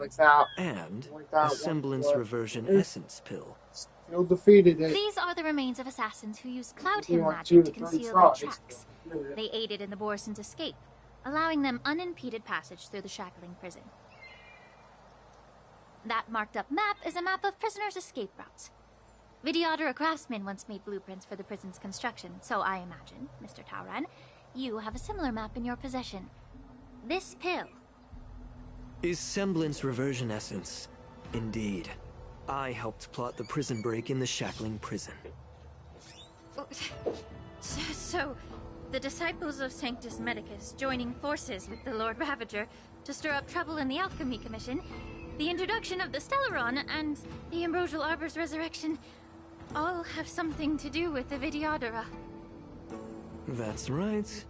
and a semblance reversion essence pill. Still defeated it. These are the remains of assassins who used Cloud Hymn magic to conceal their tracks. They aided in the Borison's escape, allowing them unimpeded passage through the Shackling prison. That marked-up map is a map of prisoners' escape routes. Vidyadhara craftsmen once made blueprints for the prison's construction, so I imagine, Mr. Tauron, you have a similar map in your possession. This pill is semblance reversion essence. Indeed. I helped plot the prison break in the Shackling prison. So, the disciples of Sanctus Medicus joining forces with the Lord Ravager to stir up trouble in the Alchemy Commission, the introduction of the Stellaron, and the Ambrosial Arbor's resurrection all have something to do with the Vidyadhara. That's right.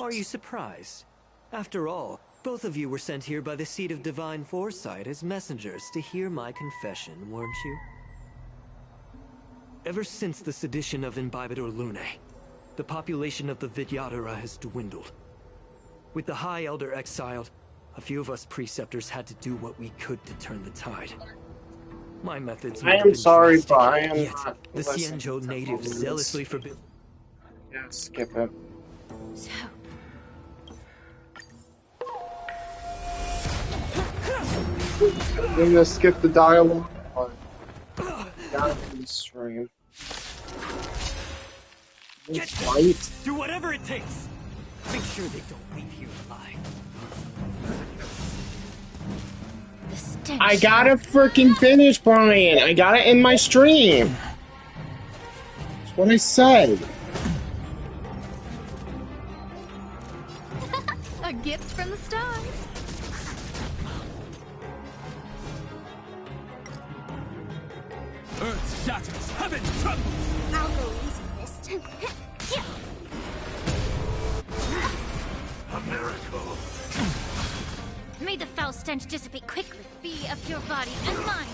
Are you surprised? After all, both of you were sent here by the seat of divine foresight as messengers to hear my confession, weren't you? Ever since the sedition of Imbibitor Lunae, the population of the Vidyadhara has dwindled. With the High Elder exiled, a few of us preceptors had to do what we could to turn the tide. My methods I might have am been sorry, drastic, but I am yet not the listening Xianzhou to natives all this. zealously forbid. Yeah, skip it. So, I'm gonna skip the dialogue, but gotta be the stream. Get Fight? do whatever it takes. Make sure they don't leave here alive. the stench. I gotta freaking finish, Brian. I got it in my stream. That's what I said. A gift from the stars. Earth shatters, heaven trembles! I'll go easy, Mist. A miracle. May the foul stench dissipate quickly. Be a pure body and mind.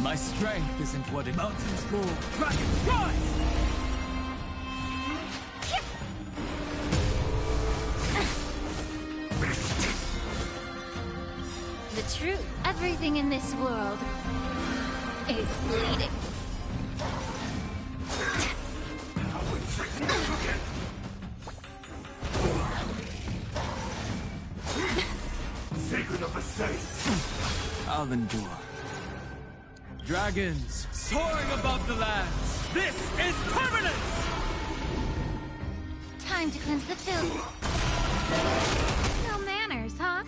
My strength isn't what it mountains go. Dragon, rise! The truth. Everything in this world is bleeding. Sacred of the saints. I'll endure. Dragons soaring above the lands. This is permanence! Time to cleanse the filth. No manners, huh?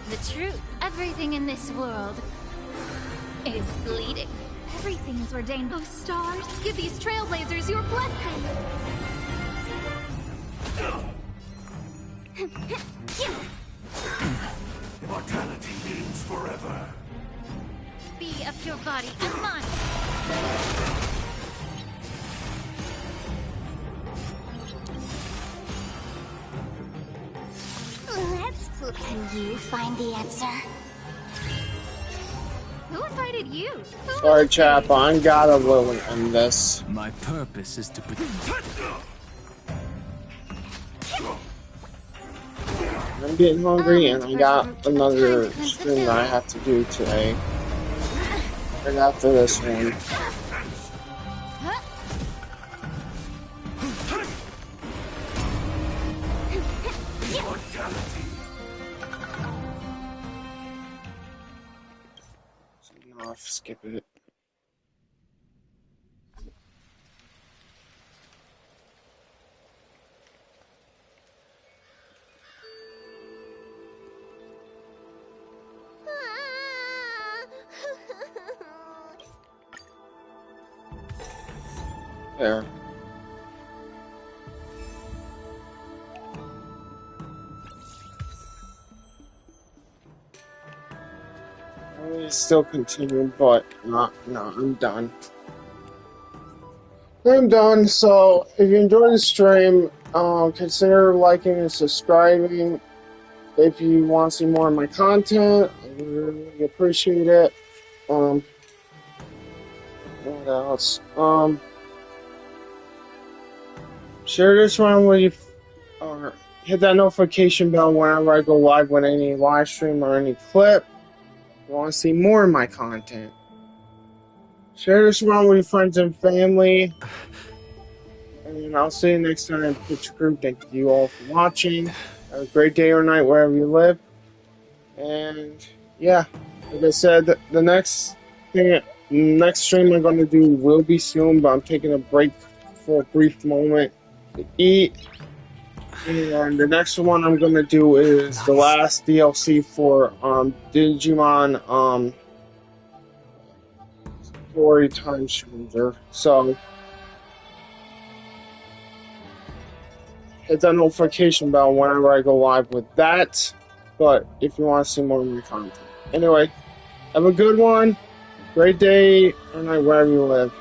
The truth. Everything in this world is bleeding. Everything's ordained. Oh, stars, give these trailblazers your blessing. Immortality means forever. Be a pure body and mind. Let's flip. Can you find the answer? Who invited you? Sorry, chap. I gotta really end this. My purpose is to I'm getting hungry, and I got another stream that I have to do today. Right after this one. No, skip it. There. I still continue, but no, I'm done. I'm done, so if you enjoyed the stream, consider liking and subscribing. If you want to see more of my content, I really appreciate it. What else? Share this one with you, or hit that notification bell whenever I go live with any live stream or any clip. If you want to see more of my content, share this around with your friends and family. And I'll see you next time in Picture Group. Thank you all for watching. Have a great day or night wherever you live. And yeah, like I said, the next stream I'm going to do will be soon, but I'm taking a break for a brief moment to eat. And the next one I'm going to do is the last DLC for Digimon Story Time Changer. So hit that notification bell whenever I go live with that. But if you want to see more of my content. Anyway, have a good one. Great day or night wherever you live.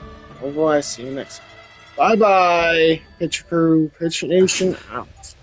Hopefully I see you next time. Bye bye. Pitcher Crew, Pitcher Nation out.